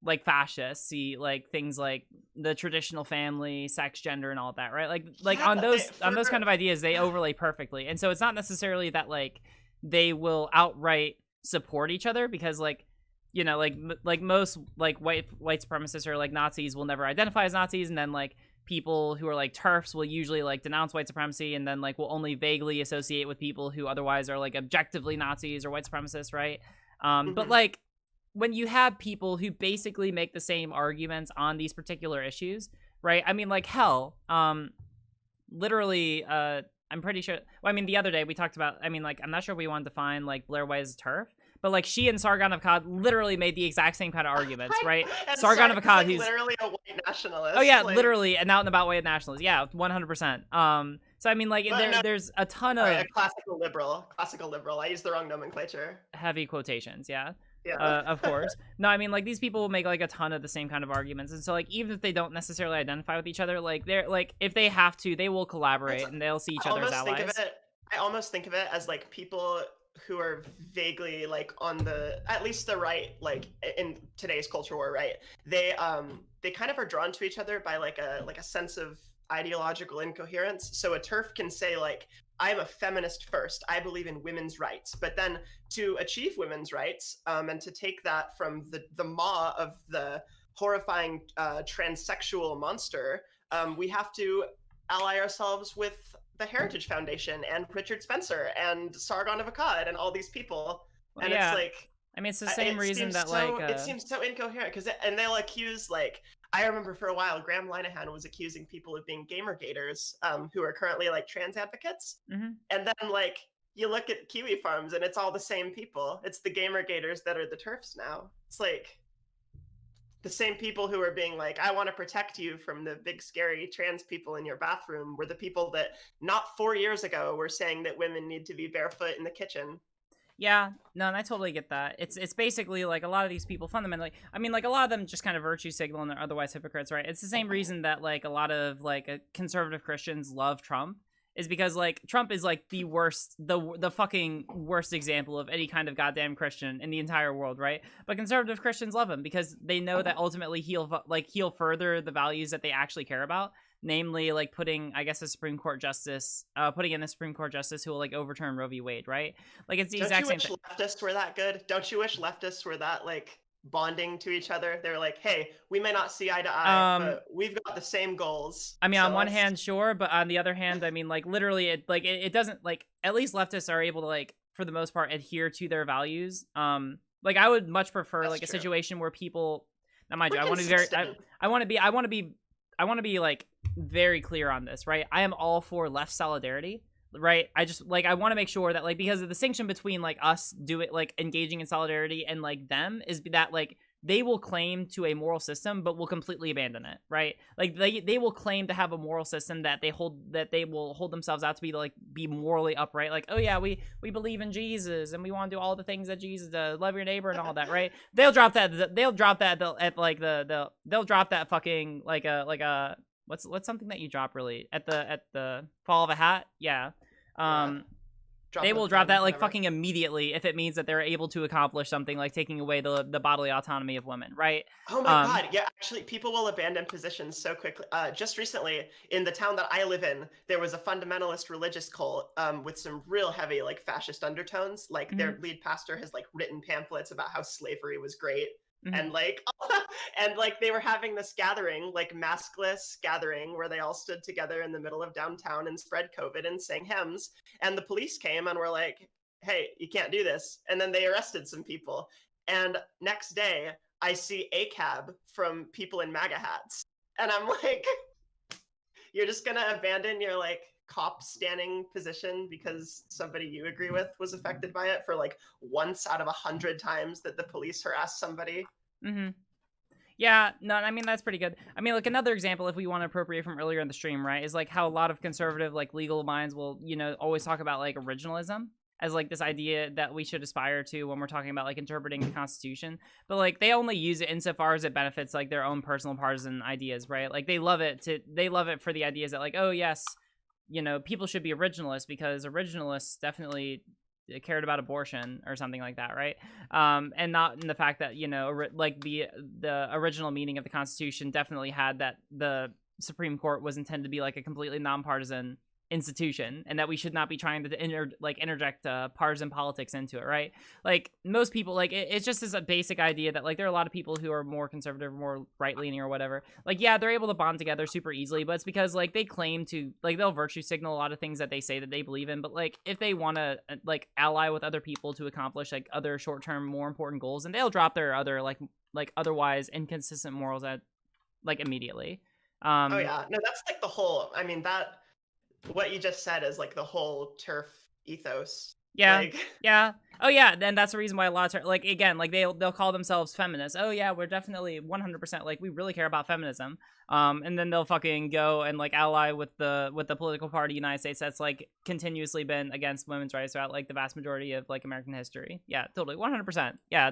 like fascists see like things like the traditional family, sex, gender, and all that, right? Like on those kind of ideas, they overlay perfectly. And so it's not necessarily that like they will outright support each other, because like, you know, like most like white supremacists or like Nazis will never identify as Nazis, and then like people who are like TERFs will usually like denounce white supremacy, and then like will only vaguely associate with people who otherwise are like objectively Nazis or white supremacists, right? But like when you have people who basically make the same arguments on these particular issues, right? I mean, like hell, literally, I'm pretty sure. Well, I mean, the other day we talked about. I mean, like I'm not sure we wanted to find like Blaire White as TERF. But like she and Sargon of Akkad literally made the exact same kind of arguments, right? Sargon of Akkad, like, who's literally a white nationalist. Oh yeah, like... literally an out and about white nationalist. Yeah, 100%. So I mean, like there's a ton of a classical liberal. I used the wrong nomenclature. Heavy quotations, yeah. Yeah. Of course. No, I mean, like these people will make like a ton of the same kind of arguments, and so like even if they don't necessarily identify with each other, like they're like if they have to, they will collaborate and they'll see each other as allies. I almost think of it as like people who are vaguely like on the at least the right, like in today's culture war, right? They kind of are drawn to each other by like a sense of ideological incoherence. So a TERF can say like, I'm a feminist first, I believe in women's rights, but then to achieve women's rights and to take that from the maw of the horrifying transsexual monster, we have to ally ourselves with the Heritage Foundation and Richard Spencer and Sargon of Akkad and all these people. And yeah. It's like, I mean, it's the same reason that like it seems so incoherent and they'll accuse like, I remember for a while Graham Linehan was accusing people of being gamergaters who are currently like trans advocates. Mm-hmm. And then like you look at Kiwi Farms and it's all the same people. It's the gamergaters that are the TERFs now. It's like the same people who are being like, I want to protect you from the big scary trans people in your bathroom were the people that not 4 years ago were saying that women need to be barefoot in the kitchen. Yeah, no, and I totally get that. It's basically like a lot of these people fundamentally, I mean, like a lot of them just kind of virtue signal and they're otherwise hypocrites, right? It's the same reason that like a lot of like conservative Christians love Trump, is because like Trump is like the worst, the fucking worst example of any kind of goddamn Christian in the entire world, right? But conservative Christians love him because they know that ultimately he'll further the values that they actually care about, namely like putting, I guess, a Supreme Court justice, putting in a Supreme Court justice who will like overturn Roe v. Wade, right? Like it's the exact same thing. Don't you wish leftists were that good? Don't you wish leftists were that like bonding to each other? They're like, hey, we may not see eye to eye, but we've got the same goals. I mean, on one hand, sure, but on the other hand, I mean, like literally, it doesn't like, at least leftists are able to like, for the most part, adhere to their values. Like I would much prefer like a situation where people. Now, mind you, I want to be very. I want to be like very clear on this, right? I am all for left solidarity, right? I just like I want to make sure that like, because the distinction between like us engaging in solidarity and like them is that like they will claim to a moral system but will completely abandon it, right? Like they will claim to have a moral system that they will hold themselves out to be morally upright, like, oh yeah, we believe in Jesus and we want to do all the things that Jesus does, love your neighbor and all that, right? They'll drop that fucking like a what's something that you drop really at the fall of a hat, yeah. They will drop that like fucking immediately if it means that they're able to accomplish something like taking away the bodily autonomy of women, right? Oh my god, yeah, actually people will abandon positions so quickly. Just recently in the town that I live in, there was a fundamentalist religious cult with some real heavy like fascist undertones. Like their lead pastor has like written pamphlets about how slavery was great. And like they were having this gathering, like maskless gathering, where they all stood together in the middle of downtown and spread COVID and sang hymns. And the police came and were like, hey, you can't do this. And then they arrested some people. And next day I see a cab from people in MAGA hats. And I'm like, you're just gonna abandon your like cop standing position because somebody you agree with was affected by it for like once out of 100 times that the police harass somebody. Yeah, no, I mean, that's pretty good. I mean, like another example, if we want to appropriate from earlier in the stream, right, is like how a lot of conservative like legal minds will, you know, always talk about like originalism as like this idea that we should aspire to when we're talking about like interpreting the Constitution, but like they only use it insofar as it benefits like their own personal partisan ideas, right? Like they love it for the ideas that like, oh yes, you know, people should be originalists because originalists definitely cared about abortion or something like that, right? And not in the fact that, you know, like the original meaning of the Constitution definitely had that the Supreme Court was intended to be like a completely nonpartisan institution, and that we should not be trying to interject partisan politics into it, right? Like most people, like it's just as a basic idea that like there are a lot of people who are more conservative, more right-leaning or whatever, like yeah, they're able to bond together super easily, but it's because like they claim to, like they'll virtue signal a lot of things that they say that they believe in, but like if they want to like ally with other people to accomplish like other short-term more important goals, and they'll drop their other like otherwise inconsistent morals at like immediately. Oh yeah, no, that's like the whole, I mean, that what you just said is like the whole TERF ethos. Yeah, like... yeah. Oh yeah, then that's the reason why a lot of like again, like they'll call themselves feminists. Oh yeah, we're definitely 100% like we really care about feminism. And then they'll fucking go and like ally with the political party United States that's like continuously been against women's rights throughout like the vast majority of like American history. Yeah, totally, 100%. Yeah.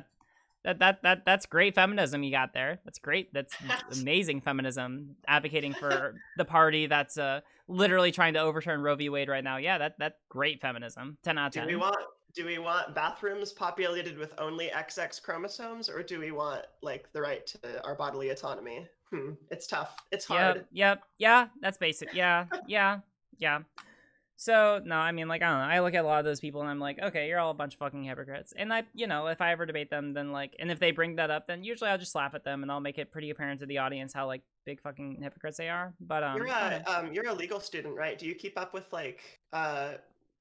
That's great feminism you got there. That's great. That's amazing feminism, advocating for the party that's literally trying to overturn Roe v. Wade right now. Yeah, that's great feminism. 10 out of 10. Do we want bathrooms populated with only XX chromosomes, or do we want like the right to our bodily autonomy? It's tough. It's hard. Yep. Yeah, that's basic. Yeah. So, no, I mean, like, I don't know. I look at a lot of those people and I'm like, okay, you're all a bunch of fucking hypocrites. And I, you know, if I ever debate them, then like, and if they bring that up, then usually I'll just laugh at them and I'll make it pretty apparent to the audience how like big fucking hypocrites they are. But you're a legal student, right? Do you keep up with like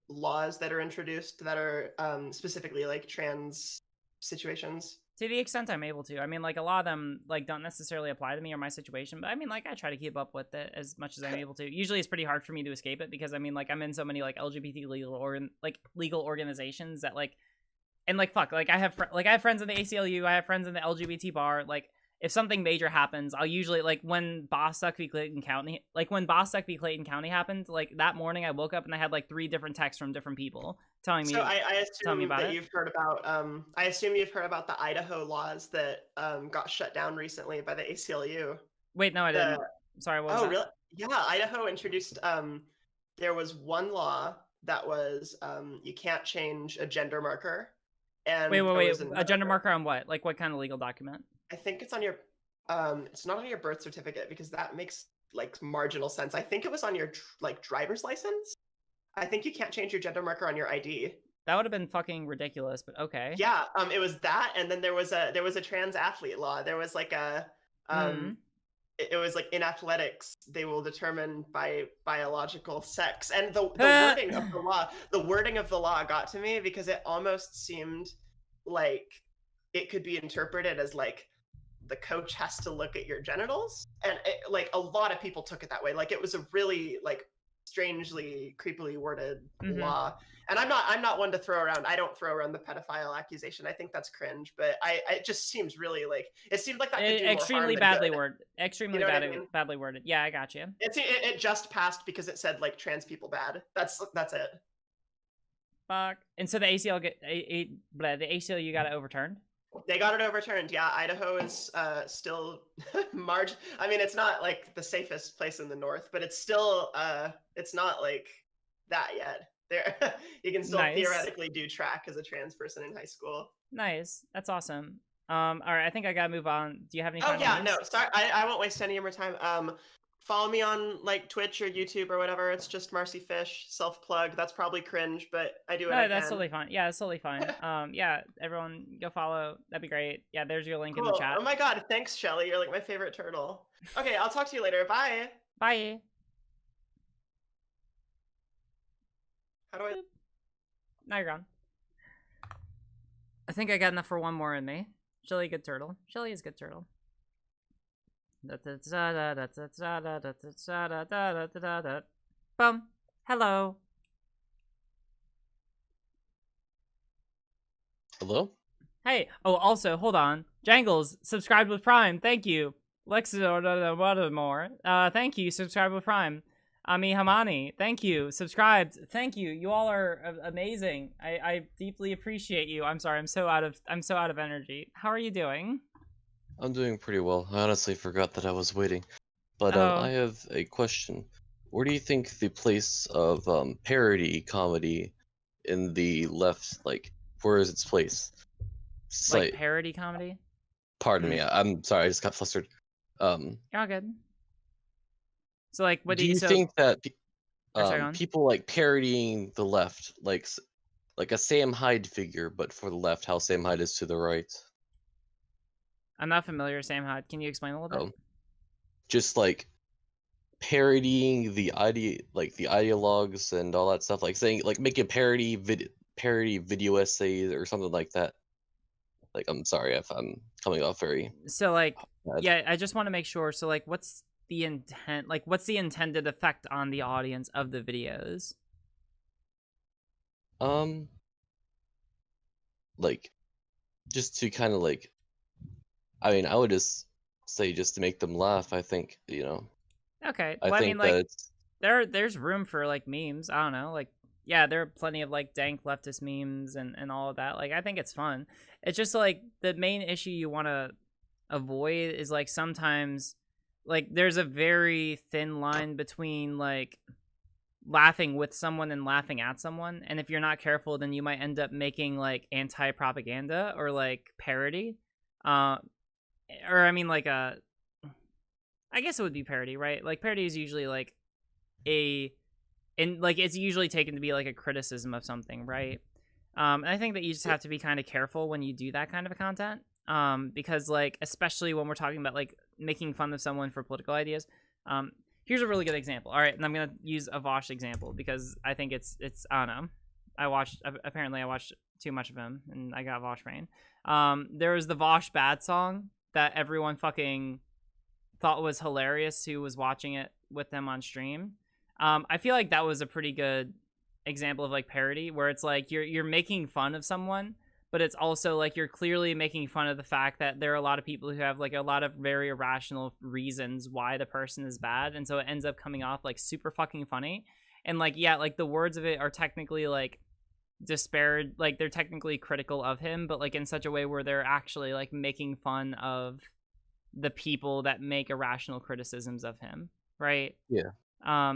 laws that are introduced that are specifically like trans situations? To the extent I'm able to. I mean, like, a lot of them, like, don't necessarily apply to me or my situation, but I mean, like, I try to keep up with it as much as I'm able to. Usually it's pretty hard for me to escape it because, I mean, like, I'm in so many, like, LGBT legal organizations that, like, and, like, fuck, like, I have friends in the ACLU, I have friends in the LGBT bar, like, if something major happens, I'll usually, like, when Bostock v. Clayton County happened, like, that morning I woke up and I had, like, 3 different texts from different people telling me, so I assume about that it. you've heard about, I assume you've heard about the Idaho laws that got shut down recently by the ACLU. Wait, no, I didn't. Sorry, what was that? Oh, really? Yeah, Idaho introduced, there was one law that was, you can't change a gender marker. And wait, a gender marker on what? Like, what kind of legal document? I think it's on your, it's not on your birth certificate because that makes like marginal sense. I think it was on your like driver's license. I think you can't change your gender marker on your ID. That would have been fucking ridiculous, but okay. Yeah, it was that, and then there was a trans athlete law. There was like a, it was like in athletics they will determine by biological sex, and the wording of the law got to me because it almost seemed like it could be interpreted as like the coach has to look at your genitals, and like a lot of people took it that way. Like it was a really like strangely creepily worded law, and I'm not one to throw around. I don't throw around the pedophile accusation. I think that's cringe, but it just seems really like it seemed like that could do extremely more harm badly than good. worded. Extremely You know what I mean? badly worded. Yeah, I got you. It just passed because it said like trans people bad. That's it. Fuck. And so the ACLU got it overturned. They got it overturned. Yeah, Idaho is still I mean, it's not like the safest place in the north, but it's still it's not like that yet. There, you can still theoretically do track as a trans person in high school. Nice, that's awesome. All right, I think I gotta move on. Do you have any? Oh yeah, no, sorry, I won't waste any of your time. Follow me on like Twitch or YouTube or whatever. It's just Marcy Fish, self-plug. That's probably cringe, but I do it. No, that's totally fine. Yeah, it's totally fine. Yeah, everyone go follow. That'd be great. Yeah, there's your link in the chat. Oh my god, thanks, Shelly. You're like my favorite turtle. Okay, I'll talk to you later. Bye. Bye. How do I? Now you're gone. I think I got enough for one more in me. Shelly, good turtle. Shelly is good turtle. Boom. Hello. Hello? Hey. Oh, also, hold on. Jangles, subscribed with Prime. Thank you. Lexidor, more. Thank you. Subscribed with Prime. Ami Hamani. Thank you. Subscribed. Thank you. You all are amazing. I deeply appreciate you. I'm sorry. I'm so out of energy. How are you doing? I'm doing pretty well. I honestly forgot that I was waiting. But I have a question. Where do you think the place of parody comedy in the left, like, where is its place? Like parody comedy? Pardon me, I'm sorry, I just got flustered. You're all good. So like, what do you so... think that sorry, go on. people like parodying the left, like a Sam Hyde figure, but for the left, how Sam Hyde is to the right? I'm not familiar with Sam Hyde. Can you explain a little bit? Just like parodying the ideologues and all that stuff, like saying, like, making parody video essays or something like that. Like, I'm sorry if I'm coming off very so like bad. Yeah, I just want to make sure. So like, what's the intent? Like, what's the intended effect on the audience of the videos? Like, just to kind of like, I mean, I would just say just to make them laugh. I think, you know. Okay, I well, think I mean, like, that there's room for like memes. I don't know, like, yeah, there are plenty of like dank leftist memes and all of that. Like, I think it's fun. It's just like the main issue you want to avoid is like sometimes, like, there's a very thin line between like laughing with someone and laughing at someone, and if you're not careful, then you might end up making like anti-propaganda or like parody, or I mean like I guess it would be parody, right? Like, parody is usually like it's usually taken to be like a criticism of something, right? And I think that you just have to be kind of careful when you do that kind of content, because like, especially when we're talking about like making fun of someone for political ideas. Here's a really good example. All right, and I'm gonna use a Vosh example because I think it's I don't know. I watched too much of him and I got Vosh brain. There was the Vosh bad song that everyone fucking thought was hilarious who was watching it with them on stream. I feel like that was a pretty good example of like parody, where it's like you're making fun of someone, but it's also like you're clearly making fun of the fact that there are a lot of people who have like a lot of very irrational reasons why the person is bad, and so it ends up coming off like super fucking funny. And like, yeah, like the words of it are technically like disparaged, like they're technically critical of him, but like in such a way where they're actually like making fun of the people that make irrational criticisms of him, right? Yeah.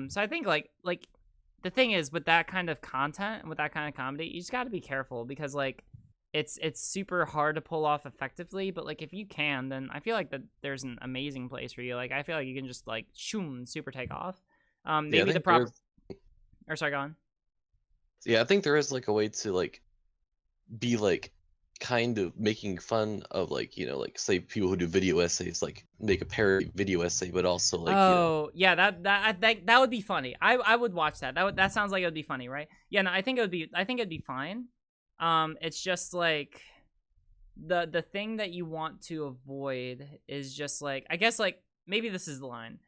So I think like the thing is, with that kind of content and with that kind of comedy, you just got to be careful, because like it's super hard to pull off effectively, but like if you can, then I feel like that there's an amazing place for you. Like, I feel like you can just like shoom, super take off. Maybe the proper or sorry, go on. Yeah, I think there is like a way to like be like kind of making fun of, like, you know, like say people who do video essays, like make a parody video essay, but also like, you know. Yeah, that would be funny. I would watch that. That sounds like it would be funny, right? Yeah, no, I think it'd be fine. It's just like the thing that you want to avoid is just like, I guess like maybe this is the line.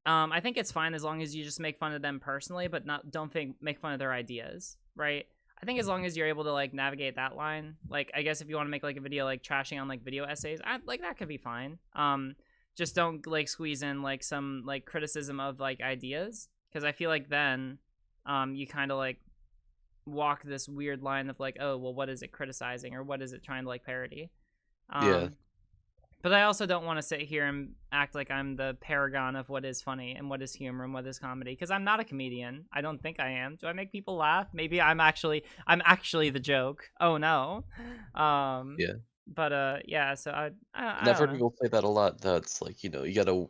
I think it's fine as long as you just make fun of them personally, but don't make fun of their ideas, right? I think as long as you're able to like navigate that line, like I guess if you want to make like a video like trashing on like video essays, like that could be fine. Just don't like squeeze in like some like criticism of like ideas, because I feel like then you kind of like walk this weird line of like, oh well, what is it criticizing, or what is it trying to like parody? Yeah. But I also don't want to sit here and act like I'm the paragon of what is funny and what is humor and what is comedy, because I'm not a comedian. I don't think I am. Do I make people laugh? Maybe I'm actually the joke. Oh no. Yeah. But yeah. So I've heard people say that a lot. That's like, you know, you gotta.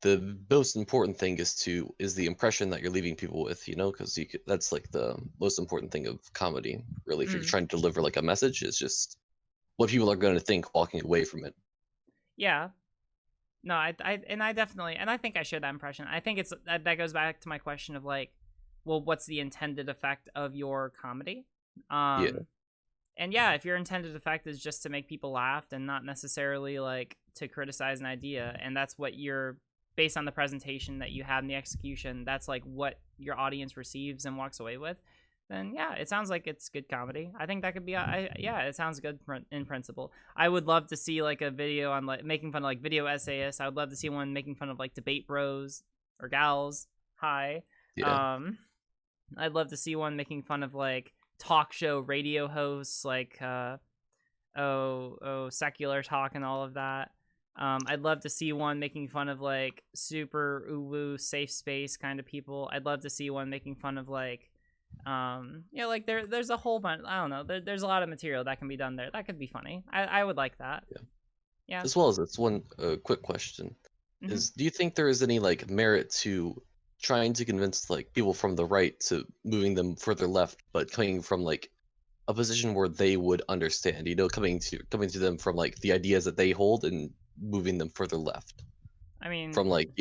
The most important thing is the impression that you're leaving people with, you know, because that's like the most important thing of comedy. Really, if you're trying to deliver like a message, it's just what people are going to think walking away from it. Yeah. No, I definitely, and I think I share that impression. I think it's that goes back to my question of like, well, what's the intended effect of your comedy? Yeah. And yeah, if your intended effect is just to make people laugh and not necessarily like to criticize an idea, and that's what you're based on the presentation that you have in the execution, that's like what your audience receives and walks away with, then yeah, it sounds like it's good comedy. I think that could be, yeah, it sounds good in principle. I would love to see like a video on like making fun of like video essayists. I would love to see one making fun of like debate bros or gals. Hi. Yeah. I'd love to see one making fun of like talk show radio hosts, like secular talk and all of that. I'd love to see one making fun of like super woo safe space kind of people. I'd love to see one making fun of like Like there's a whole bunch. I don't know. There's a lot of material that can be done there. That could be funny. I would like that. Yeah. As well as it's one quick question is, do you think there is any like merit to trying to convince like people from the right to moving them further left, but coming from like a position where they would understand, coming to them from like the ideas that they hold and moving them further left? I mean, from like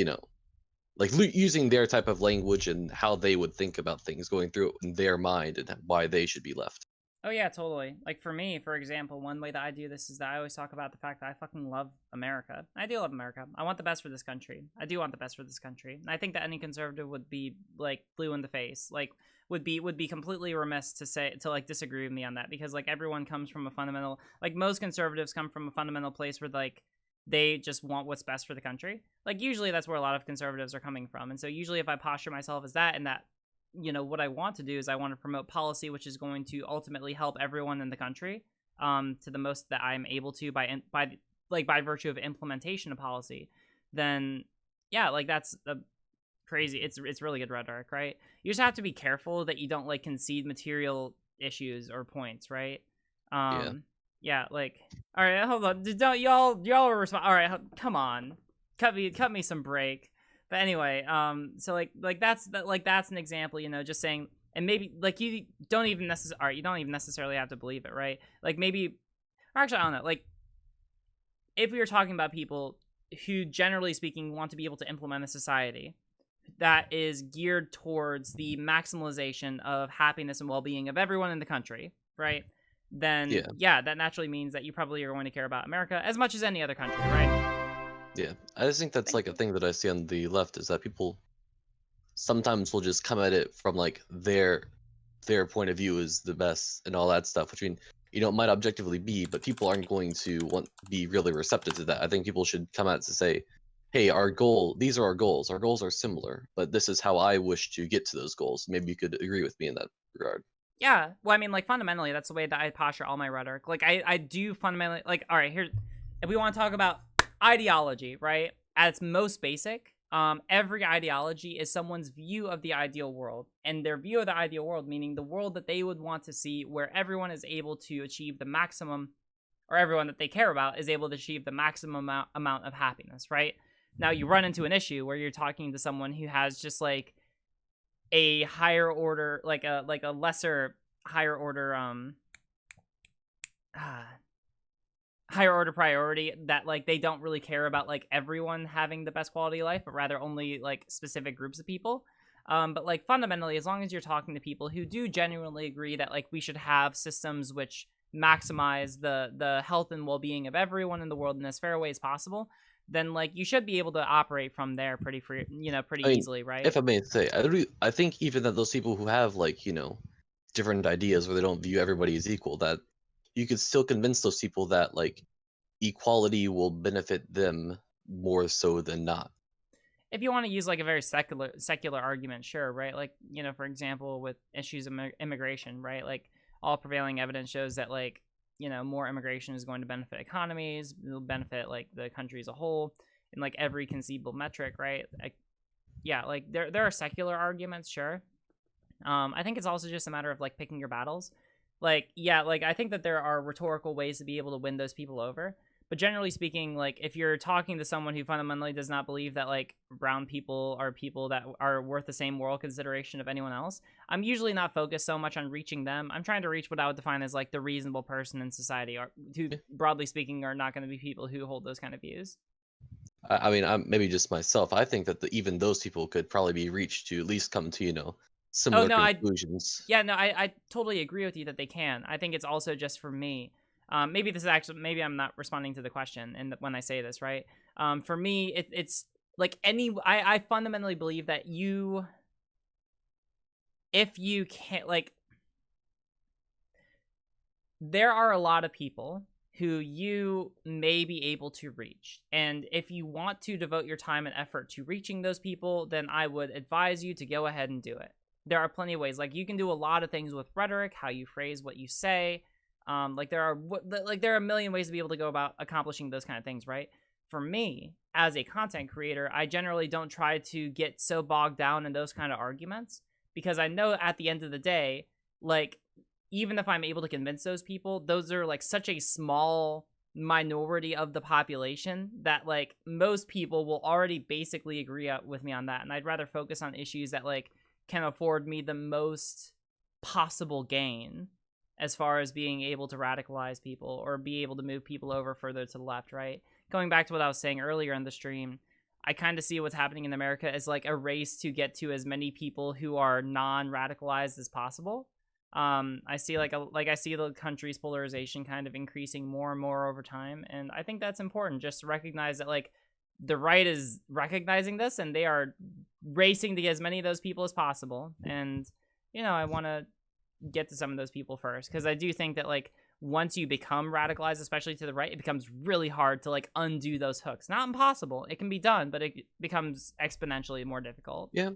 like using their type of language and how they would think about things, going through it in their mind and why they should be left. Oh yeah, totally. Like for me, for example, one way that I do this is that I always talk about the fact that I fucking love America. I do love America. I want the best for this country. I do want the best for this country. And I think that any conservative would be like blue in the face. Like would be completely remiss to like disagree with me on that, because like everyone comes from a fundamental, like most conservatives come from a fundamental place where like they just want what's best for the country. Like usually that's where a lot of conservatives are coming from. And so usually if I posture myself as that, and that, what I want to do is I want to promote policy which is going to ultimately help everyone in the country to the most that I'm able to by virtue of implementation of policy, then yeah, like that's crazy. It's really good rhetoric, right? You just have to be careful that you don't like concede material issues or points, right? Yeah, like, all right, hold on. Don't y'all respond. All right, come on, cut me some break. But anyway, so like that's an example, just saying, and maybe like you don't even necessarily have to believe it, right? Like maybe, or actually I don't know. Like if we were talking about people who, generally speaking, want to be able to implement a society that is geared towards the maximalization of happiness and well-being of everyone in the country, right? Then yeah, that naturally means that you probably are going to care about America as much as any other country, right? Yeah, I just think that's like a thing that I see on the left, is that people sometimes will just come at it from like their point of view is the best and all that stuff, which it might objectively be, but people aren't going to be really receptive to that. I think people should come out to say, hey, these are our goals are similar, but this is how I wish to get to those goals. Maybe you could agree with me in that regard. Yeah, well, I mean, like, fundamentally, that's the way that I posture all my rhetoric. Like, I do fundamentally, like, all right, here, if we want to talk about ideology, right, at its most basic, every ideology is someone's view of the ideal world, and their view of the ideal world, meaning the world that they would want to see, where everyone is able to achieve the maximum, or everyone that they care about is able to achieve the maximum amount of happiness, right? Now, you run into an issue where you're talking to someone who has just, like, a higher order, like a lesser higher order higher order priority, that like they don't really care about like everyone having the best quality of life, but rather only like specific groups of people. But like fundamentally, as long as you're talking to people who do genuinely agree that like we should have systems which maximize the health and well-being of everyone in the world in as fair a way as possible, then like you should be able to operate from there pretty free, easily, right? If I may say, I think even that those people who have like different ideas where they don't view everybody as equal, that you could still convince those people that like equality will benefit them more so than not. If you want to use like a very secular argument, sure, right? Like, for example, with issues of immigration, right? Like all prevailing evidence shows that like, more immigration is going to benefit economies, it'll benefit like the country as a whole in like every conceivable metric, right? Like, yeah, like there are secular arguments, sure. I think it's also just a matter of like picking your battles. Like, yeah, like I think that there are rhetorical ways to be able to win those people over. But generally speaking, like if you're talking to someone who fundamentally does not believe that like brown people are people that are worth the same moral consideration of anyone else, I'm usually not focused so much on reaching them. I'm trying to reach what I would define as like the reasonable person in society, or who, broadly speaking, are not going to be people who hold those kind of views. I mean, I'm maybe just myself. I think that even those people could probably be reached to at least come to similar conclusions. I totally agree with you that they can. I think it's also just for me. Maybe I'm not responding to the question, and when I say this, right? For me, it's like I fundamentally believe that if you can't, like, there are a lot of people who you may be able to reach, and if you want to devote your time and effort to reaching those people, then I would advise you to go ahead and do it. There are plenty of ways. Like, you can do a lot of things with rhetoric, how you phrase what you say. Like there are a million ways to be able to go about accomplishing those kind of things, right? For me, as a content creator, I generally don't try to get so bogged down in those kind of arguments, because I know at the end of the day, like, even if I'm able to convince those people, those are like such a small minority of the population that like most people will already basically agree with me on that. And I'd rather focus on issues that like can afford me the most possible gain as far as being able to radicalize people or be able to move people over further to the left, right? Going back to what I was saying earlier in the stream, I kind of see what's happening in America as like a race to get to as many people who are non-radicalized as possible. I see I see the country's polarization kind of increasing more and more over time, and I think that's important just to recognize that like the right is recognizing this and they are racing to get as many of those people as possible. And you know, I want to get to some of those people first, because I do think that like once you become radicalized, especially to the right, it becomes really hard to like undo those hooks. Not impossible, it can be done, but it becomes exponentially more difficult. Yeah,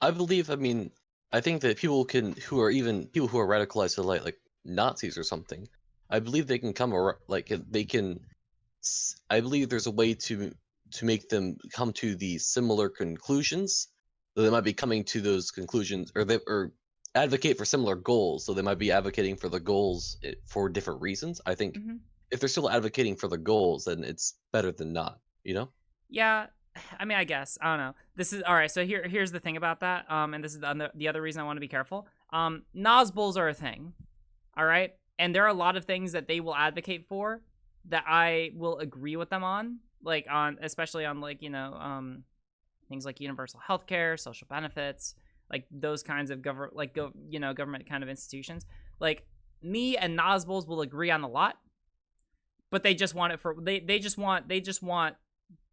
I mean, I think that people who are radicalized to the light, like Nazis or something, I believe they can I believe there's a way to make them come to the similar conclusions. So they might be coming to those conclusions, or advocate for similar goals. So they might be advocating for the goals for different reasons. I think if they're still advocating for the goals, then it's better than not, you know? Yeah, I mean, I guess. I don't know. This is all right. So here's the thing about that. And this is the other reason I want to be careful. Nosballs are a thing. All right. And there are a lot of things that they will advocate for that I will agree with them on, like especially on like, you know, things like universal healthcare, social benefits, like those kinds of government kind of institutions. Like me and Nosballs will agree on a lot, but they just want it for they just want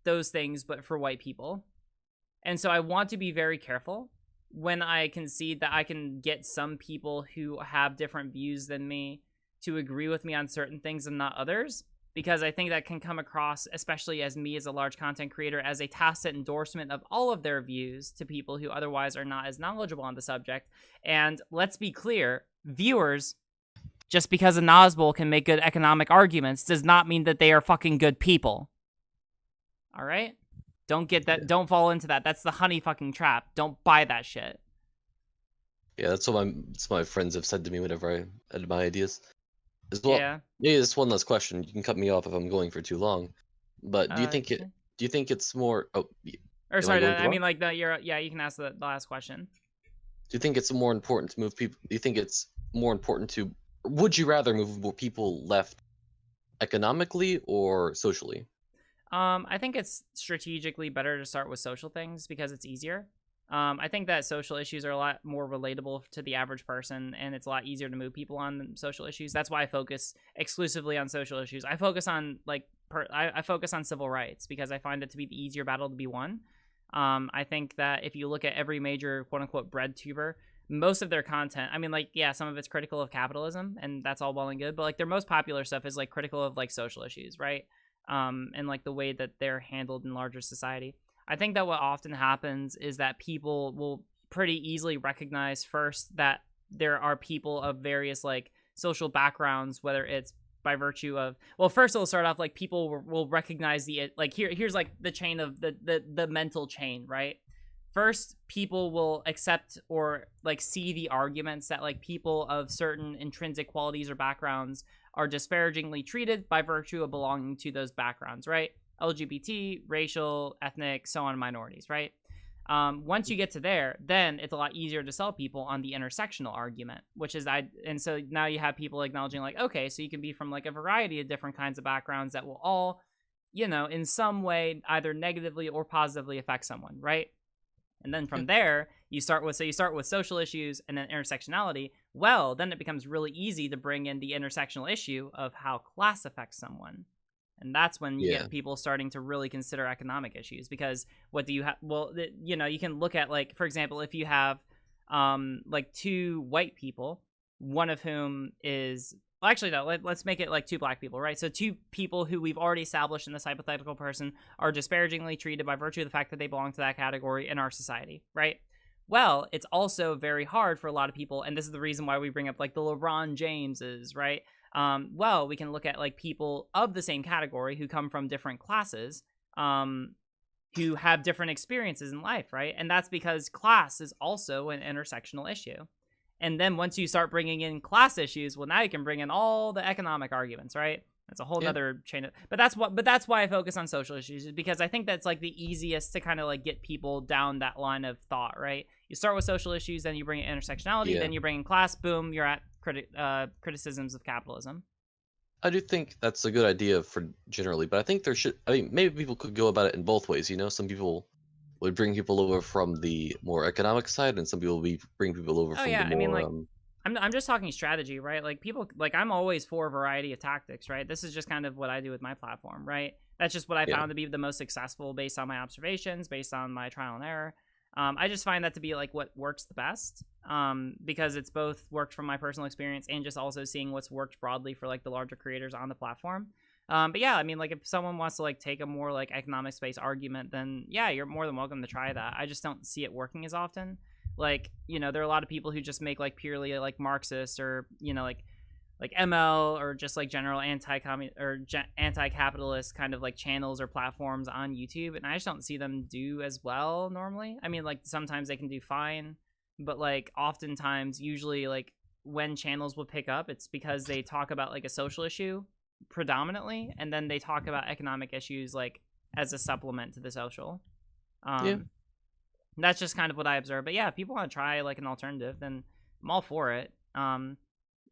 those things, but for white people. And so I want to be very careful when I concede that I can get some people who have different views than me to agree with me on certain things and not others, because I think that can come across, especially as me as a large content creator, as a tacit endorsement of all of their views to people who otherwise are not as knowledgeable on the subject. And let's be clear, viewers, just because a Nosball can make good economic arguments does not mean that they are fucking good people. All right? Don't get that. Don't fall into that. That's the honey fucking trap. Don't buy that shit. Yeah, that's what my friends have said to me whenever I had my ideas. As well. Yeah. Yeah, just one last question. You can cut me off if I'm going for too long. But do you think it's more? Oh, or sorry, I mean like you can ask the last question. Do you think it's more important to move people? Do you think it's more important to? Would you rather move more people left economically or socially? I think it's strategically better to start with social things because it's easier. I think that social issues are a lot more relatable to the average person, and it's a lot easier to move people on social issues. That's why I focus exclusively on social issues. I focus on I focus on civil rights because I find it to be the easier battle to be won. I think that if you look at every major quote unquote bread tuber, most of their content, I mean, like, yeah, some of it's critical of capitalism, and that's all well and good, but like their most popular stuff is like critical of like social issues, right? And like the way that they're handled in larger society. I think that what often happens is that people will pretty easily recognize first that there are people of various like social backgrounds, whether it's by virtue of, well, first it'll start off like people will recognize the, like here's like the chain of the mental chain, right? First, people will accept or like see the arguments that like people of certain intrinsic qualities or backgrounds are disparagingly treated by virtue of belonging to those backgrounds, right? LGBT, racial, ethnic, so on, minorities, right? Once you get to there, then it's a lot easier to sell people on the intersectional argument, which is and so now you have people acknowledging like, okay, so you can be from like a variety of different kinds of backgrounds that will all, you know, in some way either negatively or positively affect someone, right? And then from there, you start with social issues and then intersectionality. Well, then it becomes really easy to bring in the intersectional issue of how class affects someone. And that's when you get people starting to really consider economic issues, because what do you have? Well, you know, you can look at like, for example, if you have like two white people, one of whom is, well, actually, no, let's make it like two black people, right? So two people who we've already established in this hypothetical person are disparagingly treated by virtue of the fact that they belong to that category in our society, right? Well, it's also very hard for a lot of people, and this is the reason why we bring up like the LeBron Jameses, right? Well, we can look at like people of the same category who come from different classes, who have different experiences in life, right? And that's because class is also an intersectional issue. And then once you start bringing in class issues, well, now you can bring in all the economic arguments, right? That's a whole nother chain of, but that's why I focus on social issues, is because I think that's like the easiest to kind of like get people down that line of thought, right? You start with social issues, then you bring in intersectionality, then you bring in class, boom, you're at criticisms of capitalism. I do think that's a good idea for generally, but I think there should, I mean, maybe people could go about it in both ways, you know? Some people would bring people over from the more economic side, and some people would bring people over from the more... I mean, like, I'm just talking strategy, right? Like, people, like, I'm always for a variety of tactics, right? This is just kind of what I do with my platform, right? That's just what I found to be the most successful based on my observations, based on my trial and error. I just find that to be like what works the best, because it's both worked from my personal experience and just also seeing what's worked broadly for like the larger creators on the platform. But yeah, I mean, like, if someone wants to like take a more like economics based argument, then yeah, you're more than welcome to try that. I just don't see it working as often. Like, you know, there are a lot of people who just make like purely like Marxist or, you know, like ML or just like general anti-capitalist kind of like channels or platforms on YouTube, and I just don't see them do as well normally. I mean, like, sometimes they can do fine, but like oftentimes, usually like when channels will pick up, it's because they talk about like a social issue predominantly, and then they talk about economic issues like as a supplement to the social. That's just kind of what I observe. But yeah, if people want to try like an alternative, then I'm all for it.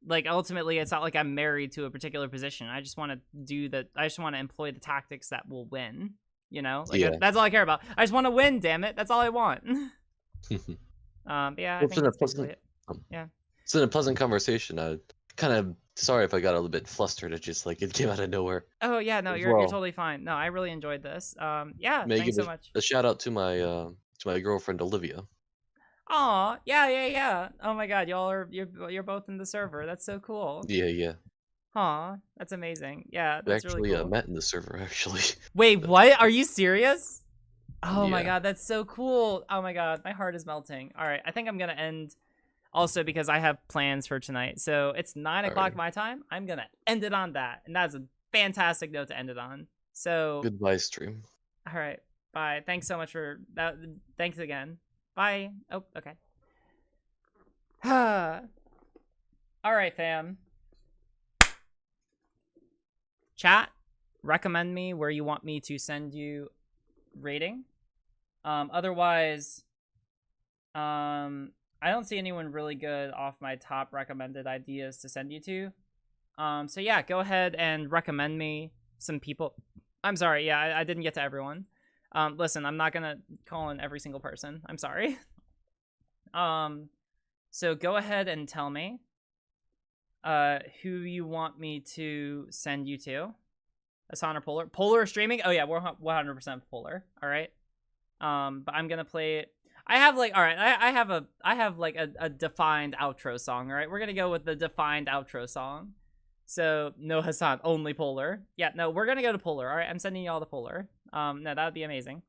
Like, ultimately, it's not like I'm married to a particular position. I just want to I just want to employ the tactics that will win, you know? Like, that's all I care about. I just want to win, damn it. That's all I want. Yeah, I think that's basically it. Yeah. It's been a pleasant conversation. Kind of sorry if I got a little bit flustered. It just, like, it came out of nowhere. Oh, yeah, no, you're totally fine. No, I really enjoyed this. Yeah, thanks so much. A shout out to my girlfriend, Olivia. Aw, yeah. Oh my god, you're both in the server. That's so cool. Yeah. Aw, that's amazing. Yeah, that's really cool. We actually met in the server, actually. Wait, what? Are you serious? Oh my god, that's so cool. Oh my god, my heart is melting. All right, I think I'm gonna end also because I have plans for tonight. So it's 9 o'clock my time. I'm gonna end it on that, and that's a fantastic note to end it on. So goodbye, stream. All right, bye. Thanks so much for that. Thanks again. Bye. Oh, okay. All right, fam. Chat, recommend me where you want me to send you rating. Otherwise, I don't see anyone really good off my top recommended ideas to send you to. So yeah, go ahead and recommend me some people. I'm sorry, yeah, I didn't get to everyone. Listen, I'm not gonna call in every single person. I'm sorry. So go ahead and tell me who you want me to send you to. Hassan or Polar? Polar streaming? Oh yeah, we're 100% Polar. All right. But I'm gonna play it. I have like, all right, I have like a defined outro song. All right, we're gonna go with the defined outro song. So no Hassan, only Polar. Yeah, no, we're gonna go to Polar. All right, I'm sending you all the Polar. No, that would be amazing.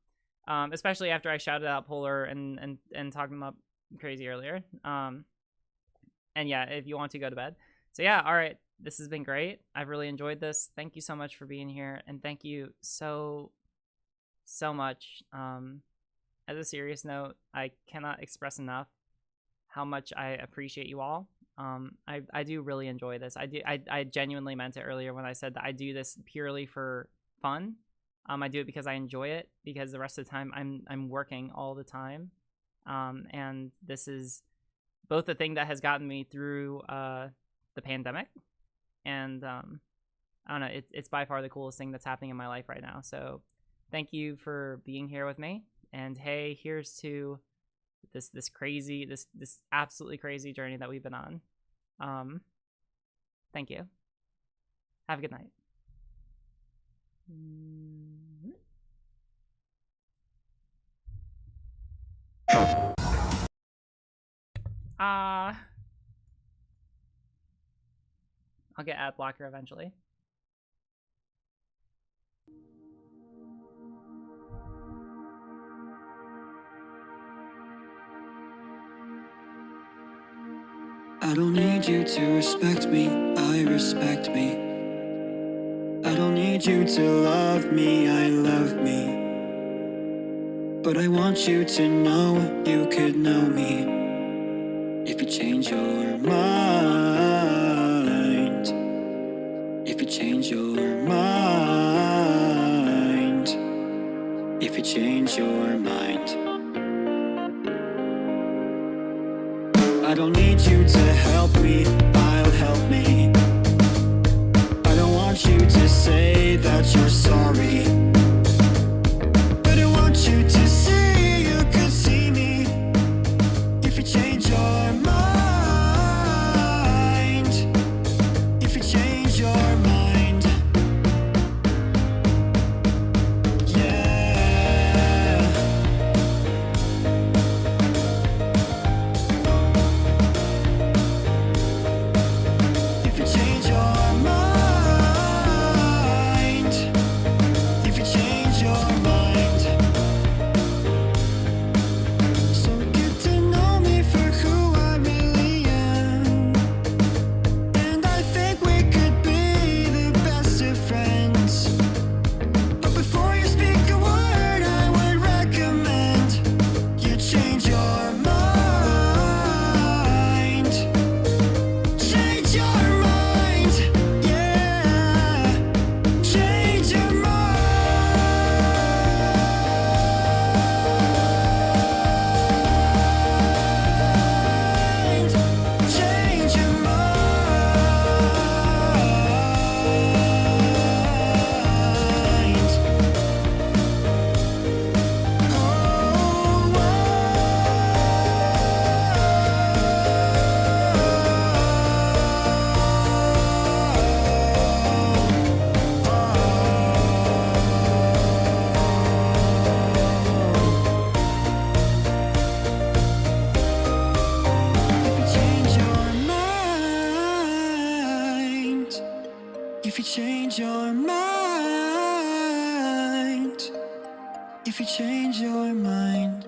Especially after I shouted out Polar and talking about crazy earlier. And yeah, if you want to go to bed. So yeah, all right, this has been great. I've really enjoyed this. Thank you so much for being here, and thank you so much. As a serious note, I cannot express enough how much I appreciate you all. I do really enjoy this. I genuinely meant it earlier when I said that I do this purely for fun. I do it because I enjoy it, because the rest of the time I'm working all the time. And this is both the thing that has gotten me through the pandemic, and I don't know, it's by far the coolest thing that's happening in my life right now. So thank you for being here with me, and hey, here's to this absolutely crazy journey that we've been on. Thank you. Have a good night. I'll get ad blocker eventually. I don't need you to respect me, I respect me. I don't need you to love me, I love me. But I want you to know you could know me if you change your mind. If you change your mind. If you change your mind. I don't need you to help me, I'll help me. I don't want you to say that you're sorry. But I want you to see you could see me if you change your mind. If you change your mind. Yeah. If you change your mind. If you change your mind. So get to know me for who I really am. And I think we could be the best of friends. But before you speak a word, I would recommend you change your mind. Change your mind, yeah. Change your mind. Change your mind. If you change your mind, if you change your mind.